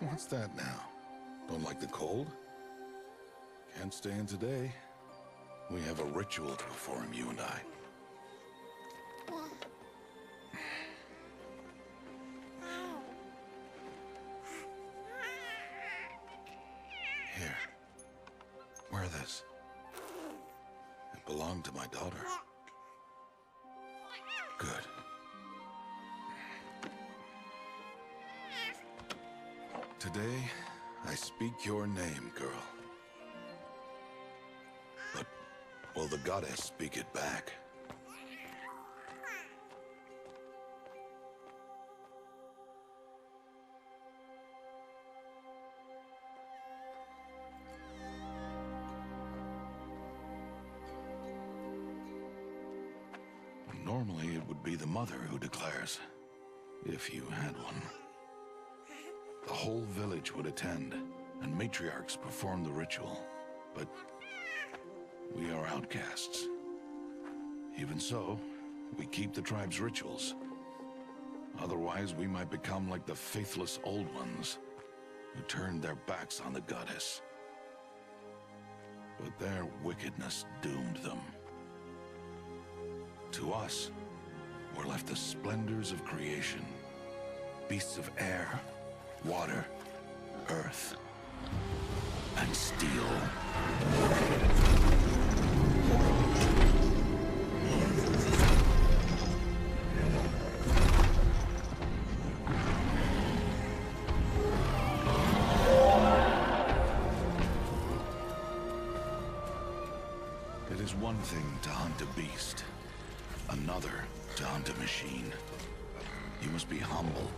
What's that now? Don't like the cold? Can't stay in today. We have a ritual to perform, you and I. Here. Wear this. It belonged to my daughter. Good. Today, I speak your name, girl. But will the goddess speak it back? Normally, it would be the mother who declares, if you had one. The whole village would attend, and matriarchs perform the ritual. But we are outcasts. Even so, we keep the tribe's rituals. Otherwise, we might become like the faithless old ones, who turned their backs on the goddess. But their wickedness doomed them. To us, were left the splendors of creation. Beasts of air, water, earth, and steel. It is one thing to hunt a beast, another to hunt a machine. You must be humble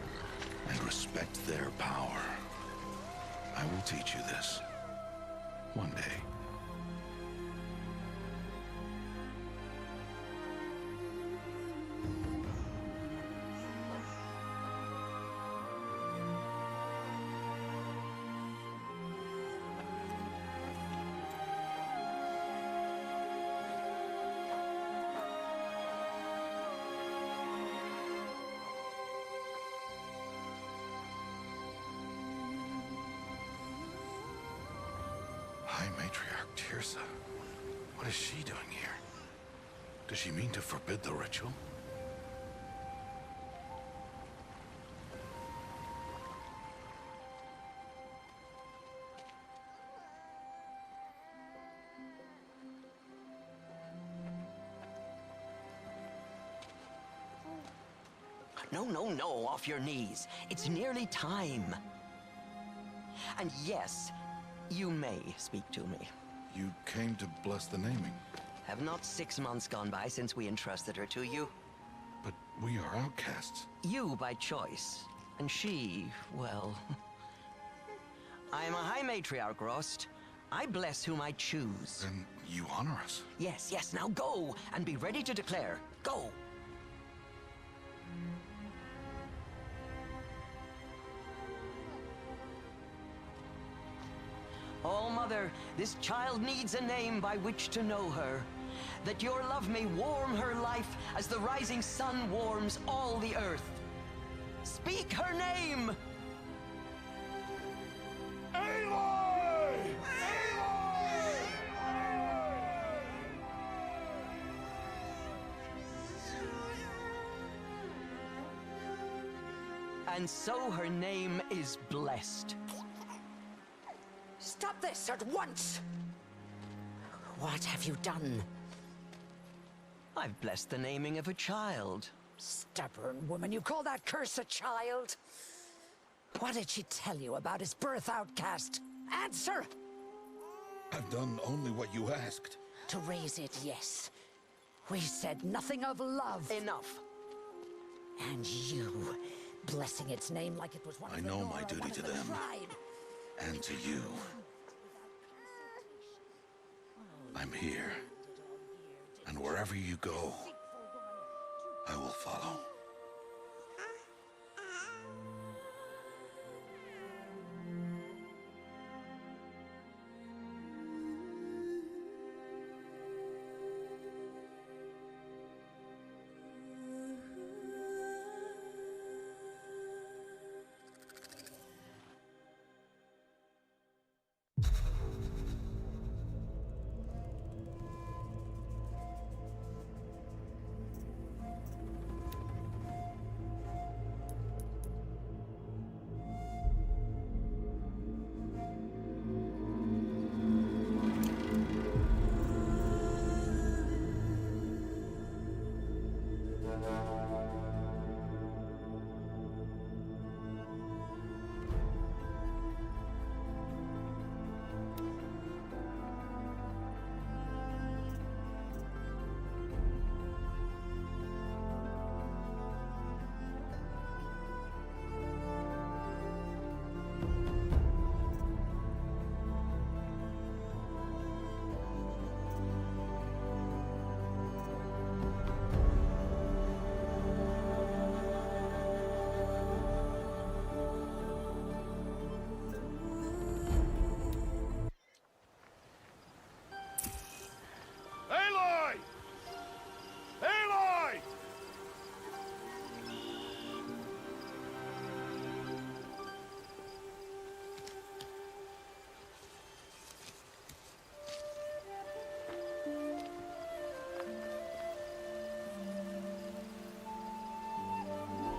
and respect their power. I will teach you this. One day. High Matriarch Tirsa. What is she doing here? Does she mean to forbid the ritual? No, off your knees. It's nearly time. And yes, you may speak to me. You came to bless the naming. Have not 6 months gone by since we entrusted her to you? But we are outcasts. You by choice. And she, well... I am a High Matriarch, Rost. I bless whom I choose. Then you honor us. Yes, now go, and be ready to declare. Go! Oh, Mother, this child needs a name by which to know her. That your love may warm her life as the rising sun warms all the earth. Speak her name! Aloy! And so her name is blessed. Stop this at once! What have you done? I've blessed the naming of a child. Stubborn woman, you call that curse a child? What did she tell you about his birth, outcast? Answer! I've done only what you asked. To raise it, yes. We said nothing of love. Enough. And you, blessing its name like it was one I of the know Nora, my duty one of to the them. tribe. And to you. I'm here. And wherever you go, I will follow.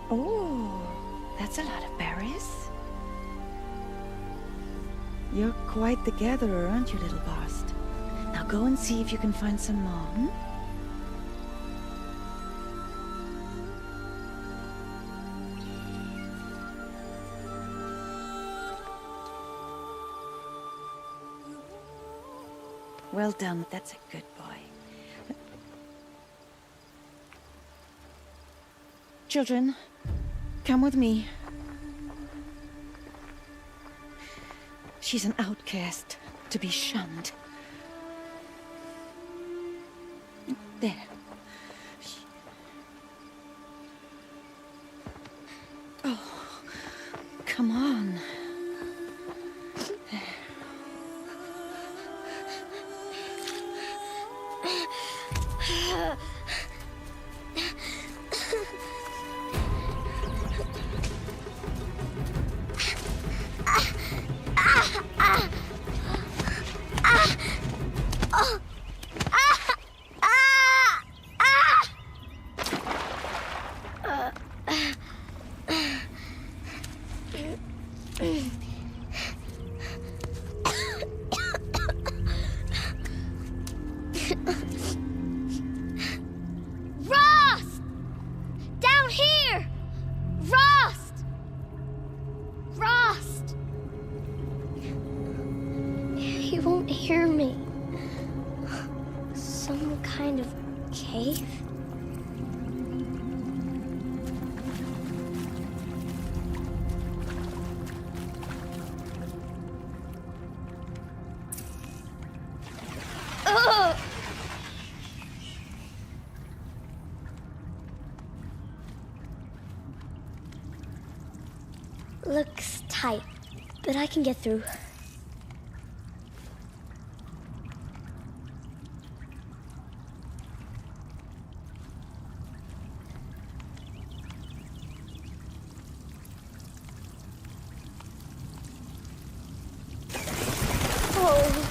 Oh, that's a lot of berries. You're quite the gatherer, aren't you, little Bast? Now go and see if you can find some more, hmm? Well done, that's a good boy. Children, come with me. She's an outcast, to be shunned. There. Oh, come on. There. Rost! Down here! Rost! Rost! He won't hear me. Some kind of cave? Ugh! Looks tight, but I can get through. Oh.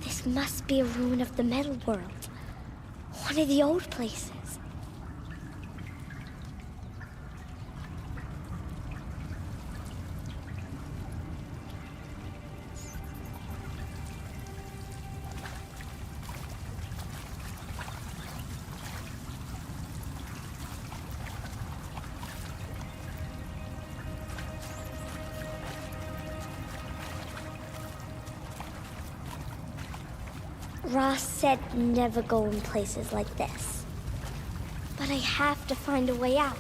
This must be a ruin of the metal world. One of the old places. Ross said never go in places like this. But I have to find a way out.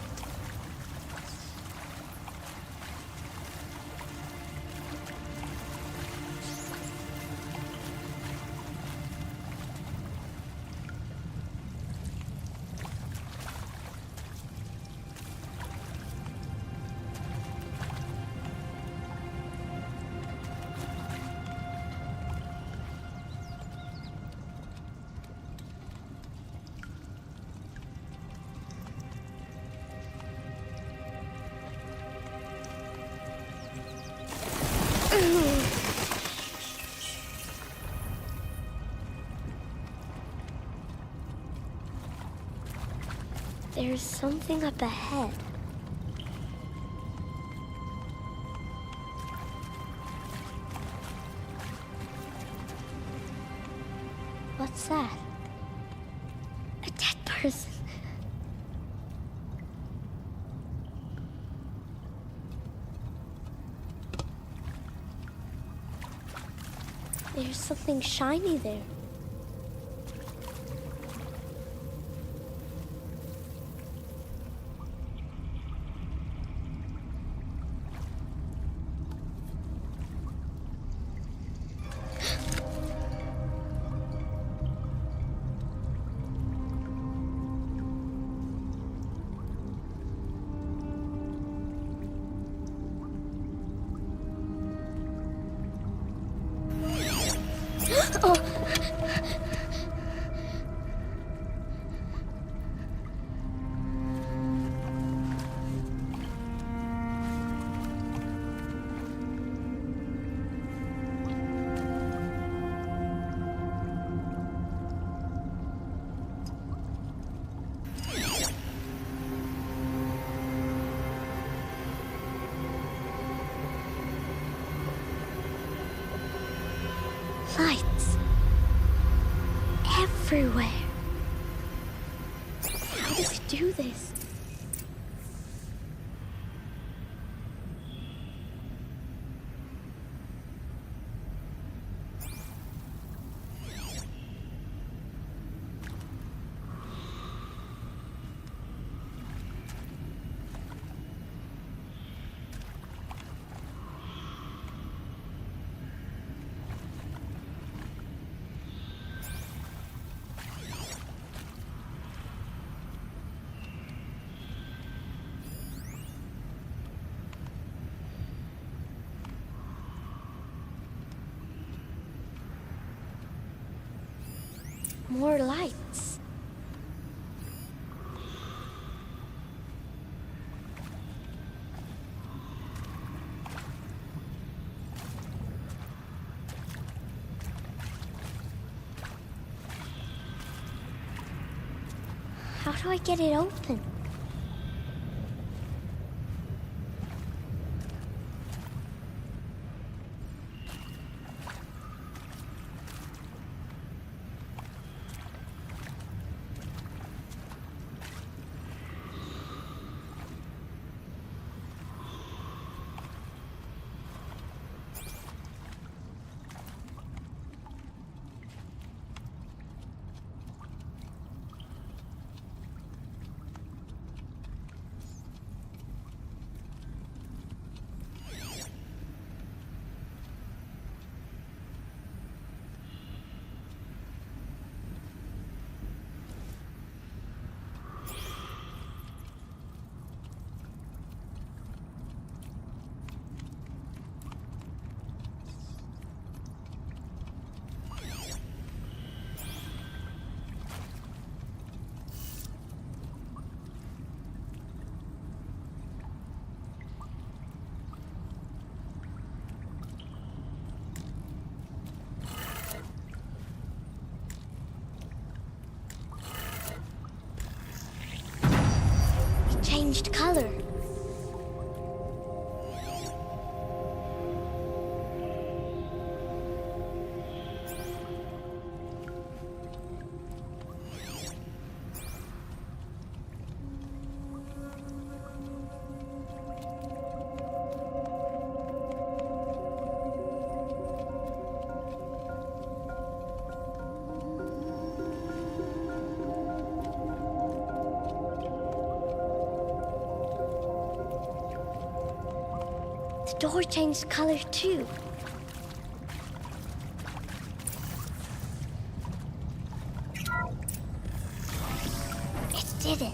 There's something up ahead. What's that? A dead person. There's something shiny there. Oh. Lights. Everywhere. How does he do this? More lights. How do I get it open? Changed color. The door changed color too. It did it.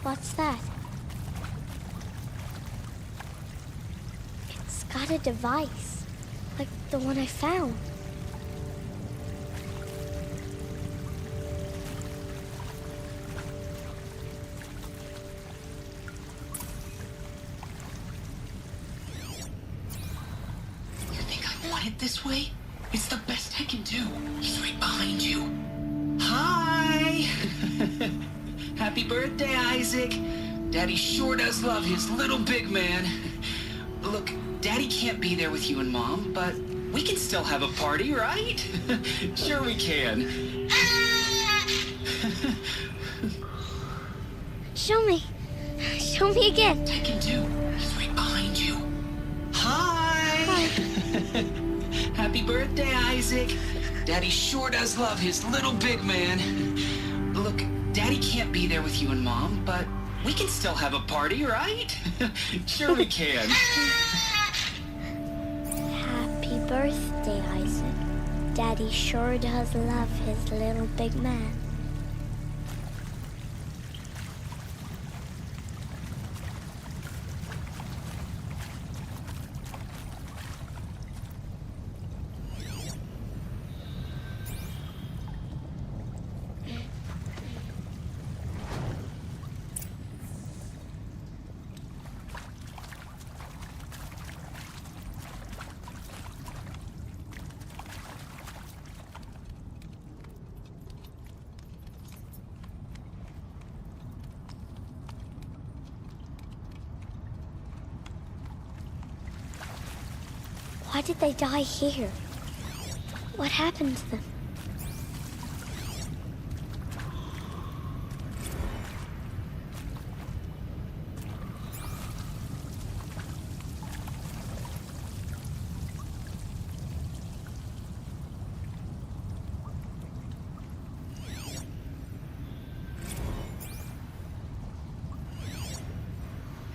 What's that? It's got a device, like the one I found. You think I want it this way? It's the best I can do. He's right behind you. Hi! Happy birthday, Isaac. Daddy sure does love his little big man. Look, Daddy can't be there with you and Mom, but we can still have a party, right? Sure we can. Show me. Show me again. I can do. He's right behind you. Hi! Happy birthday, Isaac. Daddy sure does love his little big man. Look, Daddy can't be there with you and Mom, but we can still have a party, right? Sure we can. Happy birthday, Isaac. Daddy sure does love his little big man. did they die here? What happened to them?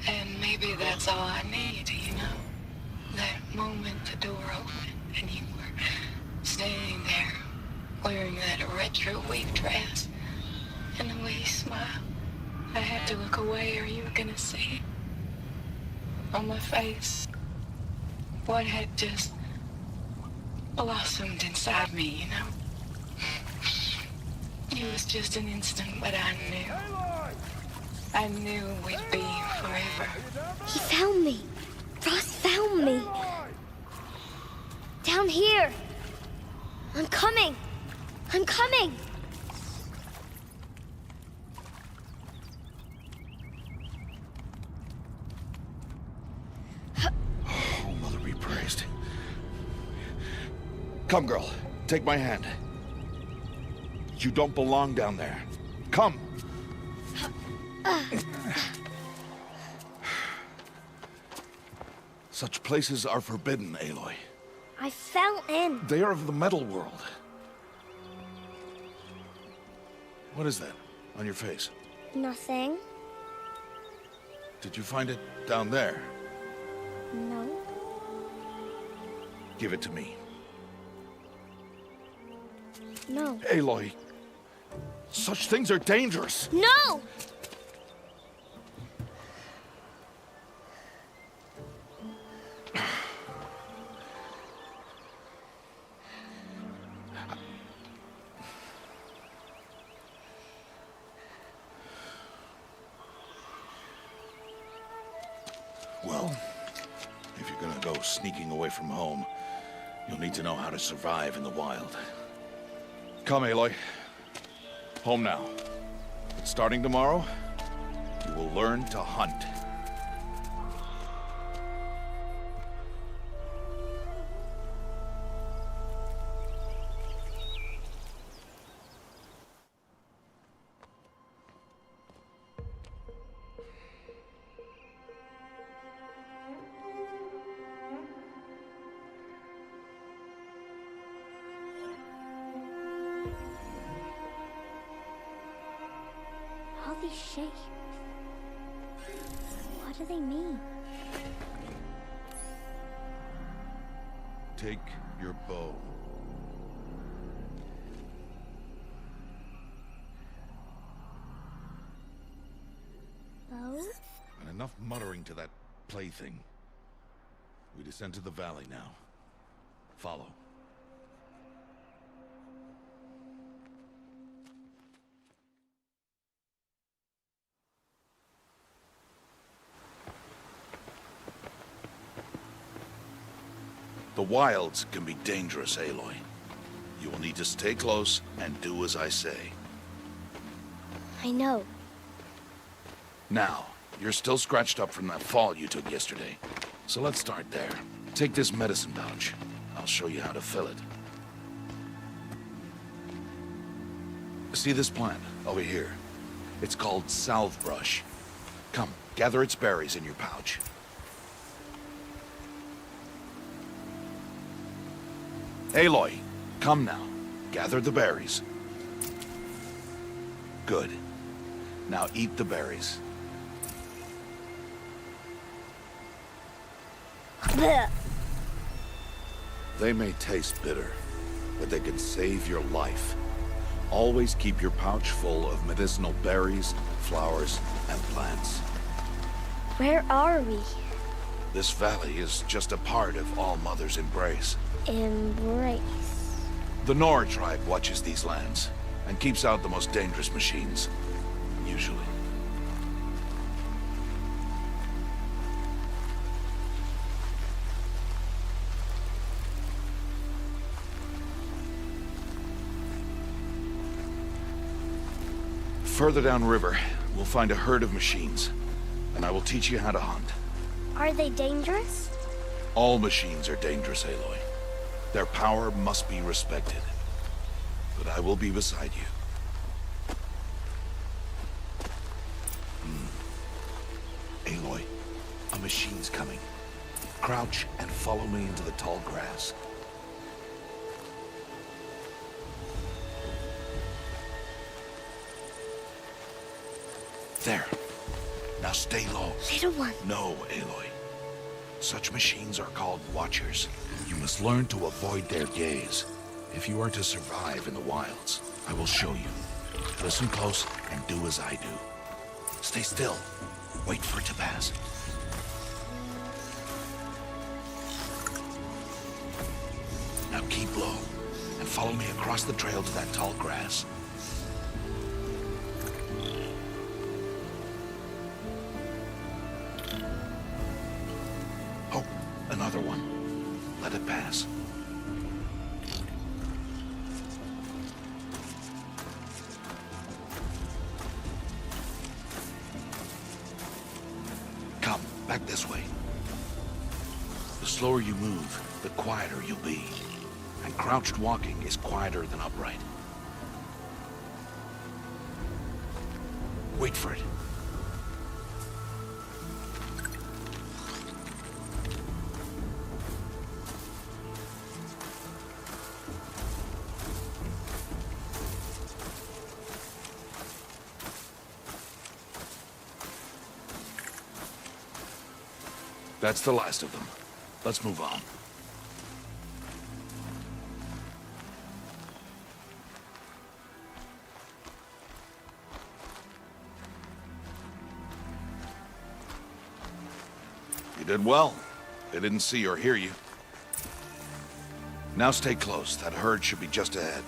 And maybe that's all I need, you know? That moment the door opened and you were standing there wearing that retro weave dress and the way you smiled. I had to look away or you were gonna see it on my face. What had just blossomed inside me, you know? It was just an instant, but I knew. I knew we'd be forever. He found me. Ross found me. Down here. I'm coming. I'm coming. Oh, Mother be praised. Come, girl. Take my hand. You don't belong down there. Come. Such places are forbidden, Aloy. I fell in. They are of the metal world. What is that on your face? Nothing. Did you find it down there? No. Give it to me. No. Aloy, such things are dangerous. No! Well, if you're gonna go sneaking away from home, you'll need to know how to survive in the wild. Come, Aloy. Home now. But starting tomorrow, you will learn to hunt. All these shapes. What do they mean? Take your bow. Bow? And enough muttering to that plaything. We descend to the valley now. Follow. The wilds can be dangerous, Aloy. You will need to stay close and do as I say. I know. Now, you're still scratched up from that fall you took yesterday. So let's start there. Take this medicine pouch. I'll show you how to fill it. See this plant over here? It's called salve brush. Come, gather its berries in your pouch. Aloy, come now. Gather the berries. Good. Now eat the berries. Blech. They may taste bitter, but they can save your life. Always keep your pouch full of medicinal berries, flowers, and plants. Where are we? This valley is just a part of All Mother's embrace. Embrace. The Nora tribe watches these lands and keeps out the most dangerous machines, usually. Further downriver, we'll find a herd of machines, and I will teach you how to hunt. Are they dangerous? All machines are dangerous, Aloy. Their power must be respected. But I will be beside you. Aloy, a machine's coming. Crouch and follow me into the tall grass. There. Now stay low. Little one. No, Aloy. Such machines are called Watchers. You must learn to avoid their gaze if you are to survive in the wilds. I will show you. Listen close and do as I do. Stay still. Wait for it to pass. Now keep low and follow me across the trail to that tall grass. Oh, another one. Let it pass. Come, back this way. The slower you move, the quieter you'll be. And crouched walking is quieter than upright. Wait for it. That's the last of them. Let's move on. You did well. They didn't see or hear you. Now stay close. That herd should be just ahead.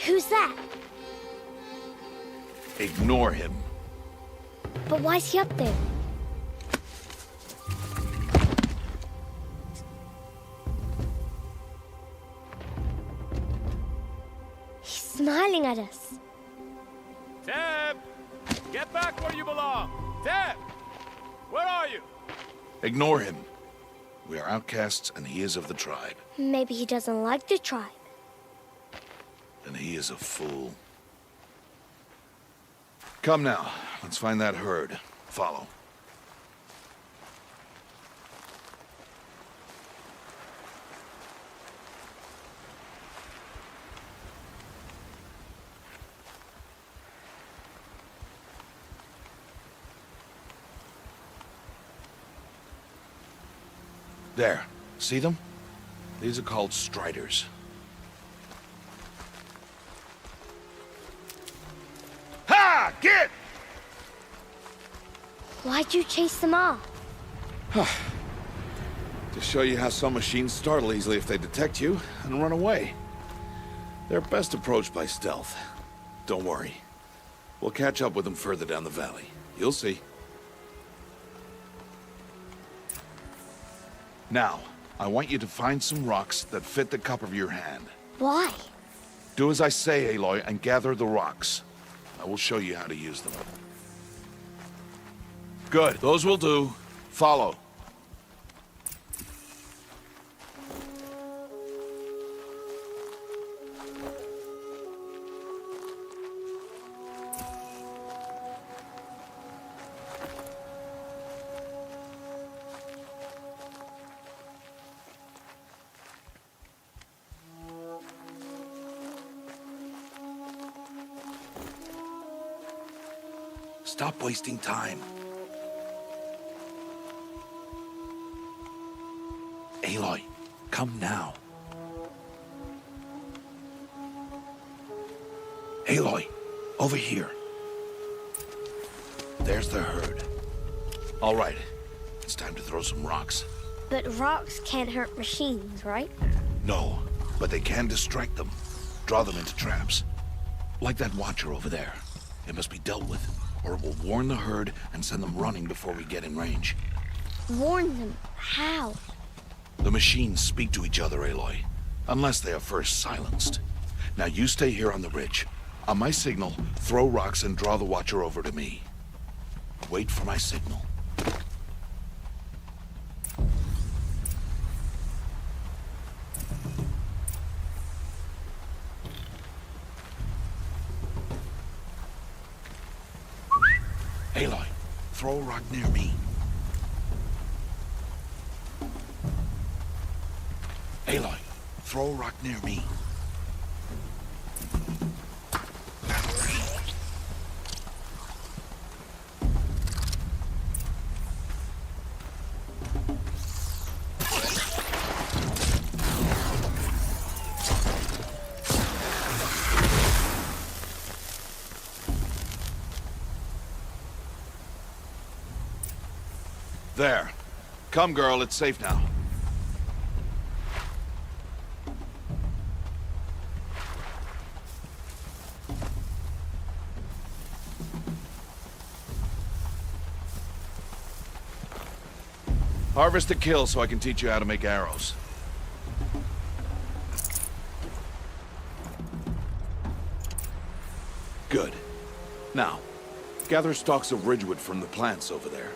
Who's that? Ignore him. But why's he up there? He's smiling at us. Teb! Get back where you belong! Teb! Where are you? Ignore him. We are outcasts and he is of the tribe. Maybe he doesn't like the tribe. And he is a fool. Come now, let's find that herd. Follow. There. See them? These are called striders. Ha! Get! Why'd you chase them off? To show you how some machines startle easily if they detect you and run away. They're best approached by stealth. Don't worry. We'll catch up with them further down the valley. You'll see. Now, I want you to find some rocks that fit the cup of your hand. Why? Do as I say, Aloy, and gather the rocks. I will show you how to use them. Good. Those will do. Follow. Stop wasting time. Aloy, come now. Aloy, over here. There's the herd. All right, it's time to throw some rocks. But rocks can't hurt machines, right? No, but they can distract them. Draw them into traps. Like that watcher over there. It must be dealt with, or it will warn the herd and send them running before we get in range. Warn them? How? The machines speak to each other, Aloy, unless they are first silenced. Now you stay here on the ridge. On my signal, throw rocks and draw the Watcher over to me. Wait for my signal. Aloy, throw a rock near me. Aloy, throw a rock near me. There. Come, girl, it's safe now. Harvest a kill so I can teach you how to make arrows. Good. Now, gather stalks of ridgewood from the plants over there.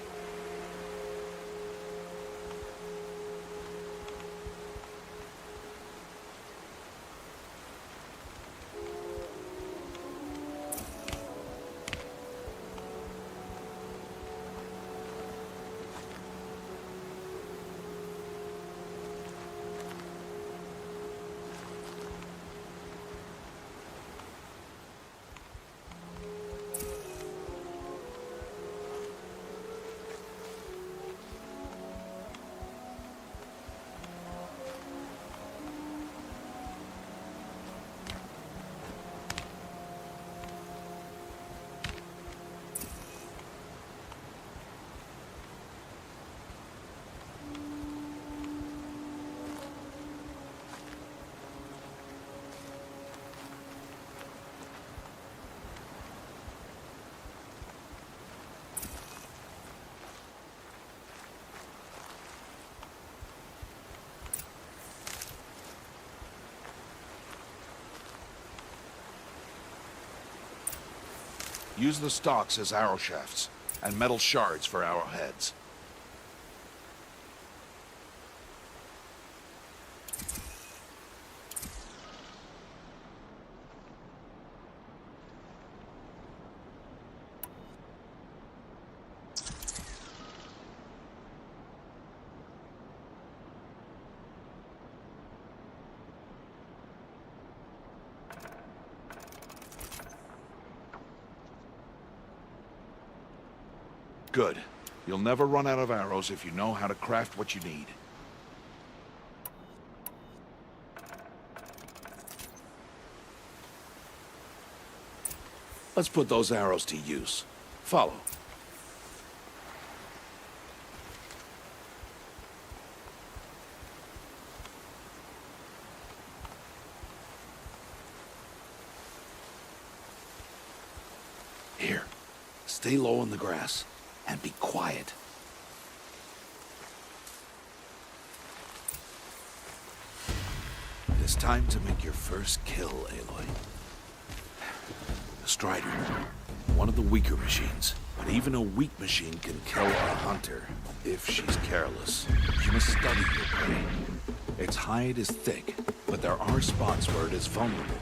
Use the stalks as arrow shafts, and metal shards for arrowheads. Good. You'll never run out of arrows if you know how to craft what you need. Let's put those arrows to use. Follow. Here. Stay low in the grass. And be quiet. It is time to make your first kill, Aloy. The Strider, one of the weaker machines. But even a weak machine can kill a hunter, if she's careless. You must study your prey. Its hide is thick, but there are spots where it is vulnerable.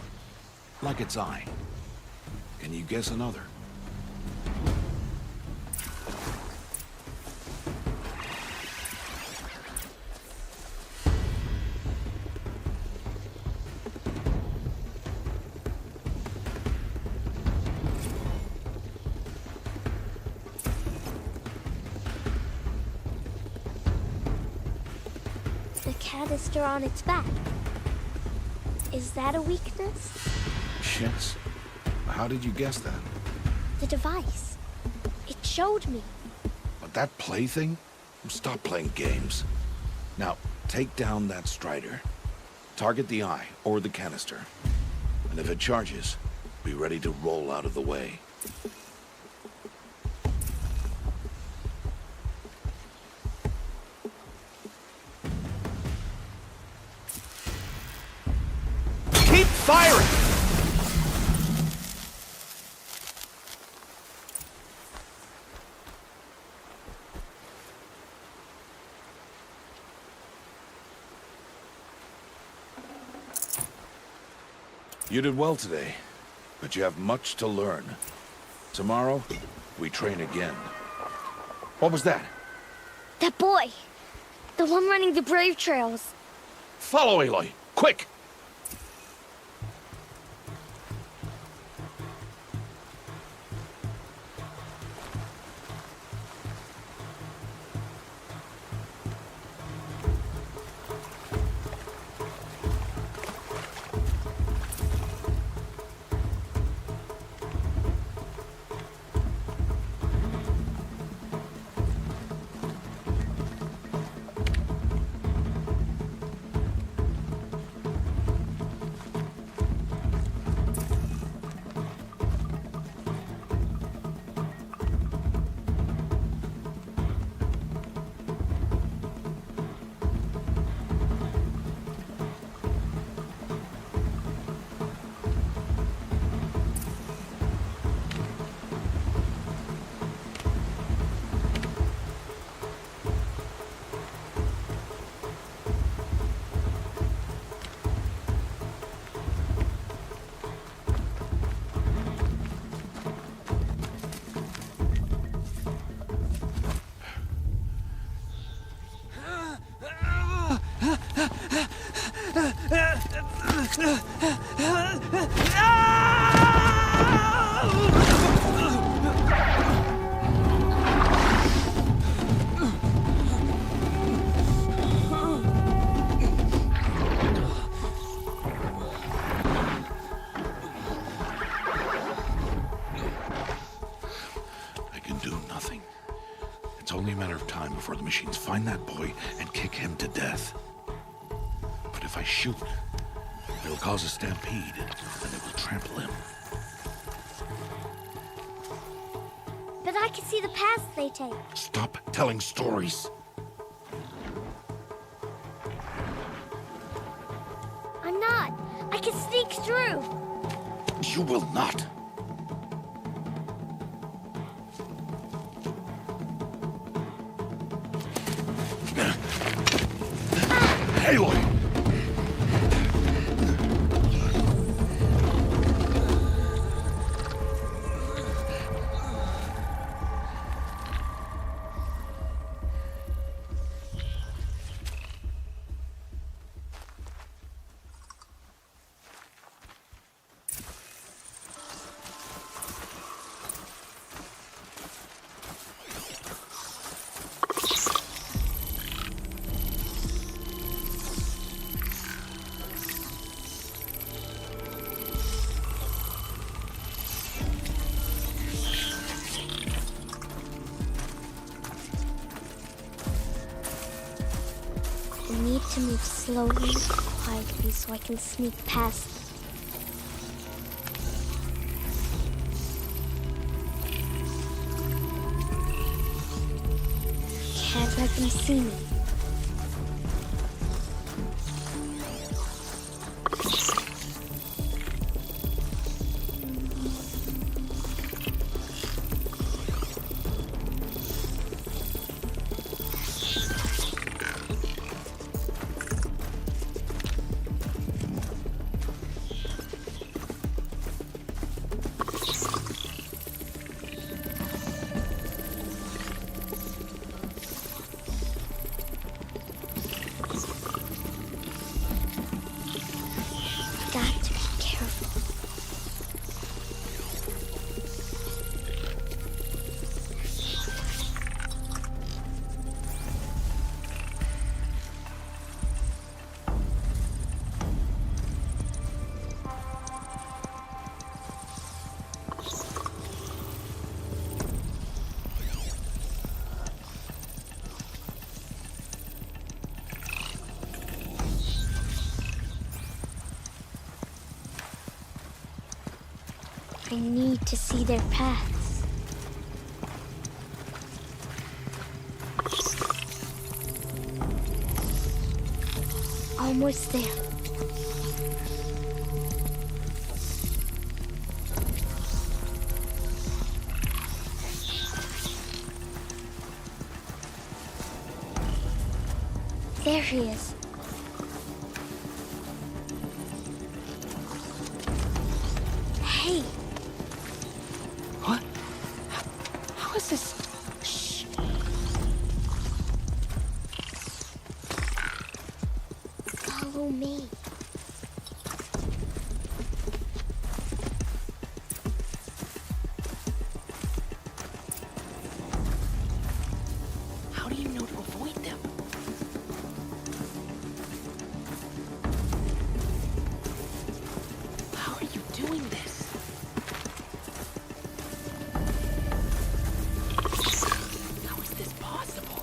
Like its eye. Can you guess another? The canister on its back. Is that a weakness? Yes. How did you guess that? The device. It showed me. But that plaything? Stop playing games. Now, take down that Strider. Target the eye, or the canister. And if it charges, be ready to roll out of the way. firing! You did well today, but you have much to learn. Tomorrow, we train again. What was that? That boy! The one running the brave trails. Follow Aloy, quick! It's only a matter of time before the machines find that boy and kick him to death. But if I shoot, it'll cause a stampede, and it will trample him. But I can see the paths they take. Stop telling stories. I'm not. I can sneak through. You will not. Aloy! I need to move slowly, quietly, so I can sneak past them. Can't let them see me. Got to be careful. I need to see their paths. Almost there. There he is. Hey. What? How is this? Shh. Follow me. How do you know to avoid them? How are you doing this? How is this possible?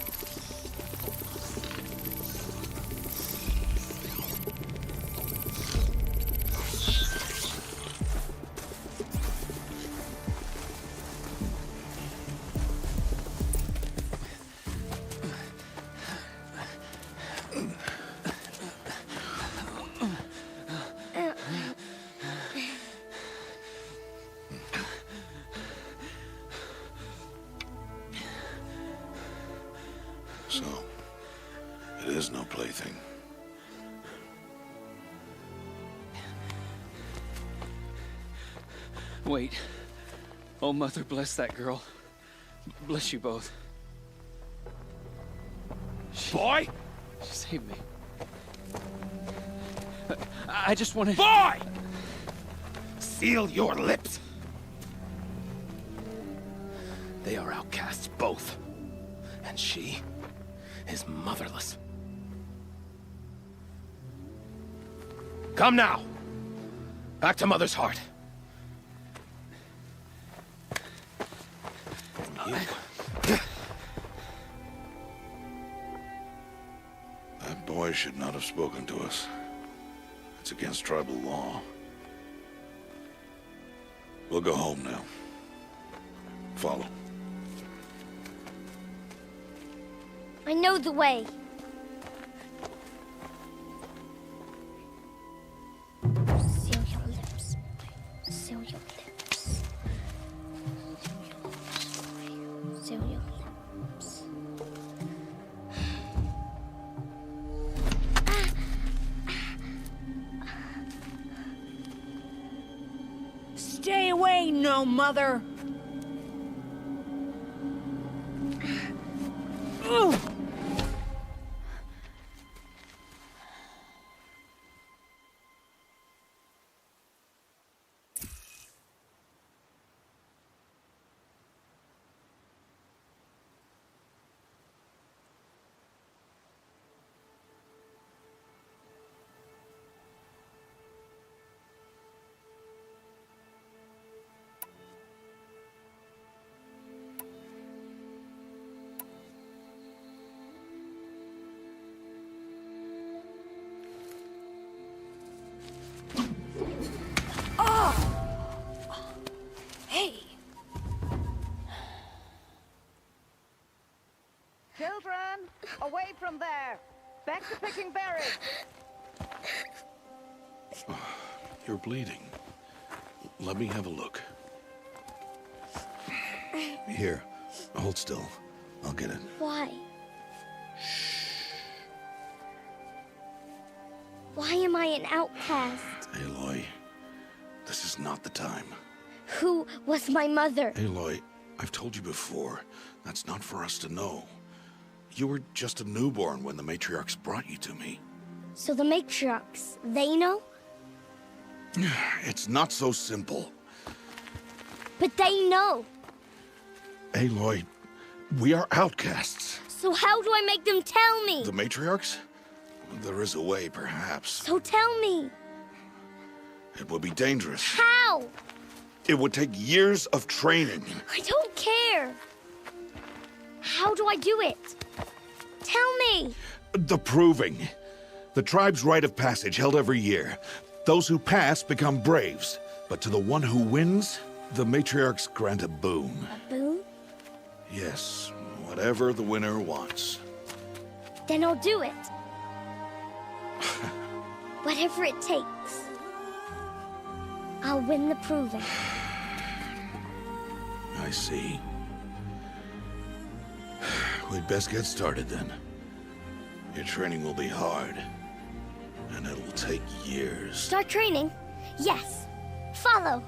So, it is no plaything. Wait. Oh, Mother, bless that girl. Bless you both. Boy! She saved me. I just wanted... Boy! Seal your lips! They are outcasts, both. And she is motherless. Come now! Back to Mother's heart. That boy should not have spoken to us. It's against tribal law. We'll go home now. Follow. I know the way. Seal your lips. Seal your lips. Seal your lips. Stay away, no mother! Ugh. Hey! Children, away from there. Back to picking berries. You're bleeding. Let me have a look. Here, hold still. I'll get it. Why? Why am I an outcast? Aloy, this is not the time. Who was my mother? Aloy, I've told you before, that's not for us to know. You were just a newborn when the matriarchs brought you to me. So the matriarchs, they know? It's not so simple. But they know. Aloy, we are outcasts. So how do I make them tell me? The matriarchs? There is a way, perhaps. So tell me. It would be dangerous. How? It would take years of training. I don't care. How do I do it? Tell me. The proving. The tribe's rite of passage held every year. Those who pass become braves. But to the one who wins, the matriarchs grant a boon. A boon? Yes, whatever the winner wants. Then I'll do it. Whatever it takes. I'll win the proving. I see. We'd best get started then. Your training will be hard, and it'll take years. Start training? Yes. Follow.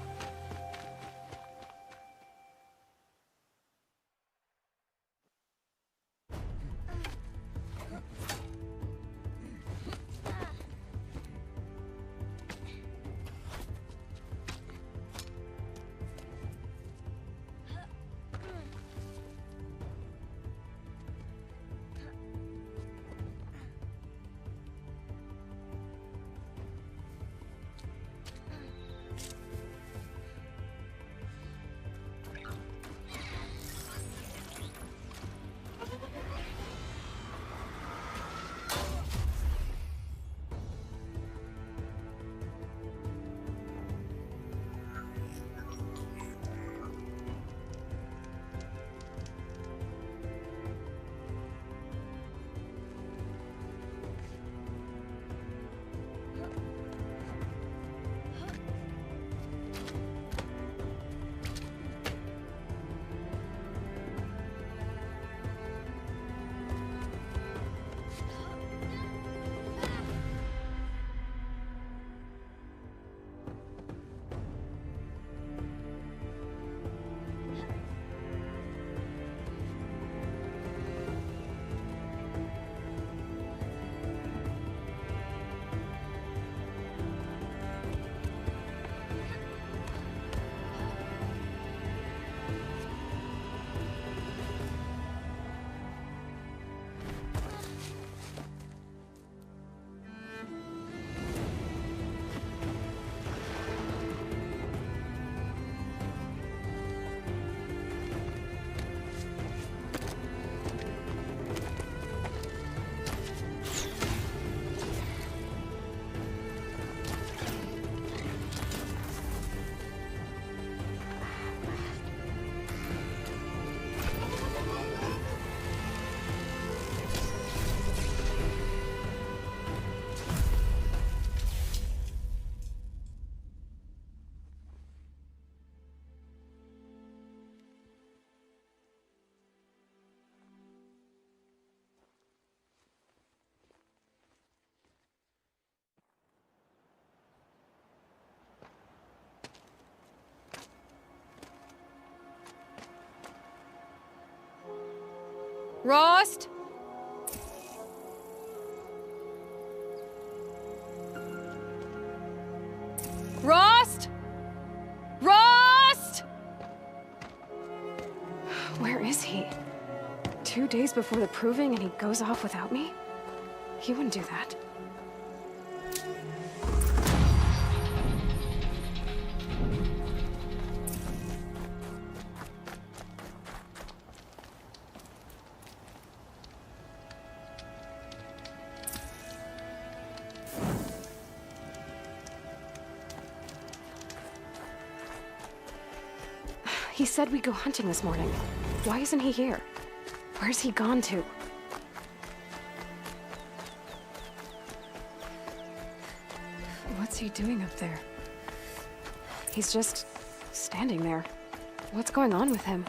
Rost? Rost? Rost? Where is he? 2 days before the proving and he goes off without me? He wouldn't do that. He said we'd go hunting this morning. Why isn't he here? Where's he gone to? What's he doing up there? He's just standing there. What's going on with him?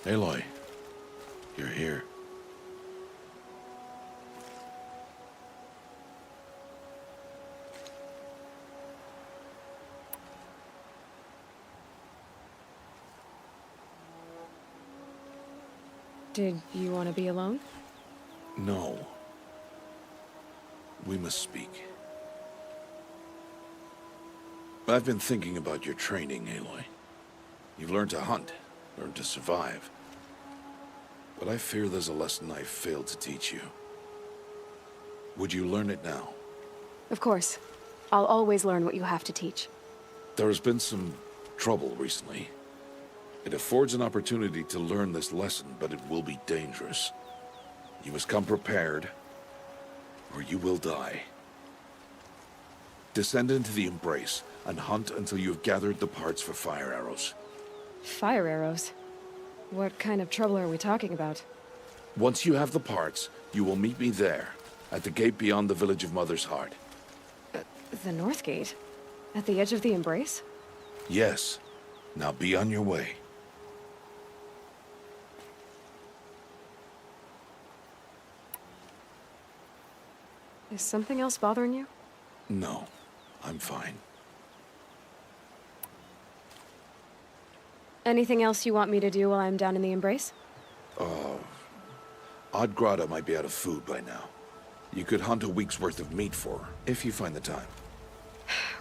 Aloy, you're here. Did you want to be alone? No. We must speak. I've been thinking about your training, Aloy. You've learned to hunt, learned to survive. But I fear there's a lesson I failed to teach you. Would you learn it now? Of course. I'll always learn what you have to teach. There has been some trouble recently. It affords an opportunity to learn this lesson, but it will be dangerous. You must come prepared, or you will die. Descend into the Embrace and hunt until you have gathered the parts for fire arrows. Fire arrows? What kind of trouble are we talking about? Once you have the parts, you will meet me there, at the gate beyond the village of Mother's Heart. The North Gate? At the edge of the Embrace? Yes. Now be on your way. Is something else bothering you? No, I'm fine. Anything else you want me to do while I'm down in the Embrace? Odd Grotto might be out of food by now. You could hunt a week's worth of meat for her, if you find the time.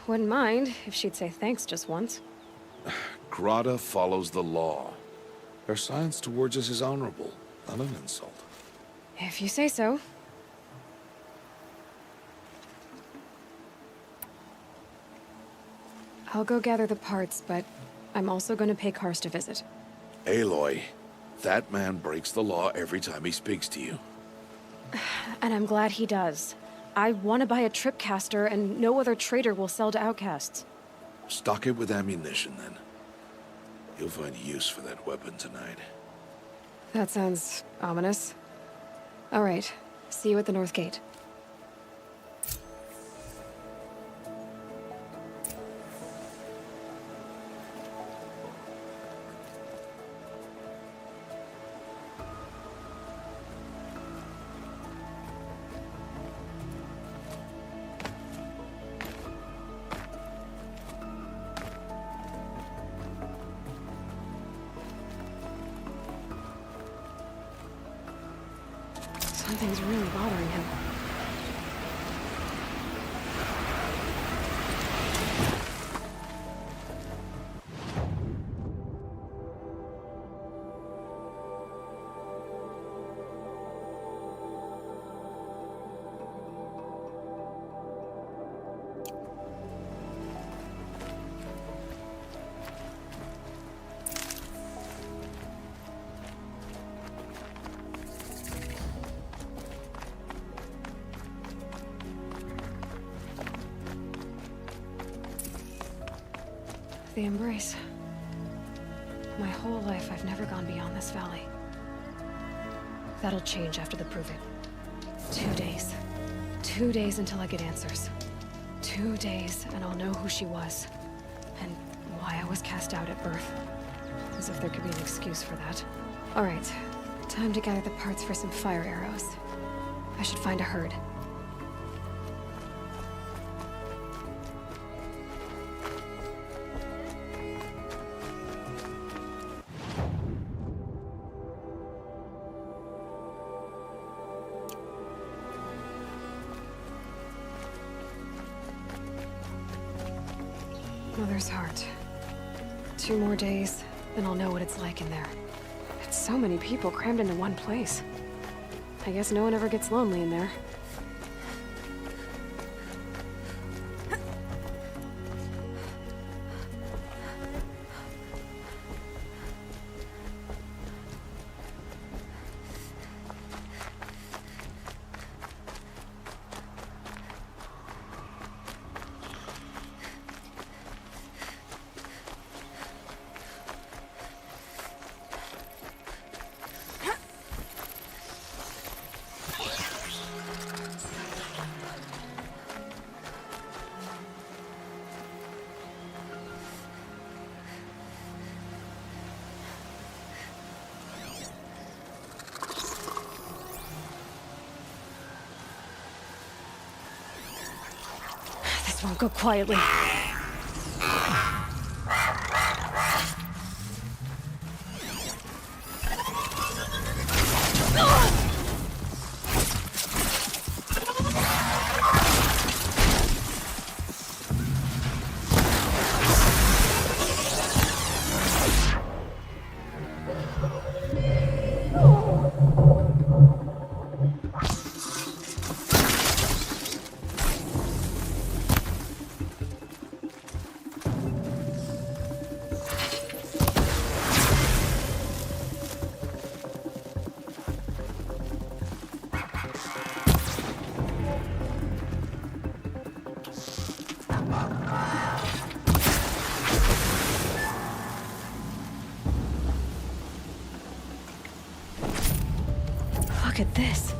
Wouldn't mind if she'd say thanks just once. Grotto follows the law. Her science towards us is honorable, not an insult. If you say so. I'll go gather the parts, but I'm also going to pay Karst a visit. Aloy, that man breaks the law every time he speaks to you. And I'm glad he does. I want to buy a tripcaster, and no other trader will sell to outcasts. Stock it with ammunition, then. You'll find use for that weapon tonight. That sounds ominous. All right. See you at the North Gate. Something's really bothering him. The Embrace. My whole life, I've never gone beyond this valley. That'll change after the Proving. 2 days. 2 days until I get answers. 2 days, and I'll know who she was. And why I was cast out at birth. As if there could be an excuse for that. Alright, time to gather the parts for some fire arrows. I should find a herd. Mother's Heart. 2 more days, then I'll know what it's like in there. It's so many people crammed into one place. I guess no one ever gets lonely in there. This won't go quietly. Look at this.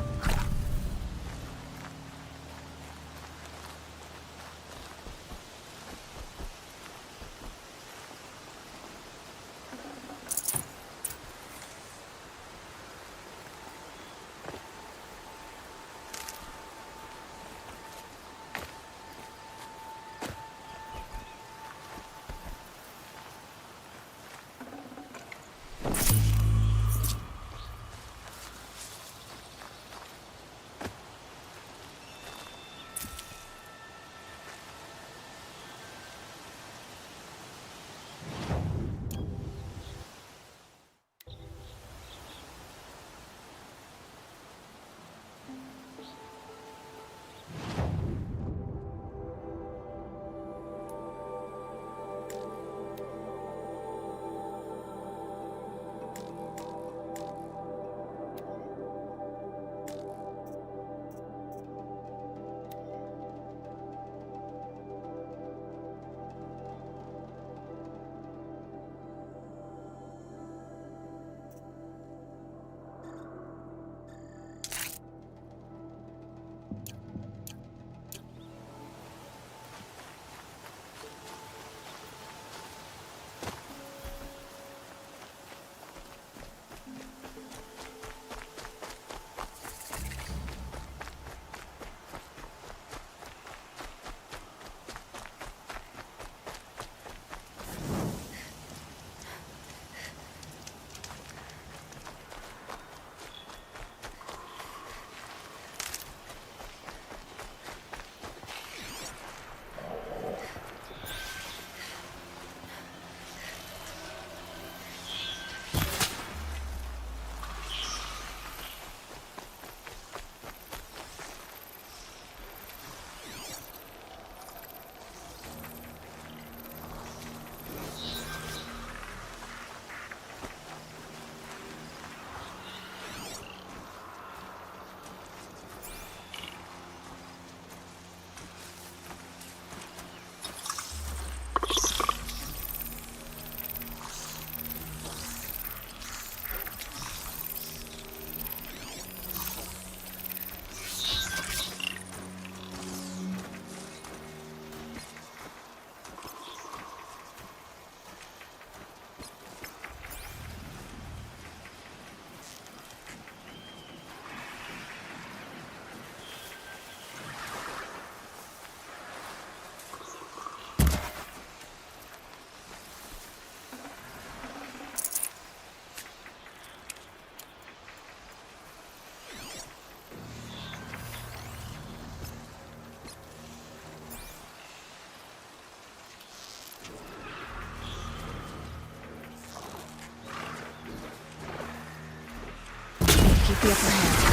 Keep the upper hand.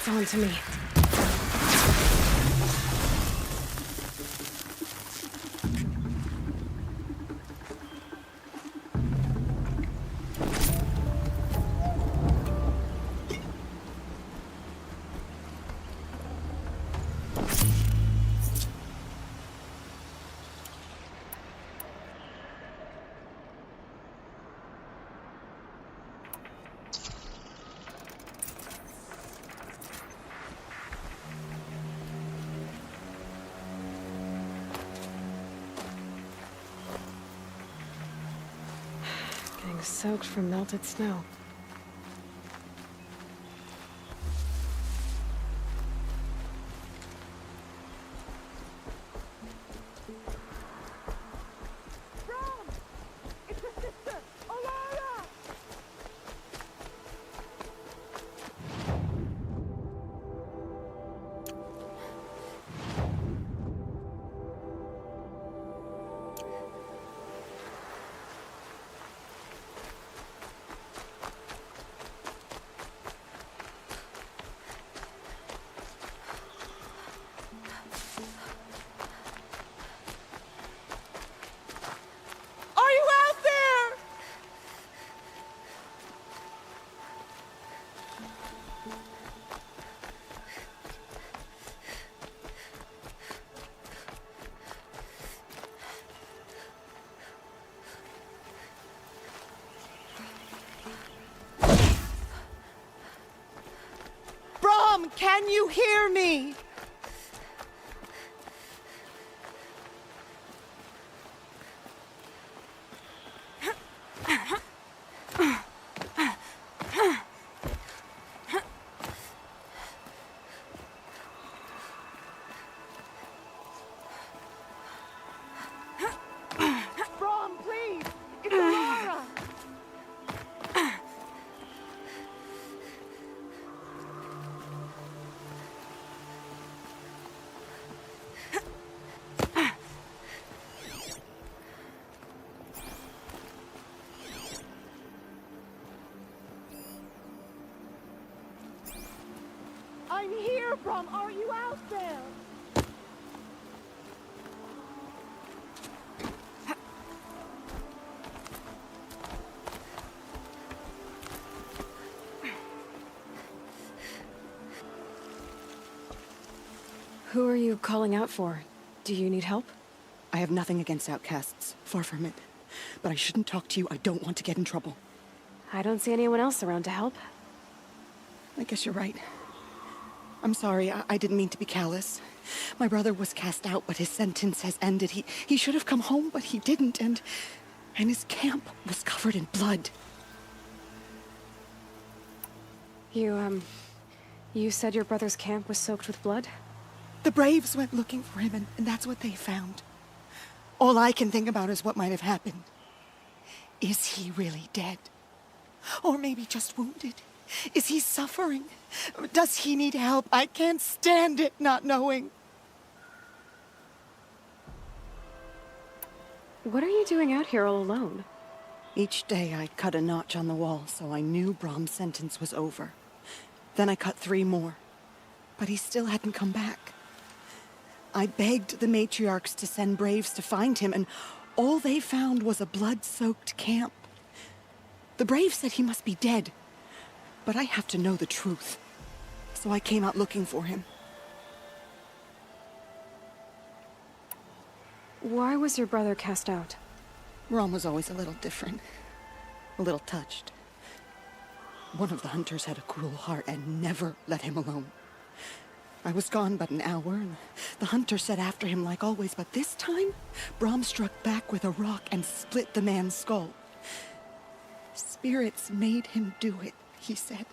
this onto me. Getting soaked from melted snow. Can you hear me? Brom, please! It's Aurora! I'm here, Brom. Are you out there? Who are you calling out for? Do you need help? I have nothing against outcasts. Far from it. But I shouldn't talk to you. I don't want to get in trouble. I don't see anyone else around to help. I guess you're right. I'm sorry. I didn't mean to be callous. My brother was cast out, but his sentence has ended. He should have come home, but he didn't, and his camp was covered in blood. You said your brother's camp was soaked with blood? The Braves went looking for him, and that's what they found. All I can think about is what might have happened. Is he really dead? Or maybe just wounded? Is he suffering? Does he need help? I can't stand it not knowing. What are you doing out here all alone? Each day I cut a notch on the wall, so I knew Brom's sentence was over. Then I cut 3 more, but he still hadn't come back. I begged the matriarchs to send Braves to find him, and all they found was a blood-soaked camp. The Braves said he must be dead, but I have to know the truth. So I came out looking for him. Why was your brother cast out? Brom was always a little different. A little touched. One of the hunters had a cruel heart and never let him alone. I was gone but an hour, and the hunter set after him like always, but this time, Brom struck back with a rock and split the man's skull. Spirits made him do it, he said.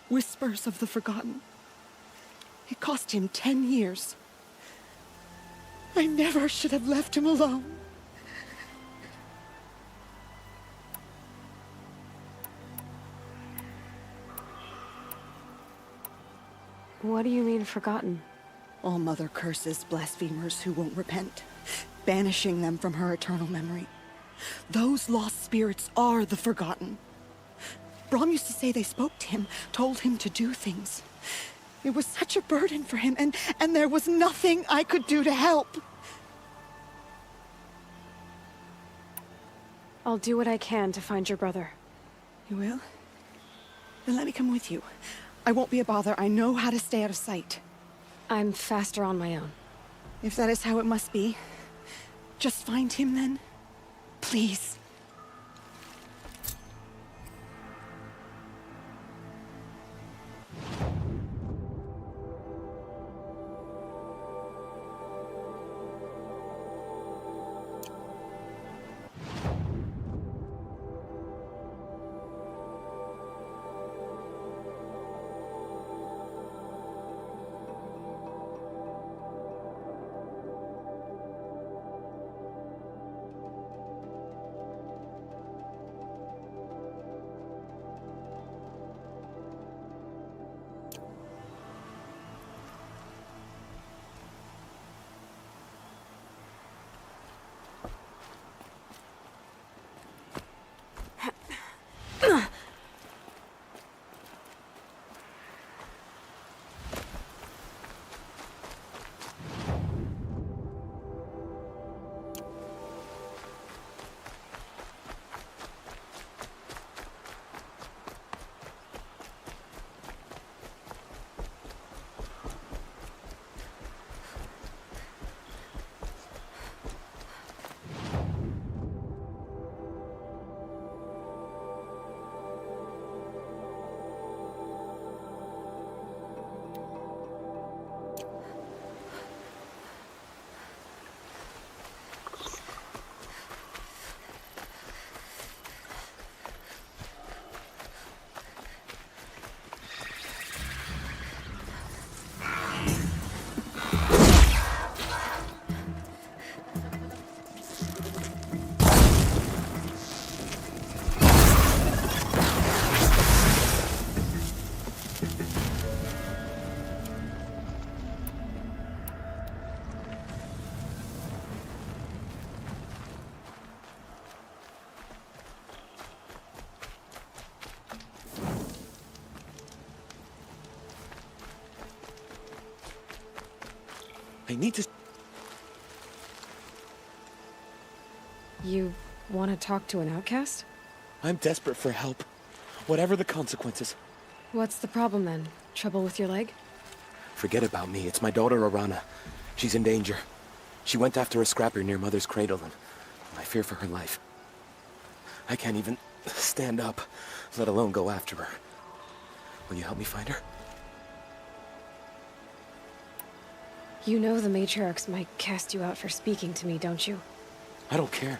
Whispers of the forgotten. It cost him 10 years. I never should have left him alone. What do you mean, forgotten? All Mother curses blasphemers who won't repent, banishing them from her eternal memory. Those lost spirits are the forgotten. Brom used to say they spoke to him, told him to do things. It was such a burden for him, and there was nothing I could do to help. I'll do what I can to find your brother. You will? Then let me come with you. I won't be a bother. I know how to stay out of sight. I'm faster on my own. If that is how it must be, just find him then. Please. I need to... You want to talk to an outcast? I'm desperate for help. Whatever the consequences. What's the problem then? Trouble with your leg? Forget about me. It's my daughter, Arana. She's in danger. She went after a scrapper near Mother's cradle, and I fear for her life. I can't even stand up, let alone go after her. Will you help me find her? You know the matriarchs might cast you out for speaking to me, don't you? I don't care.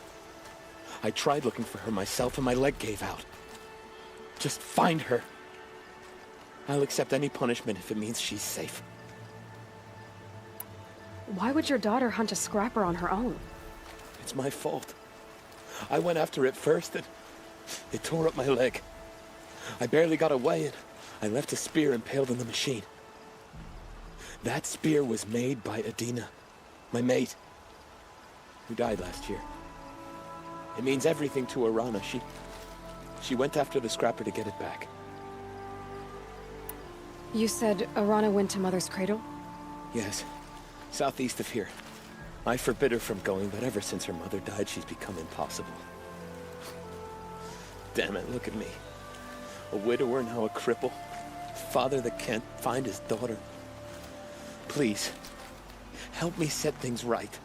I tried looking for her myself, and my leg gave out. Just find her. I'll accept any punishment if it means she's safe. Why would your daughter hunt a scrapper on her own? It's my fault. I went after it first, and it tore up my leg. I barely got away, and I left a spear impaled in the machine. That spear was made by Adina, my mate, who died last year. It means everything to Arana. She went after the scrapper to get it back. You said Arana went to Mother's cradle? Yes, southeast of here. I forbid her from going, but ever since her mother died, she's become impossible. Damn it, look at me. A widower, now a cripple. Father that can't find his daughter. Please, help me set things right.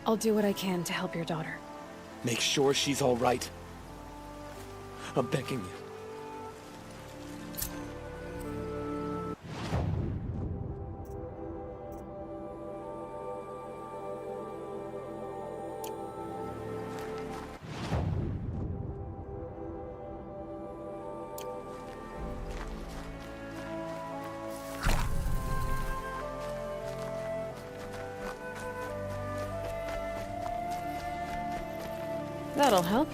I'll do what I can to help your daughter. Make sure she's all right. I'm begging you. That'll help.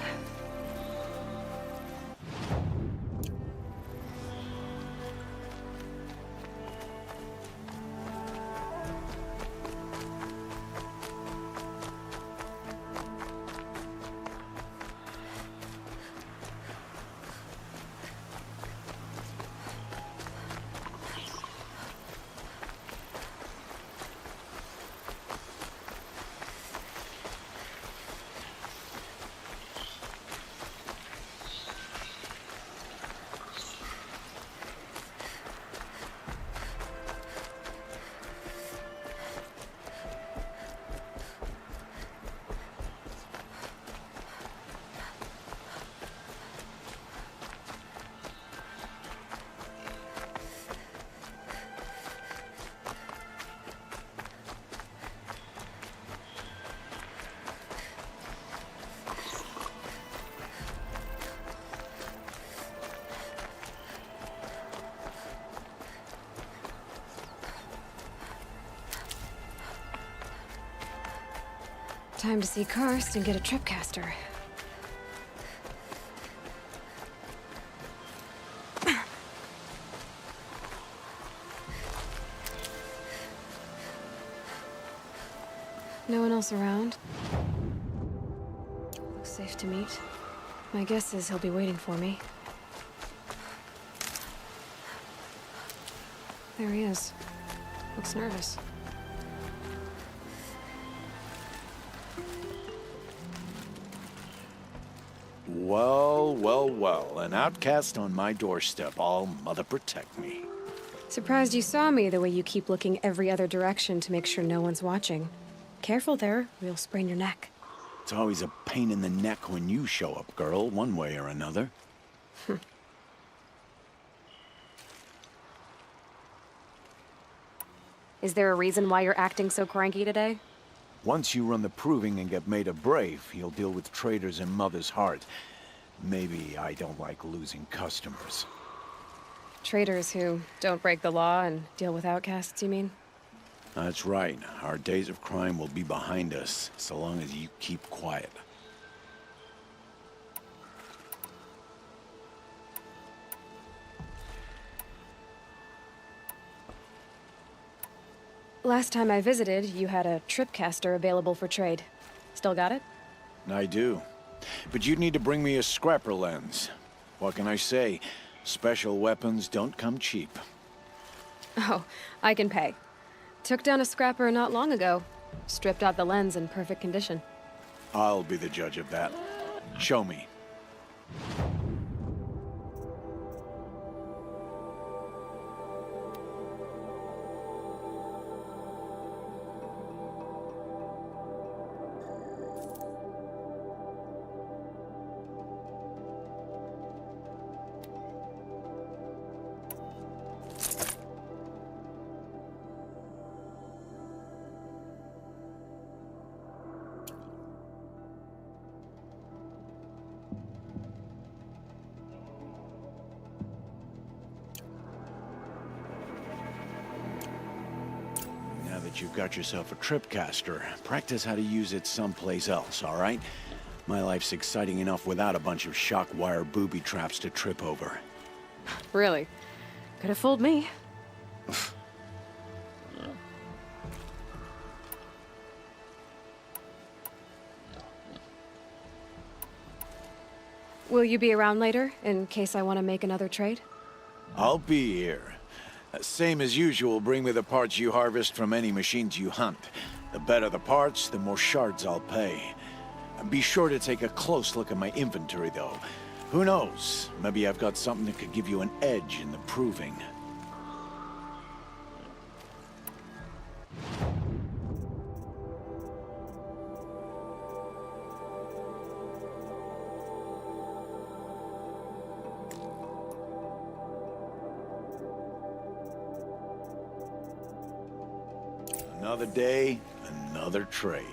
Time to see Karst and get a tripcaster. No one else around? Looks safe to meet. My guess is he'll be waiting for me. There he is. Looks nervous. Well, well, well. An outcast on my doorstep. All mother protect me. Surprised you saw me the way you keep looking every other direction to make sure no one's watching. Careful there, or you'll sprain your neck. It's always a pain in the neck when you show up, girl, one way or another. Is there a reason why you're acting so cranky today? Once you run the proving and get made a brave, you'll deal with traitors in Mother's Heart. Maybe I don't like losing customers. Traitors who don't break the law and deal with outcasts, you mean? That's right. Our days of crime will be behind us, so long as you keep quiet. Last time I visited, you had a tripcaster available for trade. Still got it? I do. But you'd need to bring me a scrapper lens. What can I say? Special weapons don't come cheap. Oh, I can pay. Took down a scrapper not long ago. Stripped out the lens in perfect condition. I'll be the judge of that. Show me. Now that you've got yourself a tripcaster, practice how to use it someplace else, all right? My life's exciting enough without a bunch of shock wire booby traps to trip over. Really? Could have fooled me. Will you be around later, in case I want to make another trade? I'll be here. Same as usual, bring me the parts you harvest from any machines you hunt. The better the parts, the more shards I'll pay. Be sure to take a close look at my inventory, though. Who knows? Maybe I've got something that could give you an edge in the proving. Another day, another trade.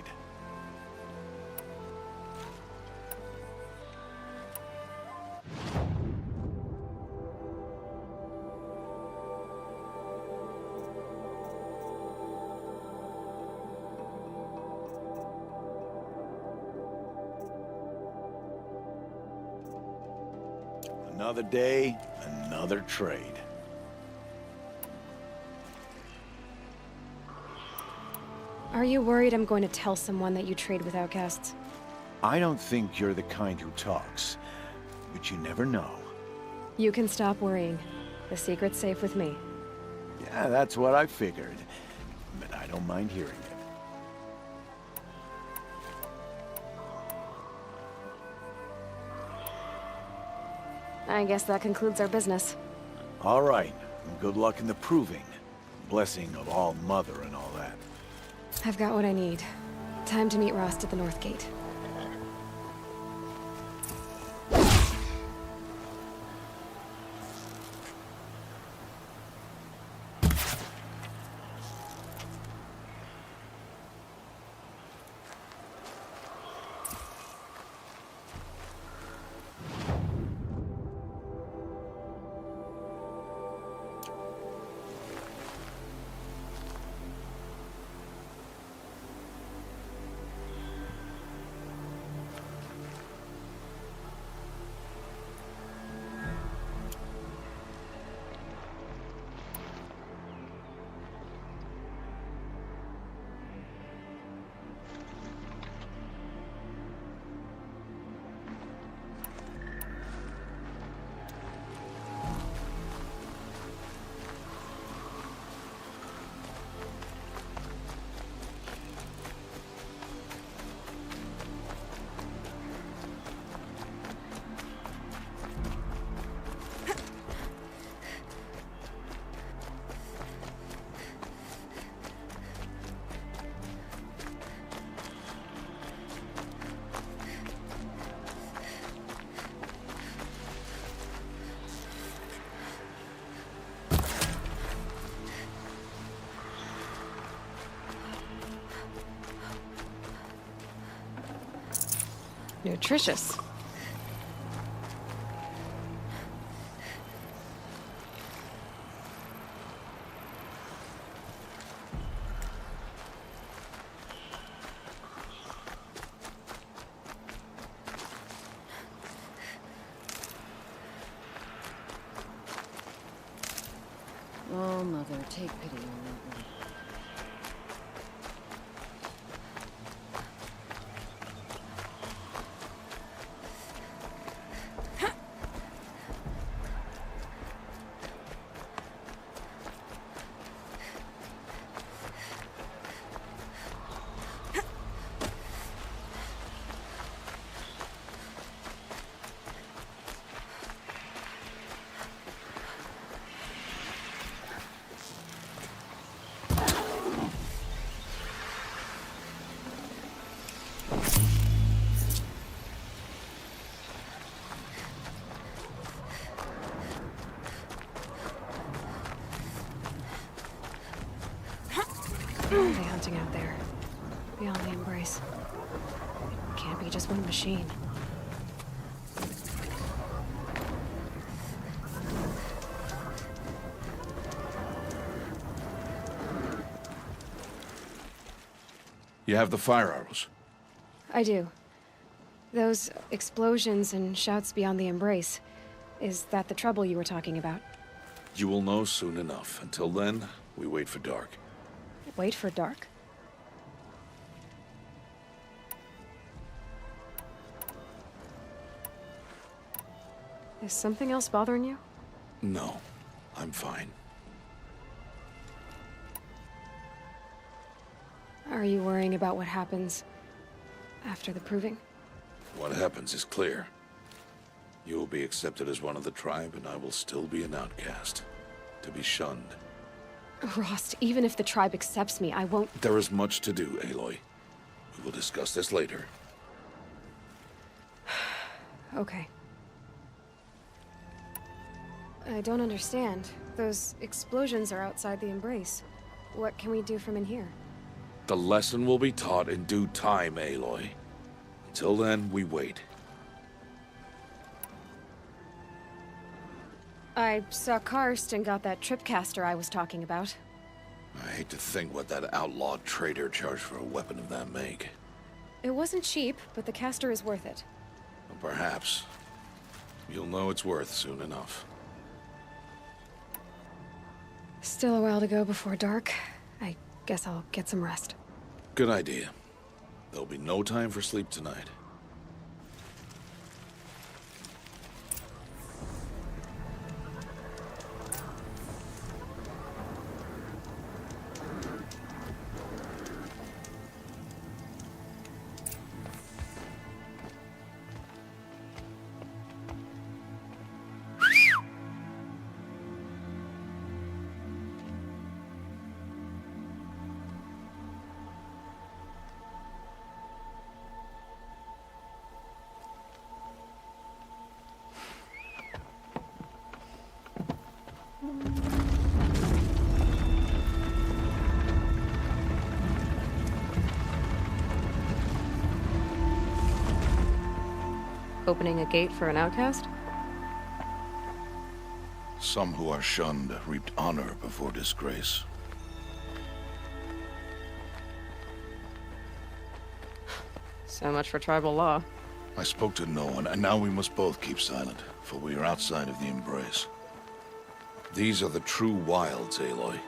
Another day, another trade. Are you worried I'm going to tell someone that you trade with outcasts? I don't think you're the kind who talks, but you never know. You can stop worrying. The secret's safe with me. Yeah, that's what I figured, but I don't mind hearing it. I guess that concludes our business. All right, and good luck in the proving. Blessing of All Mother and all that. I've got what I need. Time to meet Rost at the North Gate. Nutritious. Oh, Mother, take pity on that one. What are they hunting out there? Beyond the Embrace. It can't be just one machine. You have the fire arrows. I do. Those explosions and shouts beyond the Embrace. Is that the trouble you were talking about? You will know soon enough. Until then, we wait for dark. Wait for dark? Is something else bothering you? No, I'm fine. Are you worrying about what happens after the proving? What happens is clear. You will be accepted as one of the tribe, and I will still be an outcast. To be shunned. Rost, even if the tribe accepts me, I won't... There is much to do, Aloy. We will discuss this later. Okay. I don't understand. Those explosions are outside the Embrace. What can we do from in here? The lesson will be taught in due time, Aloy. Until then, we wait. I saw Karst and got that tripcaster I was talking about. I hate to think what that outlawed trader charged for a weapon of that make. It wasn't cheap, but the caster is worth it. Well, perhaps. You'll know it's worth soon enough. Still a while to go before dark. I guess I'll get some rest. Good idea. There'll be no time for sleep tonight. Opening a gate for an outcast? Some who are shunned reaped honor before disgrace. So much for tribal law. I spoke to no one, and now we must both keep silent, for we are outside of the Embrace. These are the true wilds, Aloy,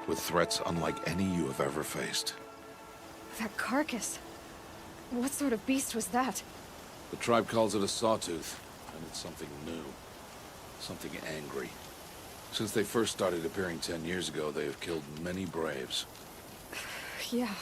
with threats unlike any you have ever faced. That carcass. What sort of beast was that? The tribe calls it a sawtooth, and it's something new. Something angry. Since they first started appearing 10 years ago, they have killed many braves. Yeah.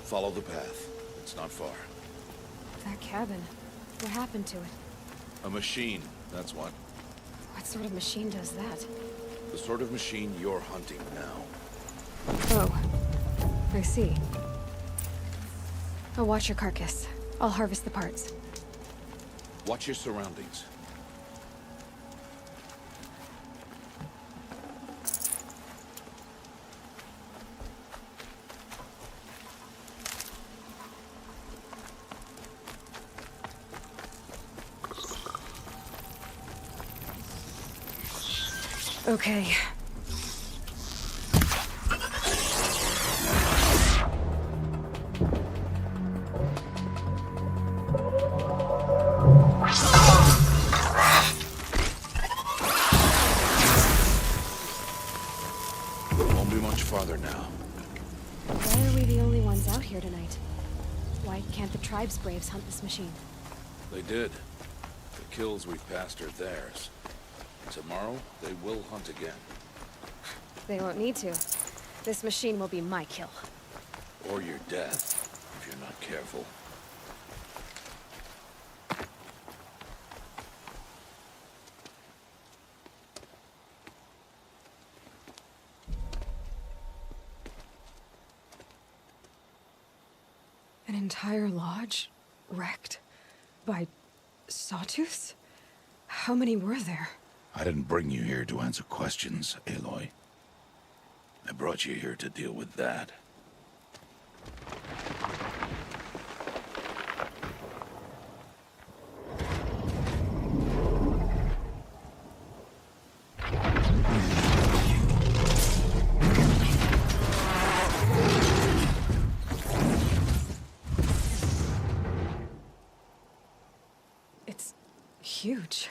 Follow the path. It's not far. That cabin. What happened to it? A machine, that's what. What sort of machine does that? The sort of machine you're hunting now. Oh. I see. I'll watch your carcass. I'll harvest the parts. Watch your surroundings. Okay. Won't be much farther now. Why are we the only ones out here tonight? Why can't the tribe's braves hunt this machine? They did. The kills we've passed are theirs. Tomorrow, they will hunt again. They won't need to. This machine will be my kill. Or your death, if you're not careful. An entire lodge? Wrecked? By sawtooths? How many were there? I didn't bring you here to answer questions, Aloy. I brought you here to deal with that. It's huge.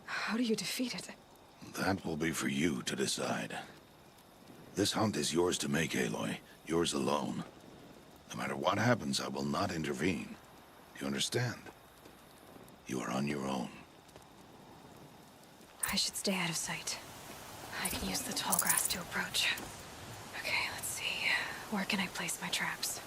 How do you defeat it? That will be for you to decide. This hunt is yours to make, Aloy. Yours alone. No matter what happens, I will not intervene. You understand? You are on your own. I should stay out of sight. I can use the tall grass to approach. Okay, let's see. Where can I place my traps?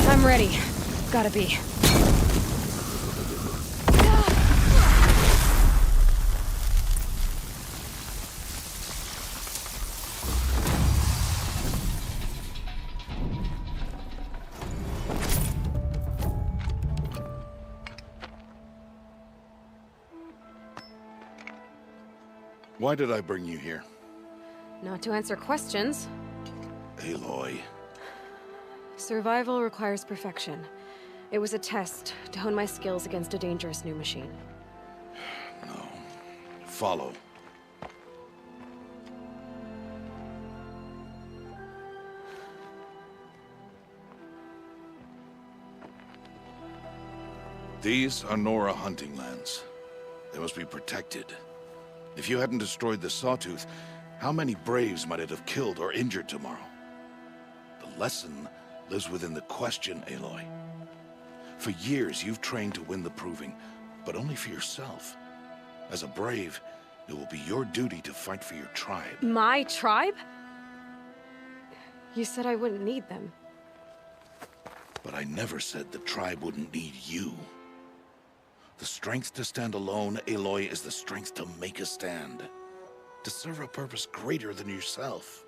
I'm ready. Gotta be. Why did I bring you here? Not to answer questions. Aloy. Survival requires perfection. It was a test to hone my skills against a dangerous new machine. No. Follow. These are Nora hunting lands. They must be protected. If you hadn't destroyed the Sawtooth, how many Braves might it have killed or injured tomorrow? The lesson lives within the question, Aloy. For years, you've trained to win the Proving, but only for yourself. As a Brave, it will be your duty to fight for your tribe. My tribe? You said I wouldn't need them. But I never said the tribe wouldn't need you. The strength to stand alone, Aloy, is the strength to make a stand. To serve a purpose greater than yourself.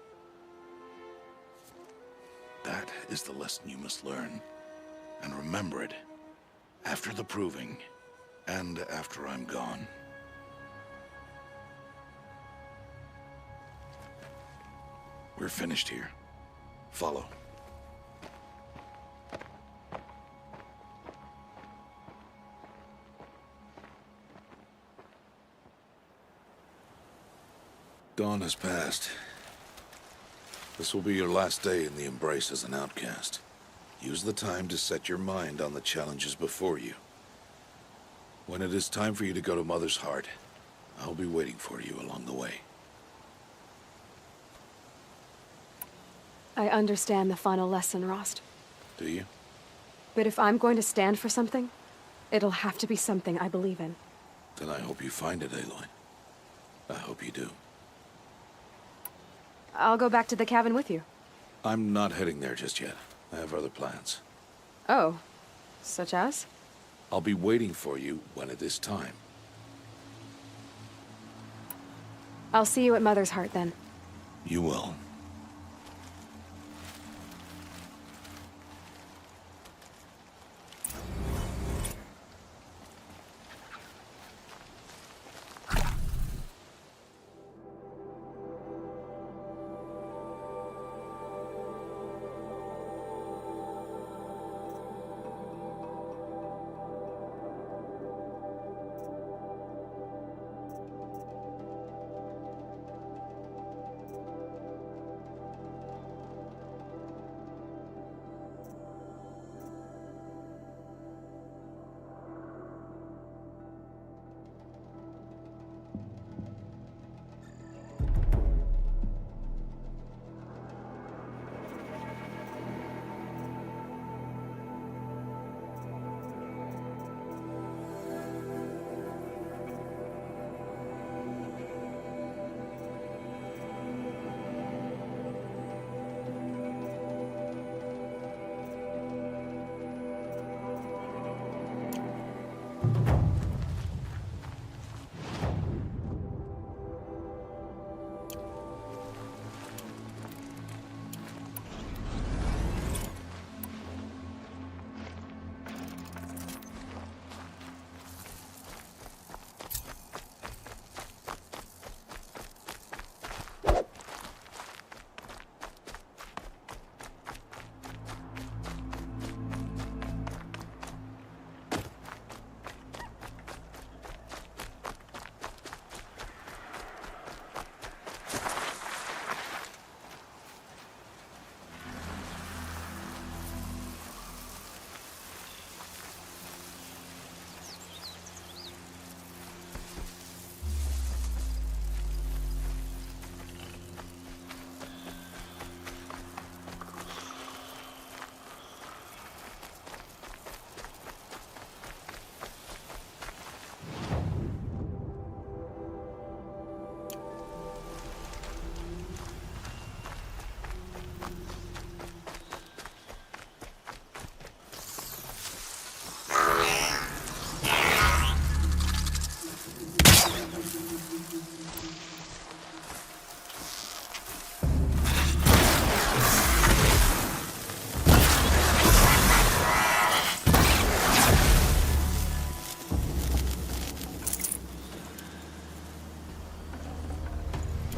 That is the lesson you must learn. And remember it. After the Proving, and after I'm gone. We're finished here. Follow. Dawn has passed. This will be your last day in the Embrace as an outcast. Use the time to set your mind on the challenges before you. When it is time for you to go to Mother's Heart, I'll be waiting for you along the way. I understand the final lesson, Rost. Do you? But if I'm going to stand for something, it'll have to be something I believe in. Then I hope you find it, Aloy. I hope you do. I'll go back to the cabin with you. I'm not heading there just yet. I have other plans. Oh, such as? I'll be waiting for you when it is time. I'll see you at Mother's Heart then. You will.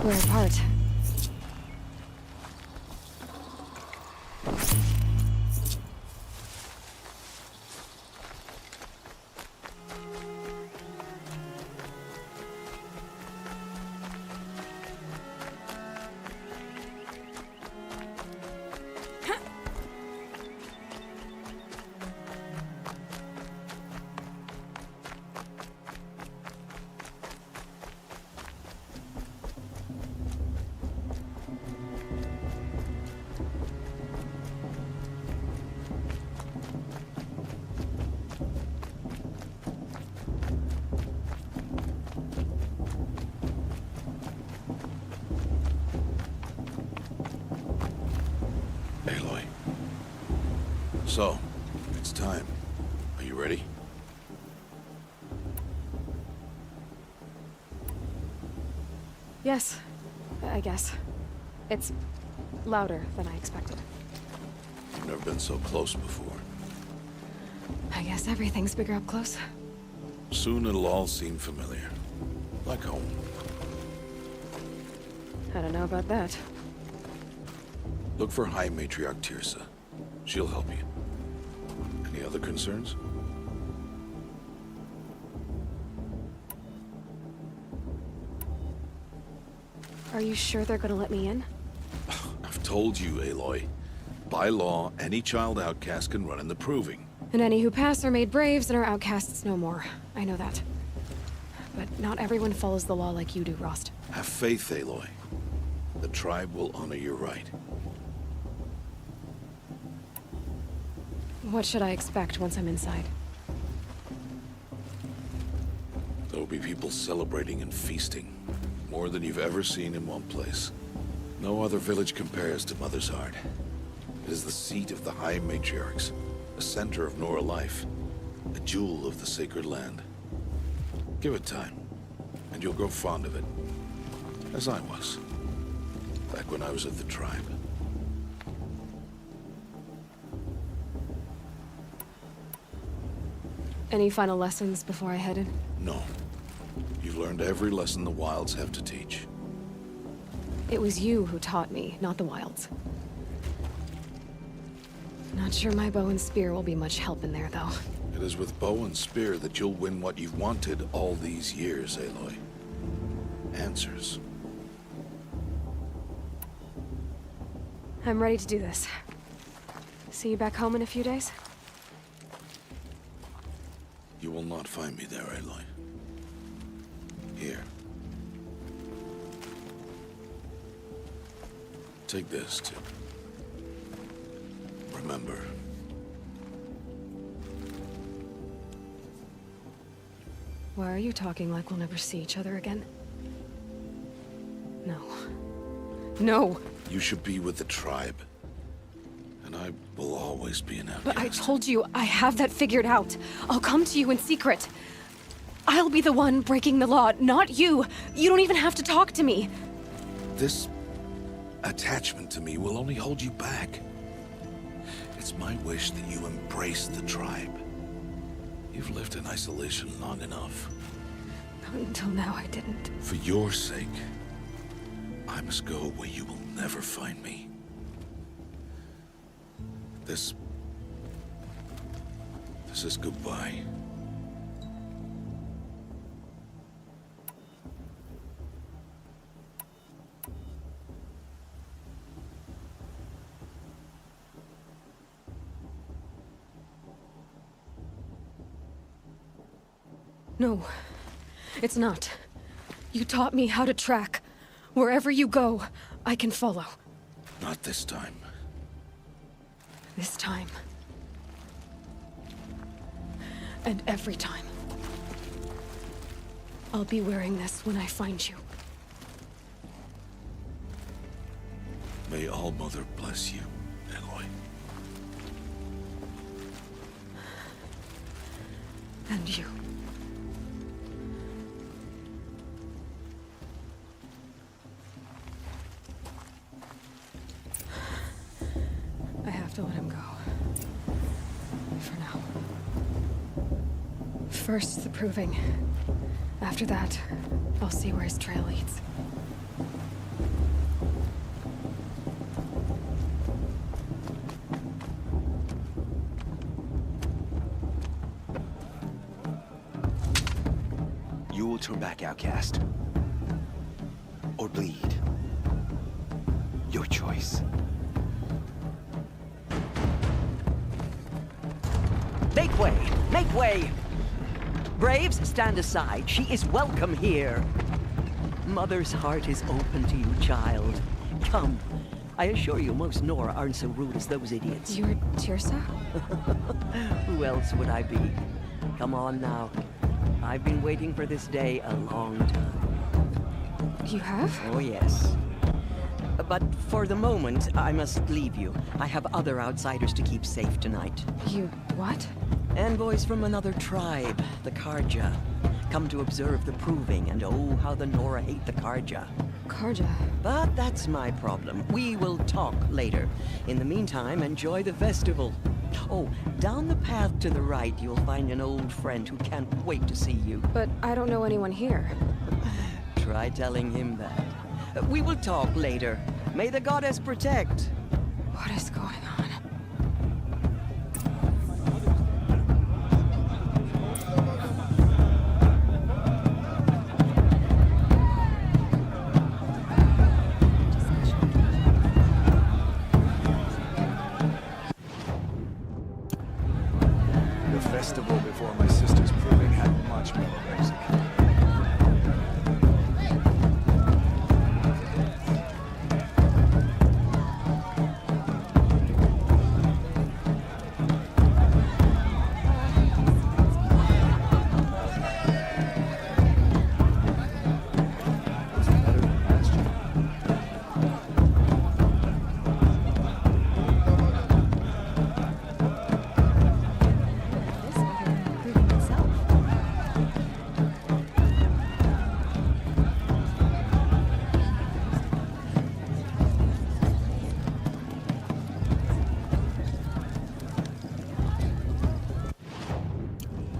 We're apart. Aloy. So, it's time. Are you ready? Yes, I guess. It's louder than I expected. You've never been so close before. I guess everything's bigger up close. Soon it'll all seem familiar. Like home. I don't know about that. Look for High Matriarch Tirsa. She'll help you. Any other concerns? Are you sure they're gonna let me in? I've told you, Aloy. By law, any child outcast can run in the Proving. And any who pass are made braves and are outcasts no more. I know that. But not everyone follows the law like you do, Rost. Have faith, Aloy. The tribe will honor your right. What should I expect once I'm inside? There will be people celebrating and feasting. More than you've ever seen in one place. No other village compares to Mother's Heart. It is the seat of the High Matriarchs, a center of Nora life, a jewel of the sacred land. Give it time, and you'll grow fond of it. As I was, back when I was at the tribe. Any final lessons before I head in? No. You've learned every lesson the Wilds have to teach. It was you who taught me, not the Wilds. Not sure my bow and spear will be much help in there, though. It is with bow and spear that you'll win what you've wanted all these years, Aloy. Answers. I'm ready to do this. See you back home in a few days? You will not find me there, Aloy. Here. Take this, too. Remember. Why are you talking like we'll never see each other again? No. No! You should be with the tribe. And I will always be an outcast. But I told you, I have that figured out. I'll come to you in secret. I'll be the one breaking the law, not you. You don't even have to talk to me. This attachment to me will only hold you back. It's my wish that you embrace the tribe. You've lived in isolation long enough. Until now, I didn't. For your sake, I must go where you will never find me. This is goodbye. No, it's not. You taught me how to track. Wherever you go, I can follow. Not this time. This time. And every time. I'll be wearing this when I find you. May All Mother bless you, Aloy. And you. I have to let him go. For now. First, the proving. After that, I'll see where his trail leads. back, outcast. Or bleed. Your choice. Make way! Make way! Braves, stand aside. She is welcome here. Mother's heart is open to you, child. Come. I assure you, most Nora aren't so rude as those idiots. You're Tirsa? Who else would I be? Come on now. I've been waiting for this day a long time. You have? Oh, yes. But for the moment, I must leave you. I have other outsiders to keep safe tonight. You what? Envoys from another tribe, the Karja. Come to observe the proving, and oh, how the Nora hate the Karja. Karja? But that's my problem. We will talk later. In the meantime, enjoy the festival. Oh, down the path to the right, you'll find an old friend who can't wait to see you. But I don't know anyone here. Try telling him that. We will talk later. May the goddess protect. What is going on? The festival before my sister's proving had much better music.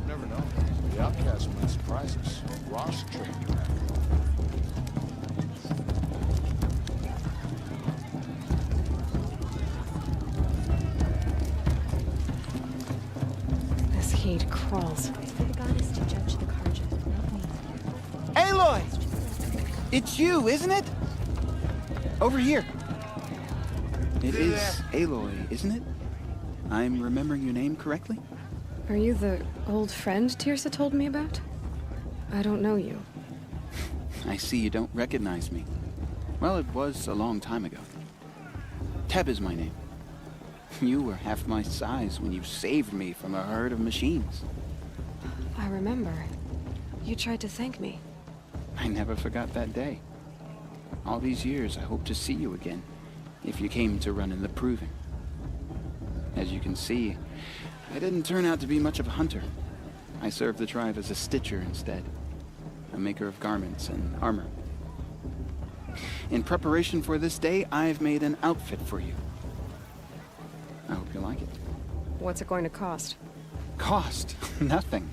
Never know. The outcast might surprise us. Ross trained around. This heat crawls. For the goddess to judge the Karja, not me. Aloy! It's you, isn't it? Over here. It is Aloy, isn't it? I'm remembering your name correctly? Are you the old friend Tirsa told me about? I don't know you. I see you don't recognize me. Well, it was a long time ago. Teb is my name. You were half my size when you saved me from a herd of machines. I remember. You tried to thank me. I never forgot that day. All these years, I hope to see you again, if you came to run in the proving. As you can see, I didn't turn out to be much of a hunter. I served the tribe as a stitcher instead, a maker of garments and armor. In preparation for this day, I've made an outfit for you. I hope you like it. What's it going to cost? Cost? Nothing.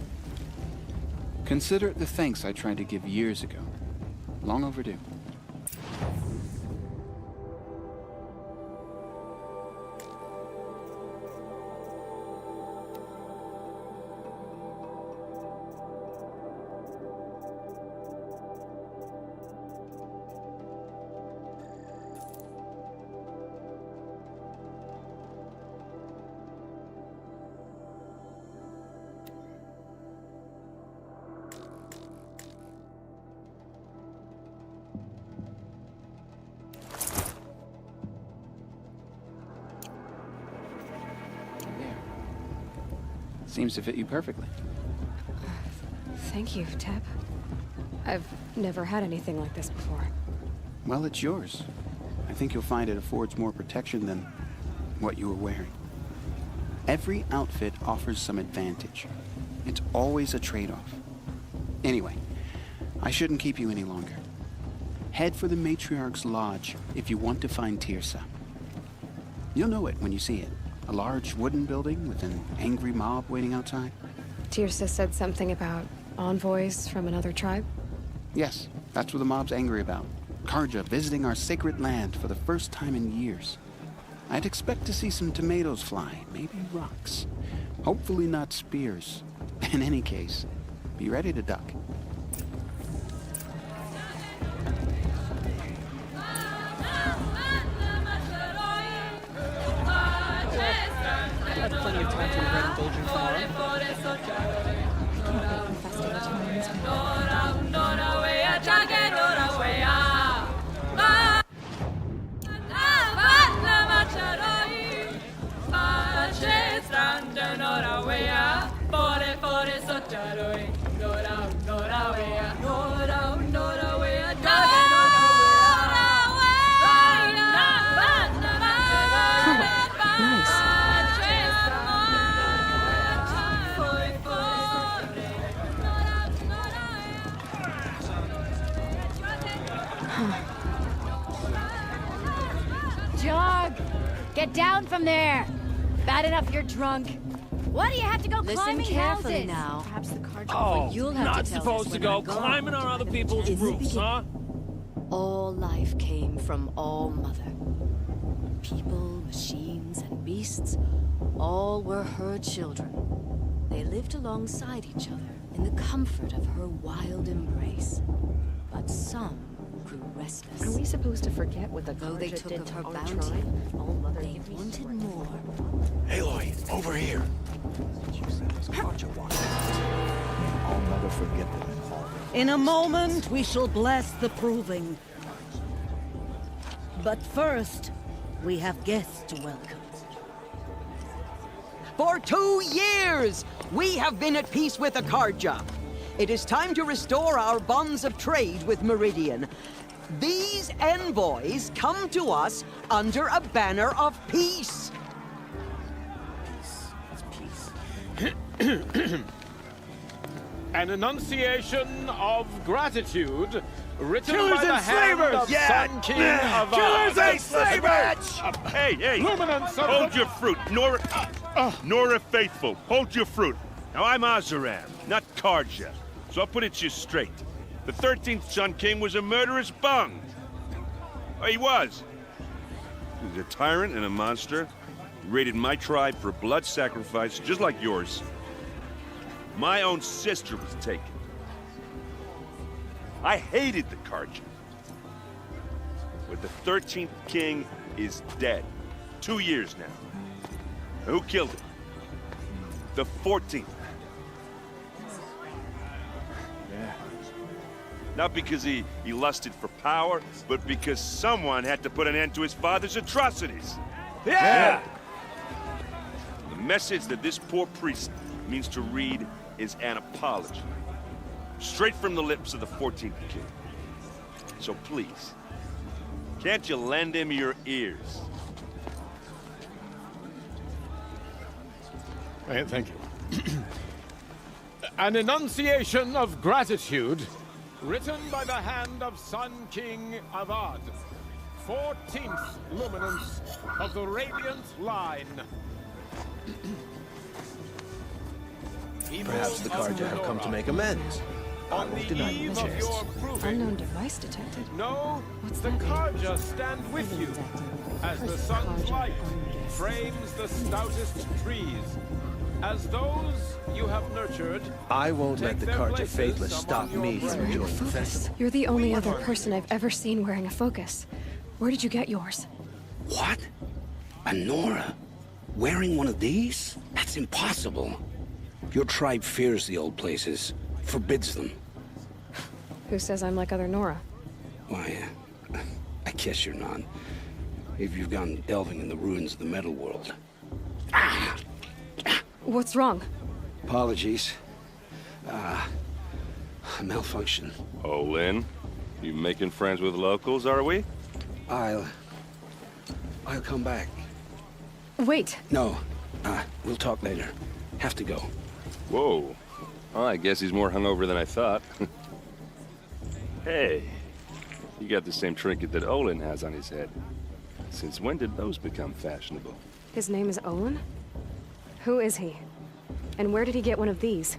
Consider it the thanks I tried to give years ago. Long overdue. Seems to fit you perfectly. Thank you, Teb. I've never had anything like this before. Well, it's yours. I think you'll find it affords more protection than what you were wearing. Every outfit offers some advantage. It's always a trade-off. Anyway, I shouldn't keep you any longer. Head for the Matriarch's Lodge if you want to find Tirsa. You'll know it when you see it. A large wooden building with an angry mob waiting outside. Tirsa said something about envoys from another tribe? Yes, that's what the mob's angry about. Karja visiting our sacred land for the first time in years. I'd expect to see some tomatoes fly, maybe rocks. Hopefully not spears. In any case, be ready to duck. Jog! Get down from there! Bad enough you're drunk. Why do you have to go climbing carefully houses? now. Perhaps the card. Oh, you'll have not to tell supposed us to when go I'm gone. climbing on other people's roofs, huh? All life came from All Mother. People, machines, and beasts, all were her children. They lived alongside each other in the comfort of her wild embrace. But some grew restless. Are we supposed to forget what the Though they Karja took did of to her our bounty, tribe? All Mother they gave me wanted strength. more. Aloy, over here. I'll never forget them in all. In a moment, we shall bless the proving. But first, we have guests to welcome. For 2 years, we have been at peace with the Karja. It is time to restore our bonds of trade with Meridian. These envoys come to us under a banner of peace. An enunciation of gratitude written Killers by the and hand slavers! of Yeah. Sun King Yeah. of Killers and slavers! Hey, hey! Luminance of Hold the- your fruit, Nora. Nora Faithful, hold your fruit. Now I'm Azaram, not Karja, so I'll put it to you straight. The 13th Sun King was a murderous bung. Oh, he was. He was a tyrant and a monster. He raided my tribe for blood sacrifice, just like yours. My own sister was taken. I hated the Karja. But the 13th king is dead. 2 years now. Who killed him? The 14th. Yeah. Not because he lusted for power, but because someone had to put an end to his father's atrocities. Yeah! The message that this poor priest means to read is an apology. Straight from the lips of the 14th king. So please, can't you lend him your ears? Thank you. An enunciation of gratitude written by the hand of Sun King Avad, 14th luminance of the Radiant Line. Perhaps the Karja have come to make amends. I won't deny them the chance. Unknown device detected. No, What's the that mean? Karja stand with you as the sun's light frames the stoutest trees. As those you have nurtured, I won't let take the their Karja places faithless among stop your me from brethren. enjoying the festival. You're the only other person I've ever seen wearing a focus. Where did you get yours? What? A Nora? Wearing one of these? That's impossible. Your tribe fears the old places, forbids them. Who says I'm like other Nora? Why, I guess you're not. If you've gone delving in the ruins of the metal world. What's wrong? Apologies. A malfunction. Oh, Lynn, you making friends with locals, are we? I'll come back. Wait. No, we'll talk later. Have to go. Whoa. Well, I guess he's more hungover than I thought. Hey, you got the same trinket that Olin has on his head. Since when did those become fashionable? His name is Olin? Who is he? And where did he get one of these?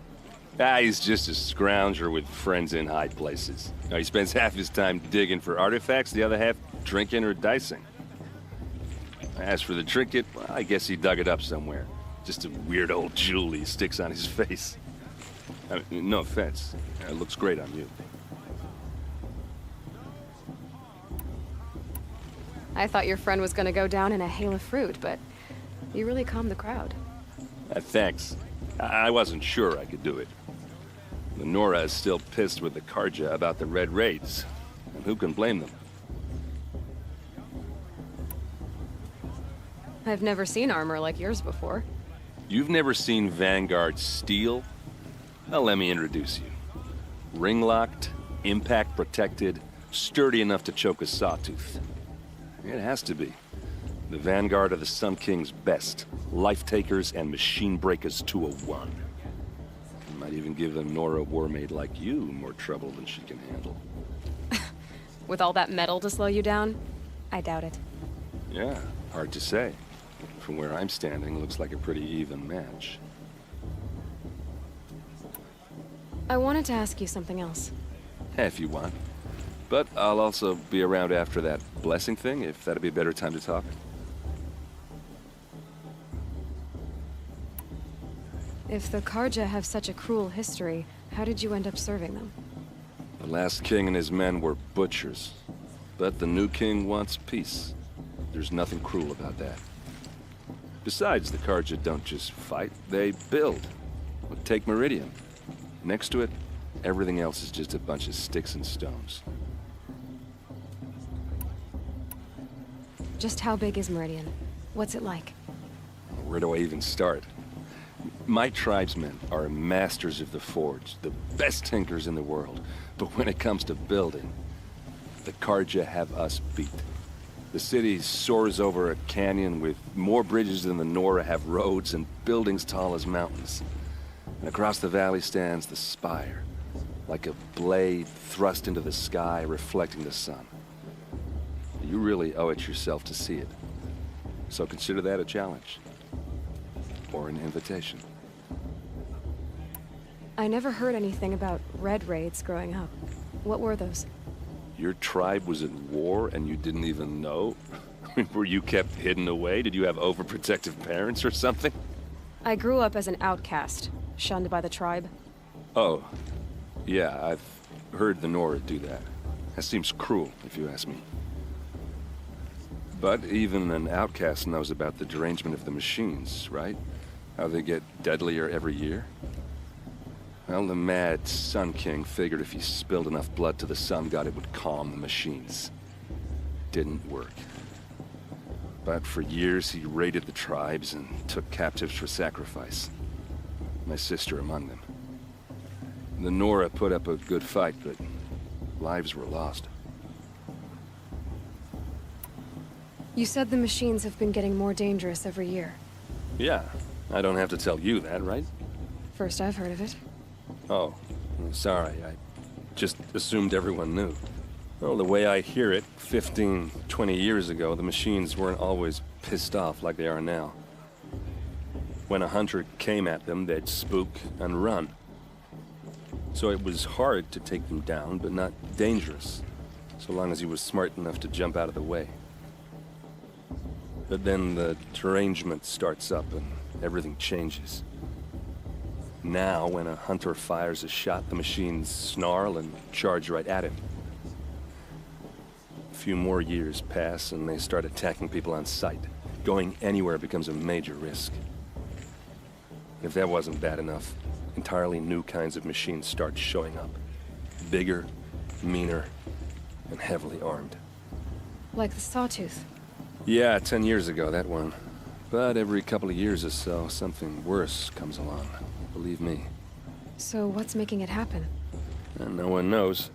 He's just a scrounger with friends in high places. He spends half his time digging for artifacts, the other half drinking or dicing. As for the trinket, well, I guess he dug it up somewhere. Just a weird old jewel he sticks on his face. I mean, no offense. It looks great on you. I thought your friend was gonna go down in a hail of fruit, but you really calmed the crowd. Thanks. I wasn't sure I could do it. Nora is still pissed with the Karja about the Red Raids. And who can blame them? I've never seen armor like yours before. You've never seen Vanguard steel? Well, let me introduce you. Ring-locked, impact-protected, sturdy enough to choke a sawtooth. It has to be. The Vanguard of the Sun King's best. Life-takers and machine breakers to a one. Might even give a Nora warmaid like you more trouble than she can handle. With all that metal to slow you down? I doubt it. Yeah, hard to say. From where I'm standing, looks like a pretty even match. I wanted to ask you something else. If you want. But I'll also be around after that blessing thing, if that'd be a better time to talk. If the Karja have such a cruel history, how did you end up serving them? The last king and his men were butchers. But the new king wants peace. There's nothing cruel about that. Besides, the Karja don't just fight, they build. Well, take Meridian. Next to it, everything else is just a bunch of sticks and stones. Just how big is Meridian? What's it like? Where do I even start? My tribesmen are masters of the forge, the best tinkers in the world. But when it comes to building, the Karja have us beat. The city soars over a canyon with more bridges than the Nora have roads and buildings tall as mountains. And across the valley stands the spire, like a blade thrust into the sky, reflecting the sun. You really owe it yourself to see it. So consider that a challenge. Or an invitation. I never heard anything about red raids growing up. What were those? Your tribe was at war and you didn't even know? Were you kept hidden away? Did you have overprotective parents or something? I grew up as an outcast, shunned by the tribe. Oh, yeah, I've heard the Nora do that. That seems cruel, if you ask me. But even an outcast knows about the derangement of the machines, right? How they get deadlier every year? Well, the mad Sun King figured if he spilled enough blood to the Sun God, it would calm the machines. Didn't work. But for years, he raided the tribes and took captives for sacrifice. My sister among them. The Nora put up a good fight, but lives were lost. You said the machines have been getting more dangerous every year. Yeah, I don't have to tell you that, right? First I've heard of it. Oh, sorry, I just assumed everyone knew. Well, the way I hear it, 15, 20 years ago, the machines weren't always pissed off like they are now. When a hunter came at them, they'd spook and run. So it was hard to take them down, but not dangerous, so long as he was smart enough to jump out of the way. But then the derangement starts up and everything changes. Now, when a hunter fires a shot, the machines snarl and charge right at him. A few more years pass and they start attacking people on sight. Going anywhere becomes a major risk. If that wasn't bad enough, entirely new kinds of machines start showing up. Bigger, meaner, and heavily armed. Like the Sawtooth. Yeah, 10 years ago, that one. But every couple of years or so, something worse comes along. Believe me. So what's making it happen? And no one knows.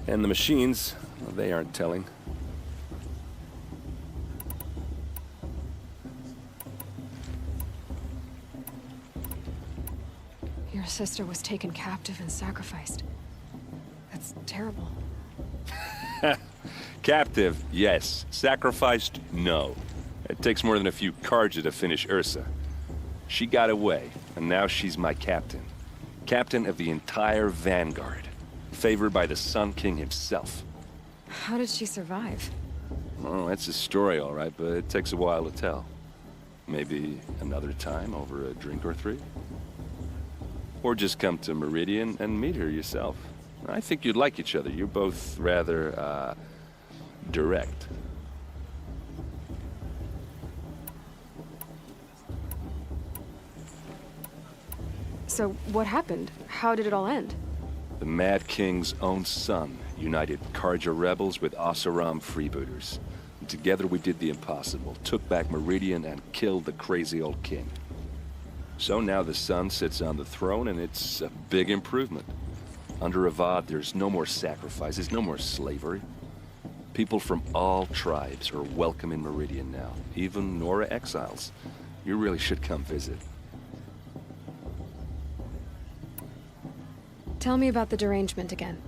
And the machines, well, they aren't telling. Your sister was taken captive and sacrificed. That's terrible. Captive, yes. Sacrificed, no. It takes more than a few Karja to finish Ursa. She got away, and now she's my captain. Captain of the entire Vanguard. Favored by the Sun King himself. How did she survive? Oh, that's a story, all right, but it takes a while to tell. Maybe another time over a drink or three? Or just come to Meridian and meet her yourself. I think you'd like each other. You're both rather, direct. So what happened? How did it all end? The Mad King's own son united Karja rebels with Oseram freebooters. And together we did the impossible, took back Meridian and killed the crazy old king. So now the son sits on the throne and it's a big improvement. Under Avad, there's no more sacrifices, no more slavery. People from all tribes are welcome in Meridian now, even Nora exiles. You really should come visit. Tell me about the derangement again.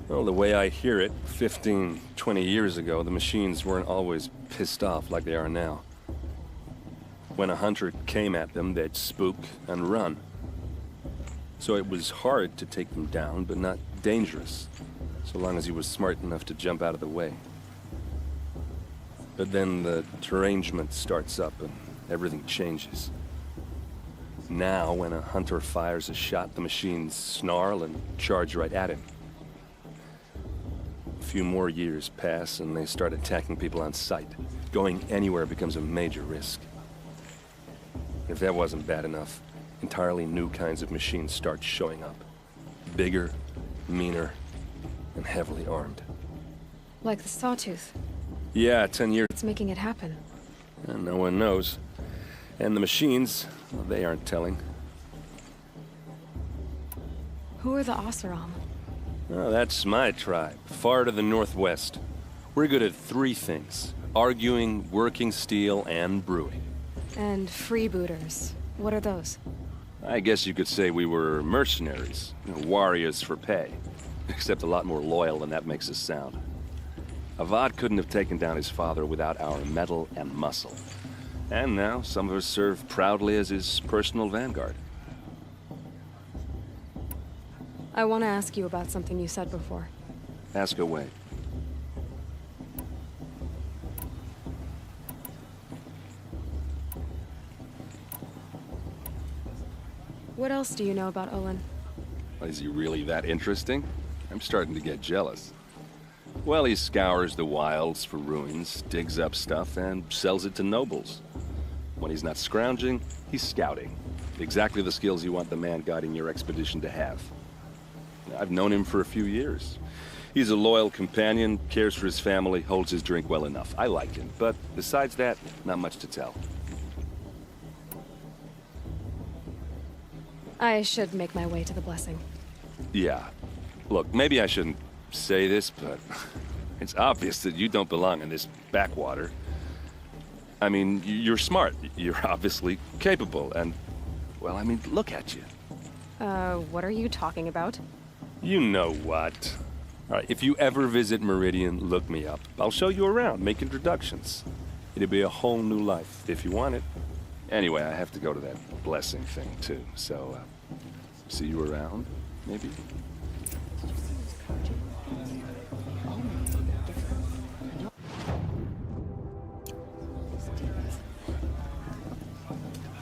Well, the way I hear it, 15, 20 years ago, the machines weren't always pissed off like they are now. When a hunter came at them, they'd spook and run. So it was hard to take them down, but not dangerous, so long as he was smart enough to jump out of the way. But then the derangement starts up and everything changes. Now, when a hunter fires a shot, the machines snarl and charge right at him. A few more years pass and they start attacking people on sight. Going anywhere becomes a major risk. If that wasn't bad enough, entirely new kinds of machines start showing up. Bigger, meaner, and heavily armed. Like the Sawtooth. Yeah, 10 years. It's making it happen. And no one knows. And the machines, well, they aren't telling. Who are the Oseram? Oh, that's my tribe, far to the northwest. We're good at 3 things. Arguing, working steel, and brewing. And freebooters. What are those? I guess you could say we were mercenaries. Warriors for pay. Except a lot more loyal than that makes us sound. Avad couldn't have taken down his father without our metal and muscle. And now, some of us serve proudly as his personal vanguard. I want to ask you about something you said before. Ask away. What else do you know about Olin? Is he really that interesting? I'm starting to get jealous. Well, he scours the wilds for ruins, digs up stuff, and sells it to nobles. When he's not scrounging, he's scouting. Exactly the skills you want the man guiding your expedition to have. I've known him for a few years. He's a loyal companion, cares for his family, holds his drink well enough. I like him, but besides that, not much to tell. I should make my way to the blessing. Yeah. Look, maybe I shouldn't say this, but it's obvious that you don't belong in this backwater. I mean, you're smart. You're obviously capable, and, well, I mean, look at you. What are you talking about? You know what. All right, if you ever visit Meridian, look me up. I'll show you around, make introductions. It'll be a whole new life, if you want it. Anyway, I have to go to that blessing thing, too, so, see you around, maybe?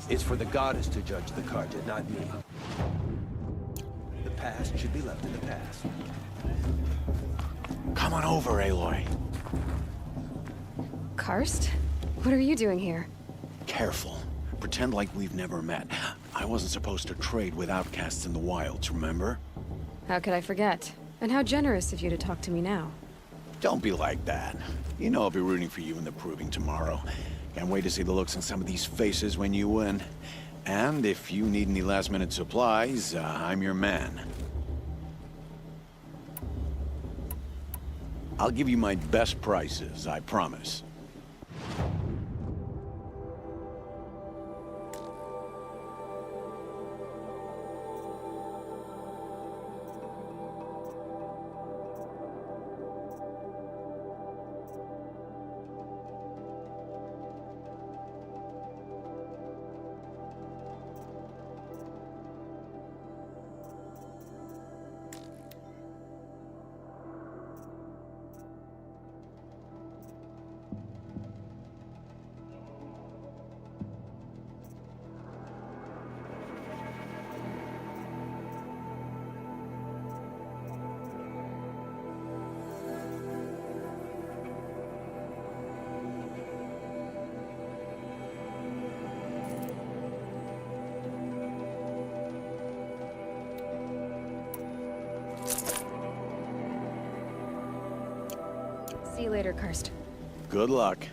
It's for the goddess to judge the Carja, not me. The past should be left in the past. Come on over, Aloy. Karst? What are you doing here? Careful. Pretend like we've never met. I wasn't supposed to trade with outcasts in the wilds, remember? How could I forget? And how generous of you to talk to me now. Don't be like that. You know I'll be rooting for you in the proving tomorrow. Can't wait to see the looks on some of these faces when you win. And if you need any last-minute supplies, I'm your man. I'll give you my best prices, I promise. See you later, Karst. Good luck.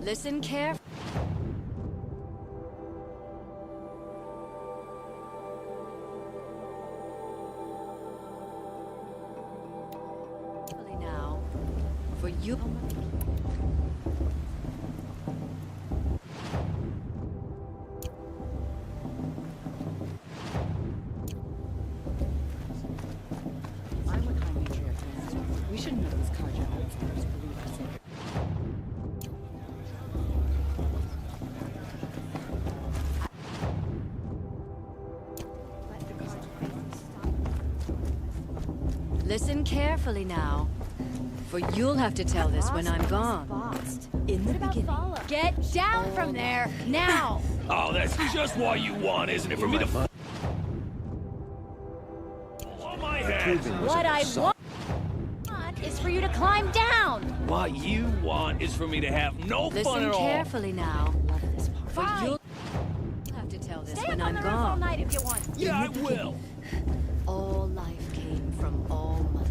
Listen carefully. Now, for you. I'm a calm matriarch now. We shouldn't let this Karja outsiders believe us. Listen carefully now, for you'll have to tell this when I'm gone. In the beginning. Get down from there, now! Oh, that's just what you want, isn't it? For me to... Oh, my head! What I want is for you to climb down. What you want is for me to have no fun Listen at all. carefully now, for you'll have to tell this Stay when up on I'm the roof all gone. night if you want. Yeah, I will. All life came from all mother.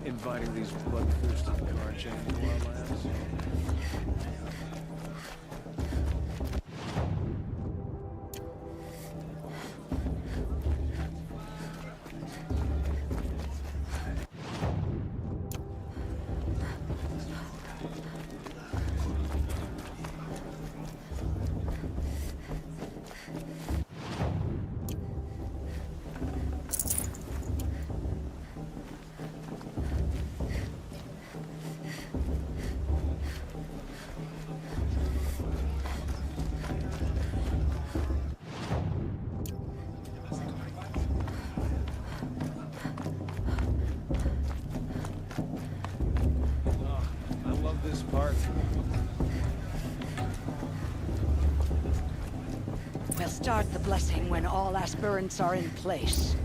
Inviting these bloodthirsty Karja into our lands. I love this part. We'll start the blessing when all aspirants are in place.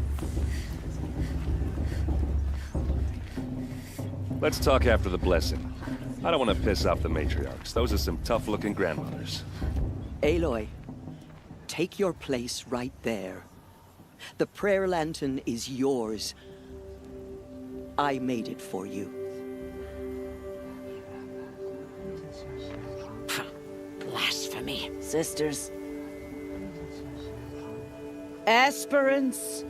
Let's talk after the blessing. I don't want to piss off the matriarchs. Those are some tough-looking grandmothers. Aloy, take your place right there. The prayer lantern is yours. I made it for you. Blasphemy, sisters. Aspirants,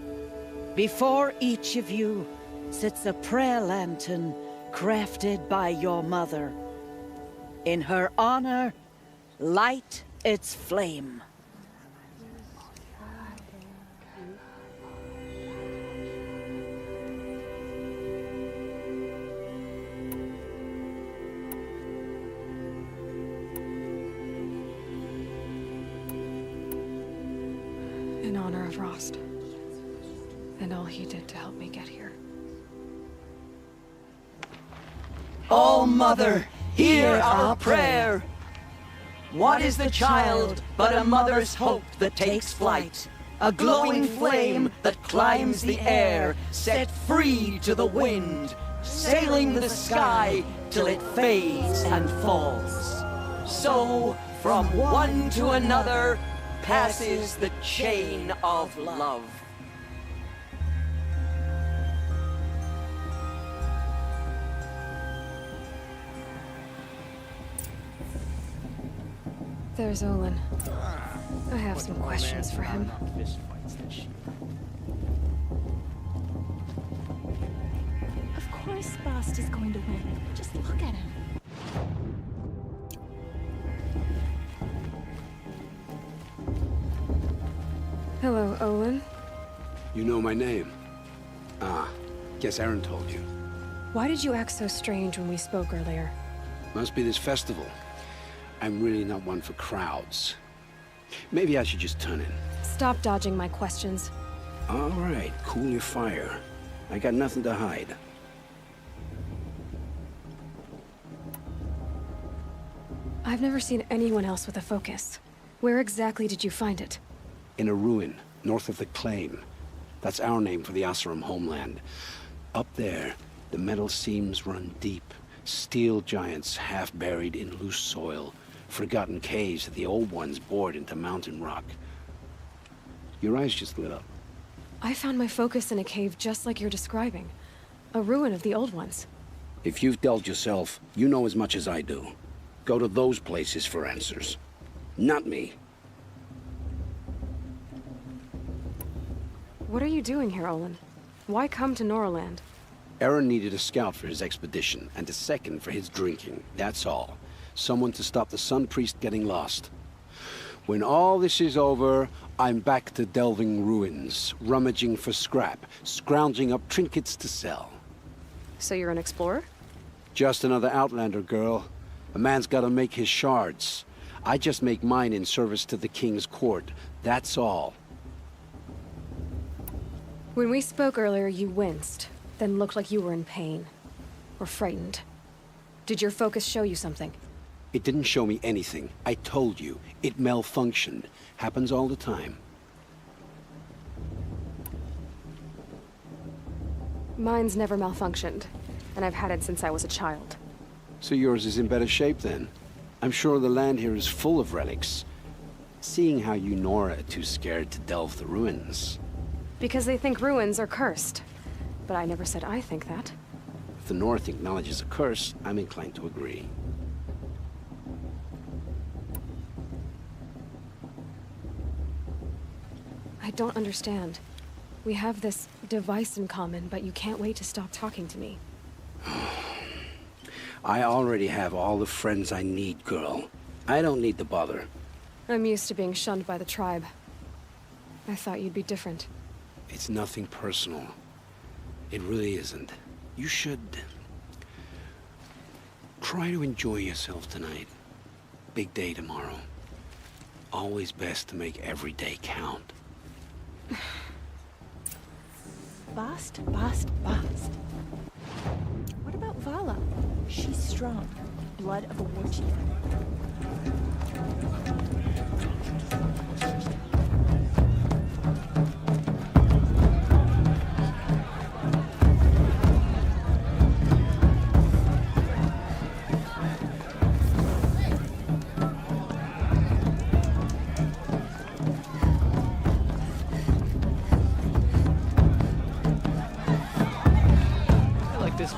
before each of you sits a prayer lantern crafted by your mother. In her honor, light its flame. In honor of Rost. And all he did to help me get here. All Mother, hear our prayer. What is the child but a mother's hope that takes flight? A glowing flame that climbs the air, set free to the wind, sailing the sky till it fades and falls. So, from one to another, passes the chain of love. There's Olin. I have some questions for him. Of course Bast is going to win. Just look at him. Hello, Olin. You know my name? Ah, guess Aaron told you. Why did you act so strange when we spoke earlier? Must be this festival. I'm really not one for crowds. Maybe I should just turn in. Stop dodging my questions. All right, cool your fire. I got nothing to hide. I've never seen anyone else with a focus. Where exactly did you find it? In a ruin, north of the Claim. That's our name for the Asuram homeland. Up there, the metal seams run deep. Steel giants half buried in loose soil. Forgotten caves that the old ones bored into mountain rock. Your eyes just lit up. I found my focus in a cave just like you're describing. A ruin of the old ones. If you've dealt yourself, you know as much as I do. Go to those places for answers. Not me. What are you doing here, Olin? Why come to Norland? Aaron needed a scout for his expedition, and a second for his drinking. That's all. Someone to stop the Sun Priest getting lost. When all this is over, I'm back to delving ruins, rummaging for scrap, scrounging up trinkets to sell. So you're an explorer? Just another Outlander, girl. A man's gotta make his shards. I just make mine in service to the King's court. That's all. When we spoke earlier, you winced, then looked like you were in pain. Or frightened. Did your focus show you something? It didn't show me anything. I told you. It malfunctioned. Happens all the time. Mine's never malfunctioned, and I've had it since I was a child. So yours is in better shape then? I'm sure the land here is full of relics. Seeing how you Nora are too scared to delve the ruins. Because they think ruins are cursed. But I never said I think that. If the North acknowledges a curse, I'm inclined to agree. I don't understand. We have this device in common, but you can't wait to stop talking to me. I already have all the friends I need, girl. I don't need the bother. I'm used to being shunned by the tribe. I thought you'd be different. It's nothing personal. It really isn't. You should... try to enjoy yourself tonight. Big day tomorrow. Always best to make every day count. Bast, Bast, Bast. What about Vala? She's strong. Blood of a war chief.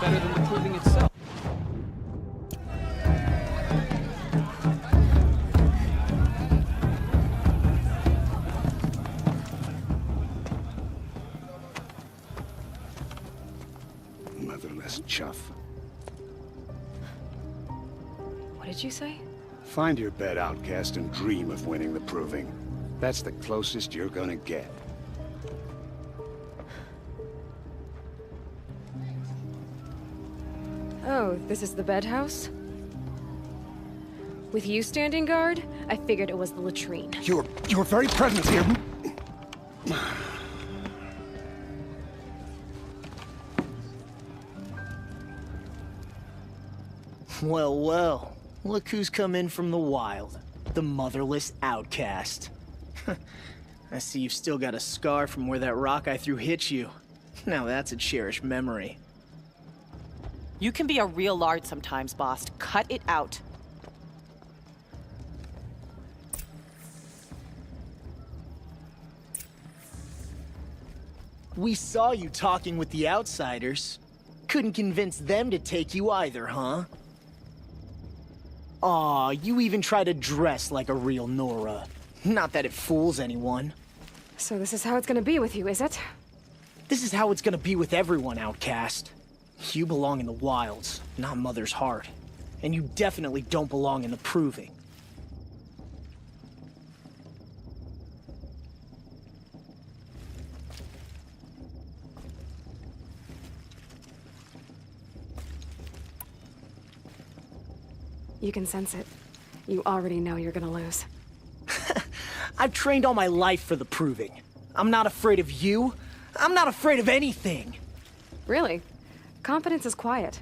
Better than the proving itself. Motherless chuff. What did you say? Find your bed, outcast, and dream of winning the proving. That's the closest you're gonna get. Oh, this is the bed house? With you standing guard, I figured it was the latrine. Your very presence here... Well, well. Look who's come in from the wild. The motherless outcast. I see you've still got a scar from where that rock I threw hit you. Now that's a cherished memory. You can be a real lard sometimes, boss. Cut it out. We saw you talking with the outsiders. Couldn't convince them to take you either, huh? Aw, you even try to dress like a real Nora. Not that it fools anyone. So this is how it's gonna be with you, is it? This is how it's gonna be with everyone, outcast. You belong in the wilds, not Mother's heart. And you definitely don't belong in the proving. You can sense it. You already know you're gonna lose. I've trained all my life for the proving. I'm not afraid of you. I'm not afraid of anything. Really? Confidence is quiet.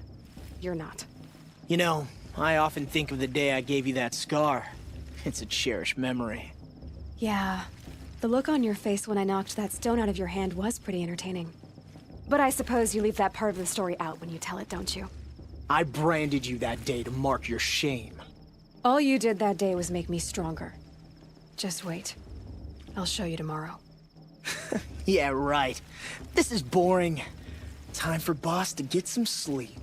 You're not. You know, I often think of the day I gave you that scar. It's a cherished memory. Yeah. The look on your face when I knocked that stone out of your hand was pretty entertaining. But I suppose you leave that part of the story out when you tell it, don't you? I branded you that day to mark your shame. All you did that day was make me stronger. Just wait. I'll show you tomorrow. Yeah, right. This is boring. Time for Boss to get some sleep.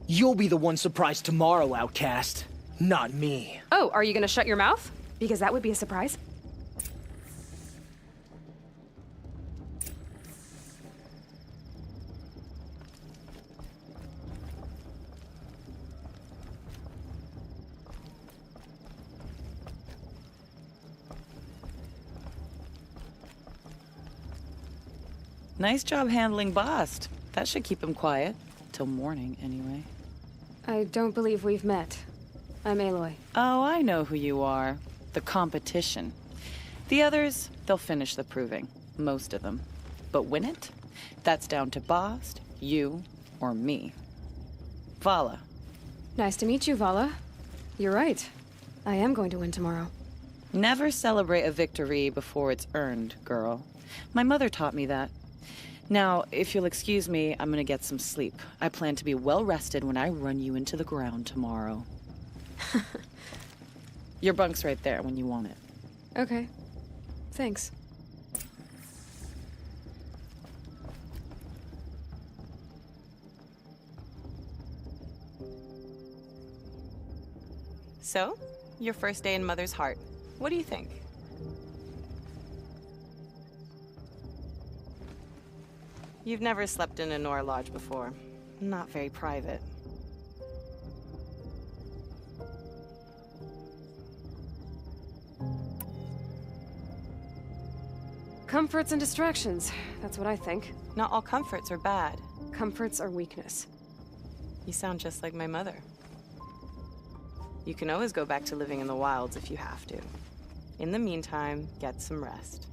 You'll be the one surprised tomorrow, outcast. Not me. Oh, are you gonna shut your mouth? Because that would be a surprise. Nice job handling Bast. That should keep him quiet. Till morning, anyway. I don't believe we've met. I'm Aloy. Oh, I know who you are. The competition. The others, they'll finish the proving. Most of them. But win it? That's down to Bast, you, or me. Vala. Nice to meet you, Vala. You're right. I am going to win tomorrow. Never celebrate a victory before it's earned, girl. My mother taught me that. Now, if you'll excuse me, I'm gonna get some sleep. I plan to be well rested when I run you into the ground tomorrow. Your bunk's right there when you want it. Okay. Thanks. So, your first day in Mother's heart. What do you think? You've never slept in a Nora lodge before. Not very private. Comforts and distractions. That's what I think. Not all comforts are bad. Comforts are weakness. You sound just like my mother. You can always go back to living in the wilds if you have to. In the meantime, get some rest.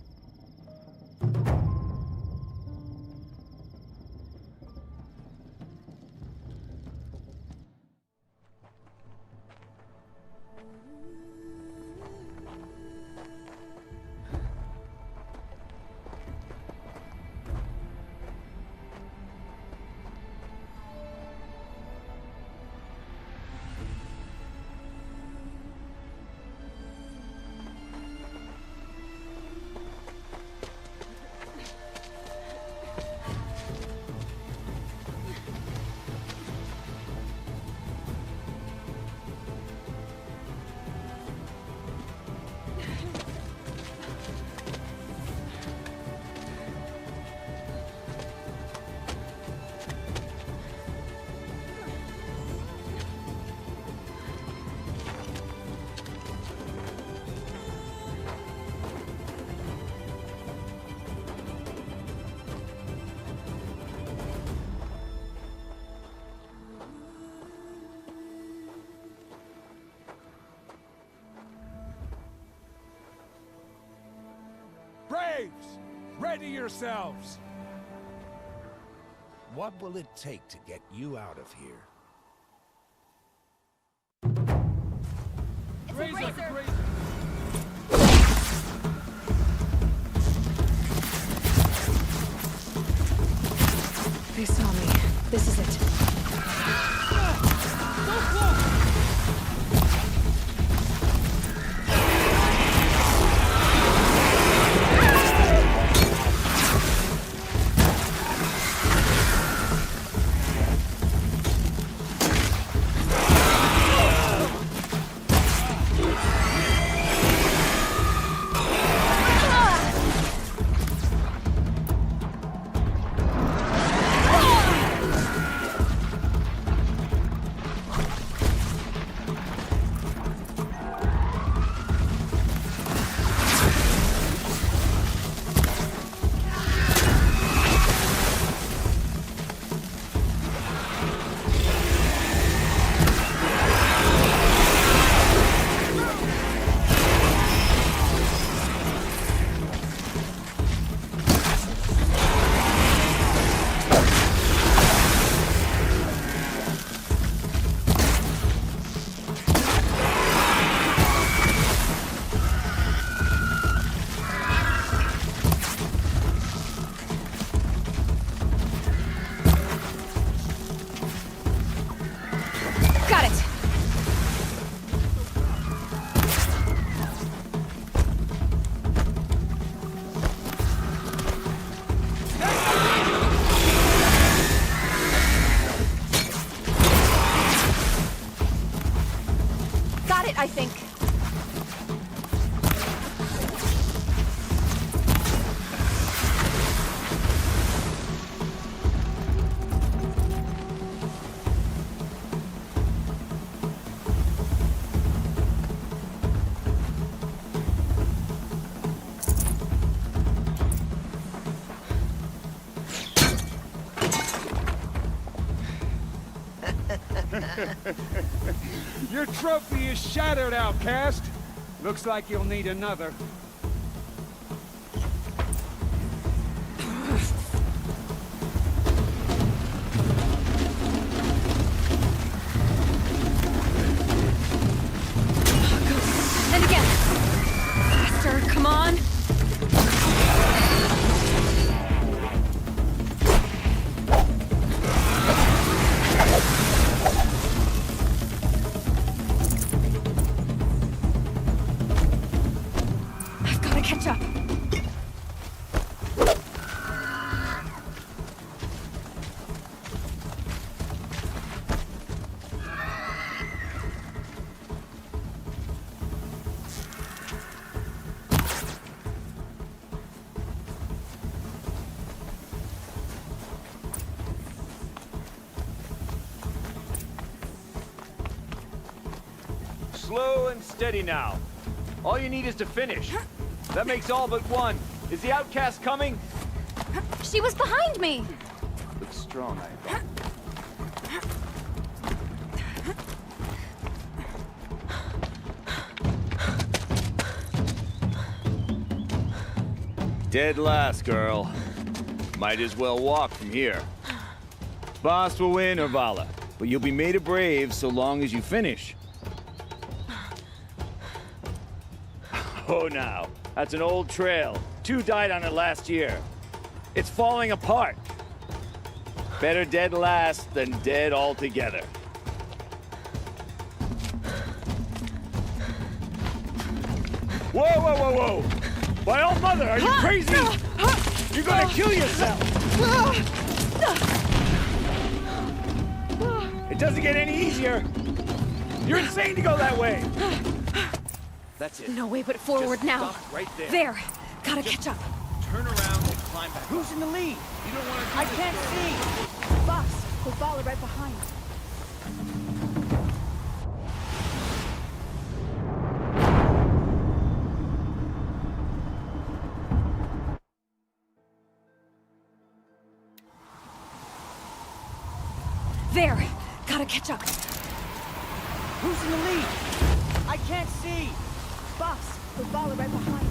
Braves! Ready yourselves! What will it take to get you out of here? It's a razor! They saw me. This is it. I think. Your trophy is shattered, outcast. Looks like you'll need another. And again. Faster, come on. I've got to catch up. Slow and steady now. All you need is to finish. That makes all but one. Is the outcast coming? She was behind me. Looks strong, I thought. Dead last, girl. Might as well walk from here. Boss will win or Vala, but you'll be made a brave so long as you finish. Oh, now. That's an old trail. 2 died on it last year. It's falling apart. Better dead last than dead altogether. Whoa, whoa, whoa, whoa! My old mother, are you crazy? You're gonna kill yourself! It doesn't get any easier. You're insane to go that way. That's it. No way but forward Just now. stop right there. There. Gotta catch up. Turn around and climb back. Who's in the lead? You don't want to. I can't see. Boss, with Vala right behind. There. Gotta catch up. Who's in the lead? I can't see. Boss, with Vala right behind.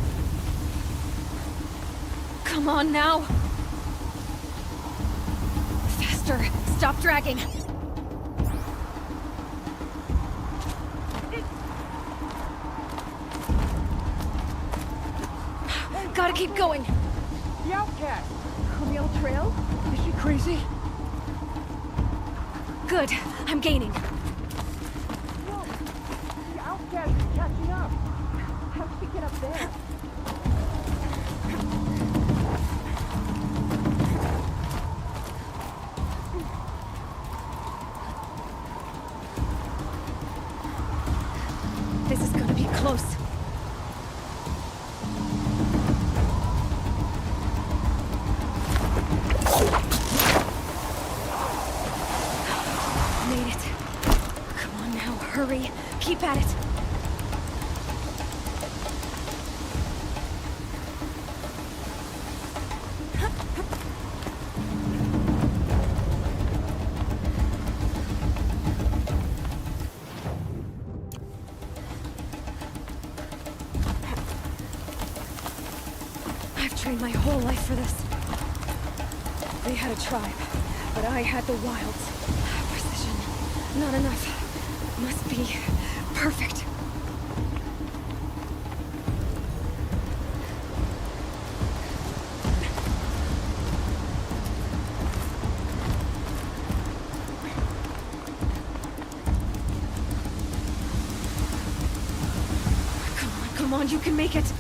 Come on now. Faster. Stop dragging. Gotta keep going. The outcast. On the old trail? Is she crazy? Good. I'm gaining. Whoa! The outcast is catching up. How'd she get up there? This is gonna be close. Made it. Come on now, hurry. Keep at it. I've trained my whole life for this. They had a tribe, but I had the wilds. Precision. Not enough. Must be perfect. Come on, you can make it.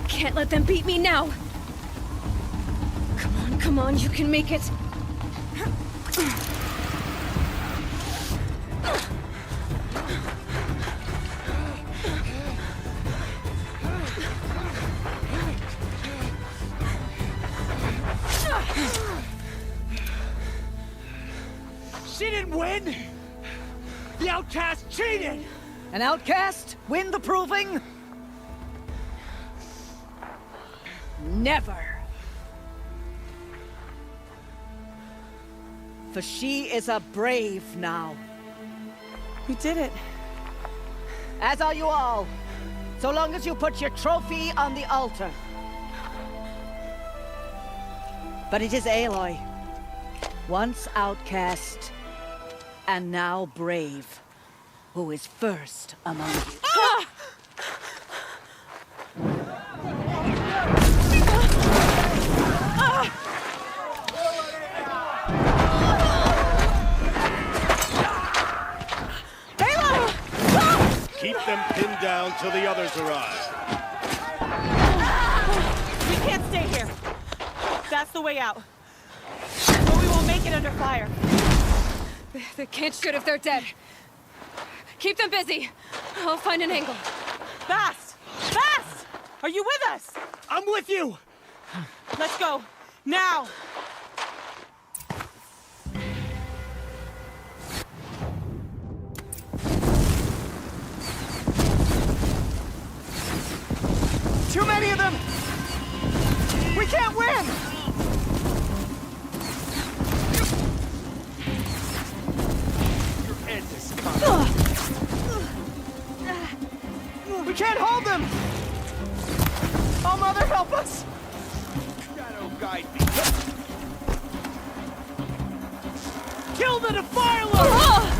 Can't let them beat me now. Come on, you can make it. She didn't win! The outcast cheated! An outcast win the proving? Never. For she is a brave now. We did it. As are you all. So long as you put your trophy on the altar. But it is Aloy. Once outcast, and now brave, who is first among you. Ah! Keep them pinned down till the others arrive. We can't stay here. That's the way out. But we won't make it under fire. They can't shoot if they're dead. Keep them busy. I'll find an angle. Fast! Fast! Are you with us? I'm with you! Let's go. Now! Too many of them! We can't win! Your end is coming. We can't hold them! Oh, Mother, help us! Shadow guide me. Kill the Defiler!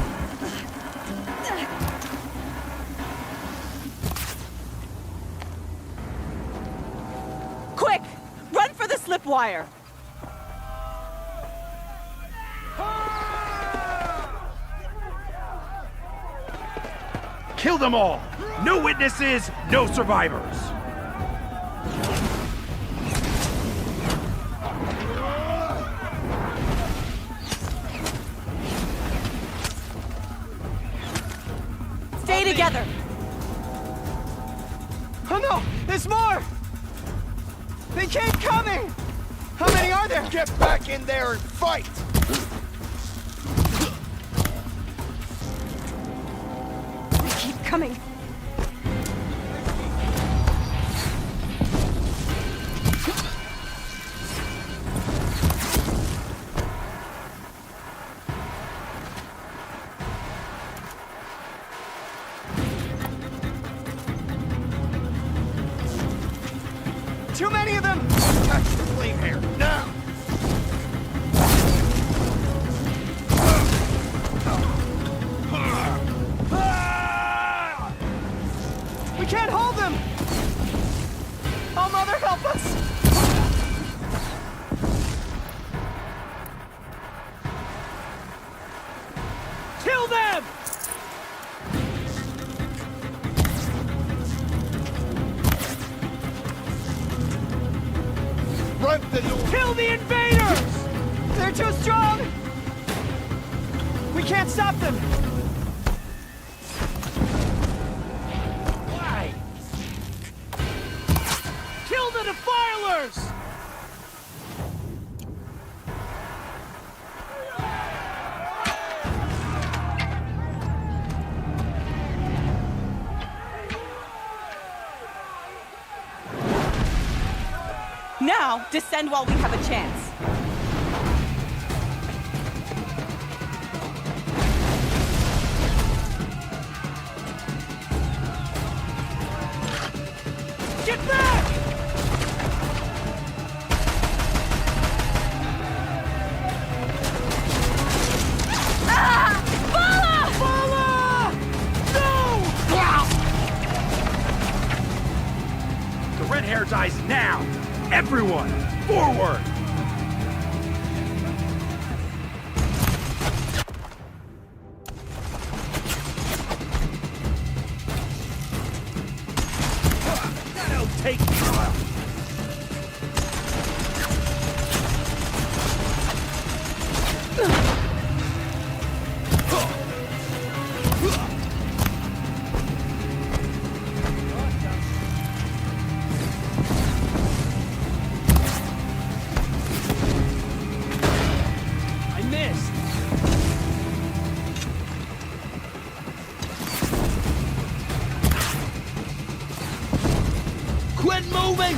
Quick! Run for the slip wire! Kill them all! No witnesses, no survivors! Stay together! Oh no! There's more! They keep coming! How many are there? Get back in there and fight! They keep coming. Too many of them! Catch the flame here, now! We can't hold them! Oh, Mother, help us! Kill them! Run the door! Kill the invaders! They're too strong! We can't stop them! Why? Kill the Defilers! Now, descend while we have a chance. Get back! Ah! Vala! Vala! No! The red hair dies now! Everyone, forward! That'll take you! I missed! Quit moving!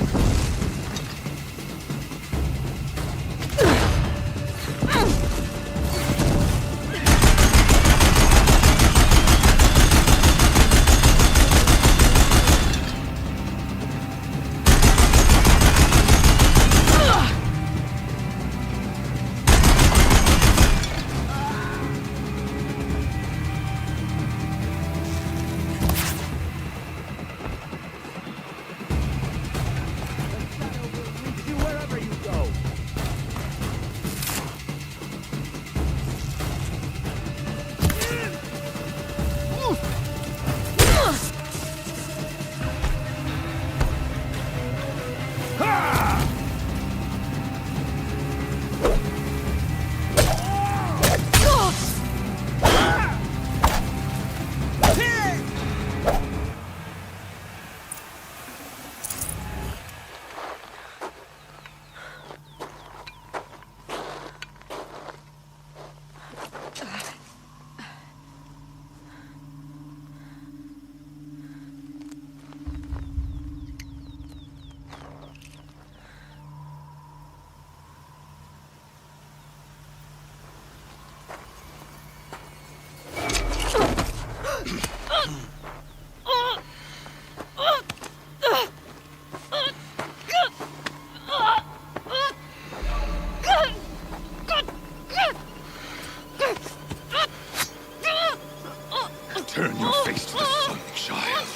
Turn your face to the sun, child.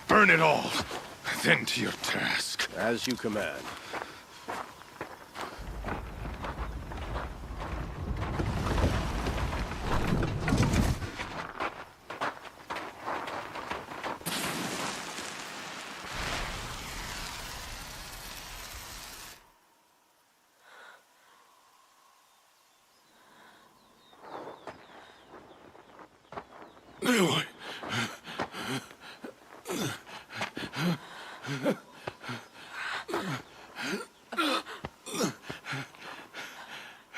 Burn it all, then to your task. As you command. Aloy.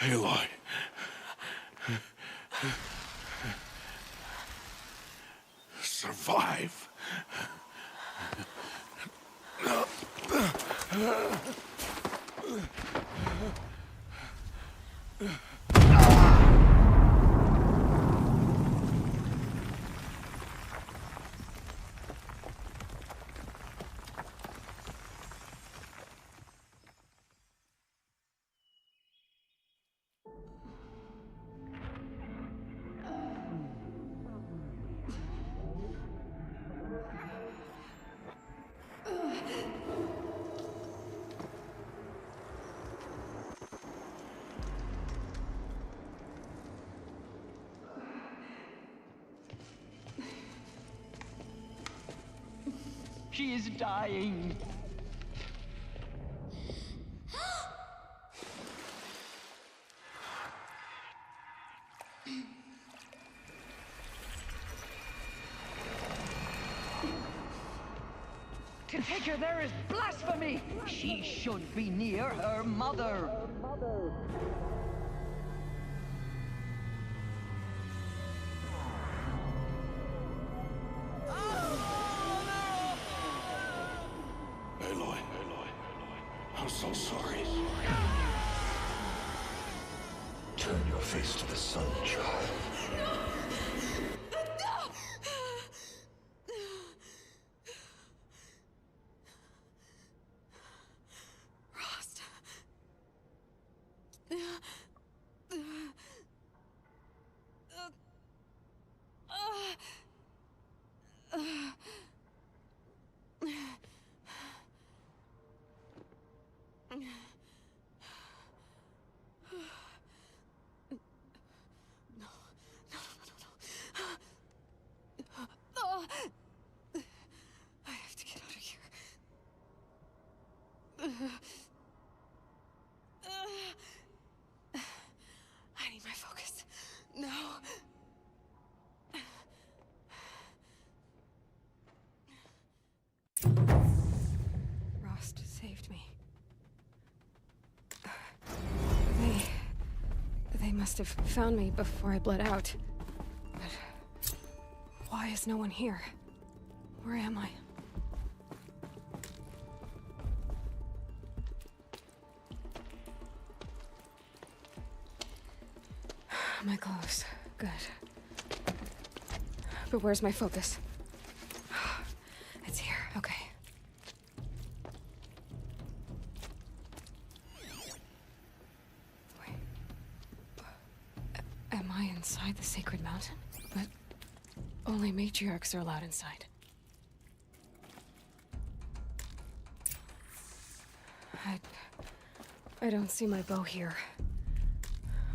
Aloy. Survive. She is dying. To take her there is blasphemy. She should be near her mother. Aloy. I'm so sorry. Turn your face to the sun, child. I have to get out of here. I need my focus. No. Rost saved me. They must have found me before I bled out. But why is no one here? Where am I? My clothes. Good. But where's my focus? It's here. Okay. Wait. Am I inside the sacred mountain? But only matriarchs are allowed inside. I don't see my bow here.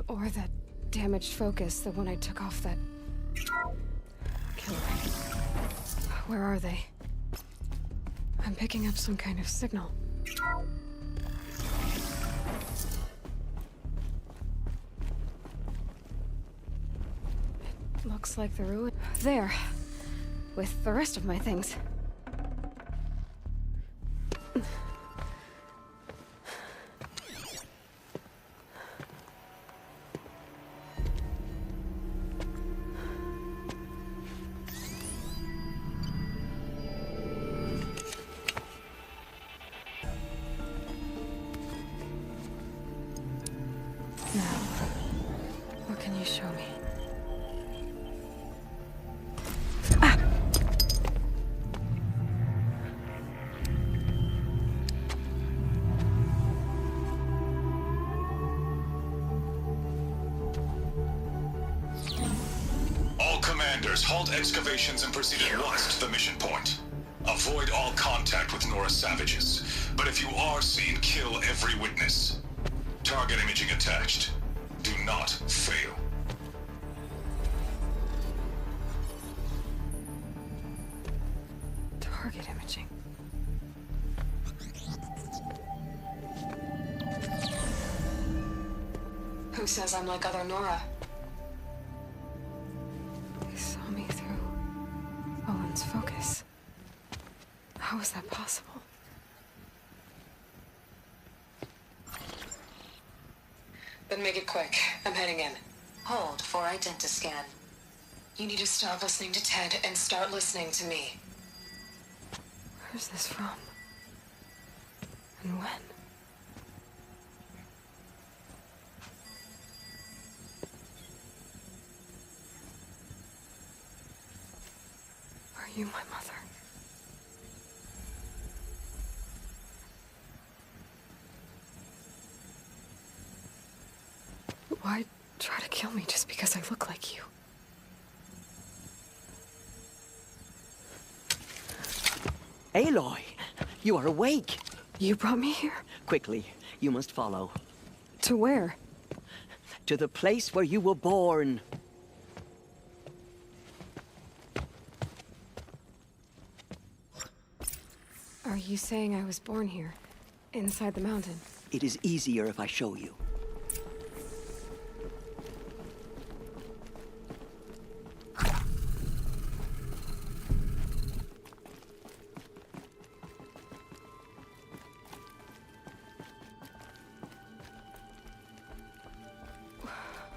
Or that damaged focus, the one I took off that killer. Where are they? I'm picking up some kind of signal. Looks like the ruin. There. With the rest of my things. Now, what can you show me? All commanders, halt excavations and proceed at once to the mission point. Avoid all contact with Nora savages, but if you are seen, kill every witness. Target imaging attached. Do not fail. Target imaging. Who says I'm like other Nora? They saw me through Owen's focus. How is that possible? Then make it quick. I'm heading in. Hold for identiscan. You need to stop listening to Ted and start listening to me. Where's this from? And when? Are you my mother? Why try to kill me just because I look like you? Aloy, you are awake. You brought me here? Quickly, you must follow. To where? To the place where you were born. Are you saying I was born here? Inside the mountain? It is easier if I show you.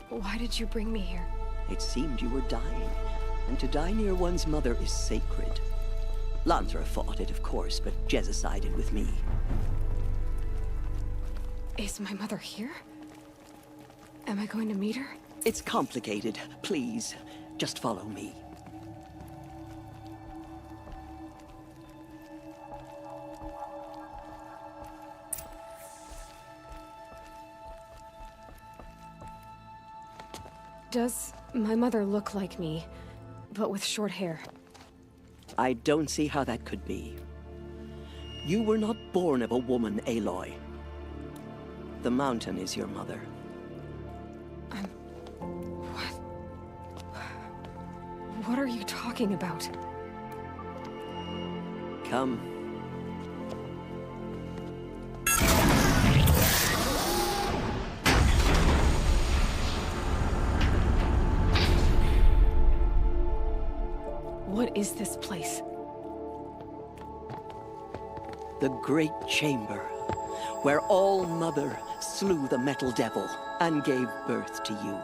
Why did you bring me here? It seemed you were dying, and to die near one's mother is sacred. Lansra fought it, of course, but Jezza sided with me. Is my mother here? Am I going to meet her? It's complicated. Please, just follow me. Does my mother look like me, but with short hair? I don't see how that could be. You were not born of a woman, Aloy. The mountain is your mother. What are you talking about? Come. What is this place? The Great Chamber, where All-Mother slew the Metal Devil and gave birth to you.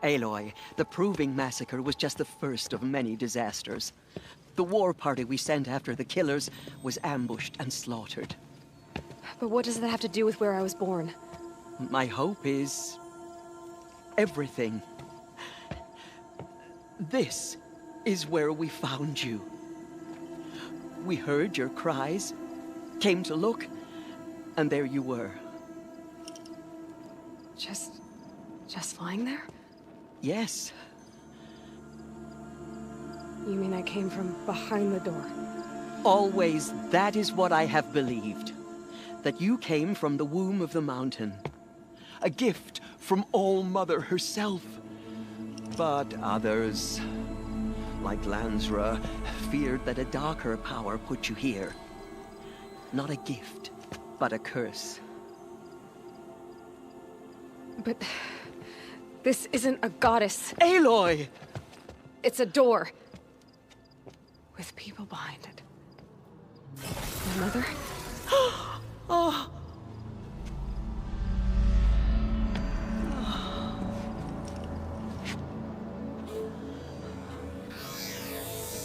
Aloy, the Proving Massacre was just the first of many disasters. The war party we sent after the killers was ambushed and slaughtered. But what does that have to do with where I was born? My hope is everything. This is where we found you. We heard your cries, came to look, and there you were. Just lying there? Yes. You mean I came from behind the door? Always, that is what I have believed. That you came from the womb of the mountain. A gift from All-Mother herself. But others, like Lansra, feared that a darker power put you here. Not a gift, but a curse. But this isn't a goddess. Aloy! It's a door. With people behind it. My mother? Oh!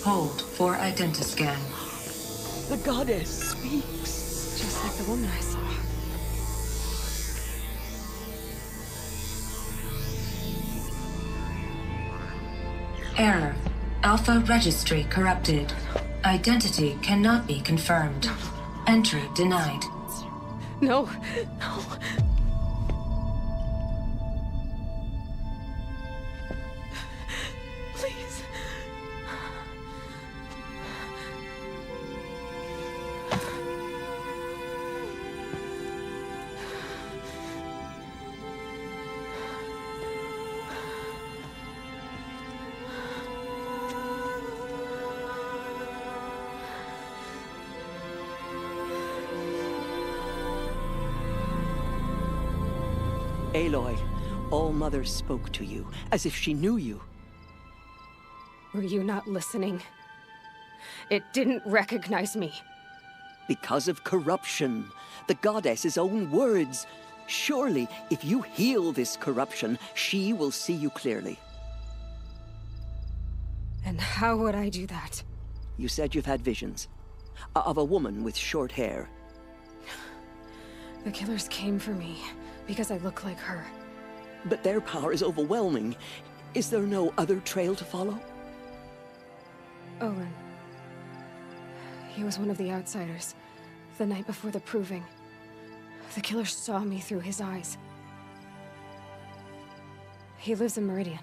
Hold for identiscan. The goddess speaks. Just like the woman I saw. Error. Alpha registry corrupted. Identity cannot be confirmed. Entry denied. No. No. Please. Aloy, All-Mother spoke to you, as if she knew you. Were you not listening? It didn't recognize me. Because of corruption. The goddess's own words. Surely, if you heal this corruption, she will see you clearly. And how would I do that? You said you've had visions. Of a woman with short hair. The killers came for me, because I look like her. But their power is overwhelming. Is there no other trail to follow? Owen. He was one of the outsiders. The night before the proving. The killer saw me through his eyes. He lives in Meridian.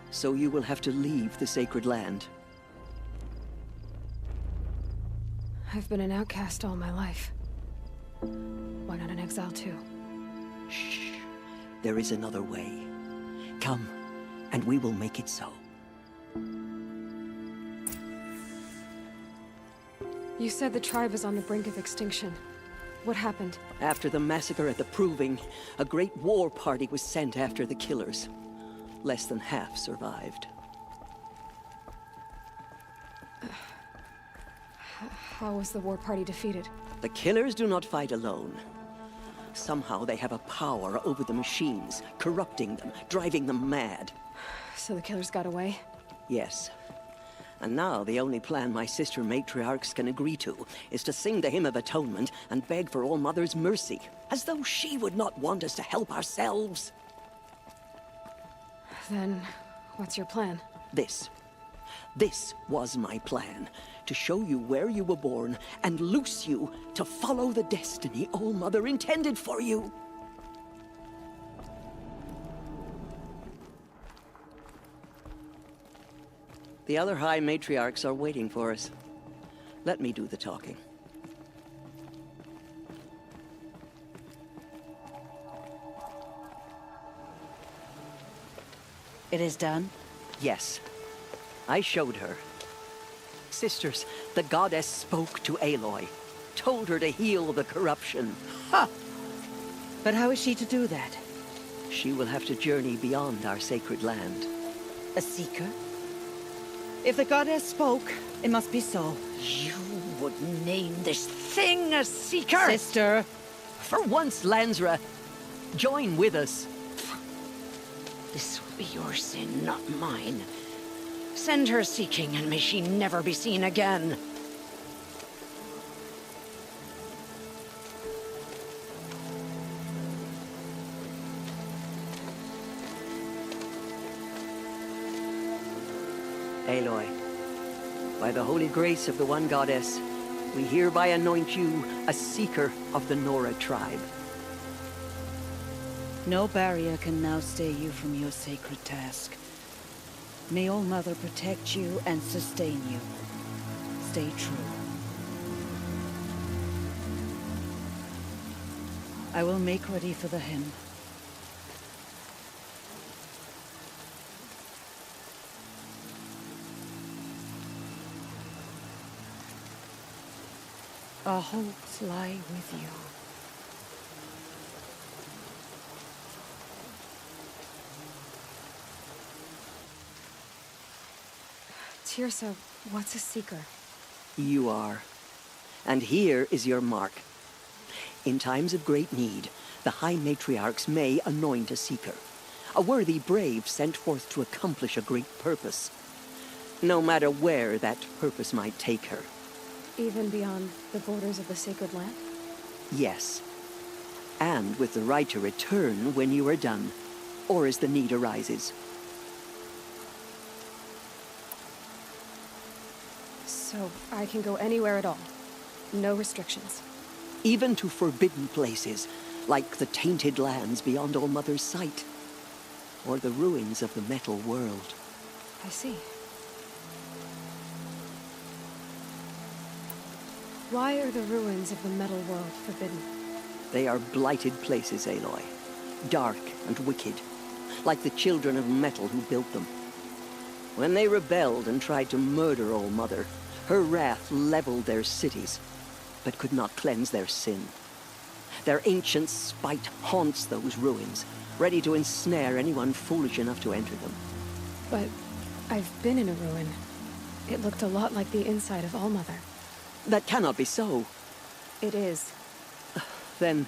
So you will have to leave the sacred land. I've been an outcast all my life. Why not an exile too? Shh. There is another way. Come, and we will make it so. You said the tribe is on the brink of extinction. What happened? After the massacre at the Proving, a great war party was sent after the killers. Less than half survived. How was the war party defeated? The killers do not fight alone. Somehow they have a power over the machines, corrupting them, driving them mad. So the killers got away? Yes. And now the only plan my sister matriarchs can agree to is to sing the Hymn of Atonement and beg for All-Mother's mercy, as though she would not want us to help ourselves. Then, what's your plan? This. This was my plan. To show you where you were born and loose you to follow the destiny All-Mother intended for you. The other High Matriarchs are waiting for us. Let me do the talking. It is done? Yes. I showed her. Sisters, the goddess spoke to Aloy. Told her to heal the corruption. Ha! But how is she to do that? She will have to journey beyond our sacred land. A seeker? If the goddess spoke, it must be so. You would name this thing a seeker? Sister! For once, Lansra, join with us. This will be your sin, not mine. Send her seeking, and may she never be seen again. Aloy, by the holy grace of the one goddess, we hereby anoint you a seeker of the Nora tribe. No barrier can now stay you from your sacred task. May All-Mother protect you and sustain you. Stay true. I will make ready for the hymn. Our hopes lie with you. Tirsa, what's a Seeker? You are. And here is your mark. In times of great need, the High Matriarchs may anoint a Seeker. A worthy brave sent forth to accomplish a great purpose. No matter where that purpose might take her. Even beyond the borders of the Sacred Land? Yes. And with the right to return when you are done, or as the need arises. So I can go anywhere at all? No restrictions? Even to forbidden places, like the tainted lands beyond All-Mother's sight. Or the ruins of the Metal World. I see. Why are the ruins of the Metal World forbidden? They are blighted places, Aloy. Dark and wicked. Like the children of metal who built them. When they rebelled and tried to murder All-Mother, her wrath leveled their cities, but could not cleanse their sin. Their ancient spite haunts those ruins, ready to ensnare anyone foolish enough to enter them. But I've been in a ruin. It looked a lot like the inside of All-Mother. That cannot be so. It is. Then,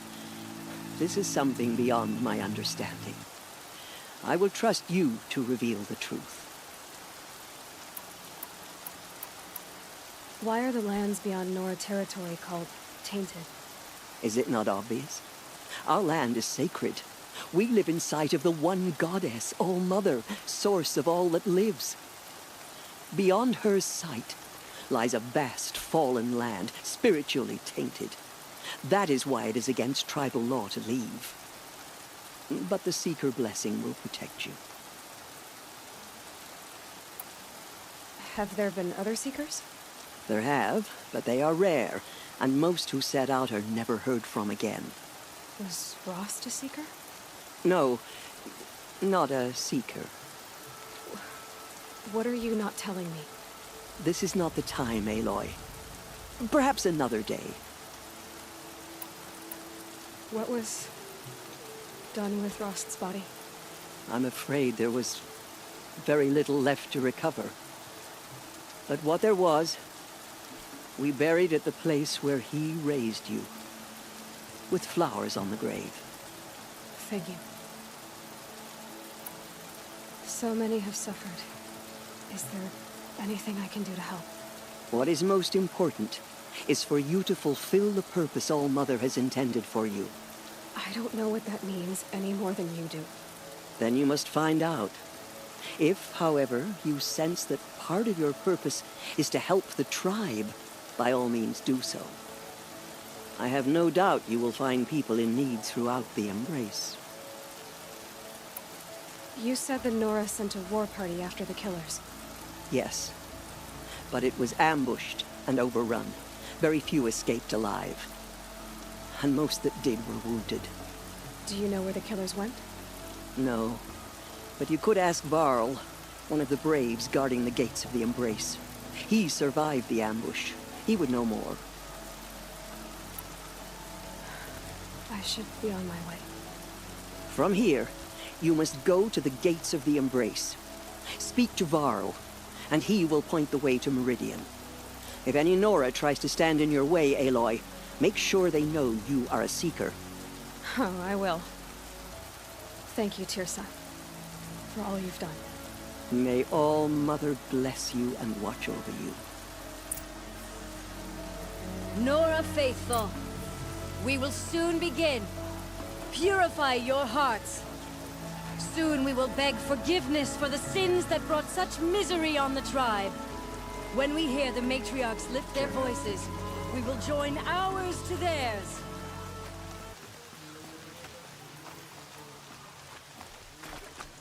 this is something beyond my understanding. I will trust you to reveal the truth. Why are the lands beyond Nora territory called tainted? Is it not obvious? Our land is sacred. We live in sight of the one goddess, All-Mother, source of all that lives. Beyond her sight lies a vast fallen land, spiritually tainted. That is why it is against tribal law to leave. But the Seeker blessing will protect you. Have there been other Seekers? There have, but they are rare, and most who set out are never heard from again. Was Rost a Seeker? No, not a Seeker. What are you not telling me? This is not the time, Aloy. Perhaps another day. What was done with Rost's body? I'm afraid there was very little left to recover. But what there was, we buried at the place where he raised you, with flowers on the grave. Thank you. So many have suffered. Is there anything I can do to help? What is most important is for you to fulfill the purpose All-Mother has intended for you. I don't know what that means any more than you do. Then you must find out. If, however, you sense that part of your purpose is to help the tribe, by all means do so. I have no doubt you will find people in need throughout the Embrace. You said that Nora sent a war party after the killers. Yes. But it was ambushed and overrun. Very few escaped alive. And most that did were wounded. Do you know where the killers went? No. But you could ask Varl, one of the braves guarding the gates of the Embrace. He survived the ambush. He would know more. I should be on my way. From here, you must go to the gates of the Embrace. Speak to Varl, and he will point the way to Meridian. If any Nora tries to stand in your way, Aloy, make sure they know you are a Seeker. Oh, I will. Thank you, Tirsa, for all you've done. May All-Mother bless you and watch over you. Nora Faithful, we will soon begin. Purify your hearts. Soon we will beg forgiveness for the sins that brought such misery on the tribe. When we hear the matriarchs lift their voices, we will join ours to theirs.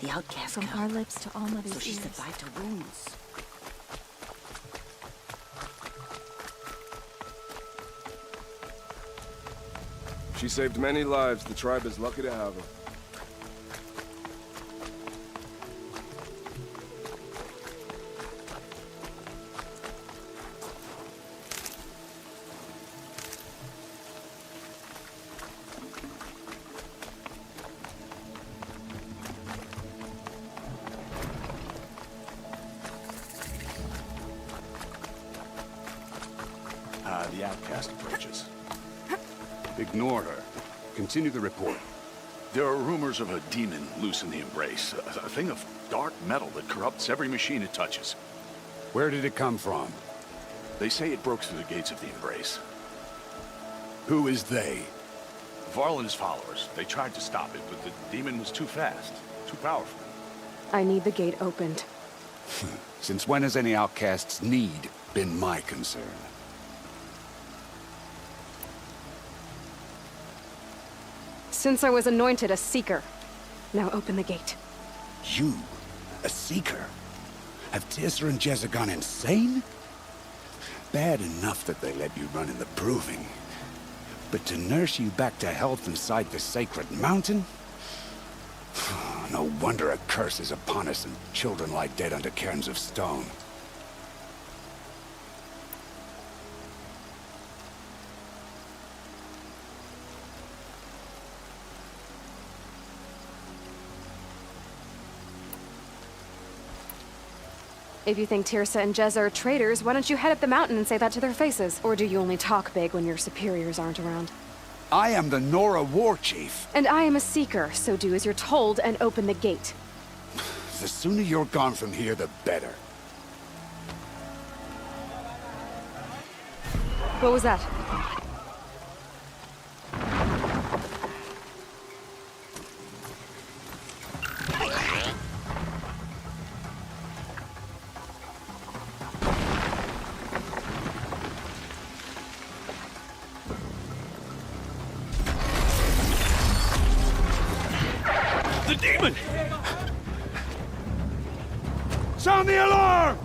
The outcast From come. our lips to All-Mother's So she ears. survived her wounds. She saved many lives. The tribe is lucky to have her. The outcast approaches. Ignore her. Continue the report. There are rumors of a demon loose in the Embrace. A thing of dark metal that corrupts every machine it touches. Where did it come from? They say it broke through the gates of the Embrace. Who is they? Varl and his followers. They tried to stop it, but the demon was too fast, too powerful. I need the gate opened. Since when has any outcast's need been my concern? Since I was anointed a Seeker. Now open the gate. You? A Seeker? Have Teersa and Jezza gone insane? Bad enough that they let you run in the Proving. But to nurse you back to health inside the Sacred Mountain? No wonder a curse is upon us and children lie dead under cairns of stone. If you think Teersa and Jezza are traitors, why don't you head up the mountain and say that to their faces? Or do you only talk big when your superiors aren't around? I am the Nora War Chief. And I am a Seeker, so do as you're told and open the gate. The sooner you're gone from here, the better. What was that? The demon! Sound the alarm!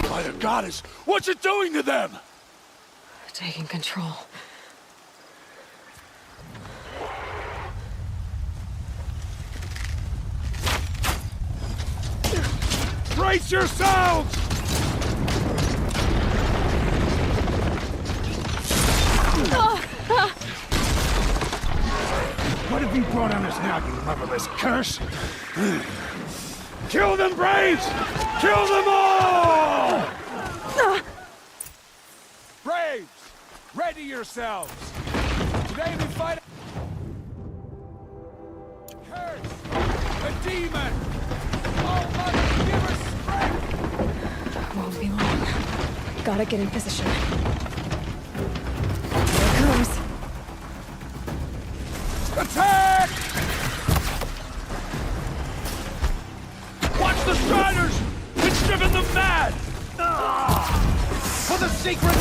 By the goddess, what's it doing to them? Taking control. Brace yourselves! What have you brought on us now, you motherless curse? Kill them, Braves! Kill them all! Braves, ready yourselves. Today we fight curse, a demon. Oh, mother, give us strength. Won't be long. Gotta get in position. Here it comes. Attack! Watch the Striders! It's driven them mad! For the secret...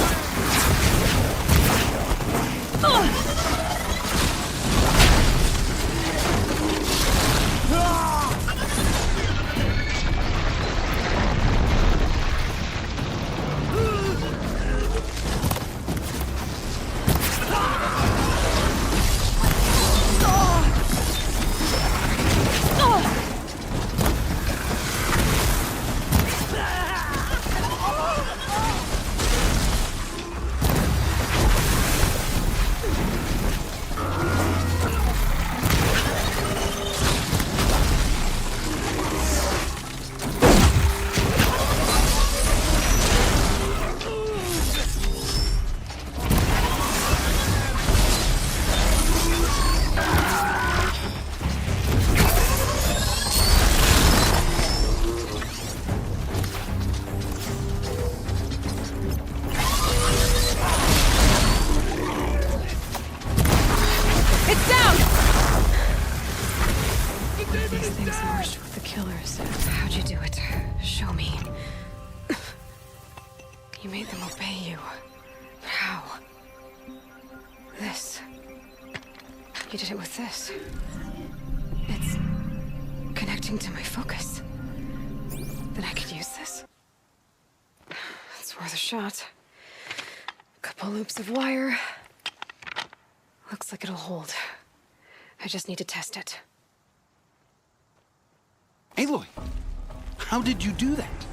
You did it with this. It's connecting to my focus. Then I could use this. It's worth a shot. A couple loops of wire. Looks like it'll hold. I just need to test it. Aloy, how did you do that?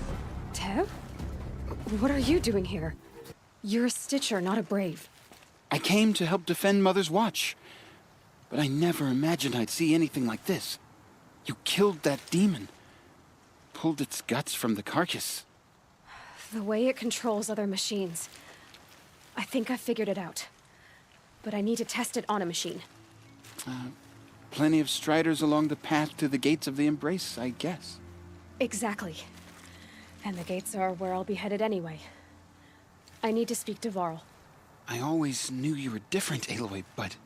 Tev? What are you doing here? You're a Stitcher, not a Brave. I came to help defend Mother's Watch. But I never imagined I'd see anything like this. You killed that demon. Pulled its guts from the carcass. The way it controls other machines. I think I figured it out. But I need to test it on a machine. Plenty of striders along the path to the gates of the Embrace, I guess. Exactly. And the gates are where I'll be headed anyway. I need to speak to Varl. I always knew you were different, Aloy, but...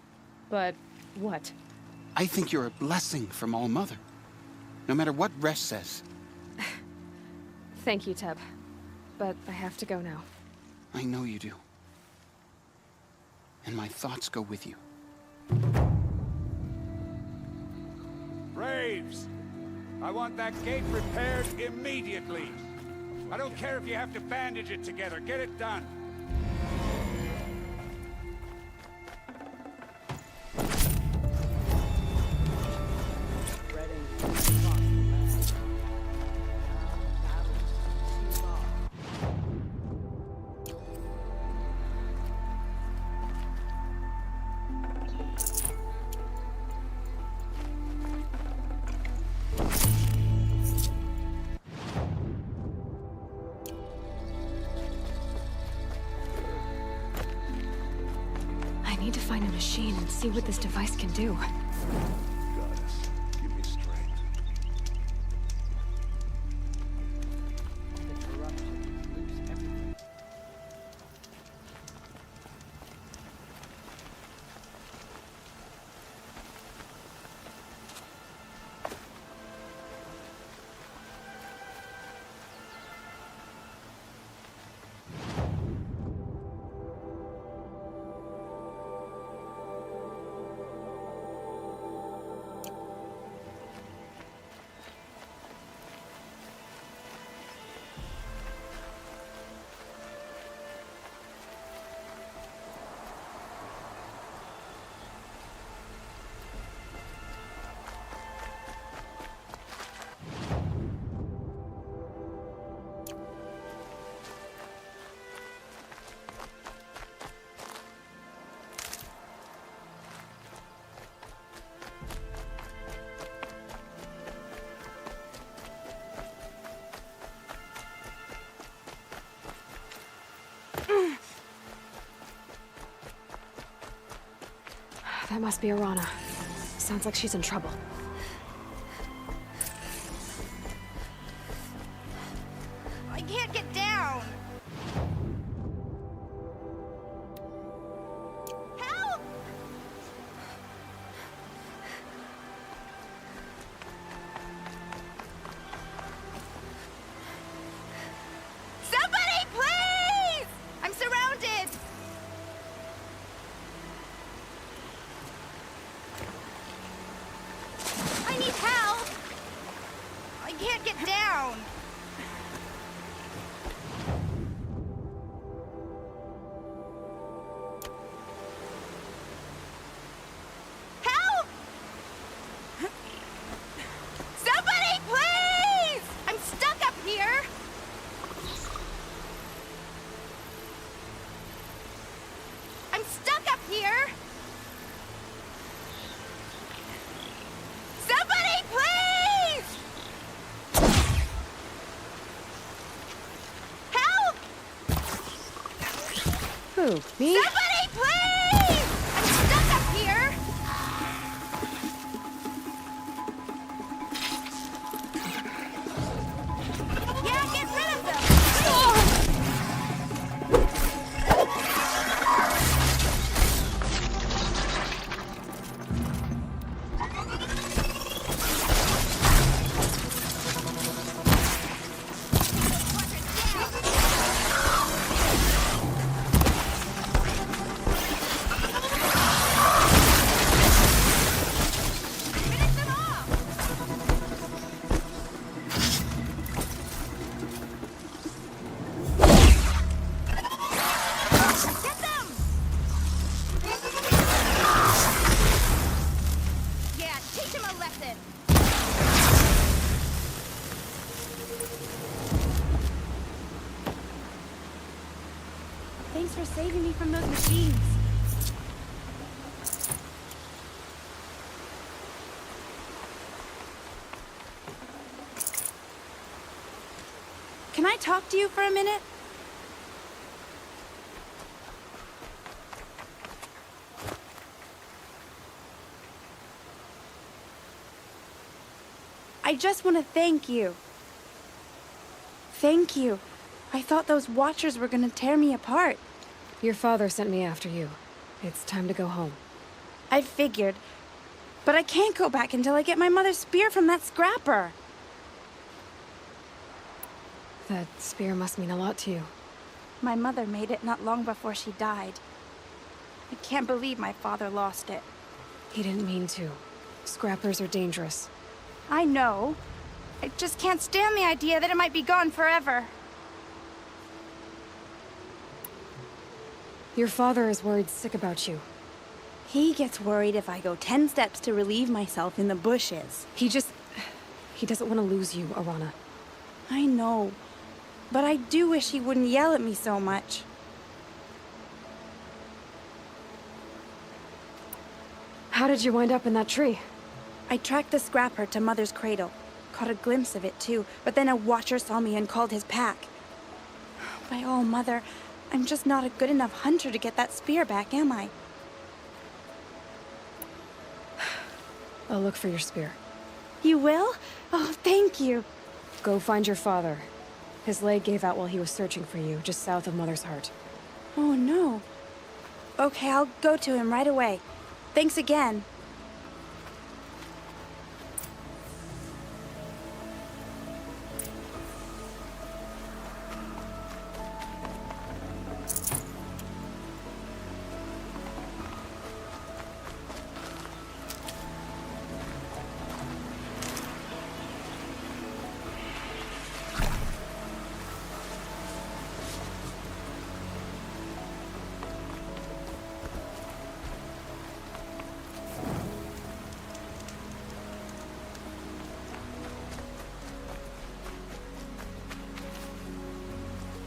But what? I think you're a blessing from All-Mother. No matter what Resh says. Thank you, Teb. But I have to go now. I know you do. And my thoughts go with you. Braves! I want that gate repaired immediately. I don't care if you have to bandage it together. Get it done. I need to find a machine and see what this device can do. Goddess, give me strength. That must be Arana. Sounds like she's in trouble. I can't get down! Help! Somebody, please! I'm surrounded! I need help! I can't get down! Help! Somebody, please! I'm stuck up here! I'm stuck up here! Somebody, please! Help! Who, me? Somebody, please! I'm stuck up here! Yeah, get rid of them! Get them! Yeah, teach him a lesson! Thanks for saving me from those machines. can I talk to you for a minute? I just want to thank you. Thank you. I thought those Watchers were gonna tear me apart. Your father sent me after you. It's time to go home. I figured. But I can't go back until I get my mother's spear from that scrapper. That spear must mean a lot to you. My mother made it not long before she died. I can't believe my father lost it. He didn't mean to. Scrappers are dangerous. I know. I just can't stand the idea that it might be gone forever. Your father is worried sick about you. He gets worried if I go 10 steps to relieve myself in the bushes. He doesn't want to lose you, Arana. I know. But I do wish he wouldn't yell at me so much. How did you wind up in that tree? I tracked the scrapper to Mother's cradle. Caught a glimpse of it too, but then a Watcher saw me and called his pack. By all, Mother, I'm just not a good enough hunter to get that spear back, am I? I'll look for your spear. You will? Oh, thank you. Go find your father. His leg gave out while he was searching for you, just south of Mother's Heart. Oh, no. Okay, I'll go to him right away. Thanks again.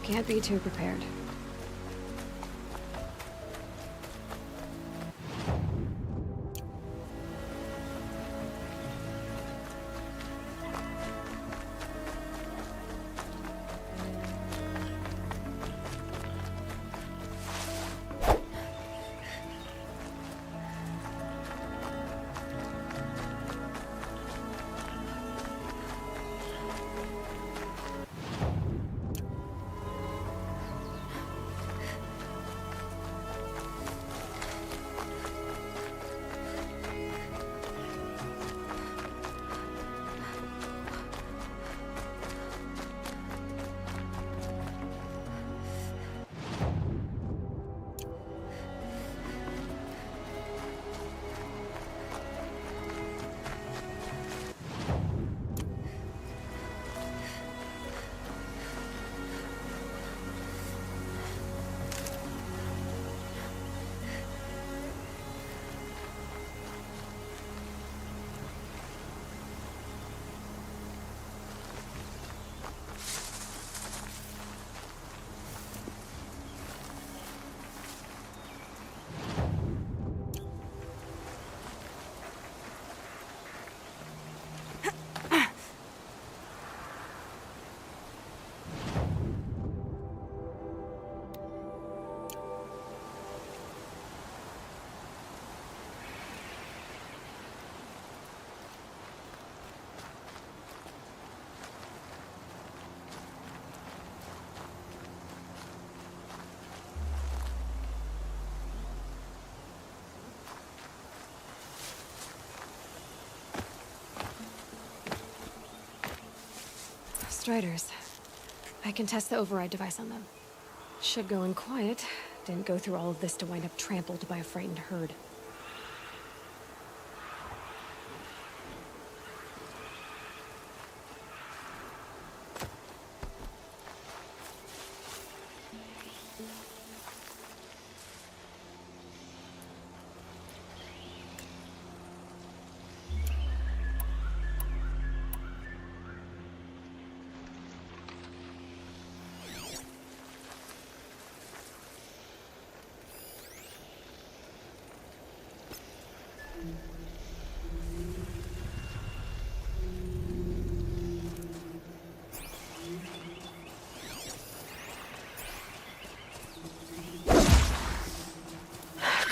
Can't be too prepared. Striders. I can test the override device on them. Should go in quiet. Didn't go through all of this to wind up trampled by a frightened herd.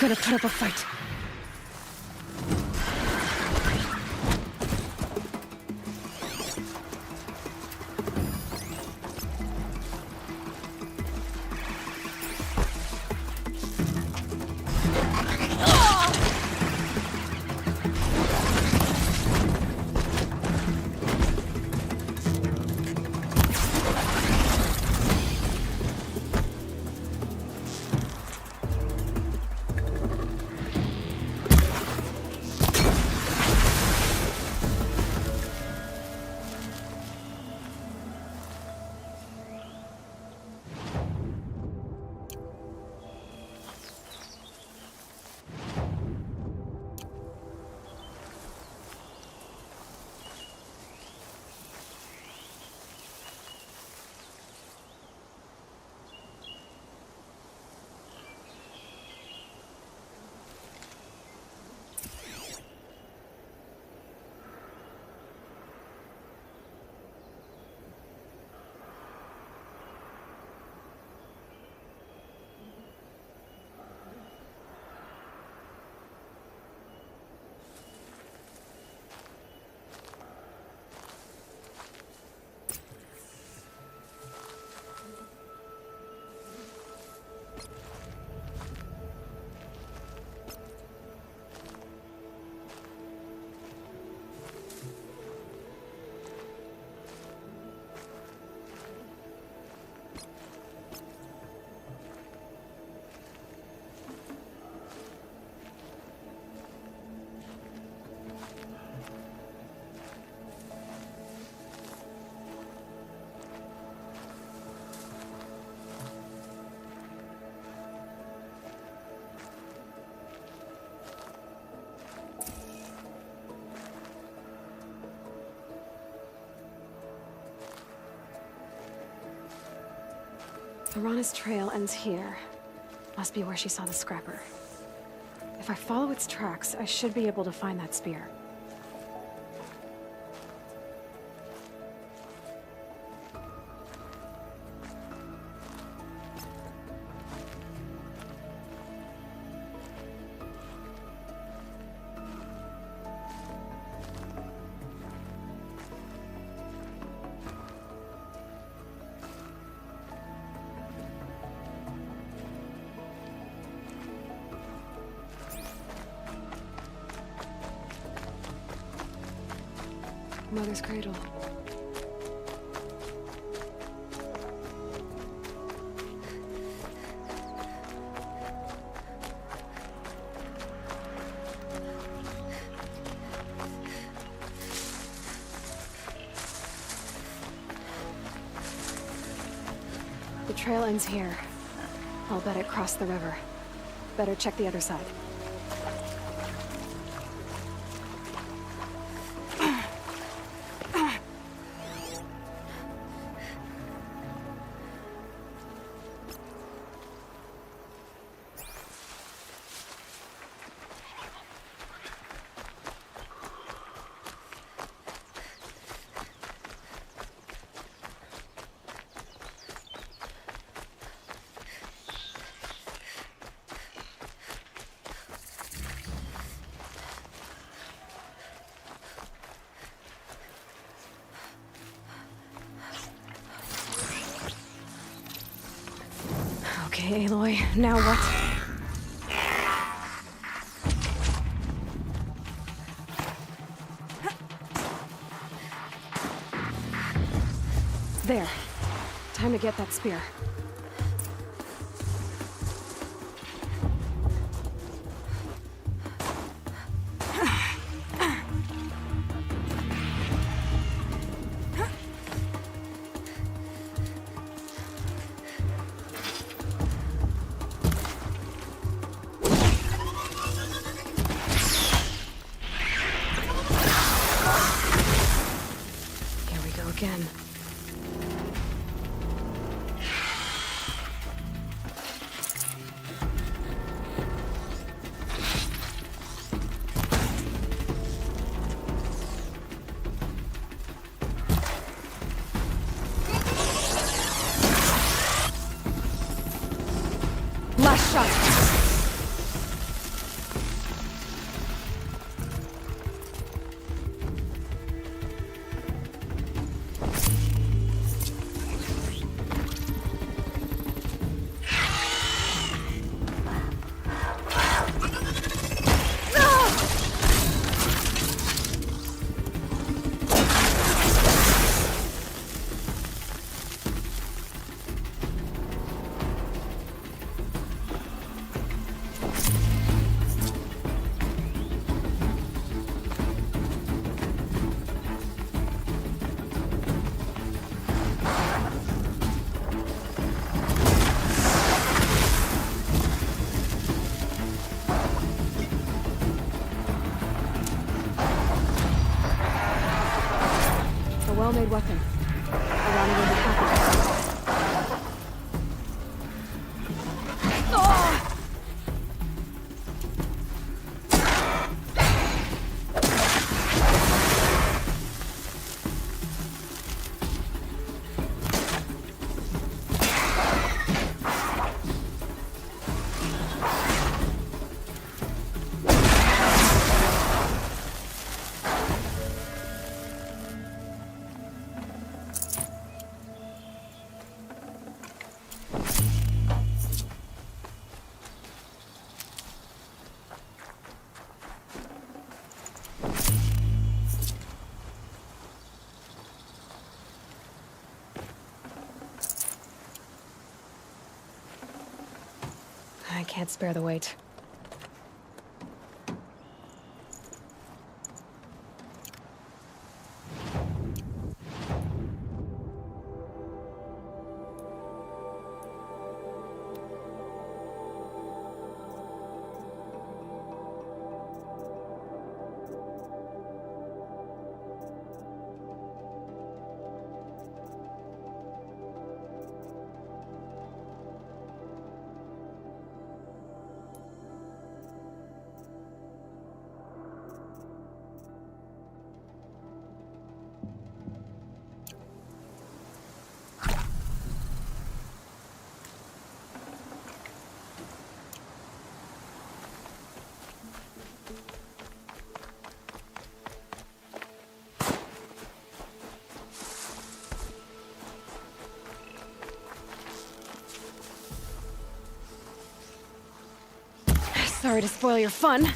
gonna put up a fight. Lorana's trail ends here. Must be where she saw the scrapper. If I follow its tracks, I should be able to find that spear. Mother's cradle. The trail ends here. I'll bet it crossed the river. Better check the other side. Okay, Aloy, now what? There. Time to get that spear. Again. well-made weapon. Alana will be happy. I can't spare the weight. Sorry to spoil your fun.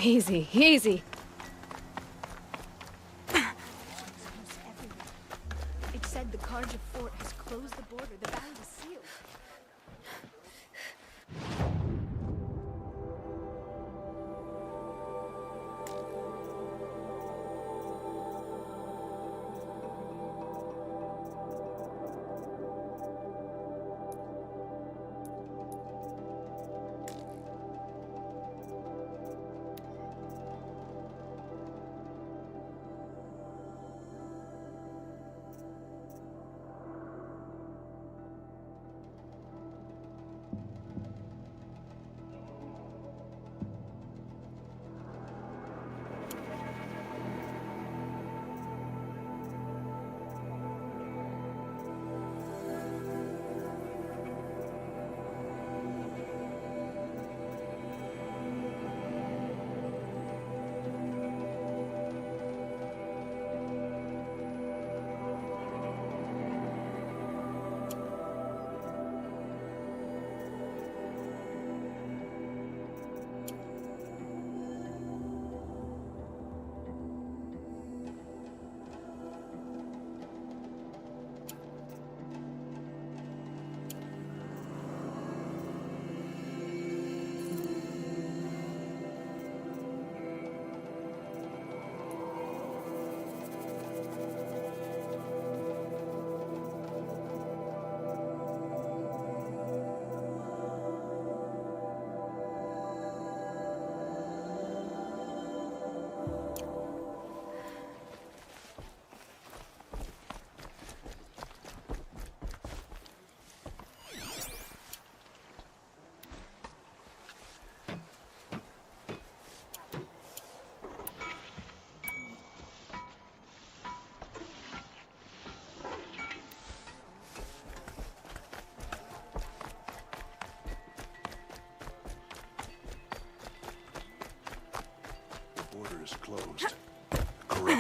Easy, easy. It said the Carja fort has closed the border. The valley is sealed.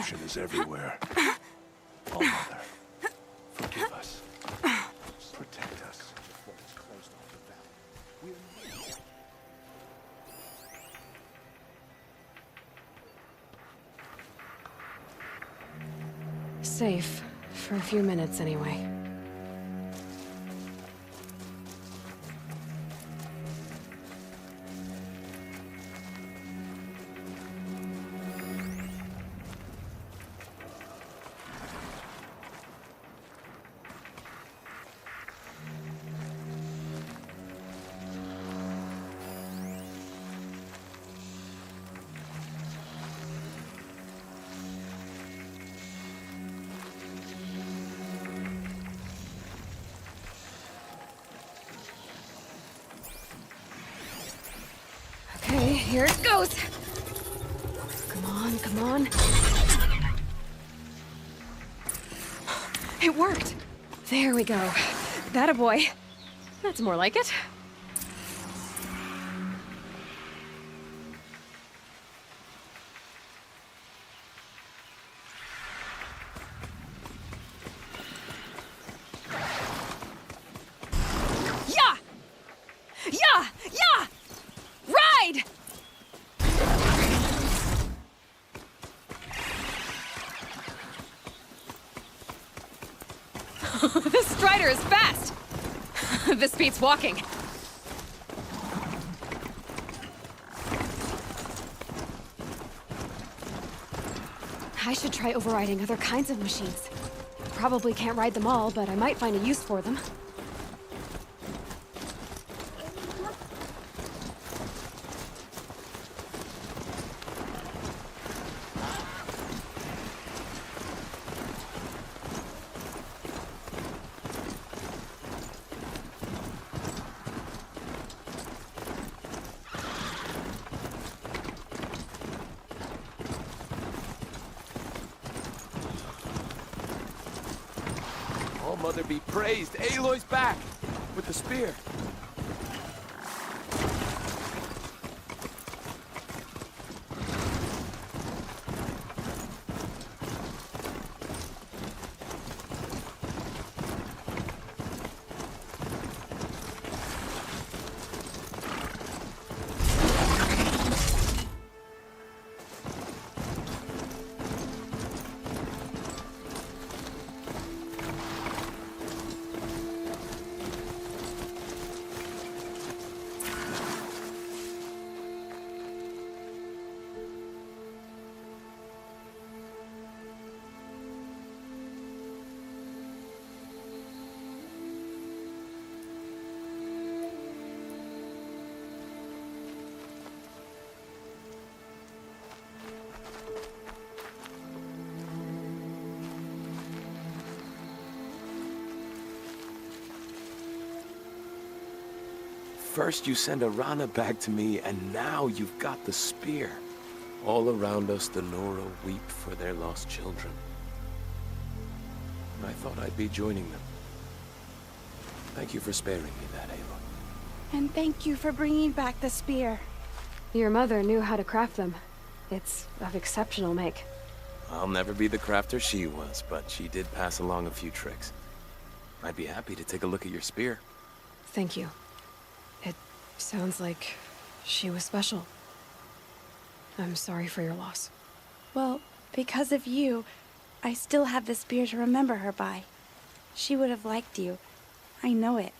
Corruption is everywhere. Oh, Mother, forgive us. Protect us. Safe. For a few minutes, anyway. Okay, here it goes. Come on, come on. It worked. There we go. That a boy. That's more like it. Yeah! Yeah! Yeah! Ride! This Strider is fast! This beats walking. I should try overriding other kinds of machines. Probably can't ride them all, but I might find a use for them. Oh, Mother be praised. Aloy's back with the spear. First you send Arana back to me, and now you've got the spear. All around us, the Nora weep for their lost children. I thought I'd be joining them. Thank you for sparing me that, Aloy. And thank you for bringing back the spear. Your mother knew how to craft them. It's of exceptional make. I'll never be the crafter she was, but she did pass along a few tricks. I'd be happy to take a look at your spear. Thank you. It sounds like she was special. I'm sorry for your loss. Well, because of you, I still have the spear to remember her by. She would have liked you. I know it.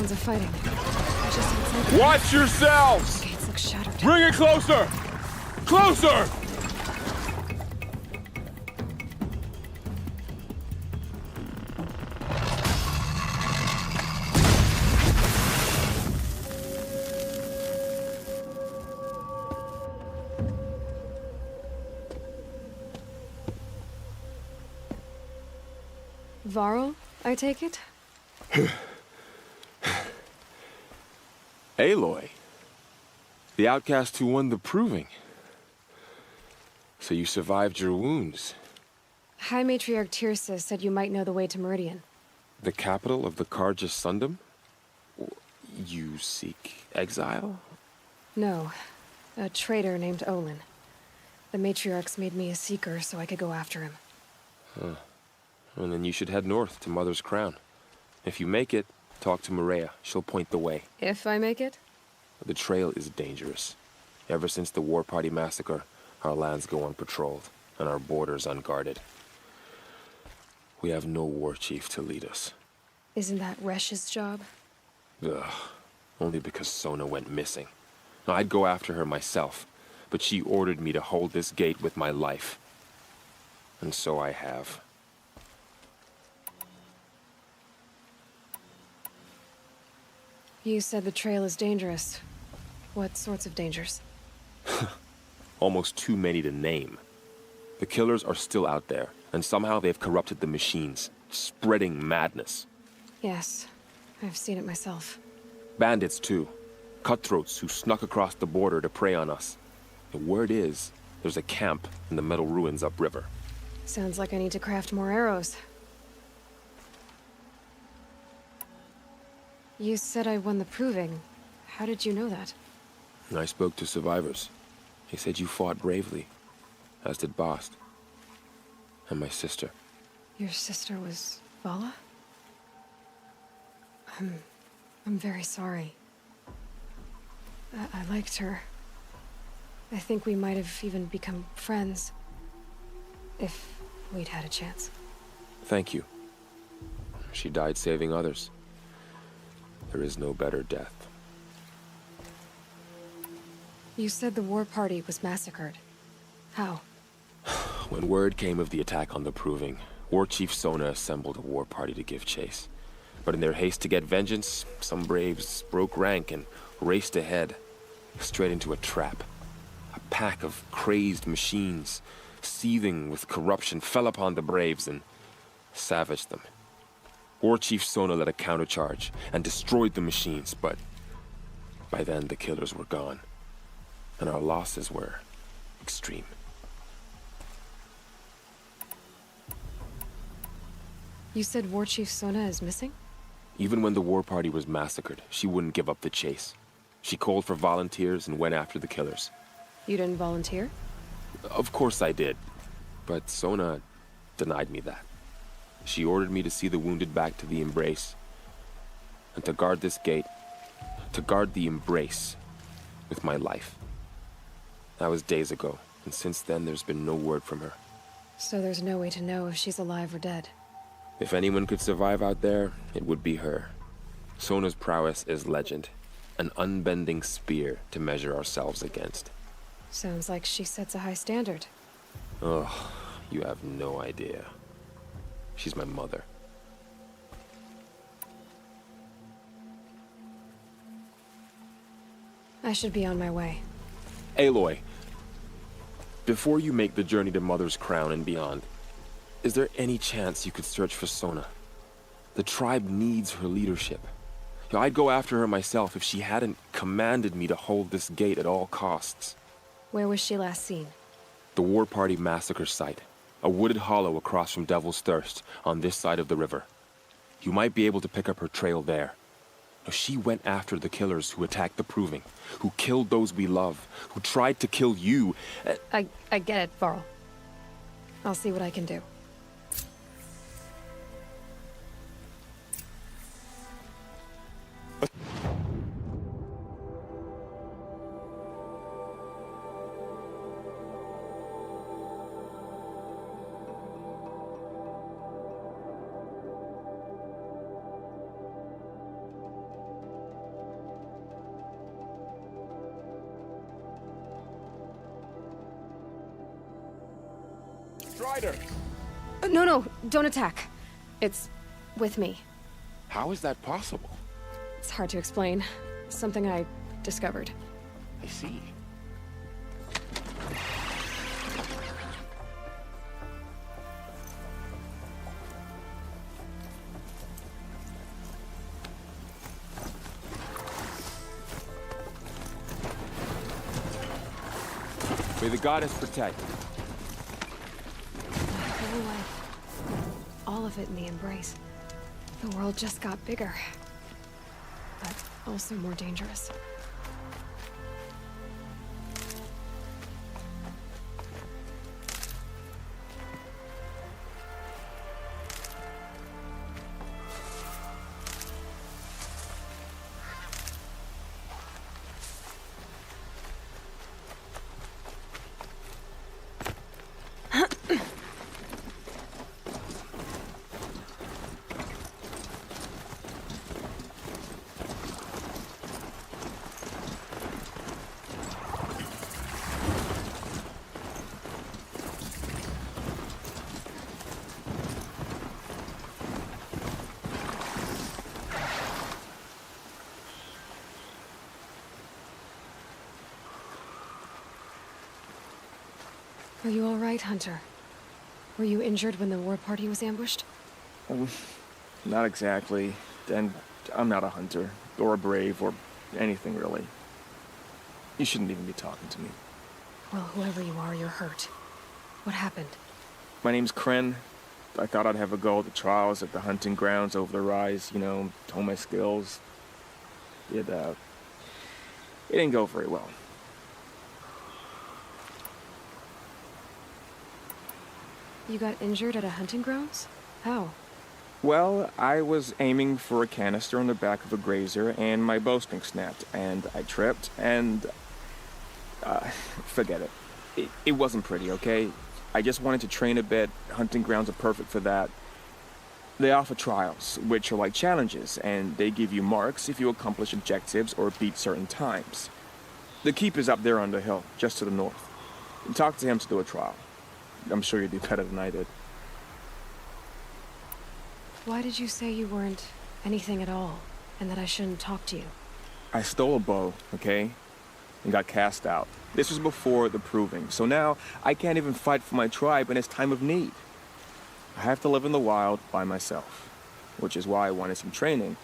sounds of fighting. Just outside the Watch yourselves! gates look shattered. Bring it closer! Closer! Varl, I take it? Aloy. The outcast who won the proving. So you survived your wounds. High Matriarch Tirsa said you might know the way to Meridian. The capital of the Carja Sundom? You seek exile? No. A traitor named Olin. The Matriarchs made me a seeker so I could go after him. Huh. And then you should head north to Mother's Crown. If you make it, talk to Maria. She'll point the way. If I make it? The trail is dangerous. Ever since the War Party massacre, our lands go unpatrolled, and our borders unguarded. We have no war chief to lead us. Isn't that Resh's job? Ugh. Only because Sona went missing. Now, I'd go after her myself, but she ordered me to hold this gate with my life. And so I have. You said the trail is dangerous. What sorts of dangers? Almost too many to name. The killers are still out there, and somehow they've corrupted the machines, spreading madness. Yes, I've seen it myself. Bandits, too. Cutthroats who snuck across the border to prey on us. The word is, there's a camp in the metal ruins upriver. Sounds like I need to craft more arrows. You said I won the proving. How did you know that? I spoke to survivors. They said you fought bravely, as did Bast. And my sister. Your sister was Vala? I'm very sorry. I liked her. I think we might have even become friends. If we'd had a chance. Thank you. She died saving others. There is no better death. You said the war party was massacred. How? When word came of the attack on the Proving, War Chief Sona assembled a war party to give chase. But in their haste to get vengeance, some braves broke rank and raced ahead, straight into a trap. A pack of crazed machines, seething with corruption, fell upon the braves and savaged them. War Chief Sona led a countercharge and destroyed the machines, but by then the killers were gone, and our losses were extreme. You said War Chief Sona is missing? Even when the war party was massacred, she wouldn't give up the chase. She called for volunteers and went after the killers. You didn't volunteer? Of course I did, but Sona denied me that. She ordered me to see the wounded back to the Embrace, and to guard this gate, to guard the Embrace with my life. That was days ago, and since then there's been no word from her. So there's no way to know if she's alive or dead. If anyone could survive out there, it would be her. Sona's prowess is legend, an unbending spear to measure ourselves against. Sounds like she sets a high standard. Ugh, you have no idea. She's my mother. I should be on my way. Aloy, before you make the journey to Mother's Crown and beyond, is there any chance you could search for Sona? The tribe needs her leadership. I'd go after her myself if she hadn't commanded me to hold this gate at all costs. Where was she last seen? The War Party massacre site. A wooded hollow across from Devil's Thirst, on this side of the river. You might be able to pick up her trail there. She went after the killers who attacked the Proving, who killed those we love, who tried to kill you. I get it, Varl. I'll see what I can do. Strider! No, don't attack. It's with me. How is that possible? It's hard to explain. Something I discovered. I see. May the goddess protect. My whole life. All of it in the embrace. The world just got bigger. But also more dangerous. Are you all right, Hunter? Were you injured when the war party was ambushed? Not exactly. And I'm not a hunter, or a brave, or anything really. You shouldn't even be talking to me. Well, whoever you are, you're hurt. What happened? My name's Kren. I thought I'd have a go at the trials at the hunting grounds over the rise, you know, hone my skills. It didn't go very well. You got injured at a hunting grounds? How? Well, I was aiming for a canister on the back of a grazer, and my bowstring snapped, and I tripped, and... forget it. It wasn't pretty, okay? I just wanted to train a bit. Hunting grounds are perfect for that. They offer trials, which are like challenges, and they give you marks if you accomplish objectives or beat certain times. The keep is up there on the hill, just to the north. Talk to him to do a trial. I'm sure you'd do better than I did. Why did you say you weren't anything at all, and that I shouldn't talk to you? I stole a bow, okay? And got cast out. This was before the proving, so now I can't even fight for my tribe in its time of need. I have to live in the wild by myself, which is why I wanted some training.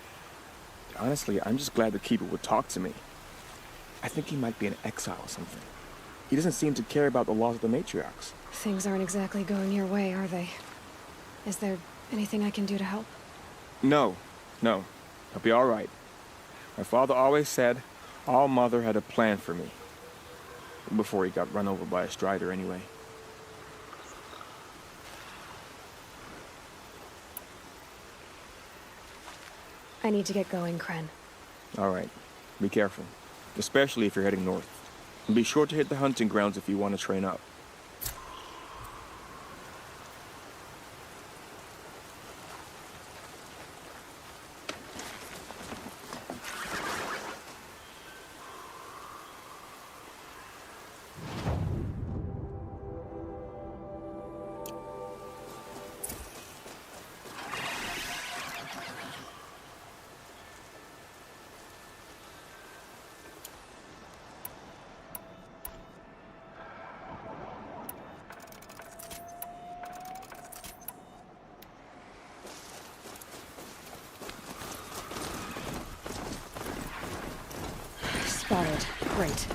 Honestly, I'm just glad the Keeper would talk to me. I think he might be in exile or something. He doesn't seem to care about the laws of the matriarchs. Things aren't exactly going your way, are they? Is there anything I can do to help? No. I'll be all right. My father always said All Mother had a plan for me. Before he got run over by a strider, anyway. I need to get going, Kren. All right. Be careful. Especially if you're heading north. And be sure to hit the hunting grounds if you want to train up. Spotted. Great.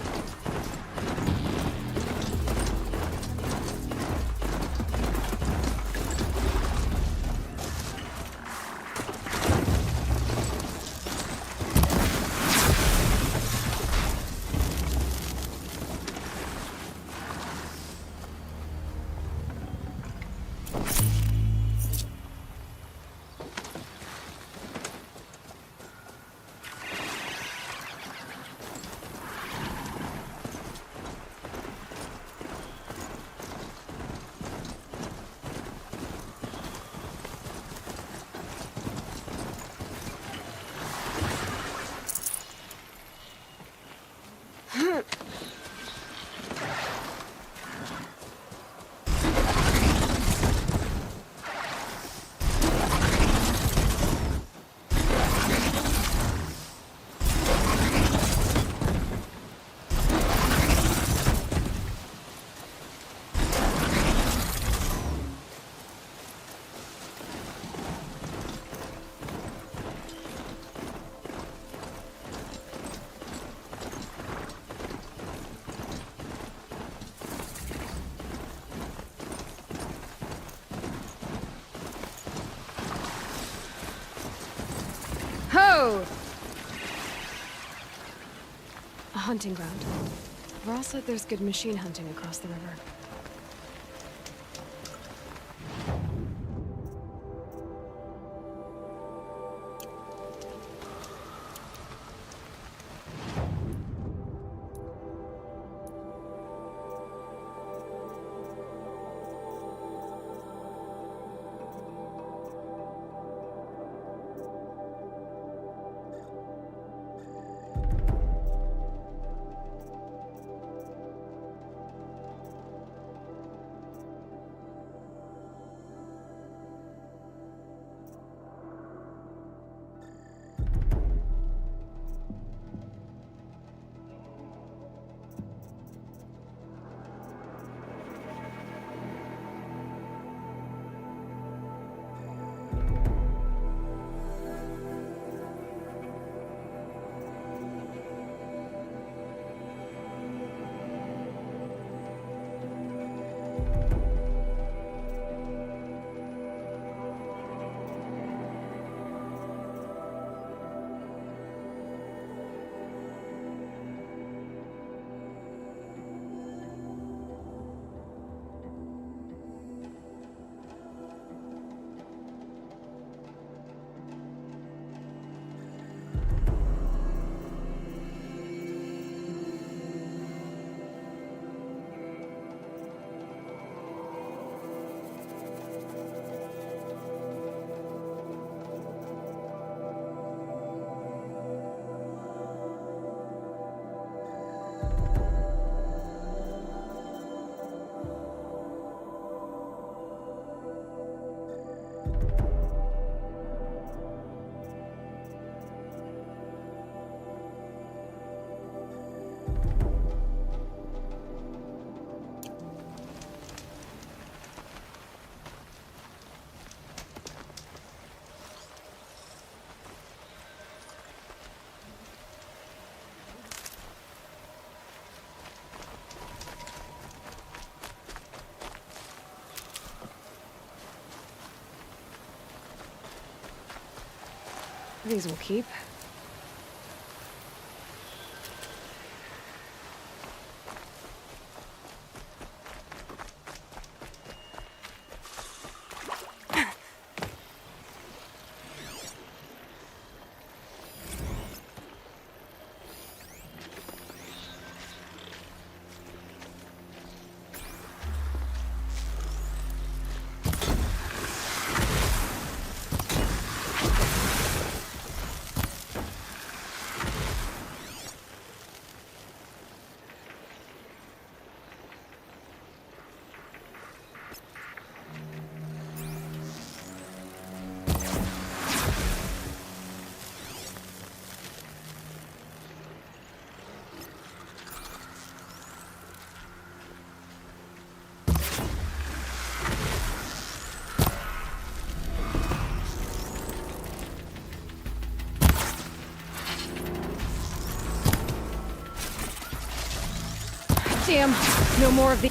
Whoa! A hunting ground. Ross said there's good machine hunting across the river. These will keep. Damn, no more of the...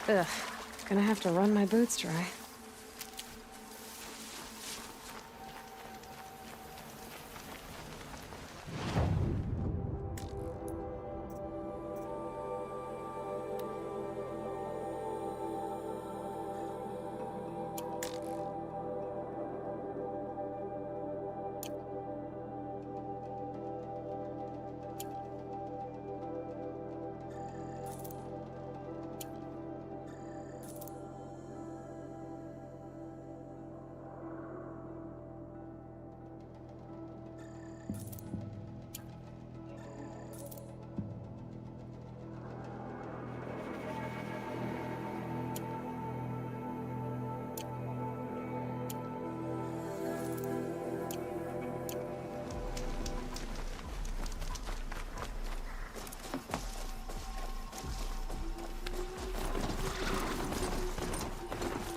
Ugh, gonna have to run my boots dry.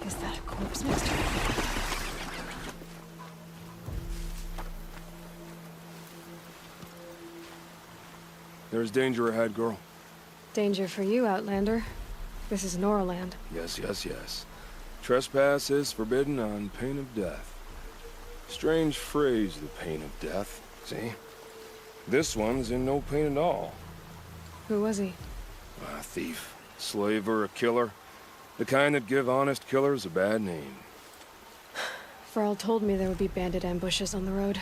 Is that a corpse mixture? There's danger ahead, girl. Danger for you, Outlander. This is Noraland. Yes. Trespass is forbidden on pain of death. Strange phrase, the pain of death. See? This one's in no pain at all. Who was he? A thief, slaver, a killer. The kind that give honest killers a bad name. Farrell told me there would be bandit ambushes on the road.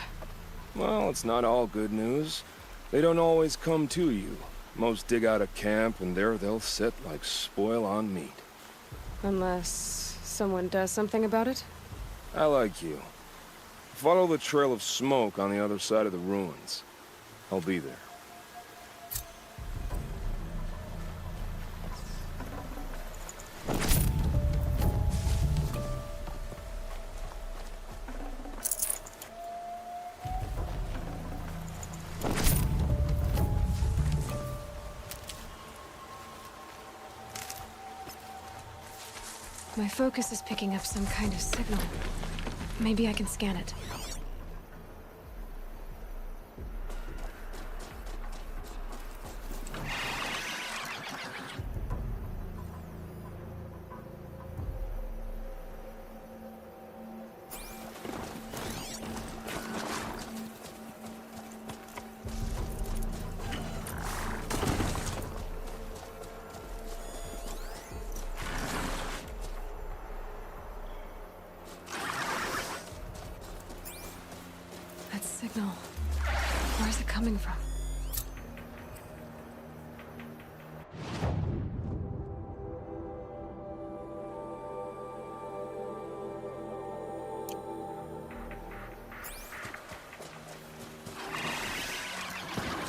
Well, it's not all good news. They don't always come to you. Most dig out a camp, and there they'll sit like spoil on meat. Unless someone does something about it? I like you. Follow the trail of smoke on the other side of the ruins. I'll be there. My focus is picking up some kind of signal. Maybe I can scan it. That signal. Where is it coming from?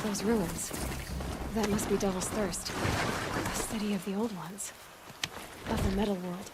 Those ruins. That must be Devil's Thirst. A city of the old ones. Of the metal world.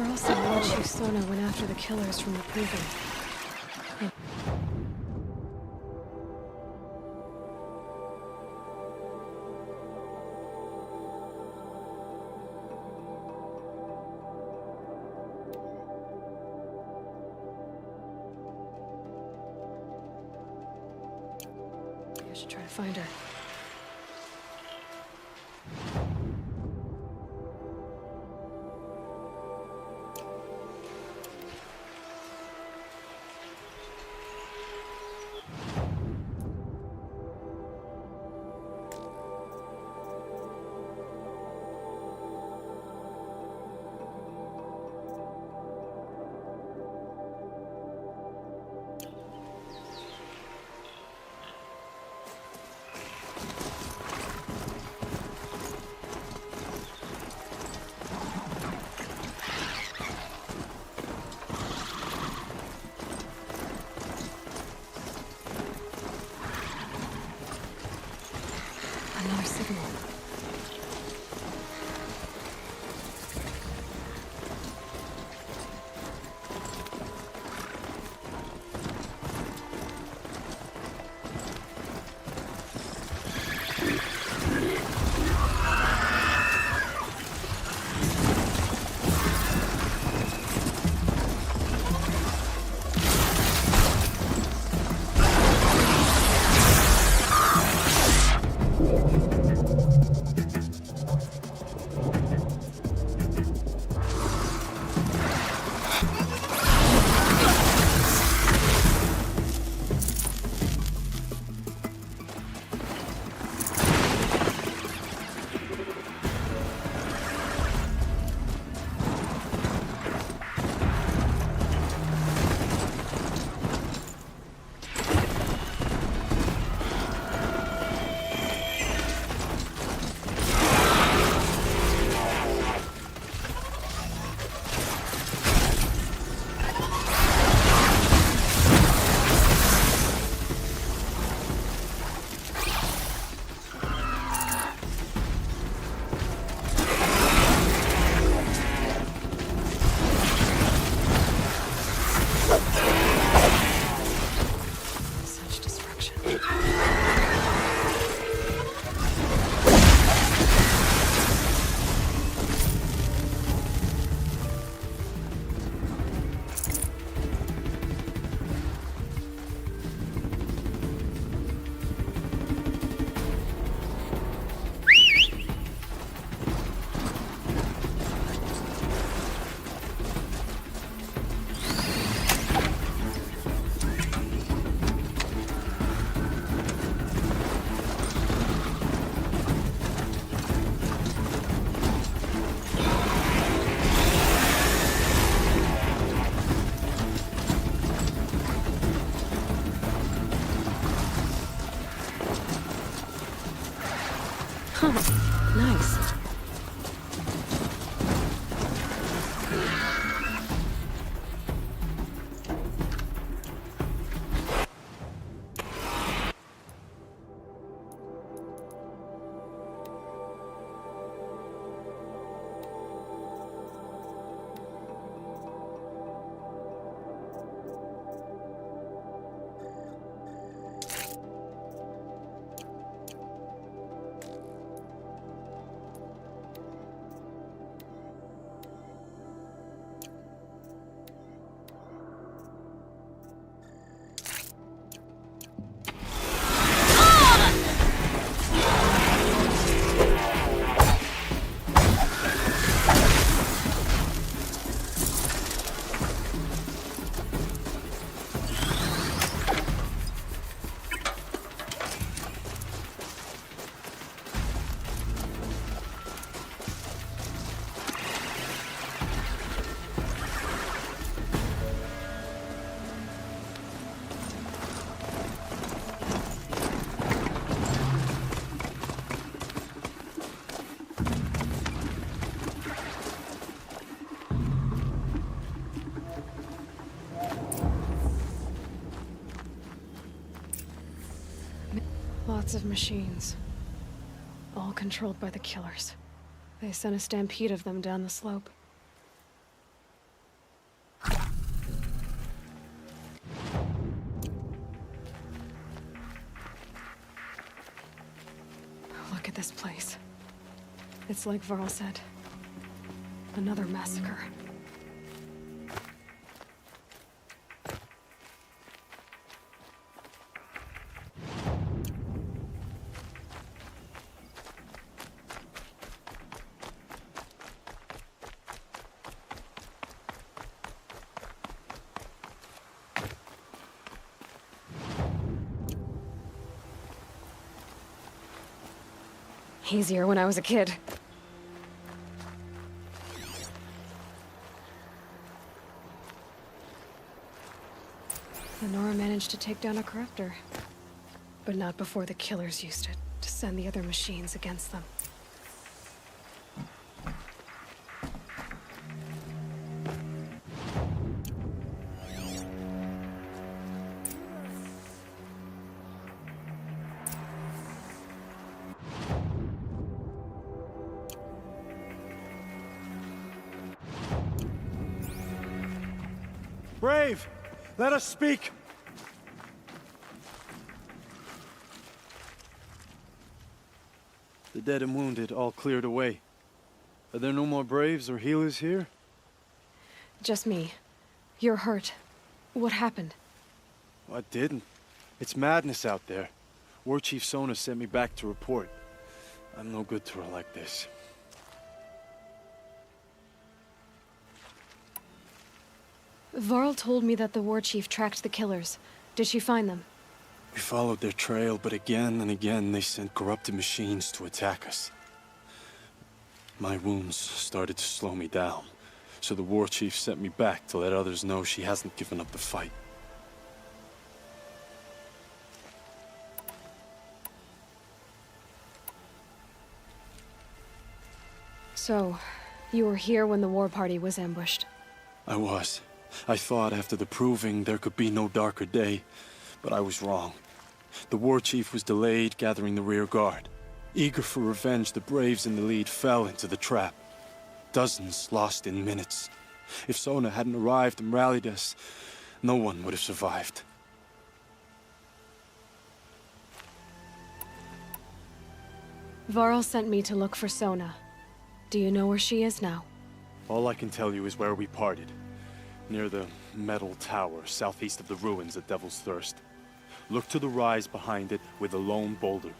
We're also Lord Chief Sona went after the killers from the Proving. And I should try to find her. Another signal. Nice. Lots of machines. All controlled by the killers. They sent a stampede of them down the slope. at this place. It's like Varl said. Another massacre. Easier when I was a kid. Lenora managed to take down a corruptor. But not before the killers used it to send the other machines against them. Brave! Let us speak! The dead and wounded all cleared away. Are there no more Braves or healers here? Just me. You're hurt. What happened? I didn't. It's madness out there. War Chief Sona sent me back to report. I'm no good to her like this. Varl told me that the war chief tracked the killers. Did she find them? We followed their trail, but again and again they sent corrupted machines to attack us. My wounds started to slow me down, so the war chief sent me back to let others know she hasn't given up the fight. So, you were here when the war party was ambushed? I was. I thought after the proving there could be no darker day, but I was wrong. The war chief was delayed gathering the rear guard. Eager for revenge, the Braves in the lead fell into the trap. Dozens lost in minutes. If Sona hadn't arrived and rallied us, no one would have survived. Varl sent me to look for Sona. Do you know where she is now? All I can tell you is where we parted. Near the metal tower, southeast of the ruins at Devil's Thirst. Look to the rise behind it with a lone boulder.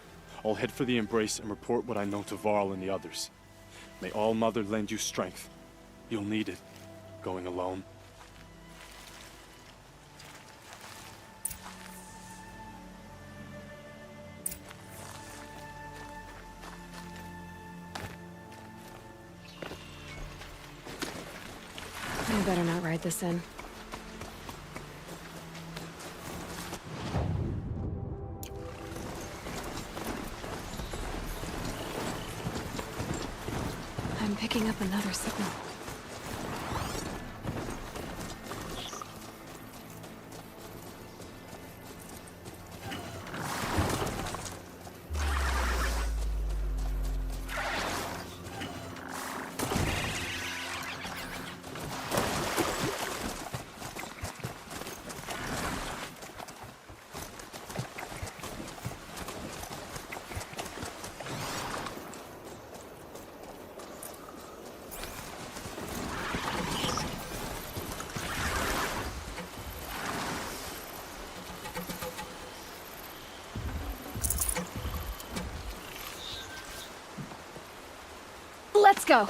I'll head for the embrace and report what I know to Varl and the others. May All Mother lend you strength. You'll need it, going alone. I better not ride this in. I'm picking up another signal. Let's go!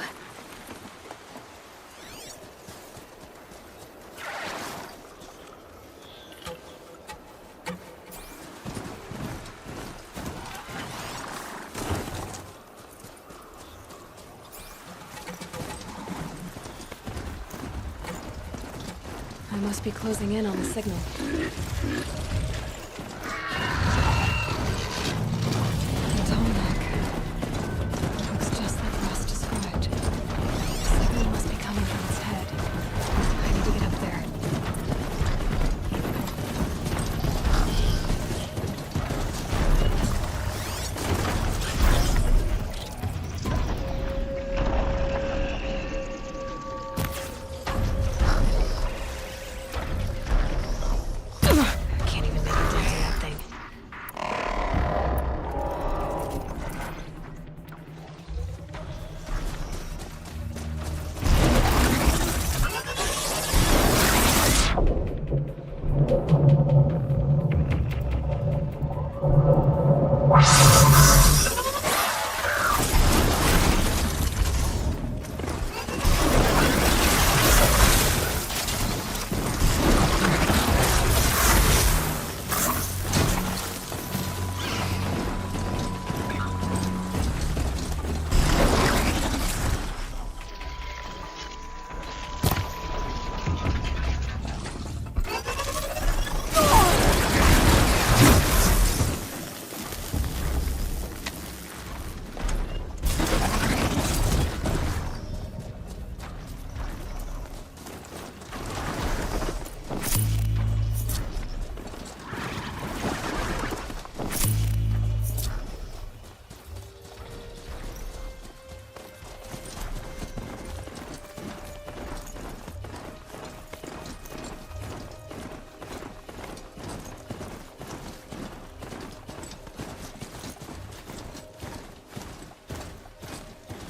I must be closing in on the signal. Can't even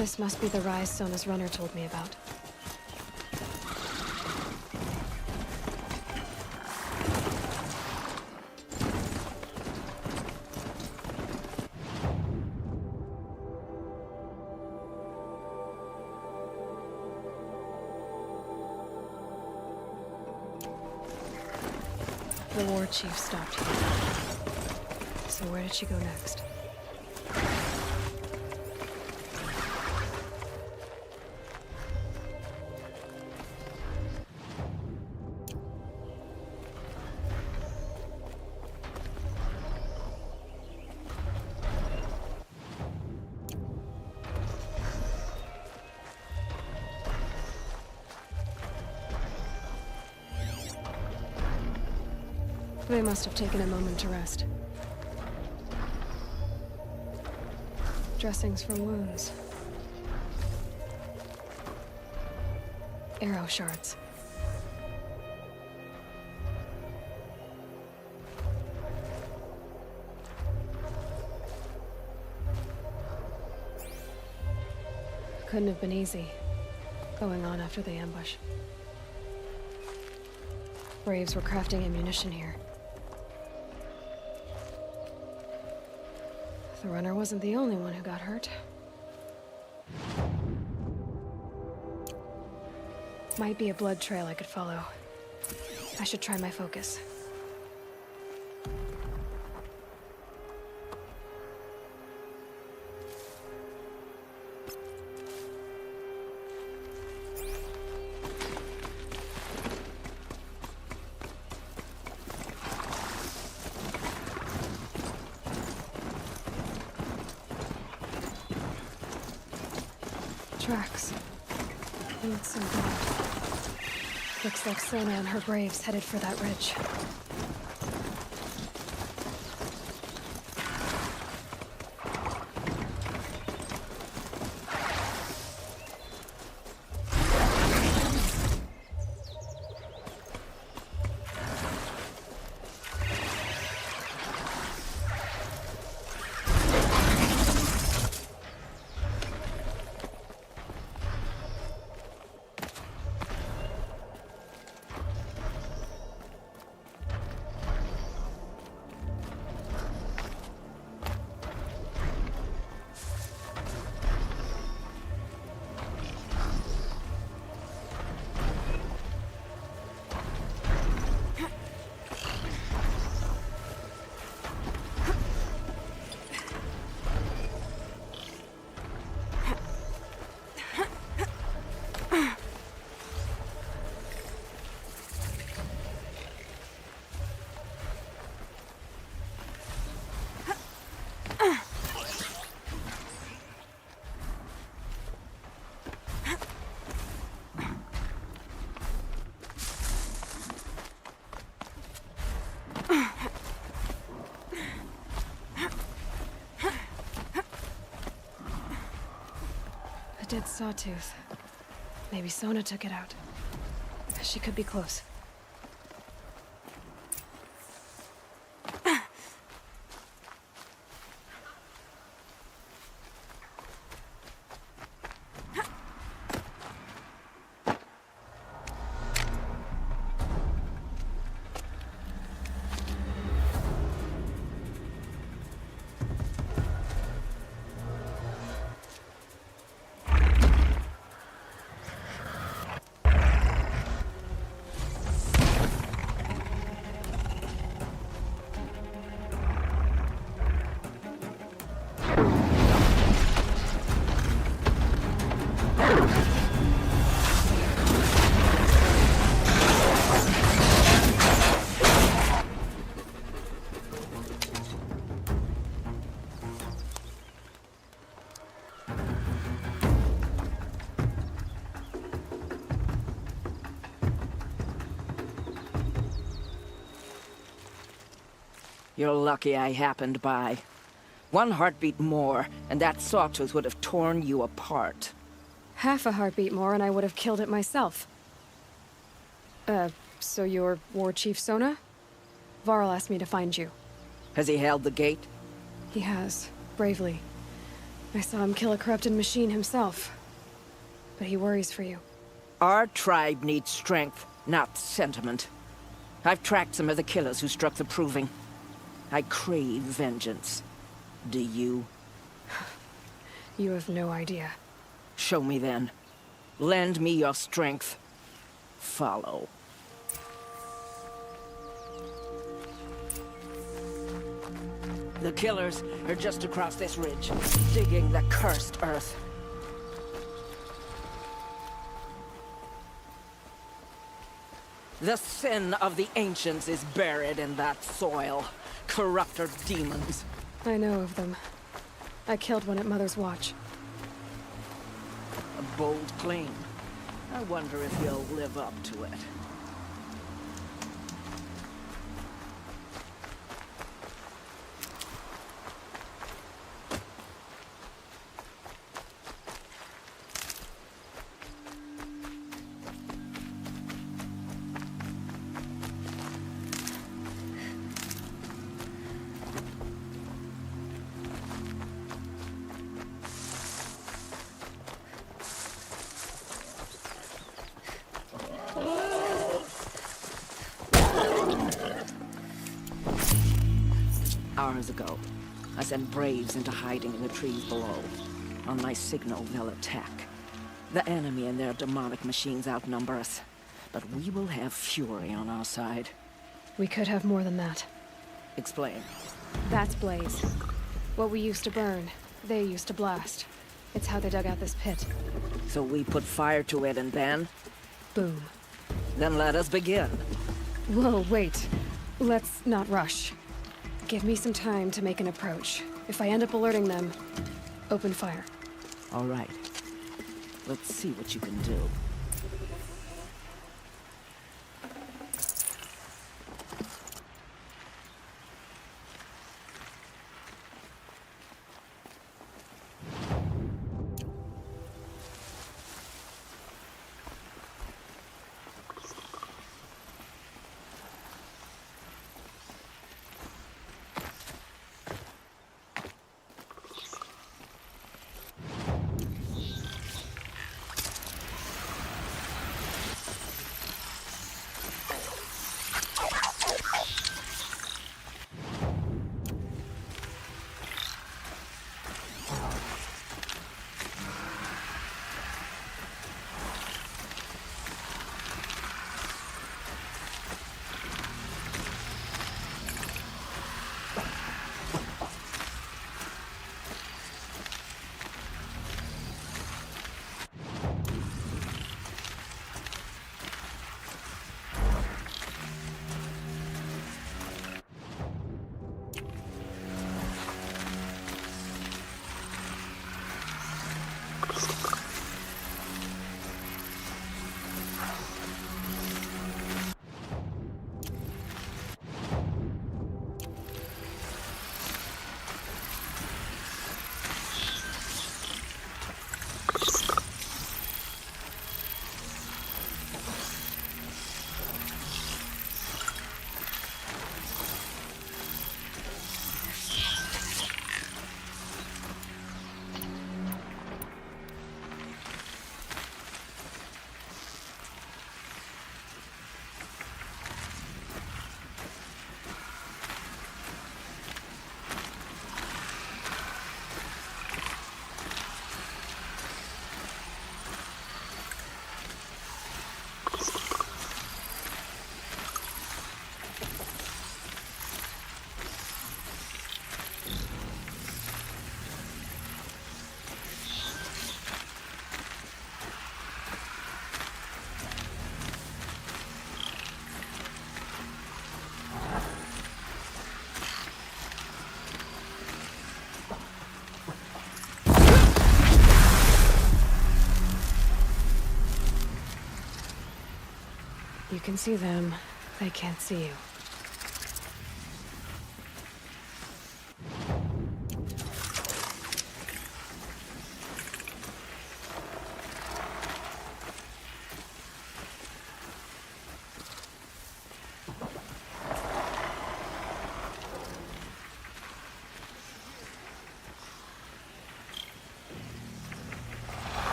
This must be the rise Sona's runner told me about. The war chief stopped here. So where did she go next? They must have taken a moment to rest. Dressings for wounds. Arrow shards. Couldn't have been easy, going on after the ambush. Braves were crafting ammunition here. The runner wasn't the only one who got hurt. Might be a blood trail I could follow. I should try my focus. Tracks. Need some blood. Looks like Sona and her braves headed for that ridge. Dead sawtooth. Maybe Sona took it out. She could be close. You're lucky I happened by. One heartbeat more, and that sawtooth would have torn you apart. Half a heartbeat more and I would have killed it myself. So you're War Chief Sona? Varl asked me to find you. Has he held the gate? He has, bravely. I saw him kill a corrupted machine himself. But he worries for you. Our tribe needs strength, not sentiment. I've tracked some of the killers who struck the Proving. I crave vengeance. Do you? You have no idea. Show me then. Lend me your strength. Follow. The killers are just across this ridge, digging the cursed earth. The sin of the ancients is buried in that soil. Corrupter demons. I know of them. I killed one at Mother's Watch. A bold claim. I wonder if you'll live up to it. Hours ago, I sent Braves into hiding in the trees below. On my signal, they'll attack. The enemy and their demonic machines outnumber us, but we will have fury on our side. We could have more than that. Explain. That's Blaze. What we used to burn, they used to blast. It's how they dug out this pit. So we put fire to it and then? Boom. Then let us begin. Whoa, wait. Let's not rush. Give me some time to make an approach. If I end up alerting them, open fire. All right. Let's see what you can do. You can see them. They can't see you.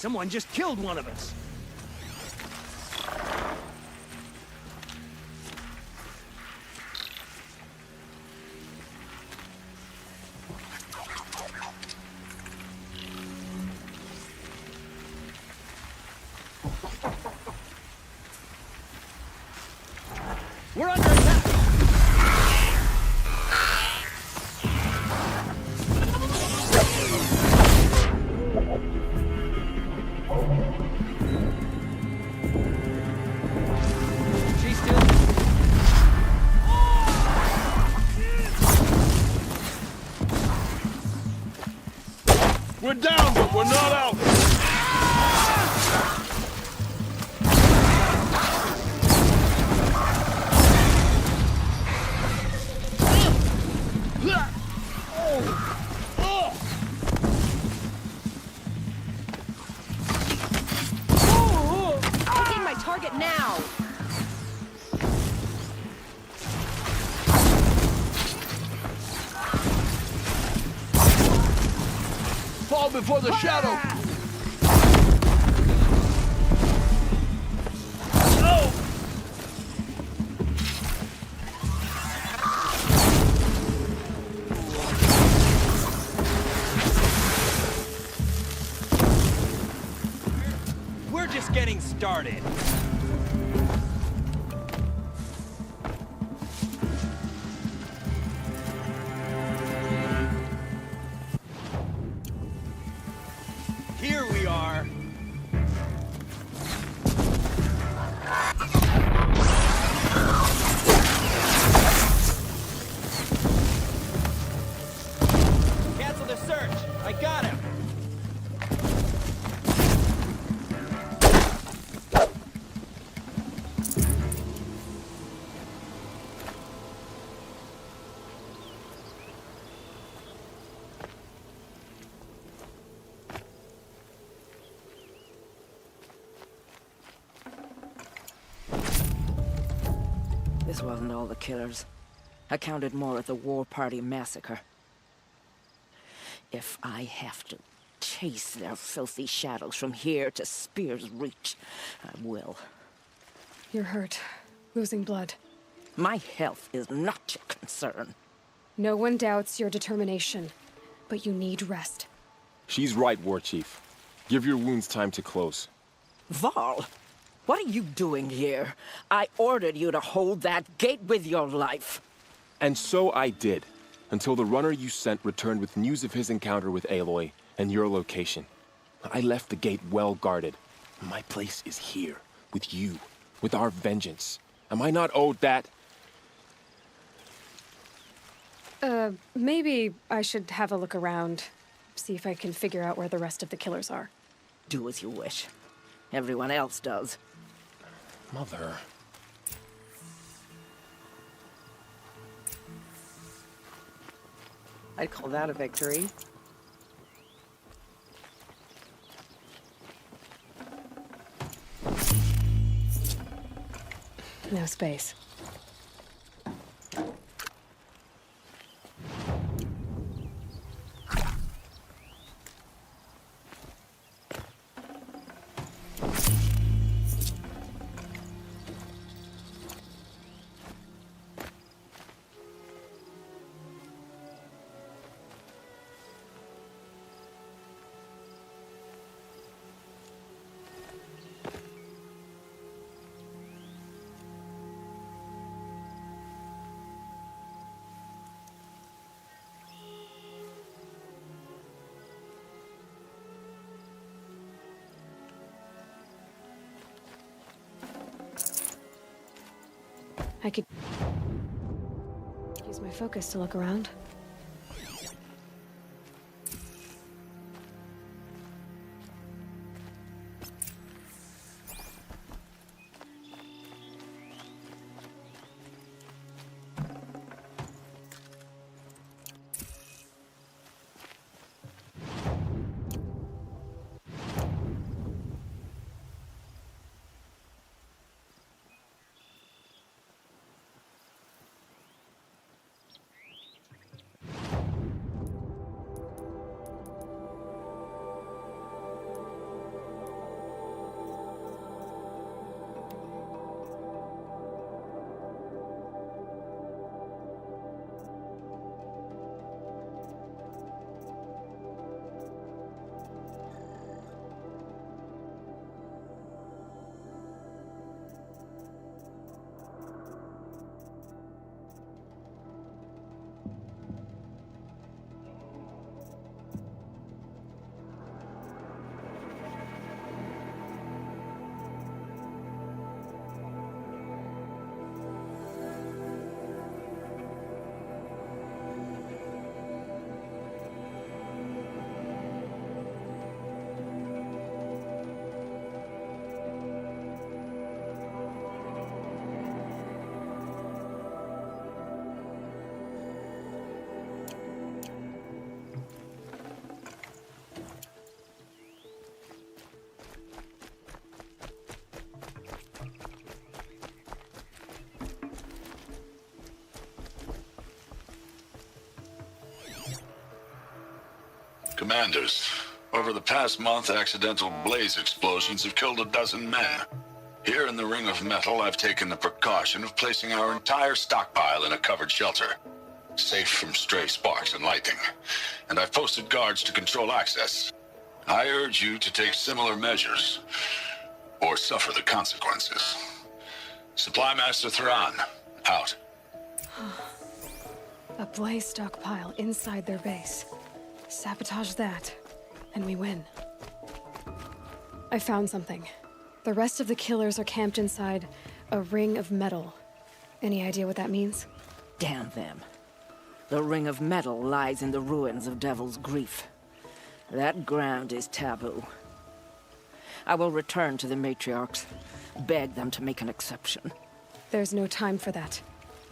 Someone just killed one of us. We're under attack! She's still... We're down, but we're not out! Taking my target now! Fall before the shadow! We're just getting started. Here we are. Cancel the search. I got him. This wasn't all the killers. I counted more at the War Party massacre. If I have to chase their filthy shadows from here to Spear's Reach, I will. You're hurt. Losing blood. My health is not your concern. No one doubts your determination, but you need rest. She's right, War Chief. Give your wounds time to close. Varl, what are you doing here? I ordered you to hold that gate with your life. And so I did, until the runner you sent returned with news of his encounter with Aloy and your location. I left the gate well guarded. My place is here, with you, with our vengeance. Am I not owed that? Maybe I should have a look around, see if I can figure out where the rest of the killers are. Do as you wish. Everyone else does. Mother... I'd call that a victory. No space. I could use my focus to look around. Commanders, over the past month, accidental blaze explosions have killed 12 men. Here in the Ring of Metal, I've taken the precaution of placing our entire stockpile in a covered shelter, safe from stray sparks and lightning. And I've posted guards to control access. I urge you to take similar measures, or suffer the consequences. Supply Master Thran, out. A blaze stockpile inside their base. Sabotage that, and we win. I found something. The rest of the killers are camped inside a ring of metal. Any idea what that means? Damn them. The Ring of Metal lies in the ruins of Devil's Grief. That ground is taboo. I will return to the matriarchs, beg them to make an exception. There's no time for that.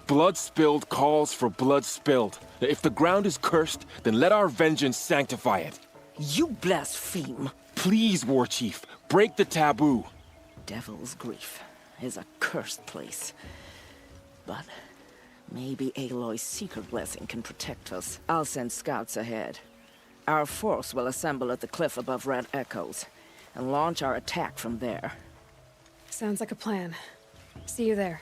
Blood spilled calls for blood spilled. If the ground is cursed, then let our vengeance sanctify it. You blaspheme. Please, War Chief, break the taboo. Devil's Grief is a cursed place. But maybe Aloy's secret blessing can protect us. I'll send scouts ahead. Our force will assemble at the cliff above Red Echoes and launch our attack from there. Sounds like a plan. See you there.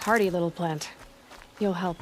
Hardy little plant. You'll help.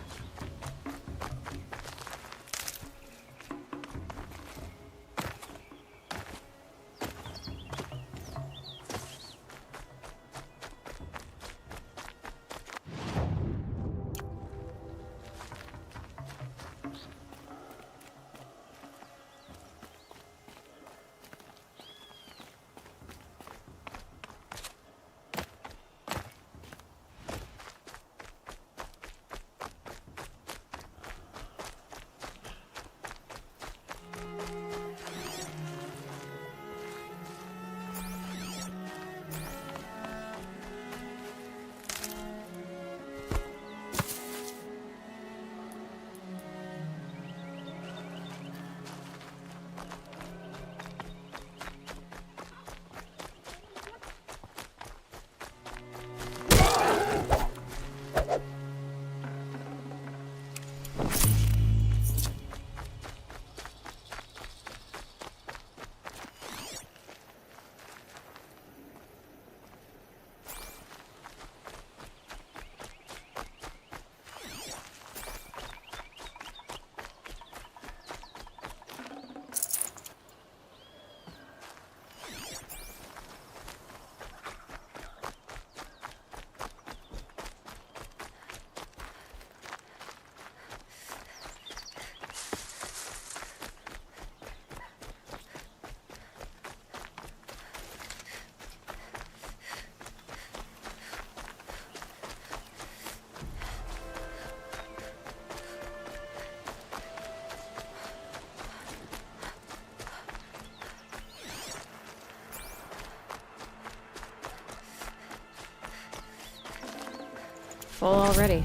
Full already.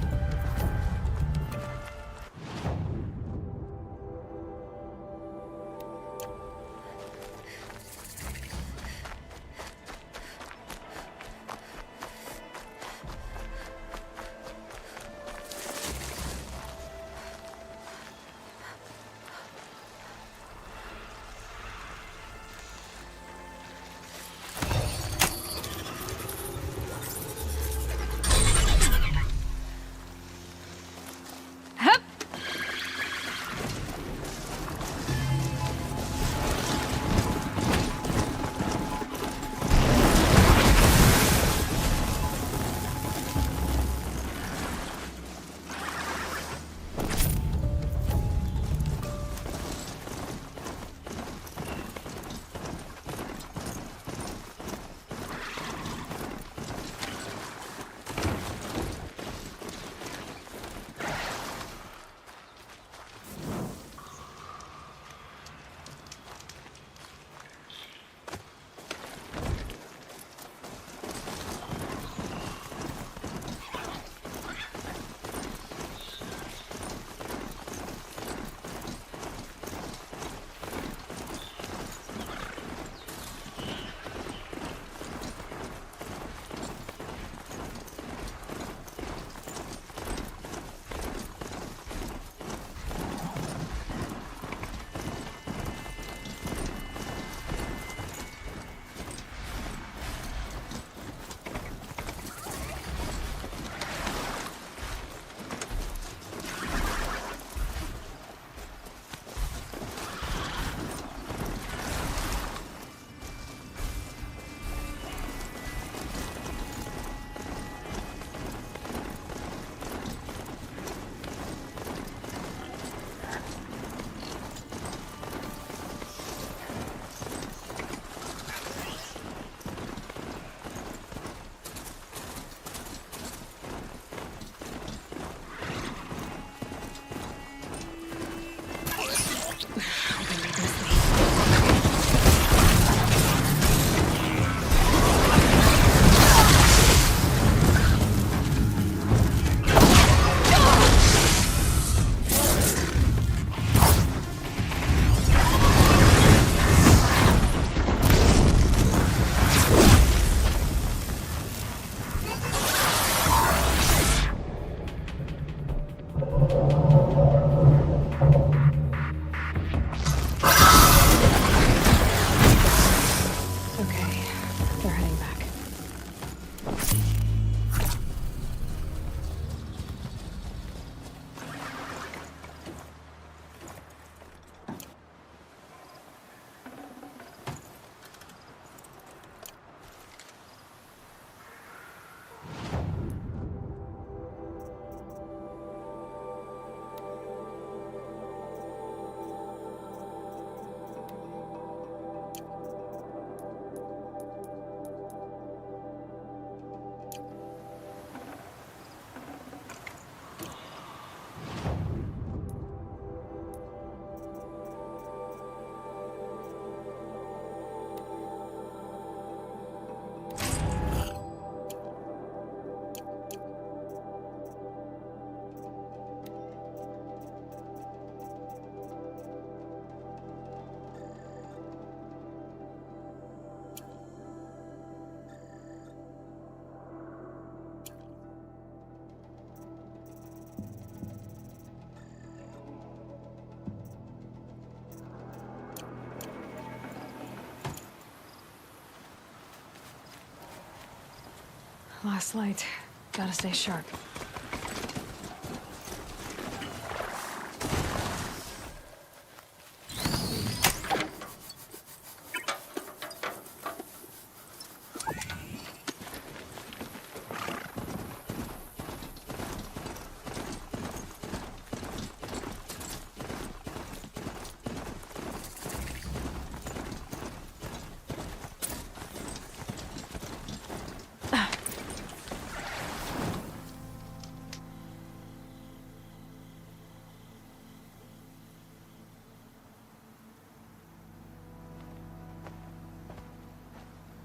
Last light. Gotta stay sharp.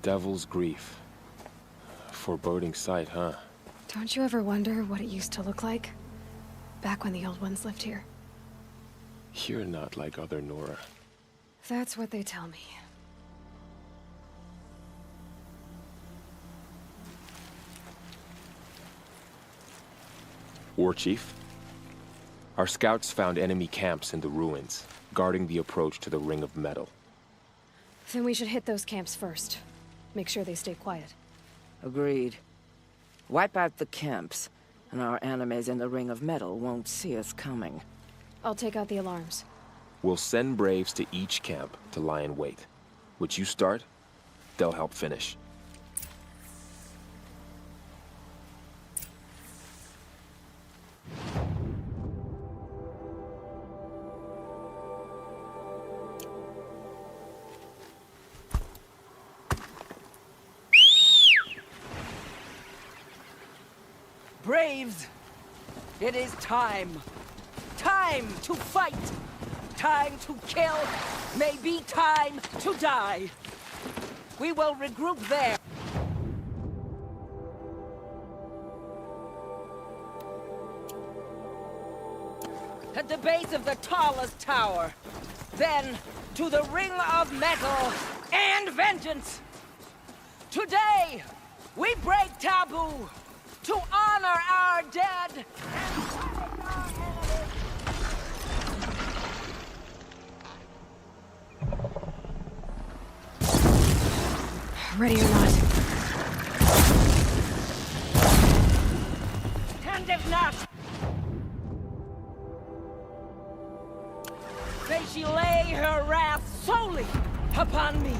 Devil's Grief. Foreboding sight, huh? Don't you ever wonder what it used to look like? Back when the old ones lived here. You're not like other Nora. That's what they tell me. War Chief? Our scouts found enemy camps in the ruins, guarding the approach to the Ring of Metal. Then we should hit those camps first. Make sure they stay quiet. Agreed. Wipe out the camps, and our enemies in the Ring of Metal won't see us coming. I'll take out the alarms. We'll send Braves to each camp to lie in wait. Which you start, they'll help finish. Braves! It is time! Time to fight! Time to kill! Maybe time to die! We will regroup there! At the base of the tallest tower. Then, to the Ring of Metal and Vengeance! Today, we break taboo! To honor our dead and fight our enemies. Ready or not. And if not, may she lay her wrath solely upon me.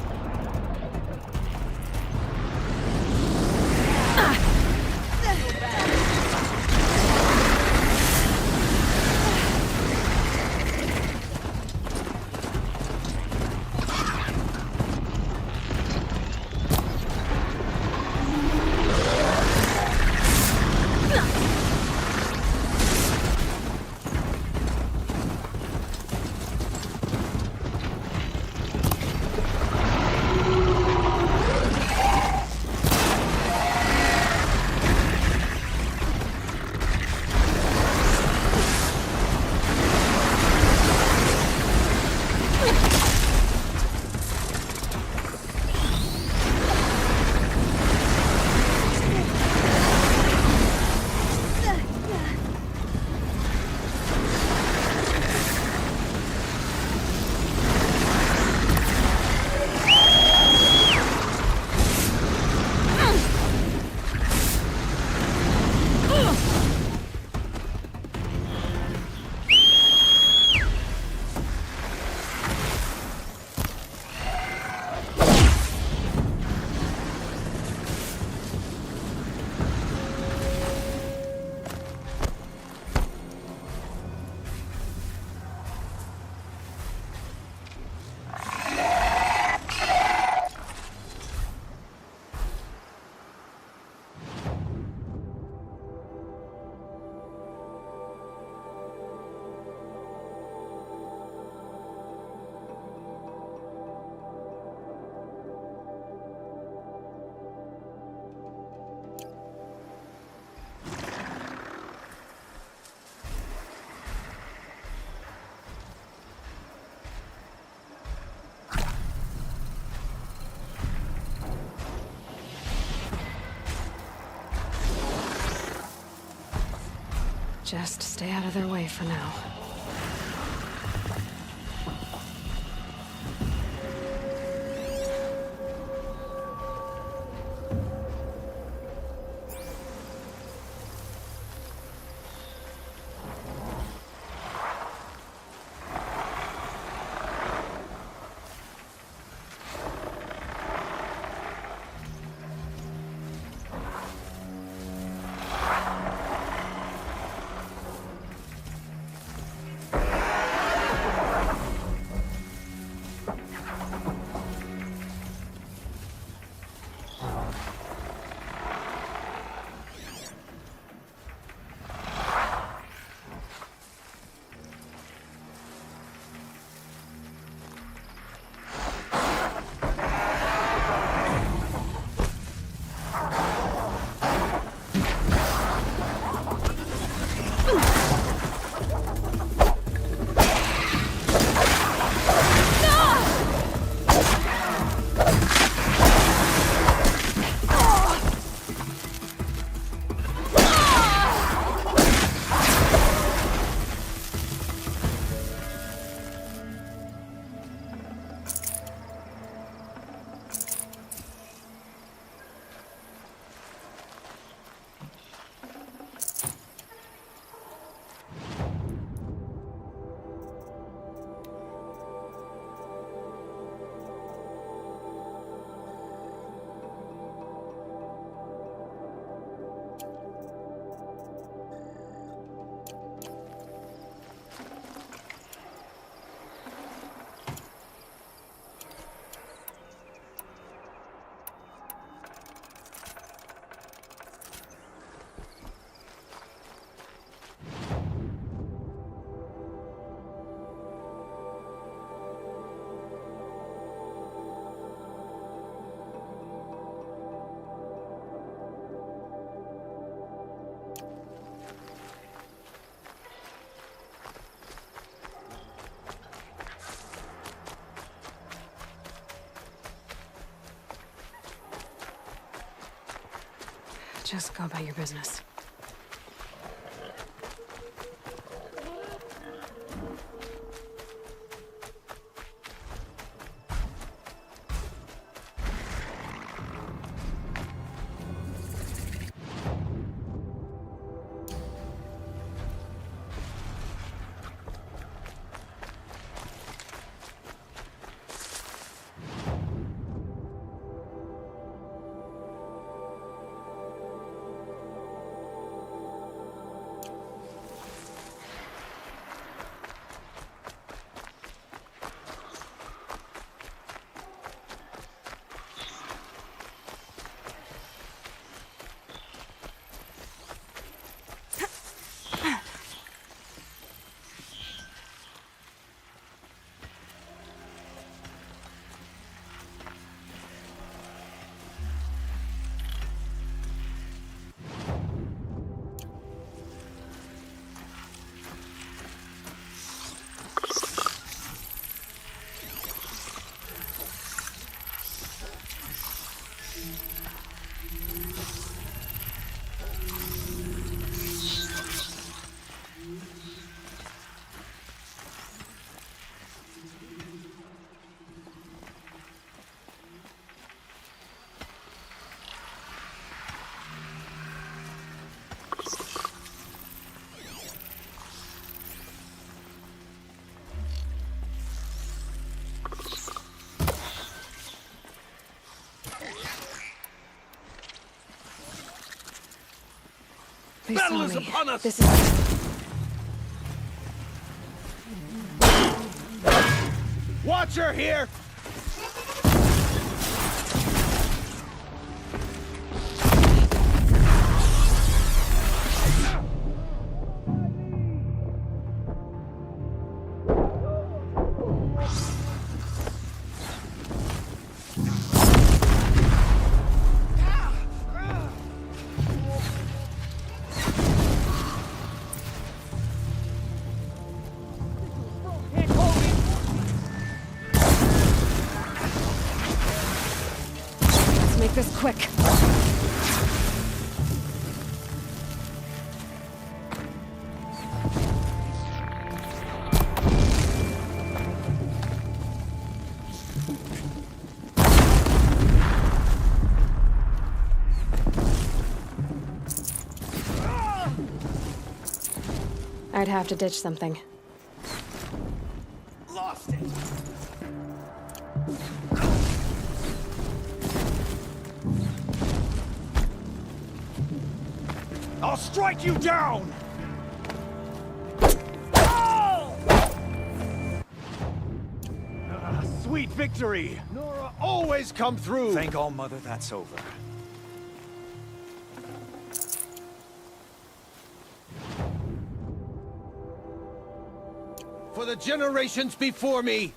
Just stay out of their way for now. Just go about your business. They Battle saw is me. upon us! This is... Watcher here! Let's make this quick. I'd have to ditch something. Lost it! I'll strike you down! Sweet victory! Nora always come through! Thank All Mother that's over. For the generations before me!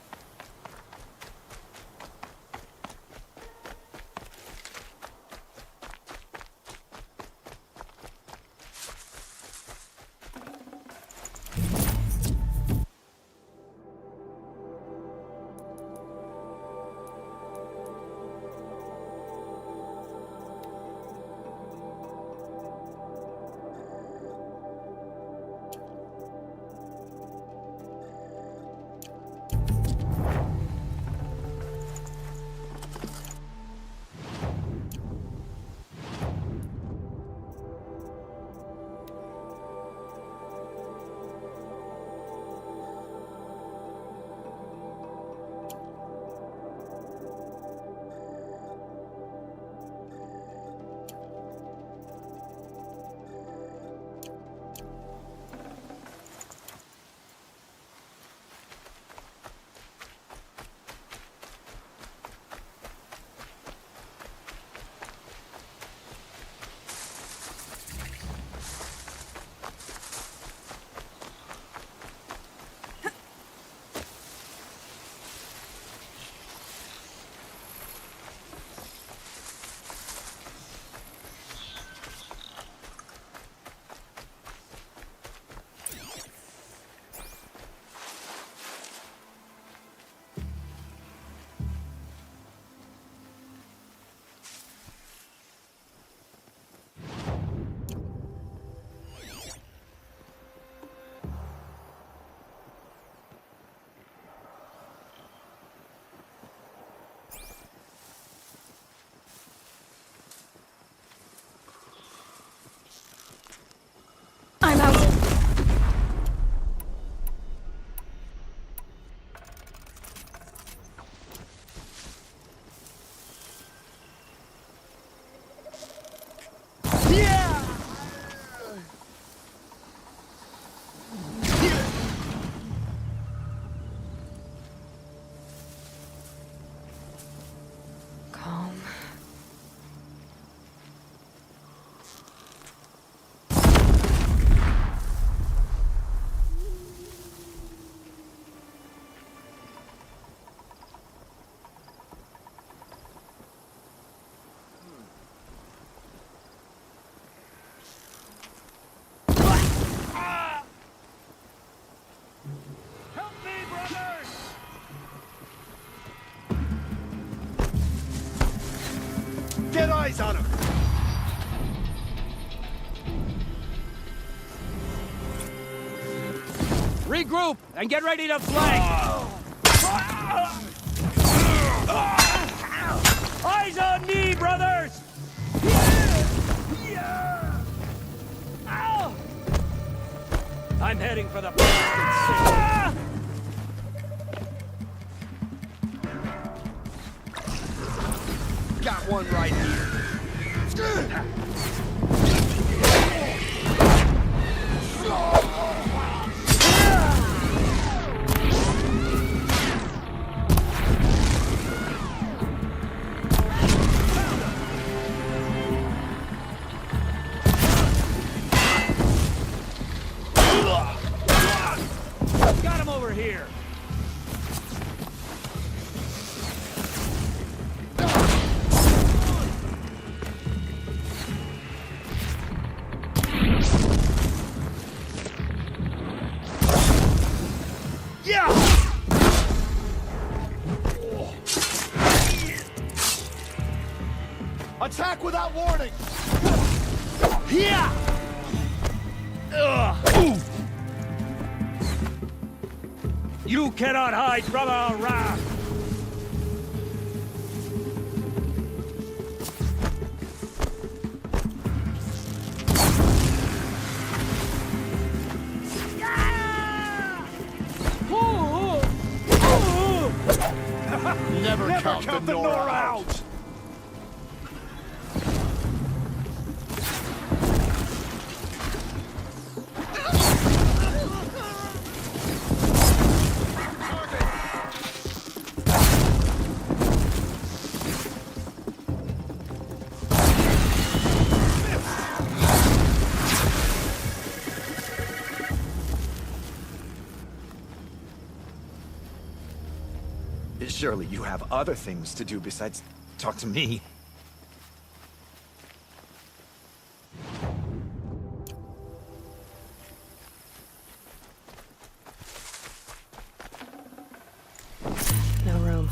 get eyes on him! Regroup and get ready to flank! Eyes on me, brothers! I'm heading for the bastard city. Got one right here. Got him over here. Yeah! Attack without warning! Yeah! You cannot hide from our wrath! Never count the Nora out! Surely you have other things to do besides talk to me. No room.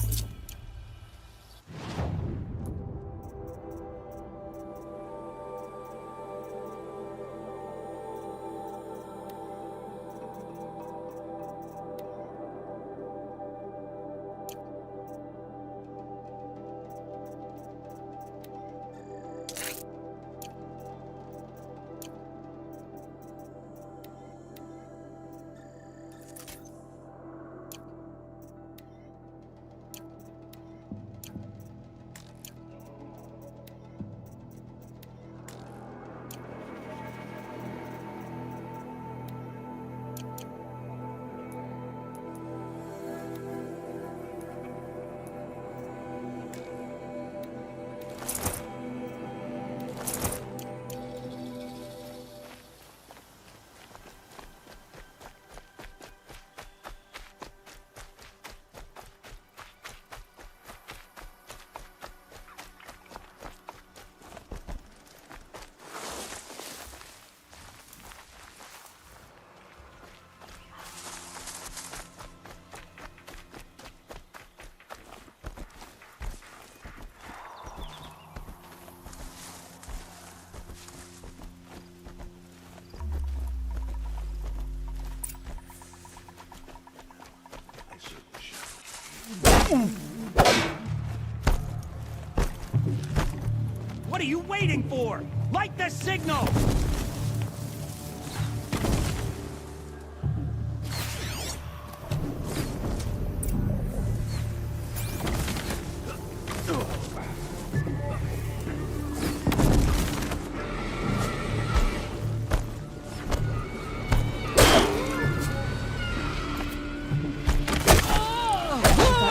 What are you waiting for? Light the signal!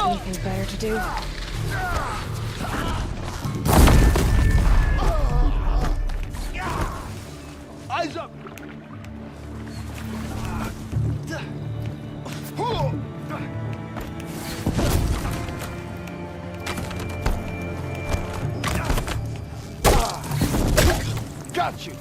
Got anything better to do? Eyes up! Got you!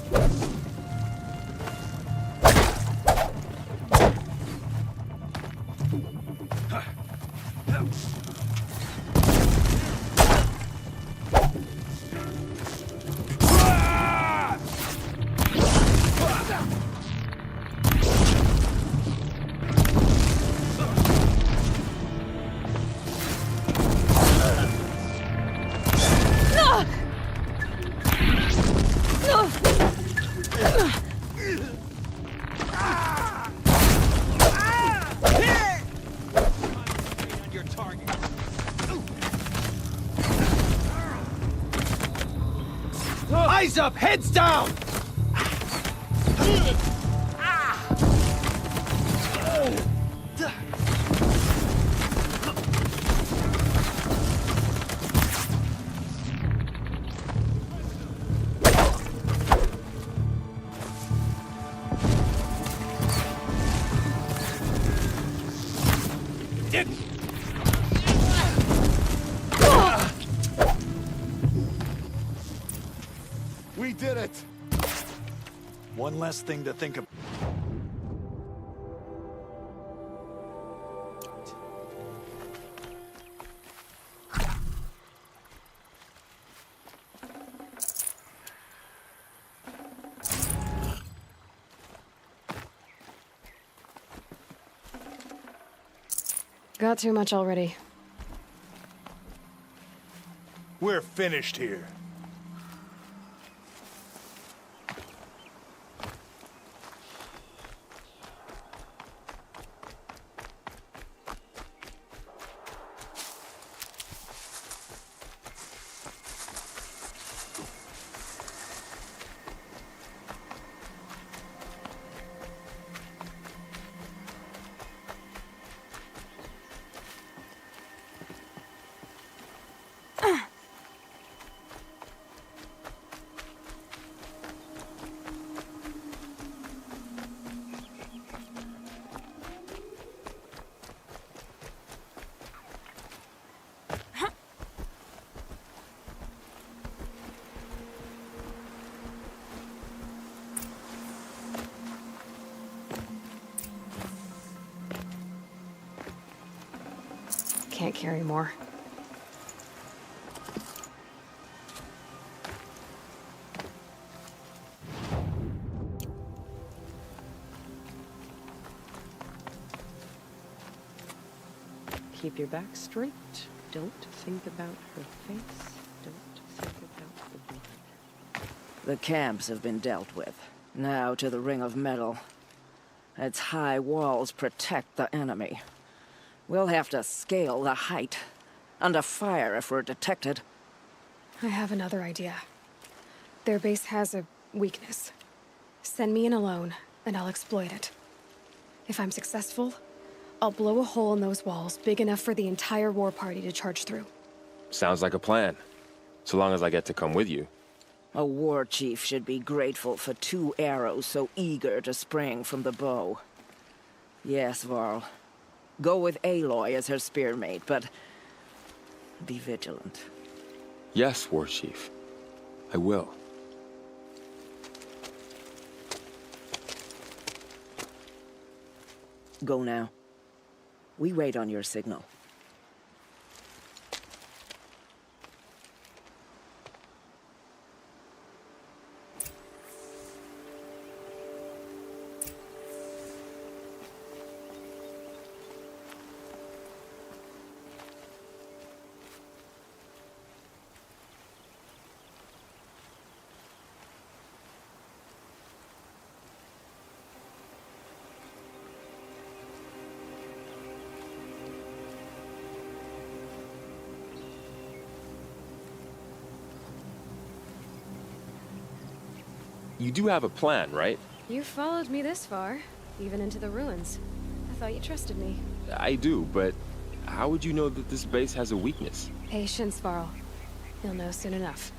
Eyes up, heads down! We did it! One less thing to think of. Got too much already. We're finished here. Can't carry more. Keep your back straight. Don't think about her face. Don't think about the blood. The camps have been dealt with. Now to the Ring of Metal. Its high walls protect the enemy. We'll have to scale the height. Under fire if we're detected. I have another idea. Their base has a weakness. Send me in alone, and I'll exploit it. If I'm successful, I'll blow a hole in those walls big enough for the entire war party to charge through. Sounds like a plan. So long as I get to come with you. A war chief should be grateful for 2 arrows so eager to spring from the bow. Yes, Varl. Go with Aloy as her spearmate, but be vigilant. Yes, War Chief. I will. Go now. We wait on your signal. You do have a plan, right? You followed me this far, even into the ruins. I thought you trusted me. I do, but how would you know that this base has a weakness? Patience, Varl. You'll know soon enough.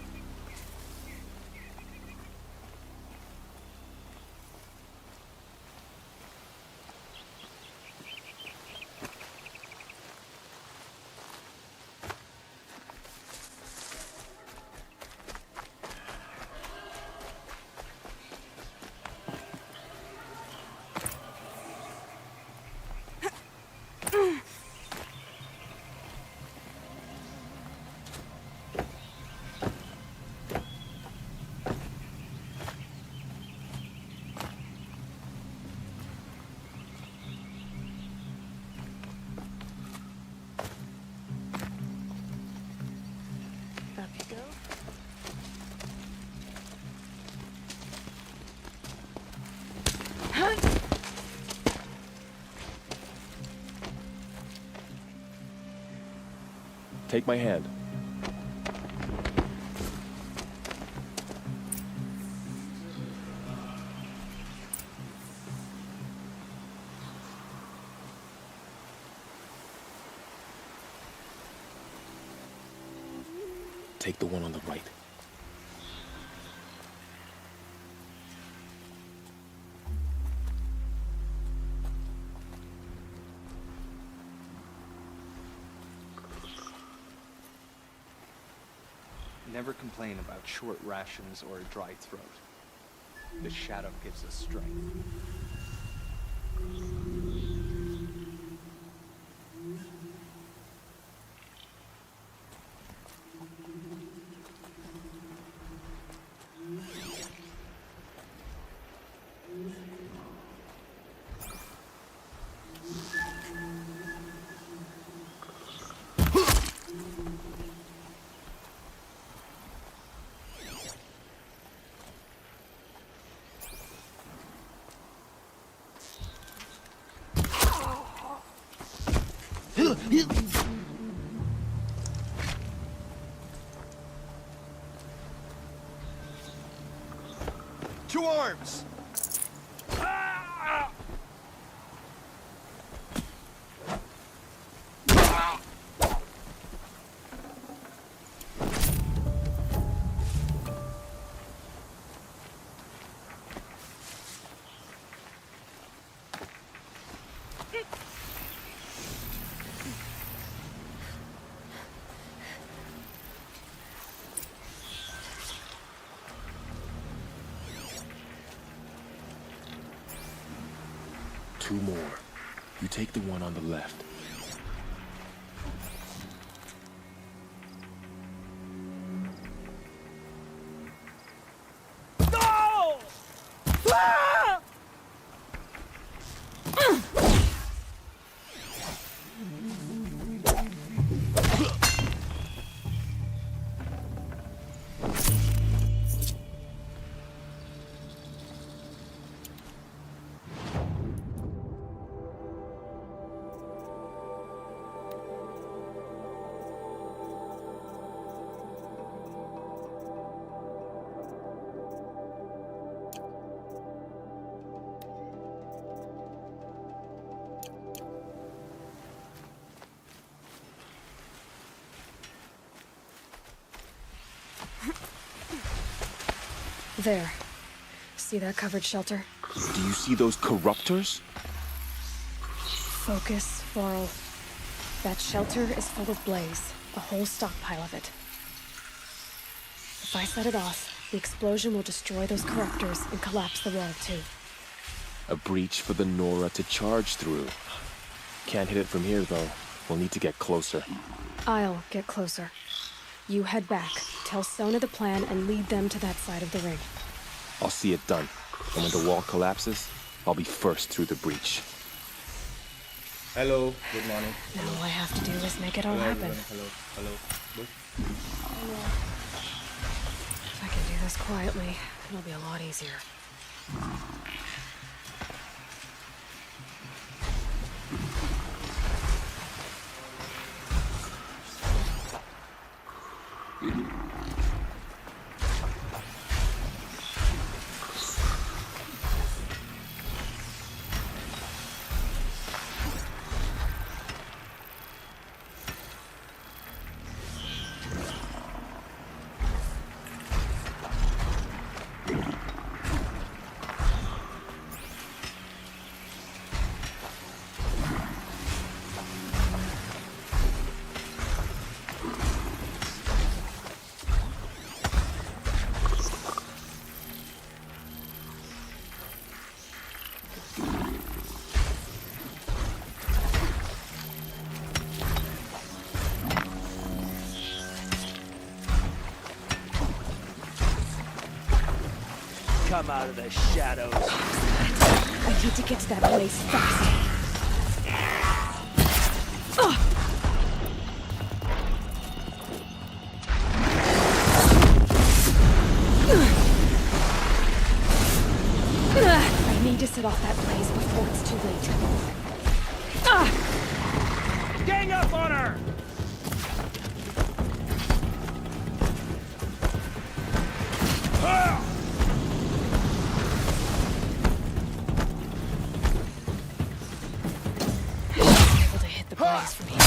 Take my hand. Take the one on the right. Never complain about short rations or a dry throat. The shadow gives us strength. To arms! Two more. You take the one on the left. No! Ah! There. See that covered shelter? Do you see those corruptors? Focus, Floral. That shelter is full of blaze. A whole stockpile of it. If I set it off, the explosion will destroy those corruptors and collapse the wall, too. A breach for the Nora to charge through. Can't hit it from here, though. We'll need to get closer. I'll get closer. You head back, tell Sona the plan, and lead them to that side of the ring. I'll see it done. And when the wall collapses, I'll be first through the breach. Hello, good morning. Now all I have to do is make it all happen. Hello. If I can do this quietly, it'll be a lot easier. Come out of the shadows. I need to get to that place fast. I need to set off that blaze before it's too late. Gang up on her! Able to hit the blaze from here.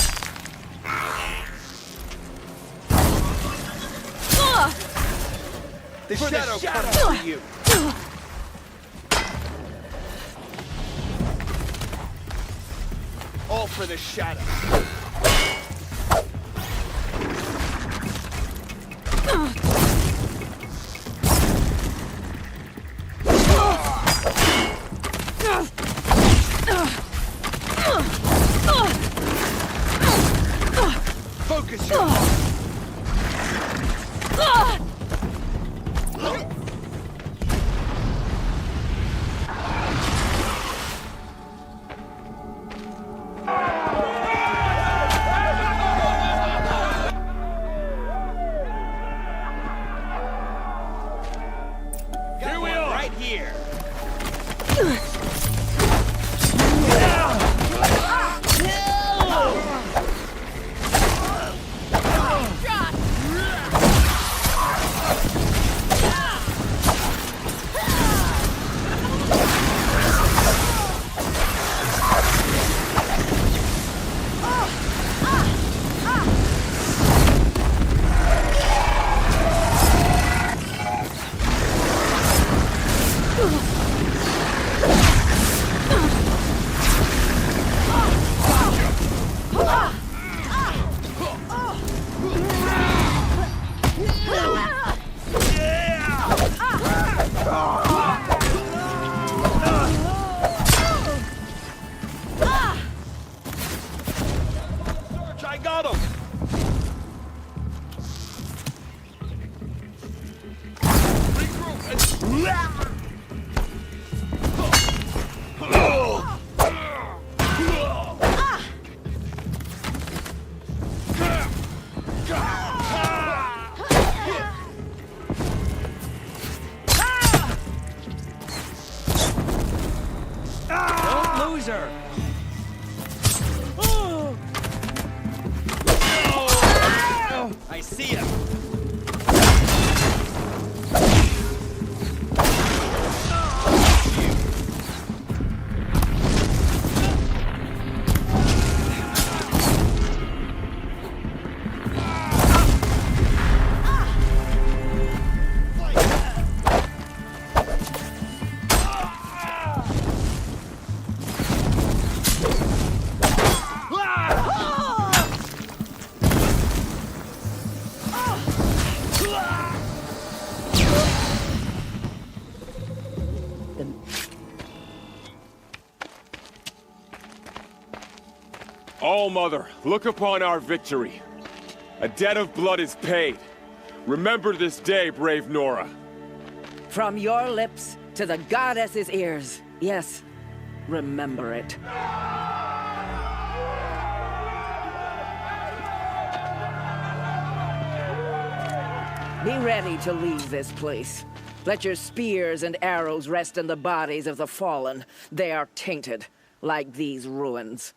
The shadow comes for you. All for the shadow. Focus your Here we are. right here. I got him. Don't lose her. I see him. All Mother, look upon our victory. A debt of blood is paid. Remember this day, brave Nora. From your lips to the goddess's ears. Yes, remember it. Be ready to leave this place. Let your spears and arrows rest in the bodies of the fallen. They are tainted, like these ruins.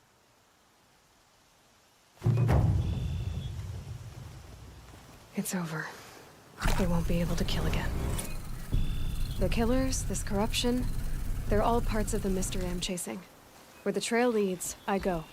It's over. They won't be able to kill again. The killers, this corruption, they're all parts of the mystery I'm chasing. Where the trail leads, I go.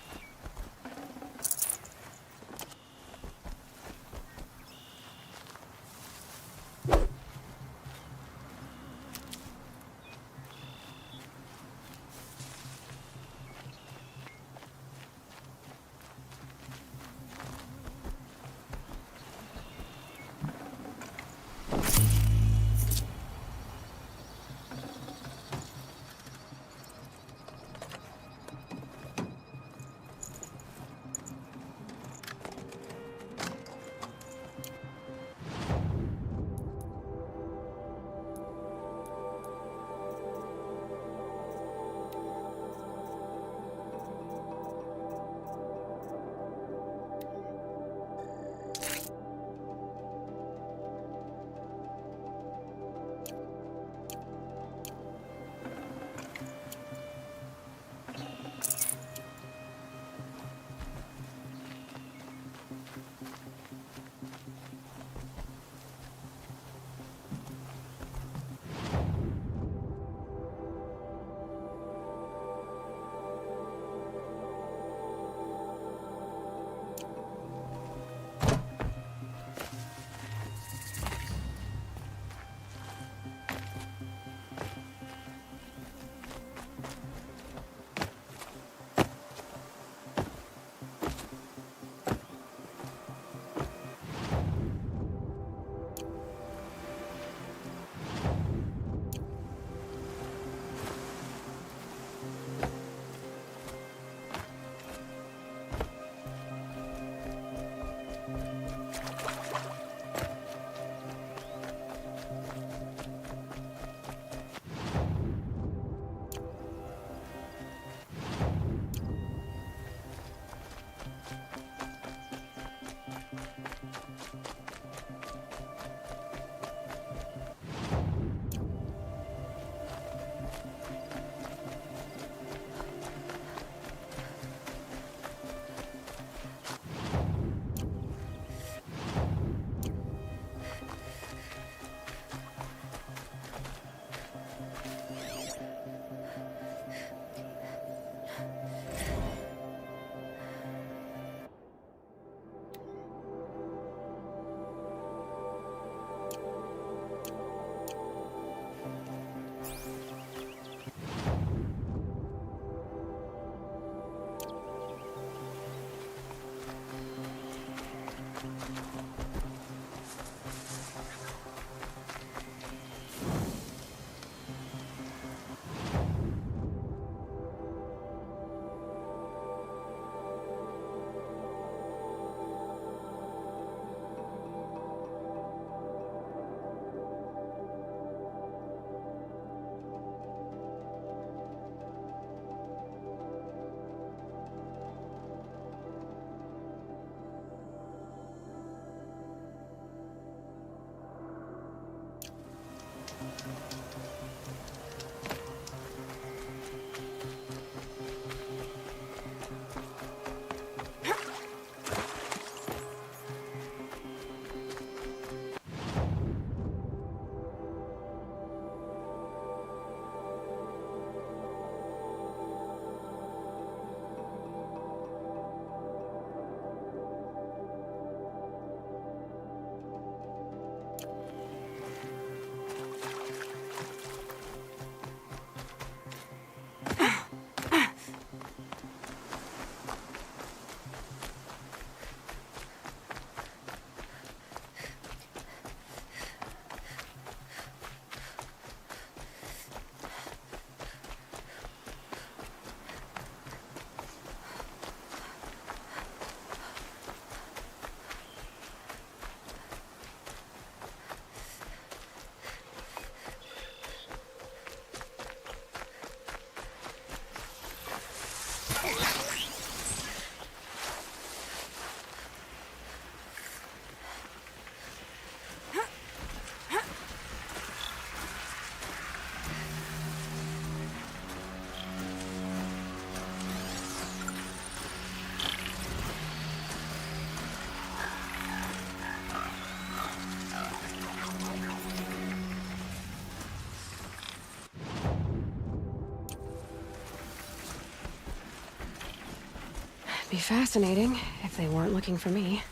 fascinating if they weren't looking for me.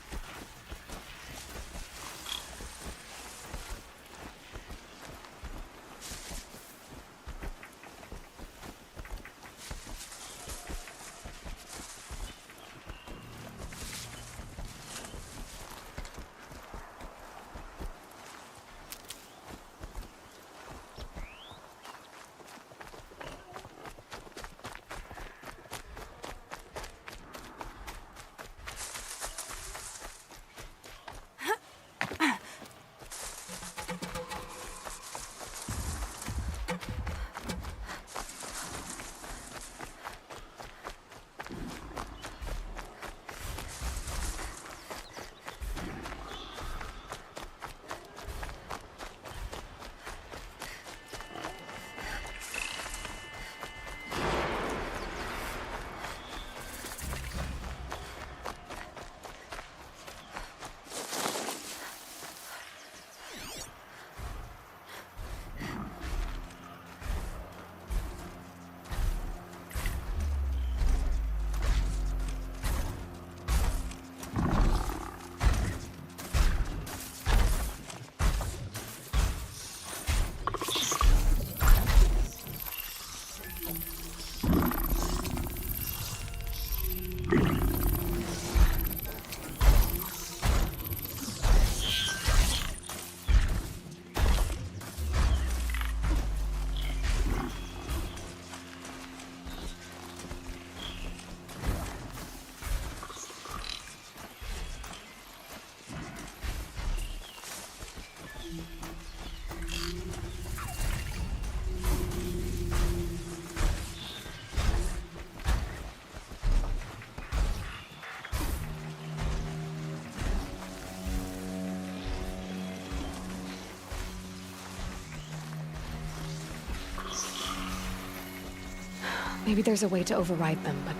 Maybe there's a way to override them, but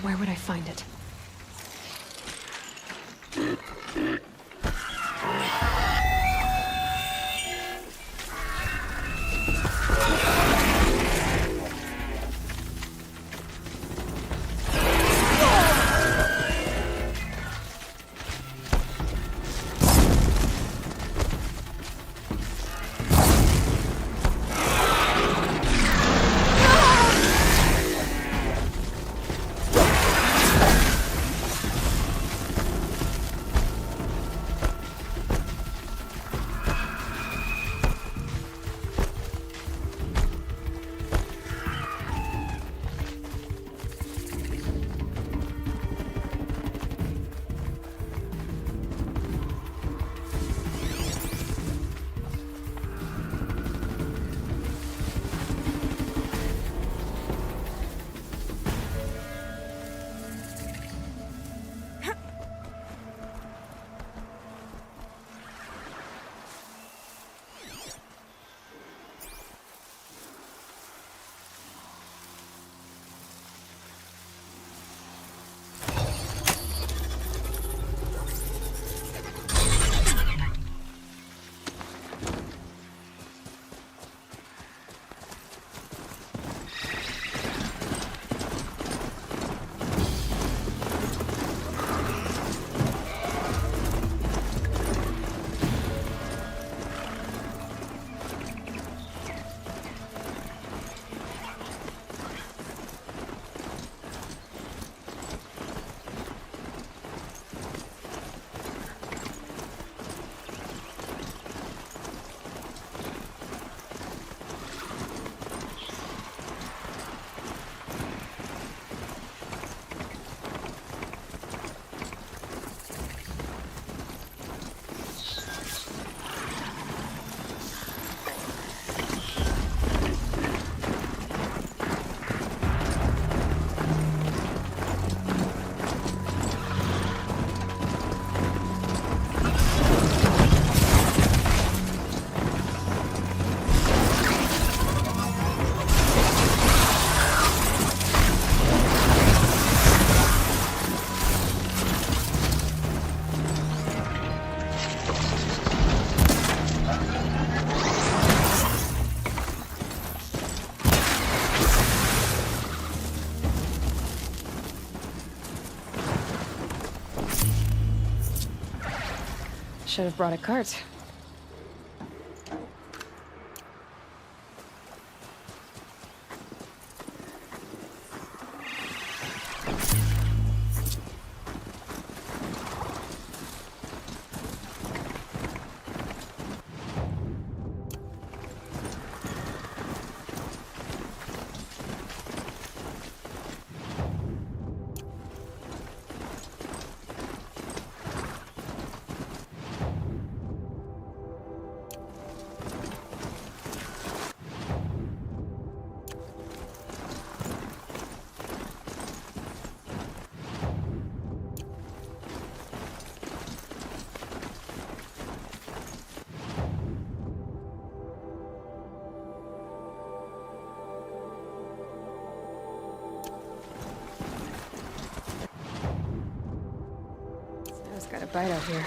where would I find it? Should have brought a cart. It's got a bite out here.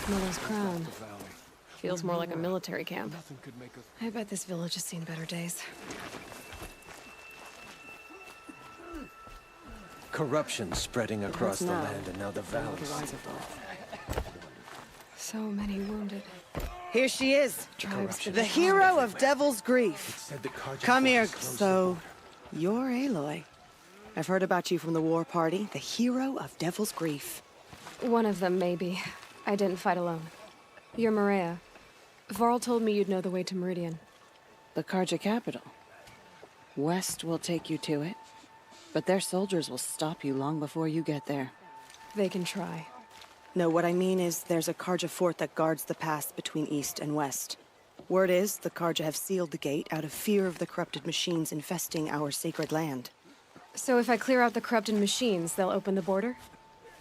Mother's crown. Feels more like a military camp. I bet this village has seen better days. Corruption spreading across the land and now the valleys. So many wounded. Here she is, the hero of Devil's Grief. Come here. So, you're Aloy. I've heard about you from the war party, the hero of Devil's Grief. One of them, maybe. I didn't fight alone. You're Maria. Varl told me you'd know the way to Meridian. The Karja capital. West will take you to it, but their soldiers will stop you long before you get there. They can try. No, what I mean is there's a Karja fort that guards the pass between east and west. Word is the Karja have sealed the gate out of fear of the corrupted machines infesting our sacred land. So if I clear out the corrupted machines, they'll open the border?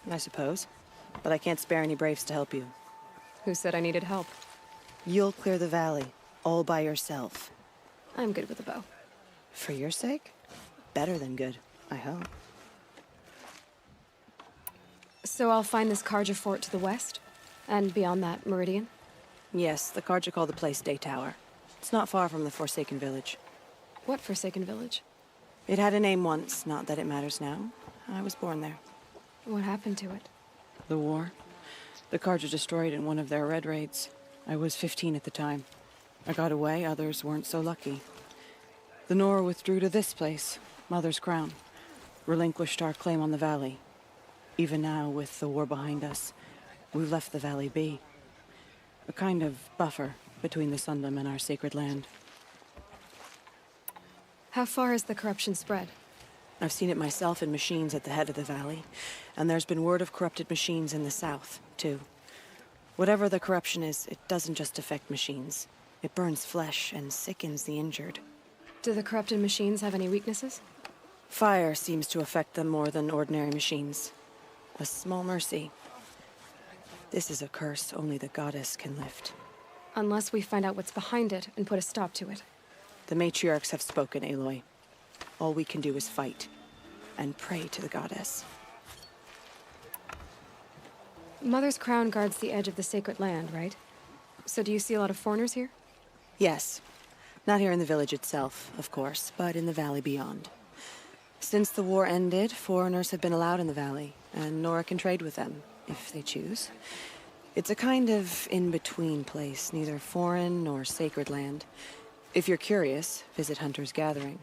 I suppose. But I can't spare any braves to help you. Who said I needed help? You'll clear the valley, all by yourself. I'm good with a bow. For your sake? Better than good, I hope. So I'll find this Karja fort to the west? And beyond that, Meridian? Yes, the Karja call the place Day Tower. It's not far from the Forsaken Village. What Forsaken Village? It had a name once, not that it matters now. I was born there. What happened to it? The war. The Karja destroyed in one of their red raids. I was 15 at the time. I got away, others weren't so lucky. The Nora withdrew to this place, Mother's Crown. Relinquished our claim on the valley. Even now, with the war behind us, we've left the valley be. A kind of buffer between the Sundom and our sacred land. How far has the corruption spread? I've seen it myself in machines at the head of the valley, and there's been word of corrupted machines in the south, too. Whatever the corruption is, it doesn't just affect machines. It burns flesh and sickens the injured. Do the corrupted machines have any weaknesses? Fire seems to affect them more than ordinary machines. A small mercy. This is a curse only the goddess can lift. Unless we find out what's behind it and put a stop to it. The matriarchs have spoken, Aloy. All we can do is fight, and pray to the goddess. Mother's Crown guards the edge of the sacred land, right? So do you see a lot of foreigners here? Yes. Not here in the village itself, of course, but in the valley beyond. Since the war ended, foreigners have been allowed in the valley, and Nora can trade with them, if they choose. It's a kind of in-between place, neither foreign nor sacred land. If you're curious, visit Hunter's Gathering.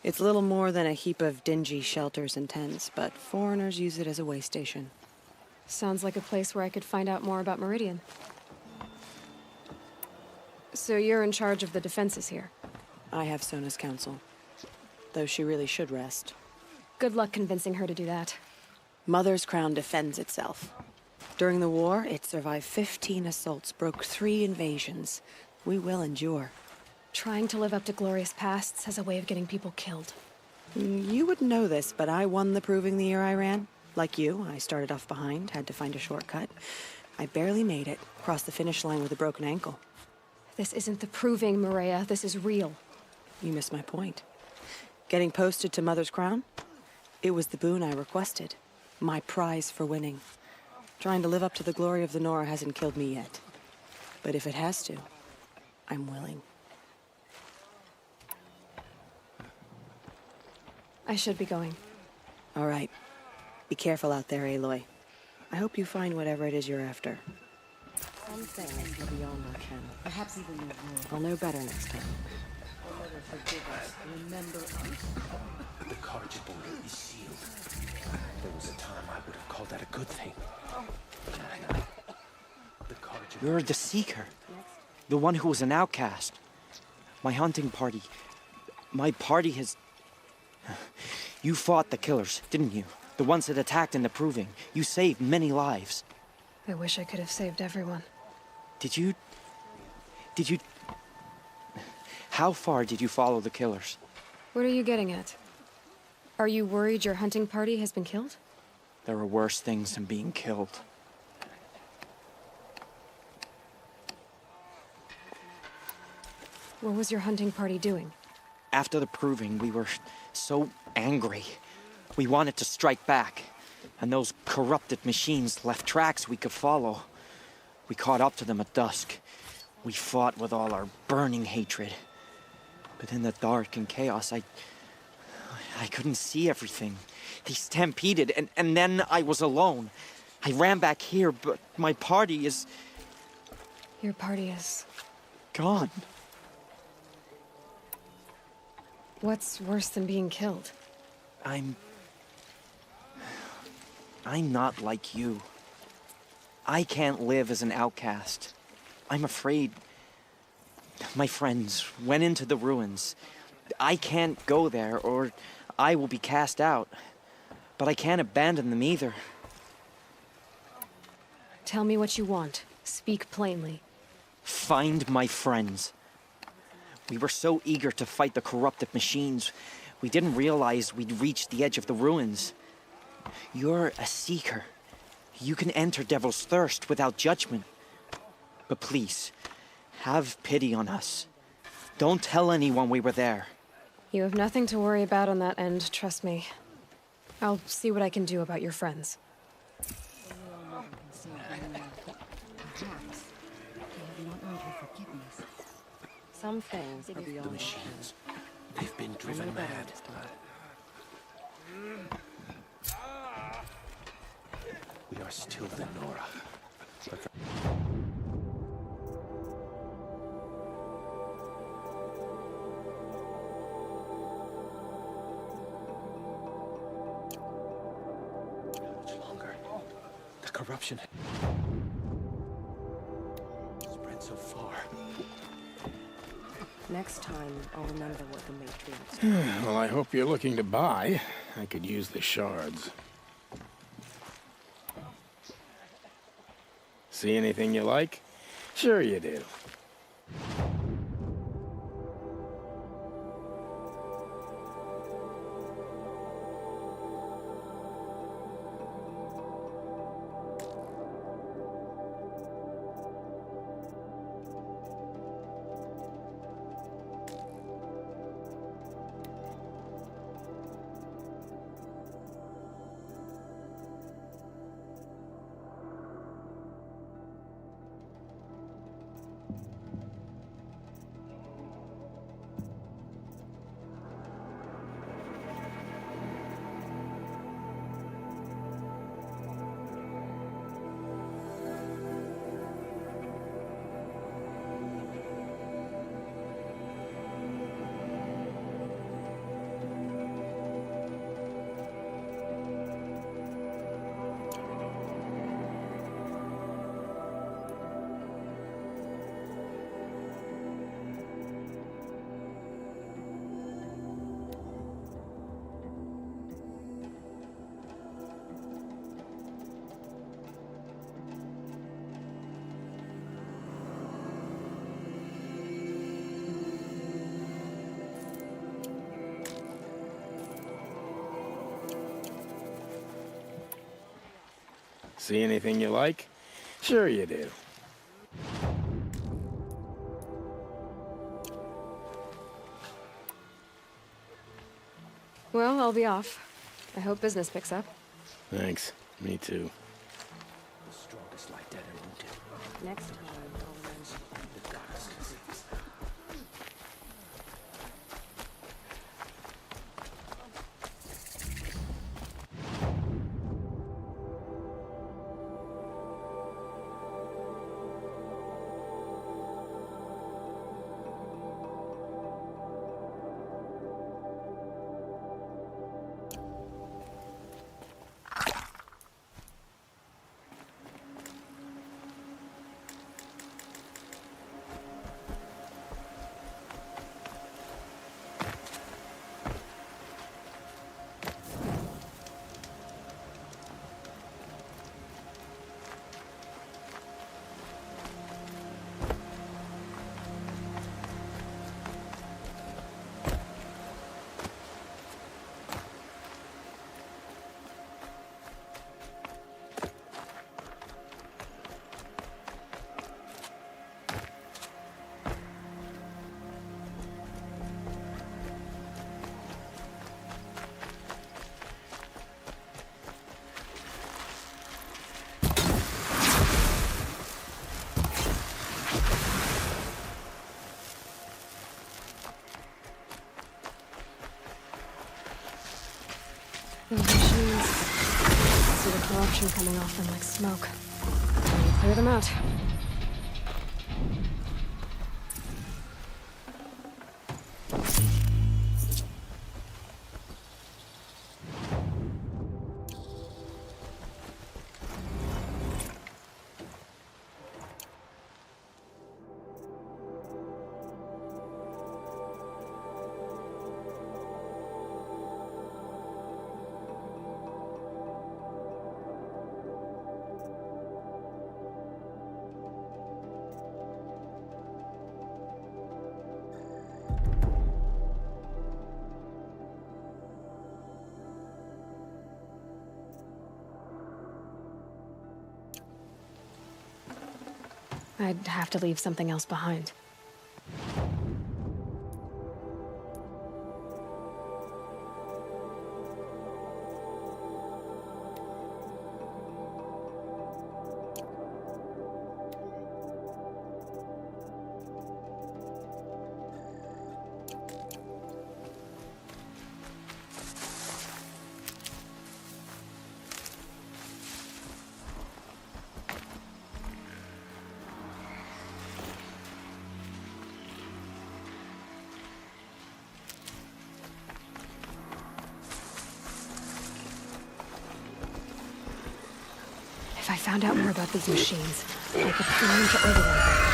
It's little more than a heap of dingy shelters and tents, but foreigners use it as a way station. Sounds like a place where I could find out more about Meridian. So you're in charge of the defenses here? I have Sona's counsel. Though she really should rest. Good luck convincing her to do that. Mother's Crown defends itself. During the war, it survived 15 assaults, broke 3 invasions. We will endure. Trying to live up to glorious pasts has a way of getting people killed. You wouldn't know this, but I won the proving the year I ran. Like you, I started off behind, had to find a shortcut. I barely made it, crossed the finish line with a broken ankle. This isn't the proving, Maria. This is real. You missed my point. Getting posted to Mother's Crown? It was the boon I requested. My prize for winning. Trying to live up to the glory of the Nora hasn't killed me yet. But if it has to, I'm willing. I should be going. All right. Be careful out there, Aloy. I hope you find whatever it is you're after. Some things are beyond our ken. Perhaps even the world. I'll know better next time. I'll never forgive us. Remember us. The Karja border is sealed. There was a time I would have called that a good thing. The Karja... You're the Seeker. The one who was an outcast. My hunting party. My party has... You fought the killers, didn't you? The ones that attacked in the Proving. You saved many lives. I wish I could have saved everyone. Did you... How far did you follow the killers? What are you getting at? Are you worried your hunting party has been killed? There are worse things than being killed. What was your hunting party doing? After the Proving, we were so angry. We wanted to strike back. And those corrupted machines left tracks we could follow. We caught up to them at dusk. We fought with all our burning hatred. But in the dark and chaos, I couldn't see everything. They stampeded, and then I was alone. I ran back here, but my party is... Your party is... gone. What's worse than being killed? I'm not like you. I can't live as an outcast. I'm afraid. My friends went into the ruins. I can't go there, or I will be cast out. But I can't abandon them either. Tell me what you want. Speak plainly. Find my friends. We were so eager to fight the corrupted machines, we didn't realize we'd reached the edge of the ruins. You're a seeker. You can enter Devil's Thirst without judgment. But please, have pity on us. Don't tell anyone we were there. You have nothing to worry about on that end, trust me. I'll see what I can do about your friends. Some things are beyond The machines. They've been driven mad. We are still the Nora. But longer. The corruption spread so far. Next time, I'll remember what the Matriarchs. Well, I hope you're looking to buy. I could use the shards. See anything you like? Sure you do. See anything you like? Sure you do. Well, I'll be off. I hope business picks up. Thanks. Me too. The strongest lie dead and wounded. Next time, I'll remember the goddesses. Those machines. I see the corruption coming off them like smoke. Time to clear them out. I'd have to leave something else behind. If I found out more about these machines, I could plan to override them.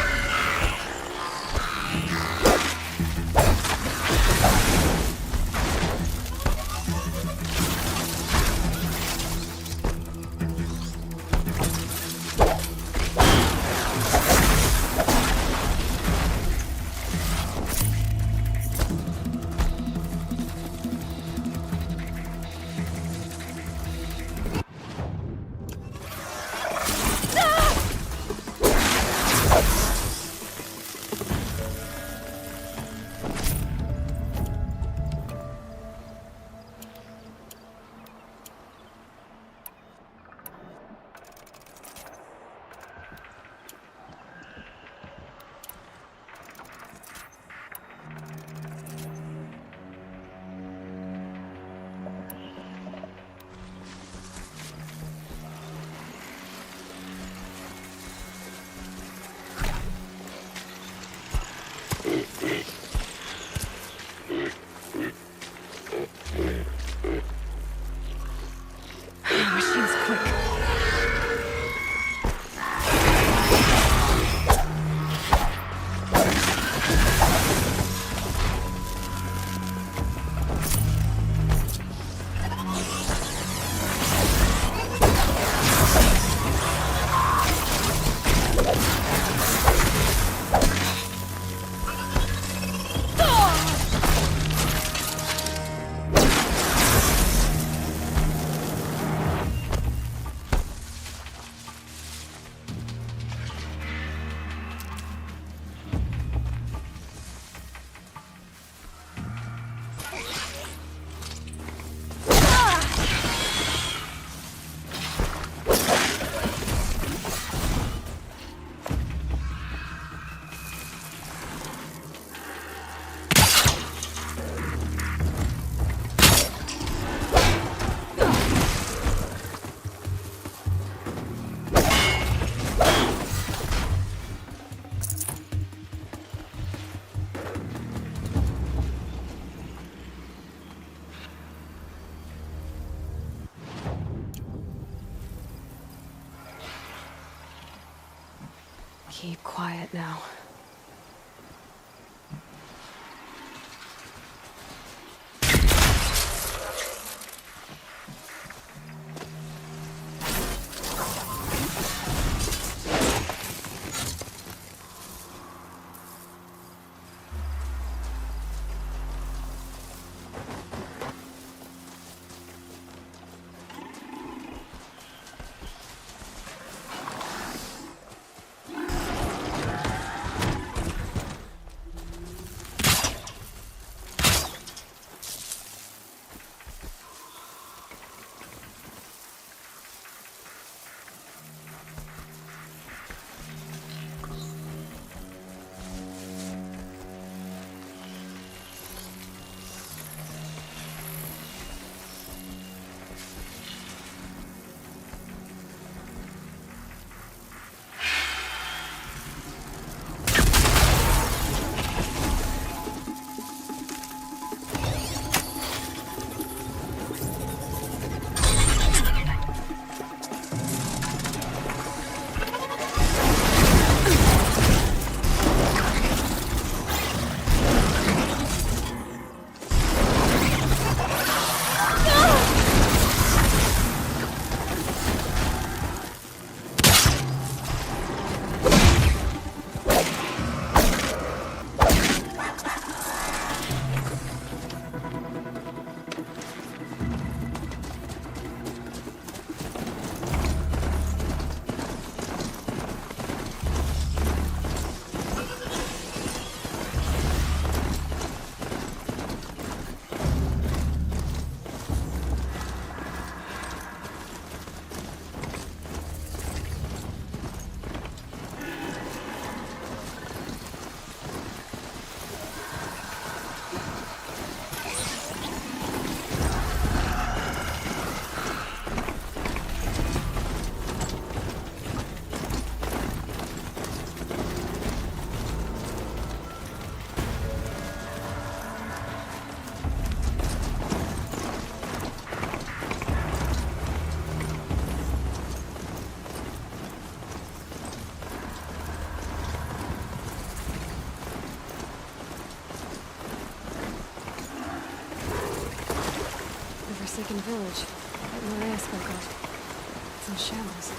Keep quiet now. vacant village that Maria spoke of. It's in shambles.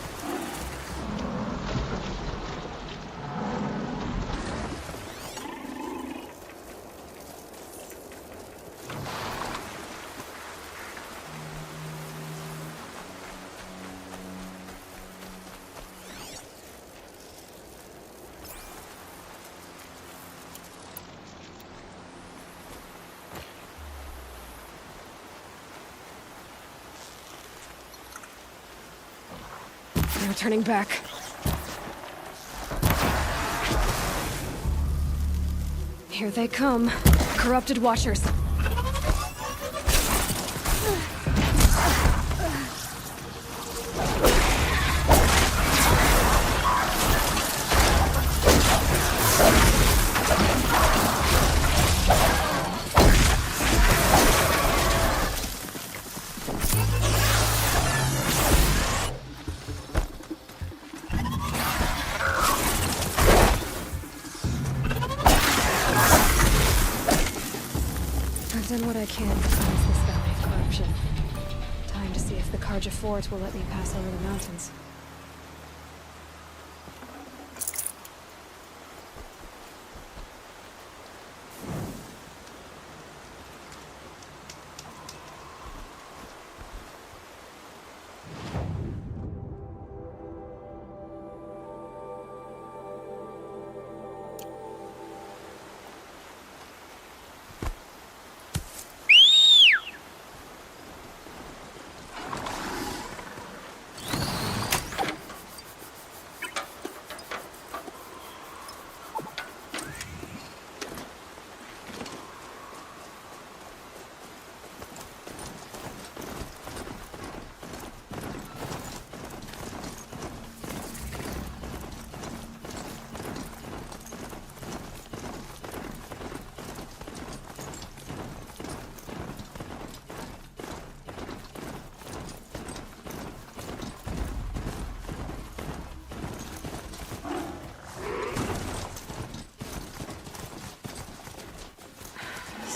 They're turning back. Here they come. Corrupted Watchers. I've done what I can to cleanse this valley of corruption. Time to see if the Carja Fort will let me pass over the mountains.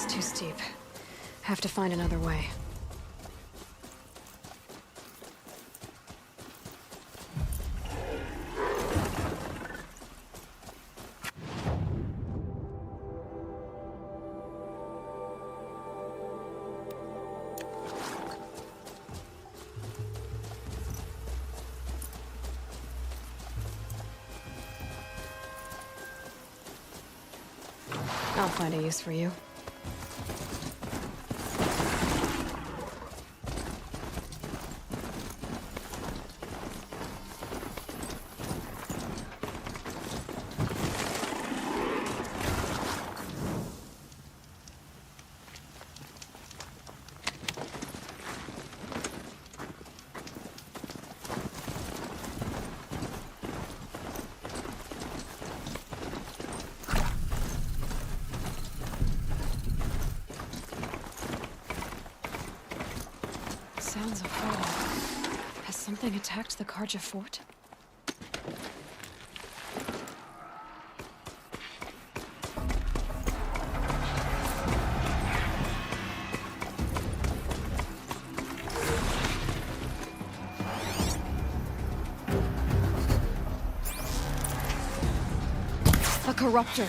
Too steep. Have to find another way. I'll find a use for you. Sounds of fighting. Has something attacked the Carja Fort? A corruptor.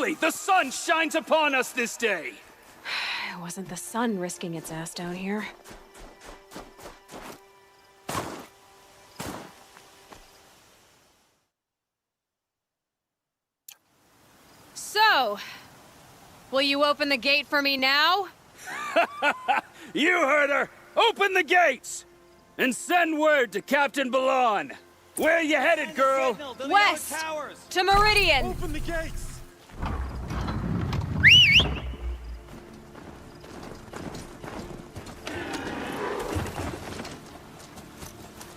Truly, the sun shines upon us this day! It wasn't the sun risking its ass down here. So, will you open the gate for me now? You heard her! Open the gates! And send word to Captain Balon. Where you headed, girl? West! To Meridian! Open the gates!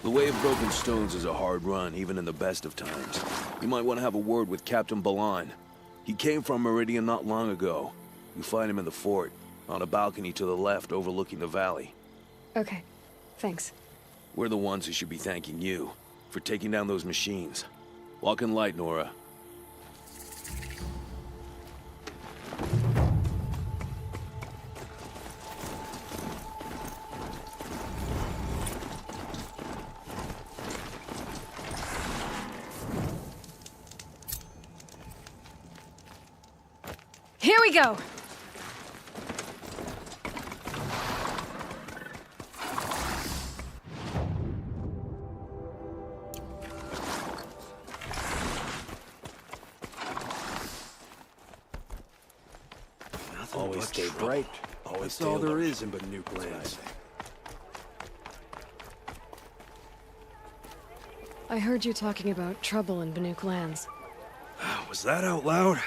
The way of broken stones is a hard run, even in the best of times. You might want to have a word with Captain Balon. He came from Meridian not long ago. You find him in the fort, on a balcony to the left overlooking the valley. Okay, thanks. We're the ones who should be thanking you for taking down those machines. Walk in light, Nora. Here we go! Always stay bright. Always That's all there is in Banuk lands. I heard you talking about trouble in Banuk lands. Was that out loud?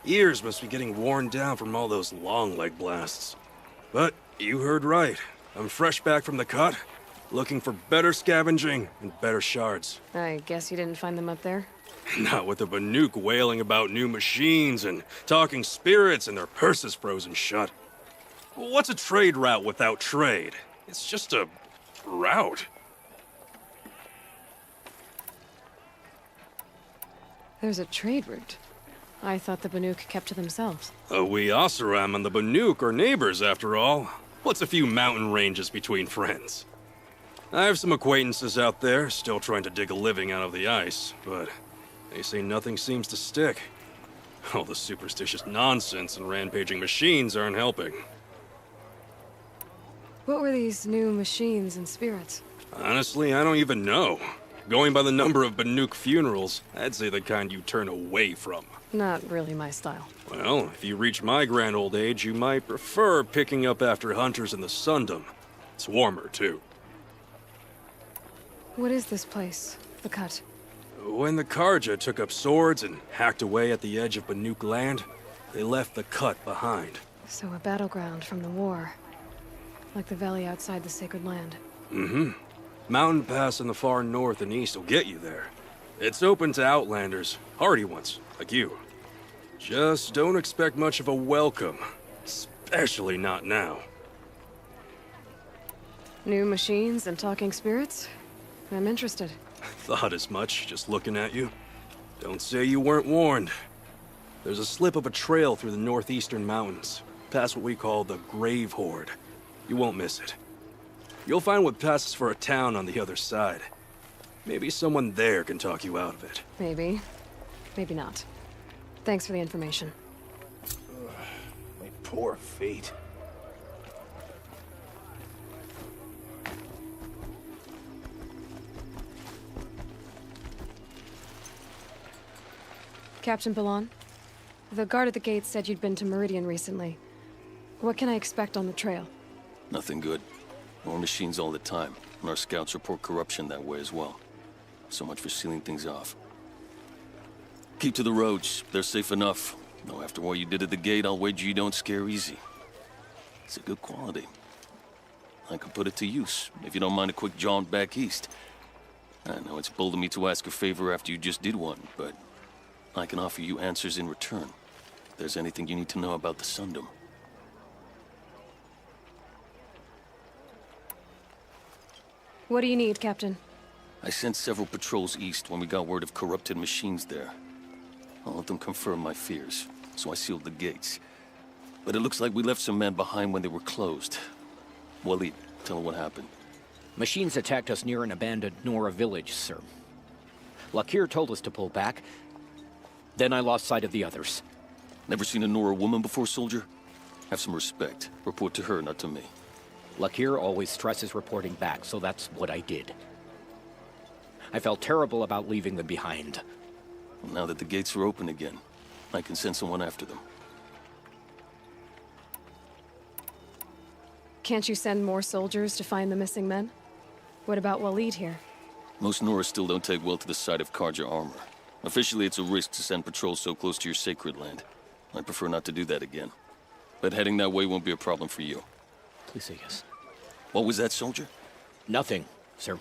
Ears must be getting worn down from all those long leg blasts. But you heard right. I'm fresh back from the cut, looking for better scavenging and better shards. I guess you didn't find them up there? Not with the Banuk wailing about new machines and talking spirits and their purses frozen shut. What's a trade route without trade? It's just a route. There's a trade route. I thought the Banuk kept to themselves. We Oseram and the Banuk are neighbors, after all. What's a few mountain ranges between friends? I have some acquaintances out there, still trying to dig a living out of the ice, but they say nothing seems to stick. All the superstitious nonsense and rampaging machines aren't helping. What were these new machines and spirits? Honestly, I don't even know. Going by the number of Banuk funerals, I'd say the kind you turn away from. Not really my style. Well, if you reach my grand old age, you might prefer picking up after hunters in the Sundom. It's warmer, too. What is this place? The Cut? When the Karja took up swords and hacked away at the edge of Banuk land, they left the Cut behind. So a battleground from the war. Like the valley outside the Sacred Land. Mm-hmm. Mountain Pass in the far north and east will get you there. It's open to outlanders, hardy ones, like you. Just don't expect much of a welcome, especially not now. New machines and talking spirits? I'm interested. Thought as much, just looking at you. Don't say you weren't warned. There's a slip of a trail through the northeastern mountains, past what we call the Grave Horde. You won't miss it. You'll find what passes for a town on the other side. Maybe someone there can talk you out of it. Maybe. Maybe not. Thanks for the information. My poor feet. Captain Balon, the guard at the gate said you'd been to Meridian recently. What can I expect on the trail? Nothing good. More machines all the time, and our scouts report corruption that way as well. So much for sealing things off. Keep to the roads. They're safe enough. Though after what you did at the gate, I'll wager you don't scare easy. It's a good quality. I could put it to use, if you don't mind a quick jaunt back east. I know it's bold of me to ask a favor after you just did one, but I can offer you answers in return. If there's anything you need to know about the Sundom. What do you need, Captain? I sent several patrols east when we got word of corrupted machines there. All of them confirmed my fears, so I sealed the gates. But it looks like we left some men behind when they were closed. Waleed, tell them what happened. Machines attacked us near an abandoned Nora village, sir. Lakir told us to pull back. Then I lost sight of the others. Never seen a Nora woman before, soldier? Have some respect. Report to her, not to me. Lakir always stresses reporting back, so that's what I did. I felt terrible about leaving them behind. Well, now that the gates are open again, I can send someone after them. Can't you send more soldiers to find the missing men? What about Waleed here? Most Nora still don't take well to the sight of Karja armor. Officially, it's a risk to send patrols so close to your sacred land. I prefer not to do that again. But heading that way won't be a problem for you. Please say yes. What was that, soldier? Nothing, sir.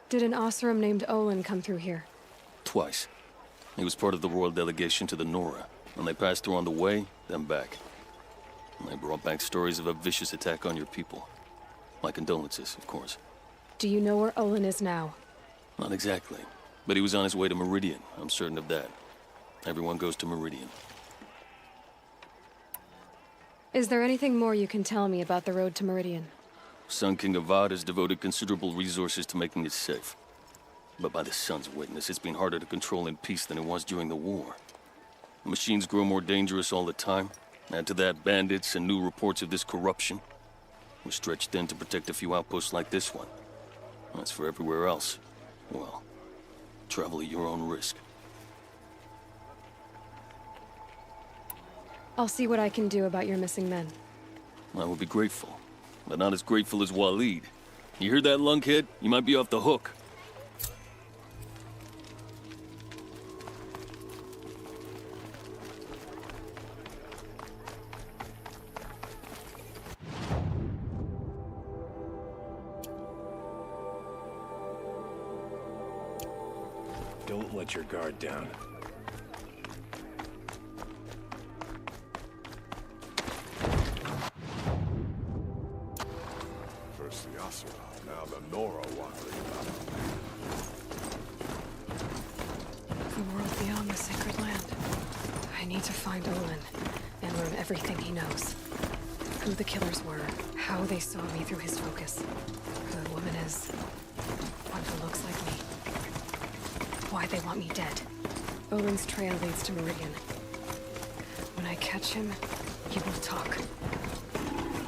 Did an Osram named Olin come through here? Twice. He was part of the royal delegation to the Nora. When they passed through on the way, then back. And they brought back stories of a vicious attack on your people. My condolences, of course. Do you know where Olin is now? Not exactly. But he was on his way to Meridian. I'm certain of that. Everyone goes to Meridian. Is there anything more you can tell me about the road to Meridian? Sun King Avad has devoted considerable resources to making it safe. But by the Sun's witness, it's been harder to control in peace than it was during the war. The machines grow more dangerous all the time. Add to that bandits and new reports of this corruption. We're stretched thin to protect a few outposts like this one. As for everywhere else, well, travel at your own risk. I'll see what I can do about your missing men. I would be grateful, but not as grateful as Waleed. You hear that, lunkhead? You might be off the hook. Don't let your guard down. First the Asura, now the Nora wandering about. The world beyond the sacred land. I need to find Olin and learn everything he knows. Who the killers were, how they saw me through his focus, who the woman is, one who looks like me. Why they want me dead. Olin's trail leads to Meridian. When I catch him, he will talk.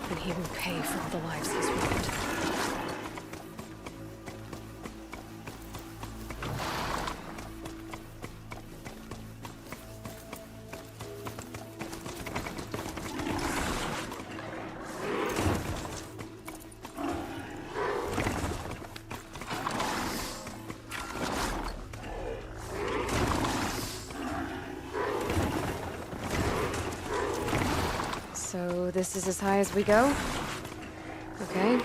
And he will pay for all the lives he's ruined. So this is as high as we go? Okay.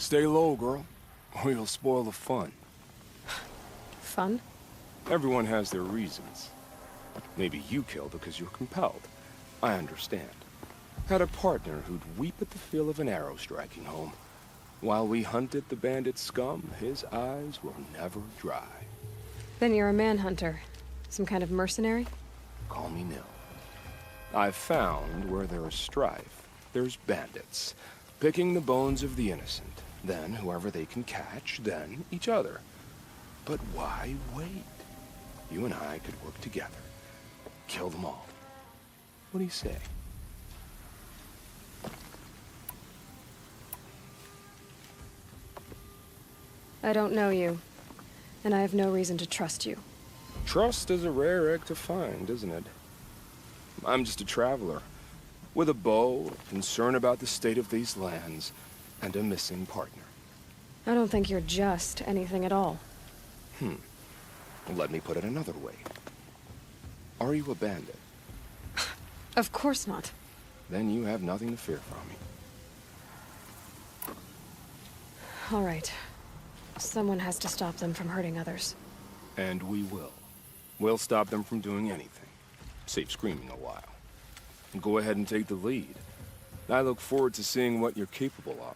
Stay low, girl, or you'll spoil the fun. Fun? Everyone has their reasons. Maybe you kill because you're compelled. I understand. Had a partner who'd weep at the feel of an arrow striking home. While we hunted the bandit scum, his eyes will never dry. Then you're a manhunter. Some kind of mercenary? Call me Nil. I've found where there is strife, there's bandits, picking the bones of the innocent. Then whoever they can catch, then each other. But why wait? You and I could work together. Kill them all. What do you say? I don't know you, and I have no reason to trust you. Trust is a rare egg to find, isn't it? I'm just a traveler, with a bow, concern about the state of these lands, and a missing partner. I don't think you're just anything at all. Let me put it another way. Are you a bandit? Of course not. Then you have nothing to fear from me. All right. Someone has to stop them from hurting others. And we will. We'll stop them from doing anything. Save screaming a while. Go ahead and take the lead. I look forward to seeing what you're capable of.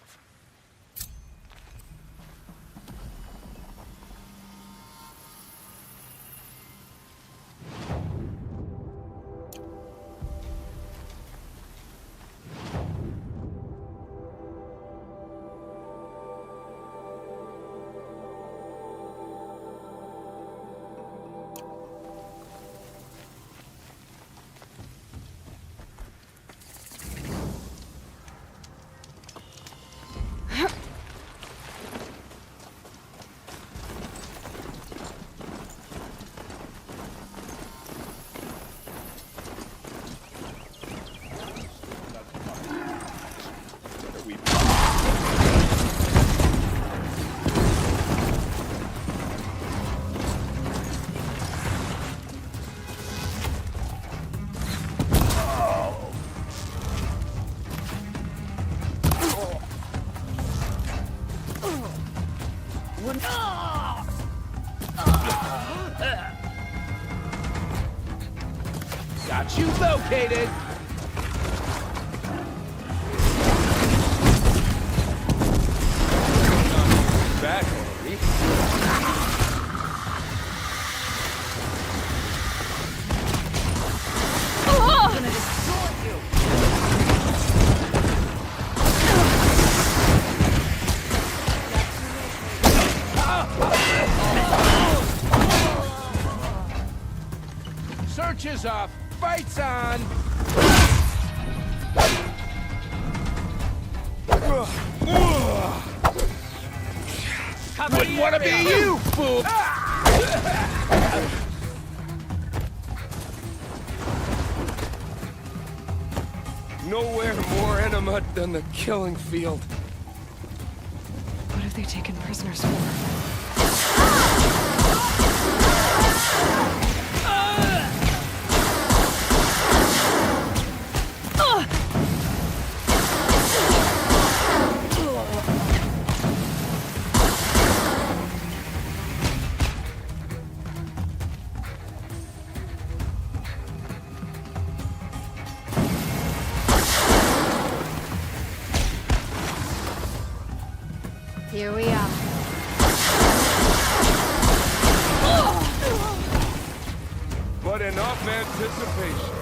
Got you located! Back already? I'm gonna destroy you! Search is off! Fights on! Wouldn't want to be you, fool! Nowhere more intimate than the killing field. What have they taken prisoners for? Here we are. But enough anticipation.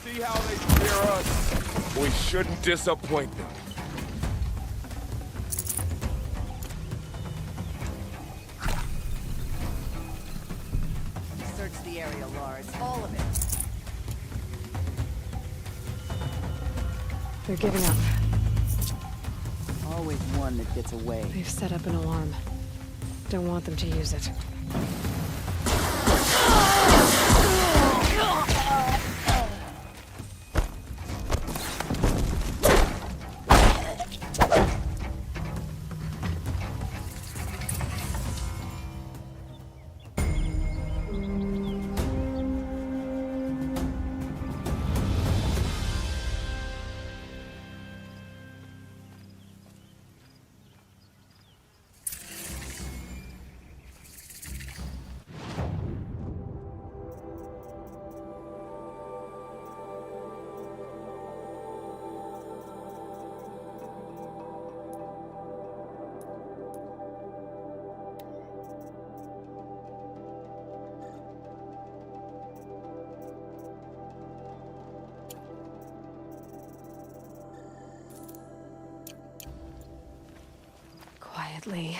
See how they fear us? We shouldn't disappoint them. Search the area, Lars. All of it. They're giving up. Always one that gets away. They've set up an alarm. Don't want them to use it. lately.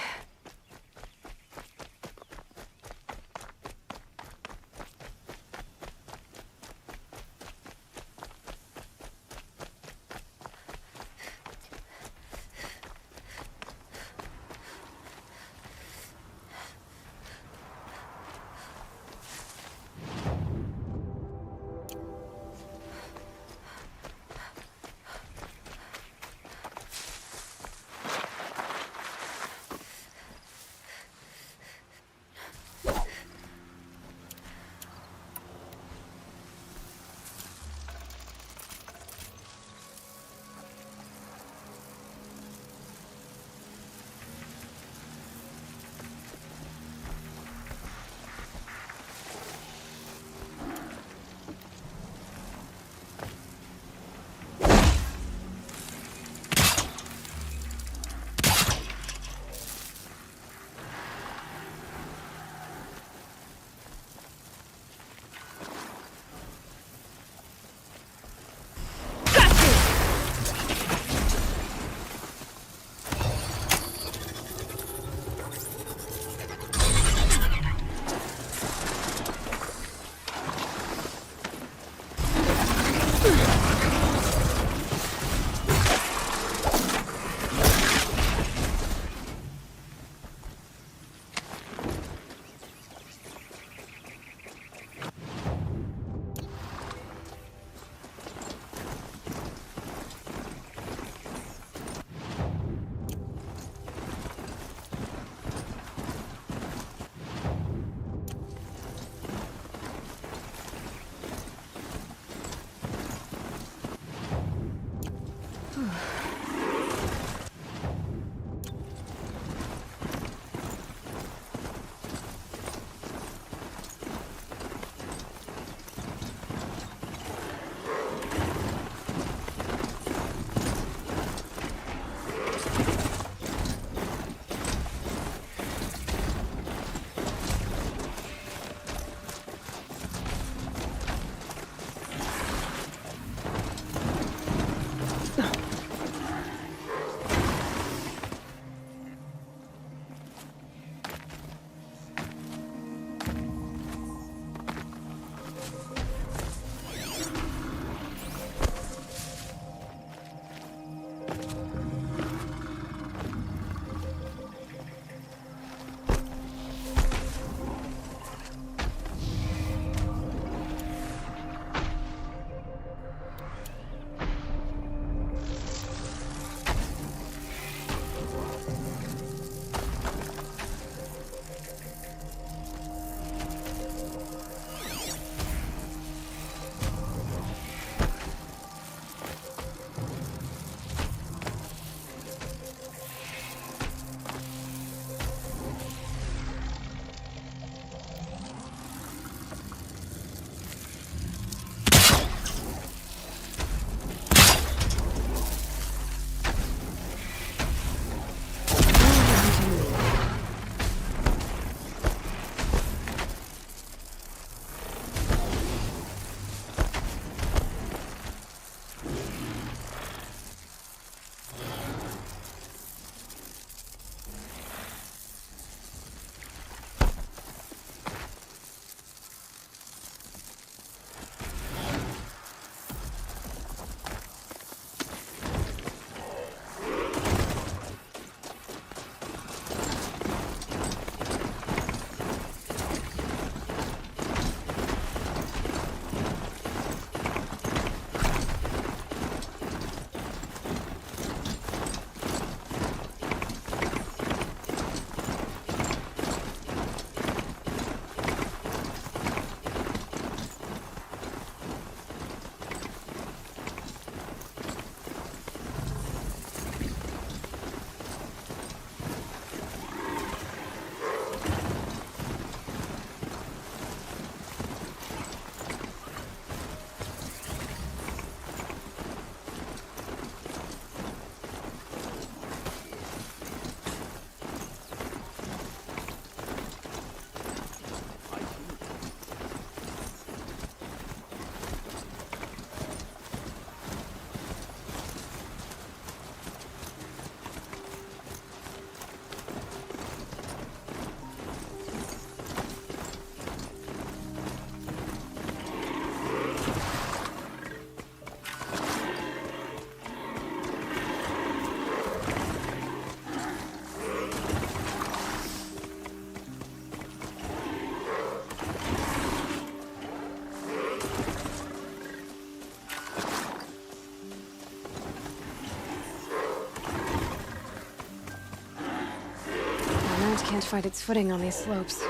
can't find its footing on these slopes.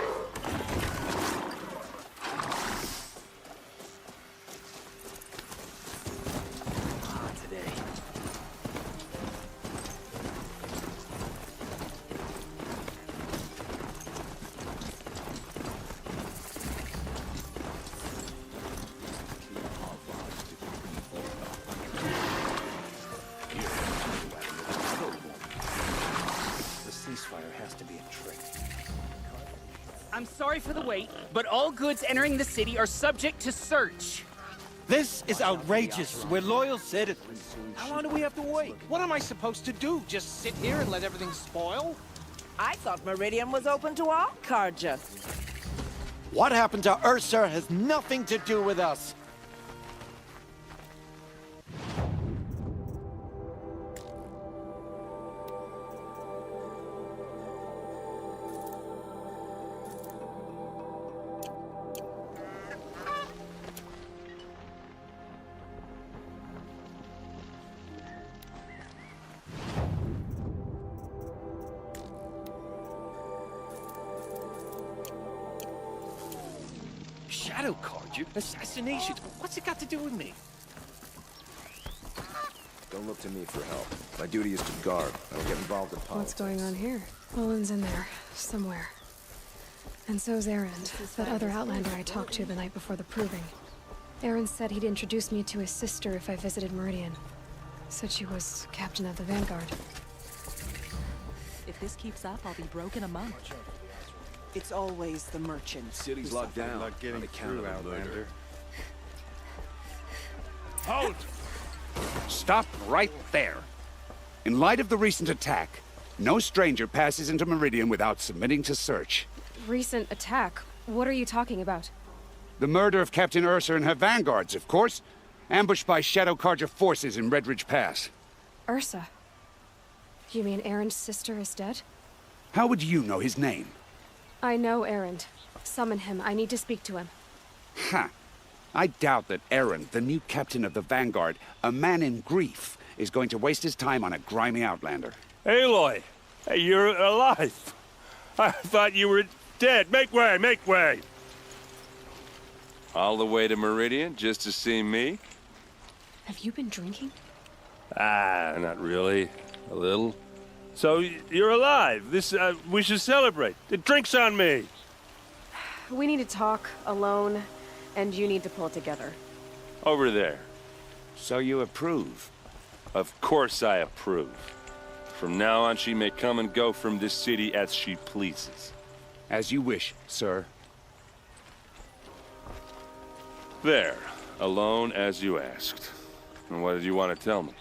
I'm sorry for the wait, but all goods entering the city are subject to search. This is outrageous. We're loyal citizens. How long do we have to wait? What am I supposed to do? Just sit here and let everything spoil? I thought Meridian was open to all Carja. What happened to Ursa has nothing to do with us. Shadow Carja? Assassinations? What's it got to do with me? Don't look to me for help. My duty is to guard. I don't get involved in politics. What's going on here? Olin's in there, somewhere. And so's Erend, that other Outlander I talked to the night before the proving. Erend said he'd introduce me to his sister if I visited Meridian. Said she was captain of the Vanguard. If this keeps up, I'll be broke in a month. It's always the merchants. City's locked down. Not getting through, Outlander. Halt! Stop right there. In light of the recent attack, no stranger passes into Meridian without submitting to search. Recent attack? What are you talking about? The murder of Captain Ursa and her vanguards, of course. Ambushed by Shadow Carja forces in Redridge Pass. Ursa? You mean Erend's sister is dead? How would you know his name? I know Erend. Summon him. I need to speak to him. Ha! I doubt that Erend, the new captain of the Vanguard, a man in grief, is going to waste his time on a grimy outlander. Aloy! Hey, you're alive! I thought you were dead. Make way, make way! All the way to Meridian just to see me? Have you been drinking? Not really. A little. So, you're alive. We should celebrate. The drink's on me. We need to talk, alone, and you need to pull it together. Over there. So you approve? Of course I approve. From now on, she may come and go from this city as she pleases. As you wish, sir. There. Alone as you asked. And what did you want to tell me?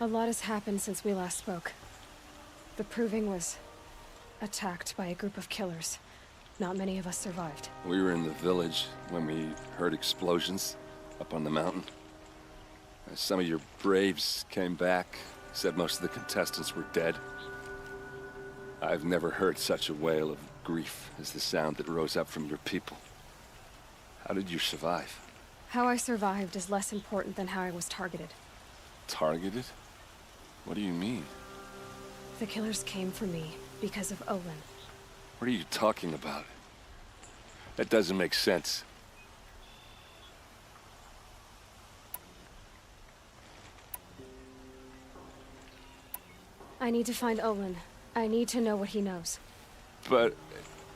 A lot has happened since we last spoke. The Proving was attacked by a group of killers. Not many of us survived. We were in the village when we heard explosions up on the mountain. Some of your braves came back, said most of the contestants were dead. I've never heard such a wail of grief as the sound that rose up from your people. How did you survive? How I survived is less important than how I was targeted. Targeted? What do you mean? The killers came for me because of Olin. What are you talking about? That doesn't make sense. I need to find Olin. I need to know what he knows. But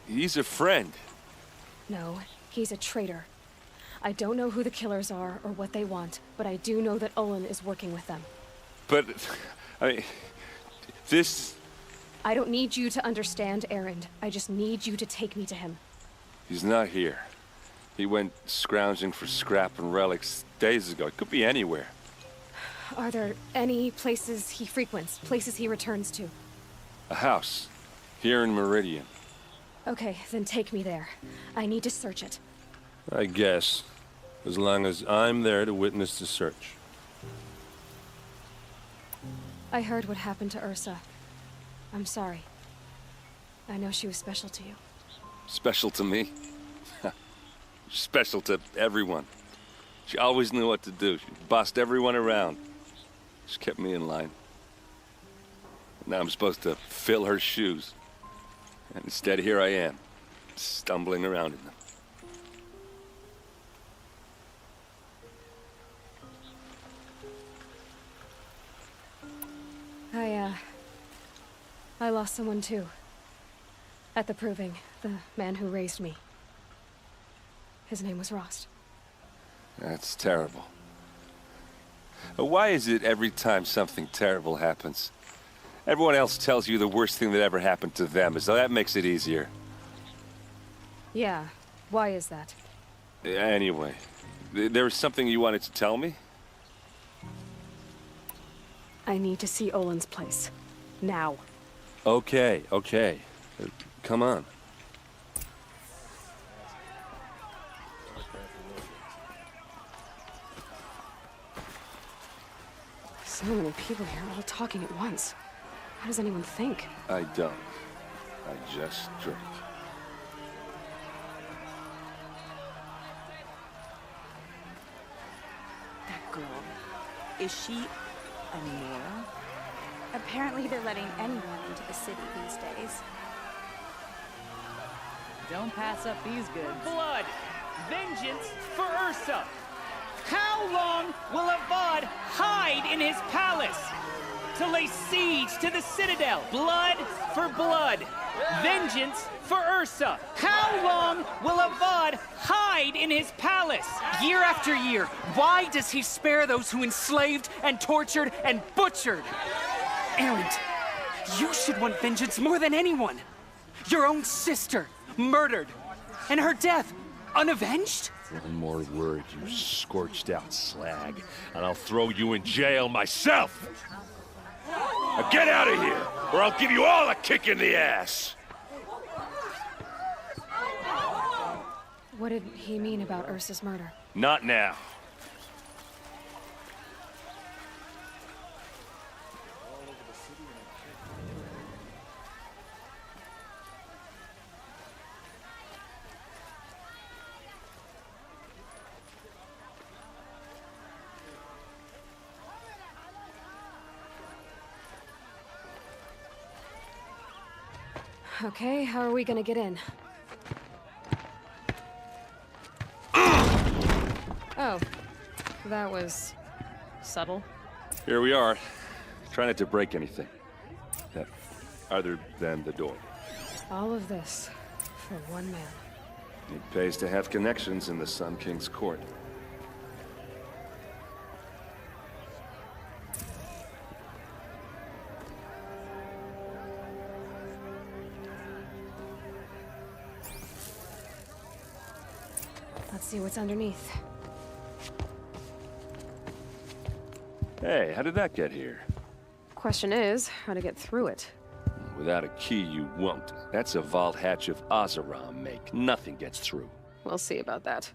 he's a friend. No, he's a traitor. I don't know who the killers are or what they want, but I do know that Olin is working with them. But, I mean, this... I don't need you to understand Erend. I just need you to take me to him. He's not here. He went scrounging for scrap and relics days ago. It could be anywhere. Are there any places he frequents, places he returns to? A house. Here in Meridian. Okay, then take me there. I need to search it. I guess. As long as I'm there to witness the search. I heard what happened to Ursa. I'm sorry. I know she was special to you. Special to me? Special to everyone. She always knew what to do. She bossed everyone around. She kept me in line. Now I'm supposed to fill her shoes. And instead, here I am, stumbling around in them. I lost someone too. At the Proving, the man who raised me. His name was Rost. That's terrible. Why is it every time something terrible happens, everyone else tells you the worst thing that ever happened to them, as though that makes it easier? Yeah, why is that? Anyway, there was something you wanted to tell me? I need to see Olin's place. Now. Okay. Come on. So many people here, all talking at once. How does anyone think? I don't. I just drink. That girl. Is she a Nora? Apparently they're letting anyone into the city these days. Don't pass up these goods. Blood! Vengeance for Ursa! How long will Avad hide in his palace? To lay siege to the citadel. Blood for blood. Vengeance for Ursa. How long will Avad hide in his palace? Year after year, why does he spare those who enslaved and tortured and butchered? Erend, you should want vengeance more than anyone. Your own sister, murdered, and her death, unavenged? One more word, you scorched out slag, and I'll throw you in jail myself! Now get out of here, or I'll give you all a kick in the ass! What did he mean about Ursa's murder? Not now. Okay, how are we gonna get in? Oh, that was subtle. Here we are. Try not to break anything. Other than the door. All of this for one man. It pays to have connections in the Sun King's court. Let's see what's underneath. Hey, how did that get here? Question is, how to get through it. Without a key, you won't. That's a vault hatch of Oseram make. Nothing gets through. We'll see about that.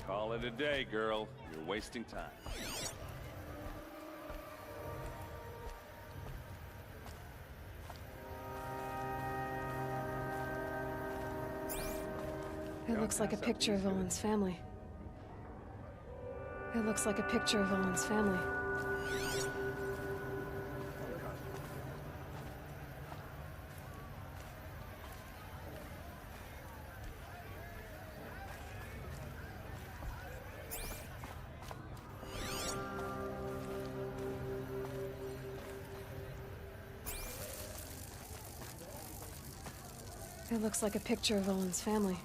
Call it a day, girl. You're wasting time. It looks like a picture of Olin's family. It looks like a picture of Olin's family. It looks like a picture of Olin's family.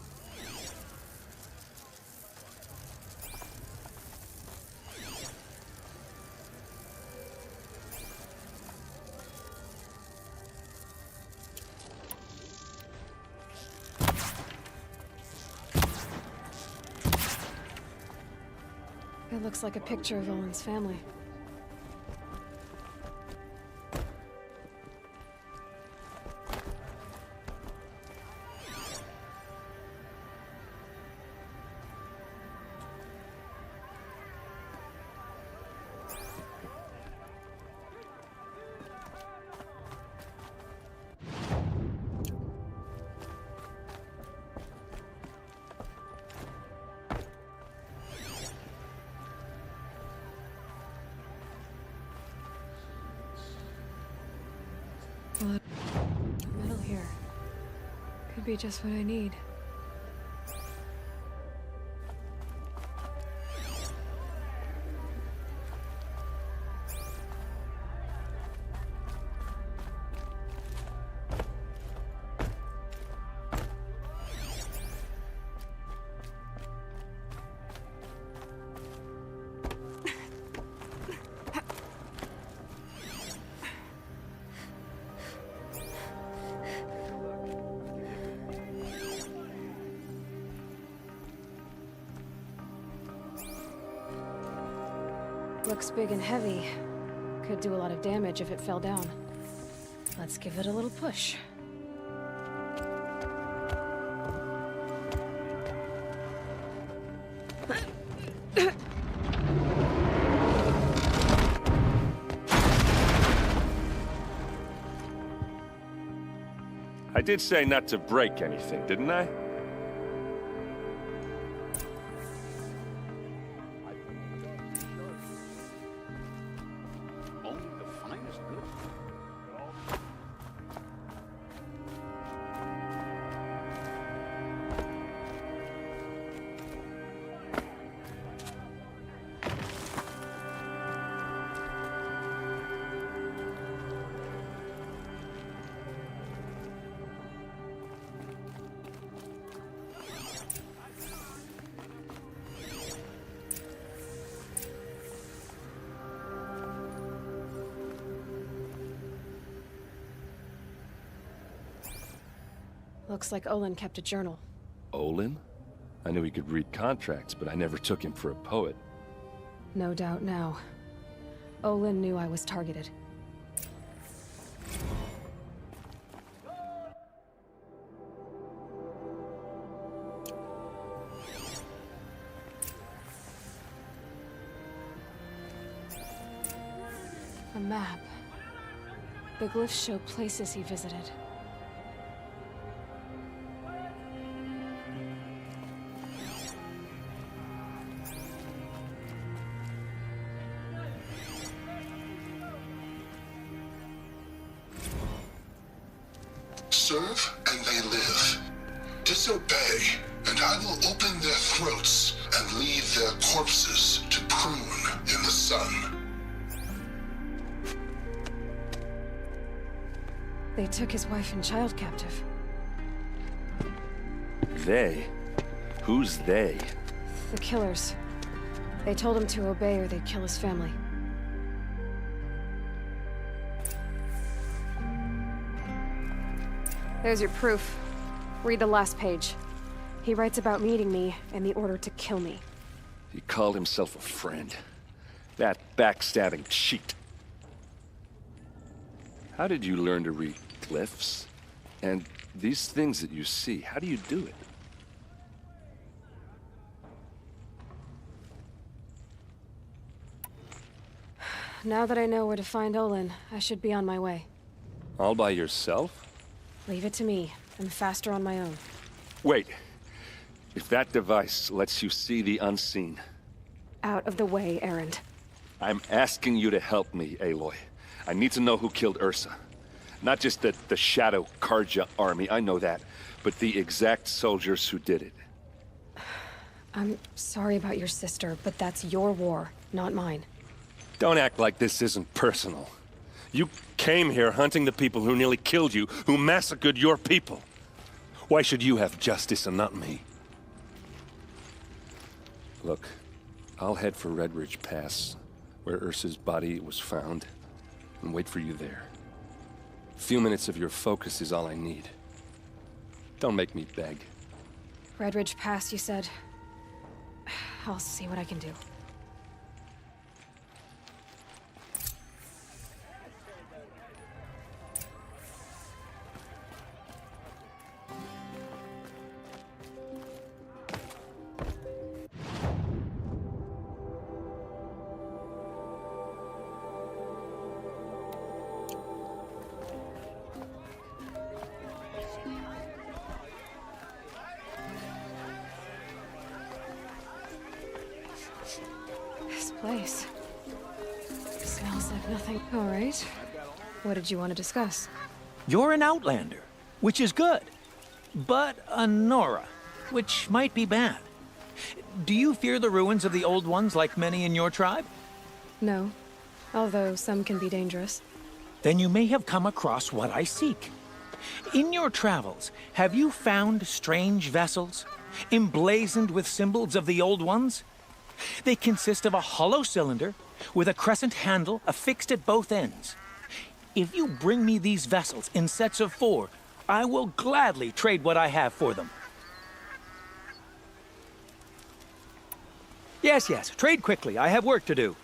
It looks like a picture of Olin's family. be just what I need. Looks big and heavy. Could do a lot of damage if it fell down. Let's give it a little push. I did say not to break anything, didn't I? Looks like Olin kept a journal. Olin? I knew he could read contracts, but I never took him for a poet. No doubt now. Olin knew I was targeted. A map. The glyphs show places he visited. Serve and they live. Disobey, and I will open their throats and leave their corpses to prune in the sun. They took his wife and child captive. They? Who's they? The killers. They told him to obey or they'd kill his family. There's your proof. Read the last page. He writes about meeting me and the order to kill me. He called himself a friend. That backstabbing cheat. How did you learn to read glyphs? And these things that you see, how do you do it? Now that I know where to find Olin, I should be on my way. All by yourself? Leave it to me. I'm faster on my own. Wait. If that device lets you see the unseen... Out of the way, Erend. I'm asking you to help me, Aloy. I need to know who killed Ursa. Not just the Shadow Karja army, I know that, but the exact soldiers who did it. I'm sorry about your sister, but that's your war, not mine. Don't act like this isn't personal. You came here hunting the people who nearly killed you, who massacred your people. Why should you have justice and not me? Look, I'll head for Red Ridge Pass, where Ursa's body was found, and wait for you there. A few minutes of your focus is all I need. Don't make me beg. Red Ridge Pass, you said? I'll see what I can do. Place. Smells like nothing. All right. What did you want to discuss? You're an outlander, which is good. but a Nora, which might be bad. Do you fear the ruins of the Old Ones like many in your tribe? No, although some can be dangerous. Then you may have come across what I seek. In your travels, have you found strange vessels, emblazoned with symbols of the Old Ones? They consist of a hollow cylinder with a crescent handle affixed at both ends. If you bring me these vessels in sets of 4, I will gladly trade what I have for them. Yes, trade quickly. I have work to do.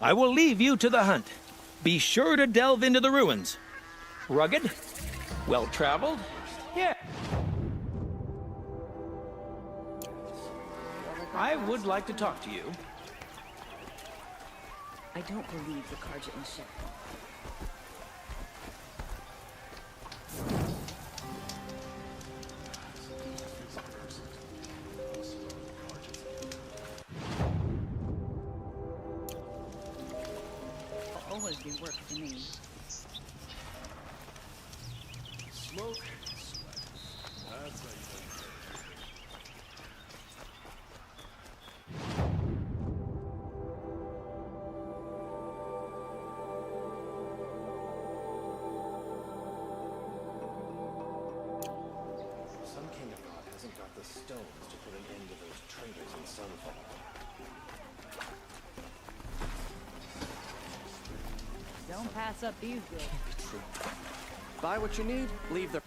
I will leave you to the hunt. Be sure to delve into the ruins. Rugged? Well-traveled? Yeah. I would like to talk to you. I don't believe the Karjan ship. Always be work for me. Smoke, sweat. That's how you do it. Some king of God hasn't got the stones to put an end to those traitors in Sunfall. Don't pass up these goods. Buy what you need, leave the...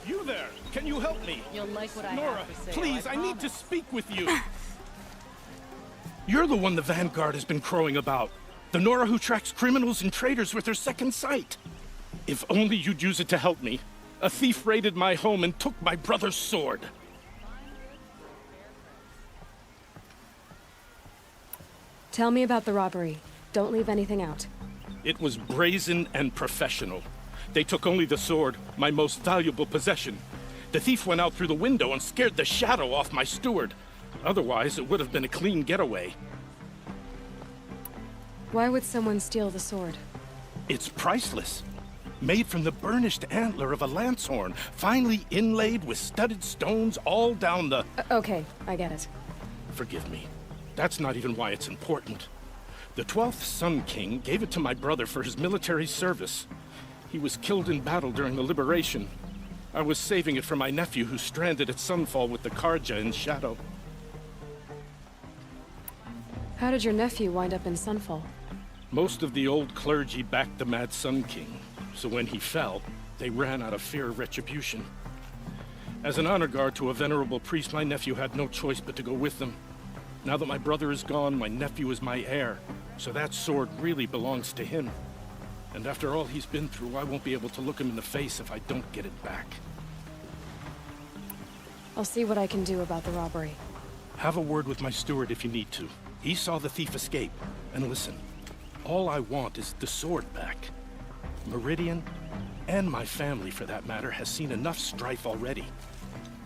You there! Can you help me? You'll like what I Nora, have to say. please, I need to speak with you. You're the one the Vanguard has been crowing about. The Nora who tracks criminals and traitors with her second sight. If only you'd use it to help me. A thief raided my home and took my brother's sword. Tell me about the robbery. Don't leave anything out. It was brazen and professional. They took only the sword, my most valuable possession. The thief went out through the window and scared the shadow off my steward. Otherwise, it would have been a clean getaway. Why would someone steal the sword? It's priceless. Made from the burnished antler of a lancehorn, finely inlaid with studded stones all down the... Okay, I get it. Forgive me. That's not even why it's important. The 12th Sun King gave it to my brother for his military service. He was killed in battle during the Liberation. I was saving it for my nephew who's stranded at Sunfall with the Karja in Shadow. How did your nephew wind up in Sunfall? Most of the old clergy backed the Mad Sun King, so when he fell, they ran out of fear of retribution. As an honor guard to a venerable priest, my nephew had no choice but to go with them. Now that my brother is gone, my nephew is my heir, so that sword really belongs to him. And after all he's been through, I won't be able to look him in the face if I don't get it back. I'll see what I can do about the robbery. Have a word with my steward if you need to. He saw the thief escape. And listen, all I want is the sword back. Meridian, and my family for that matter, has seen enough strife already.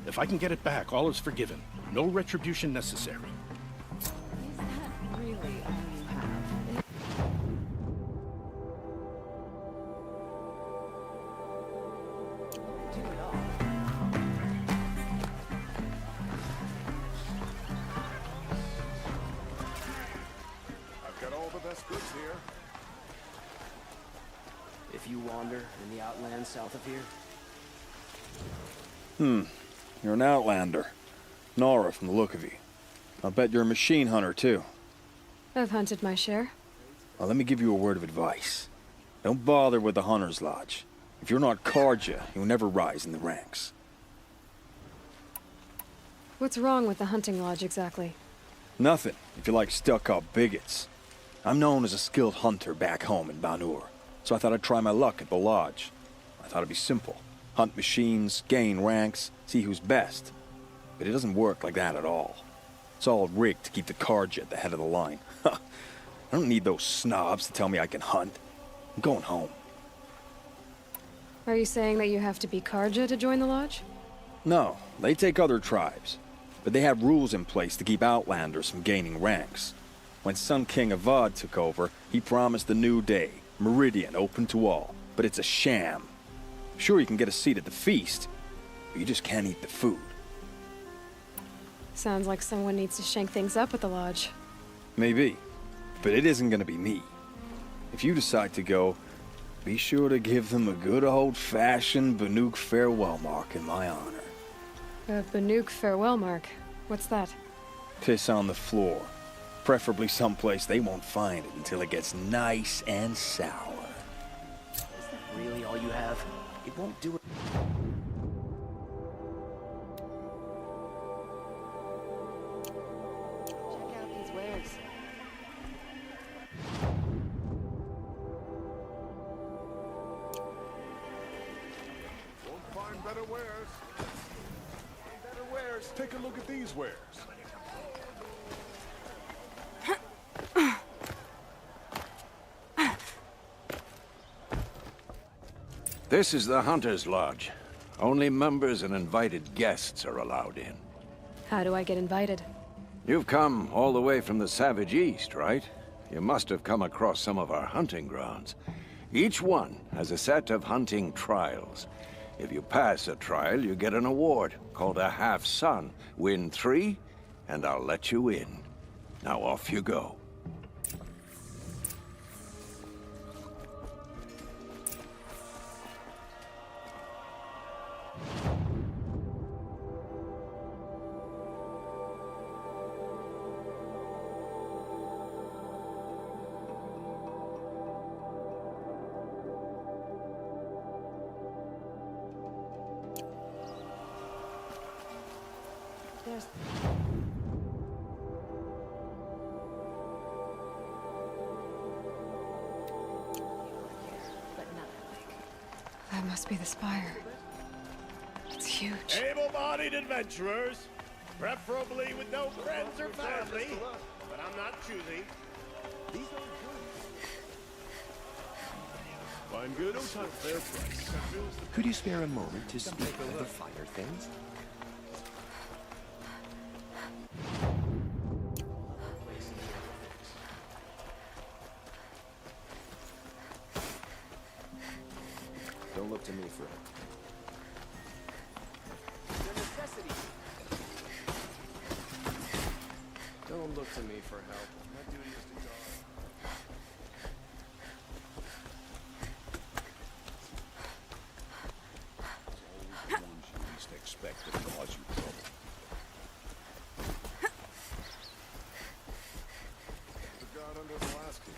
If I can get it back, all is forgiven. No retribution necessary. If you wander in the outlands south of here. You're an outlander. Nora from the look of you. I'll bet you're a machine hunter, too. I've hunted my share. Well, let me give you a word of advice. Don't bother with the Hunter's Lodge. If you're not Karja, you'll never rise in the ranks. What's wrong with the hunting lodge exactly? Nothing, if you like stuck-up bigots. I'm known as a skilled hunter back home in Banur, so I thought I'd try my luck at the lodge. I thought it'd be simple. Hunt machines, gain ranks, see who's best. But it doesn't work like that at all. It's all rigged to keep the Karja at the head of the line. I don't need those snobs to tell me I can hunt. I'm going home. Are you saying that you have to be Karja to join the lodge? No, they take other tribes. But they have rules in place to keep outlanders from gaining ranks. When Sun King Avad took over, he promised a new day, Meridian open to all. But it's a sham. Sure, you can get a seat at the feast, but you just can't eat the food. Sounds like someone needs to shank things up at the lodge. Maybe, but it isn't gonna be me. If you decide to go, be sure to give them a good old-fashioned Banuk farewell mark in my honor. A Banuk farewell mark? What's that? Piss on the floor. Preferably someplace they won't find it until it gets nice and sour. Is that really all you have? It won't do it. Check out these wares. Won't find better wares. Better wares. Take a look at these wares. This is the Hunter's Lodge. Only members and invited guests are allowed in. How do I get invited? You've come all the way from the Savage East, right? You must have come across some of our hunting grounds. Each one has a set of hunting trials. If you pass a trial, you get an award called a half-sun. Win 3, and I'll let you in. Now off you go. There's... That must be the spire. It's huge. Able-bodied adventurers, preferably with no friends or family, but I'm not choosy. These are good. Find good or time fair price. Could you spare a moment to speak of the finer things? Don't look to me for help. Don't look to me for help. My duty is to guard. It's always the ones you least expect that cause you trouble. The god under the last king.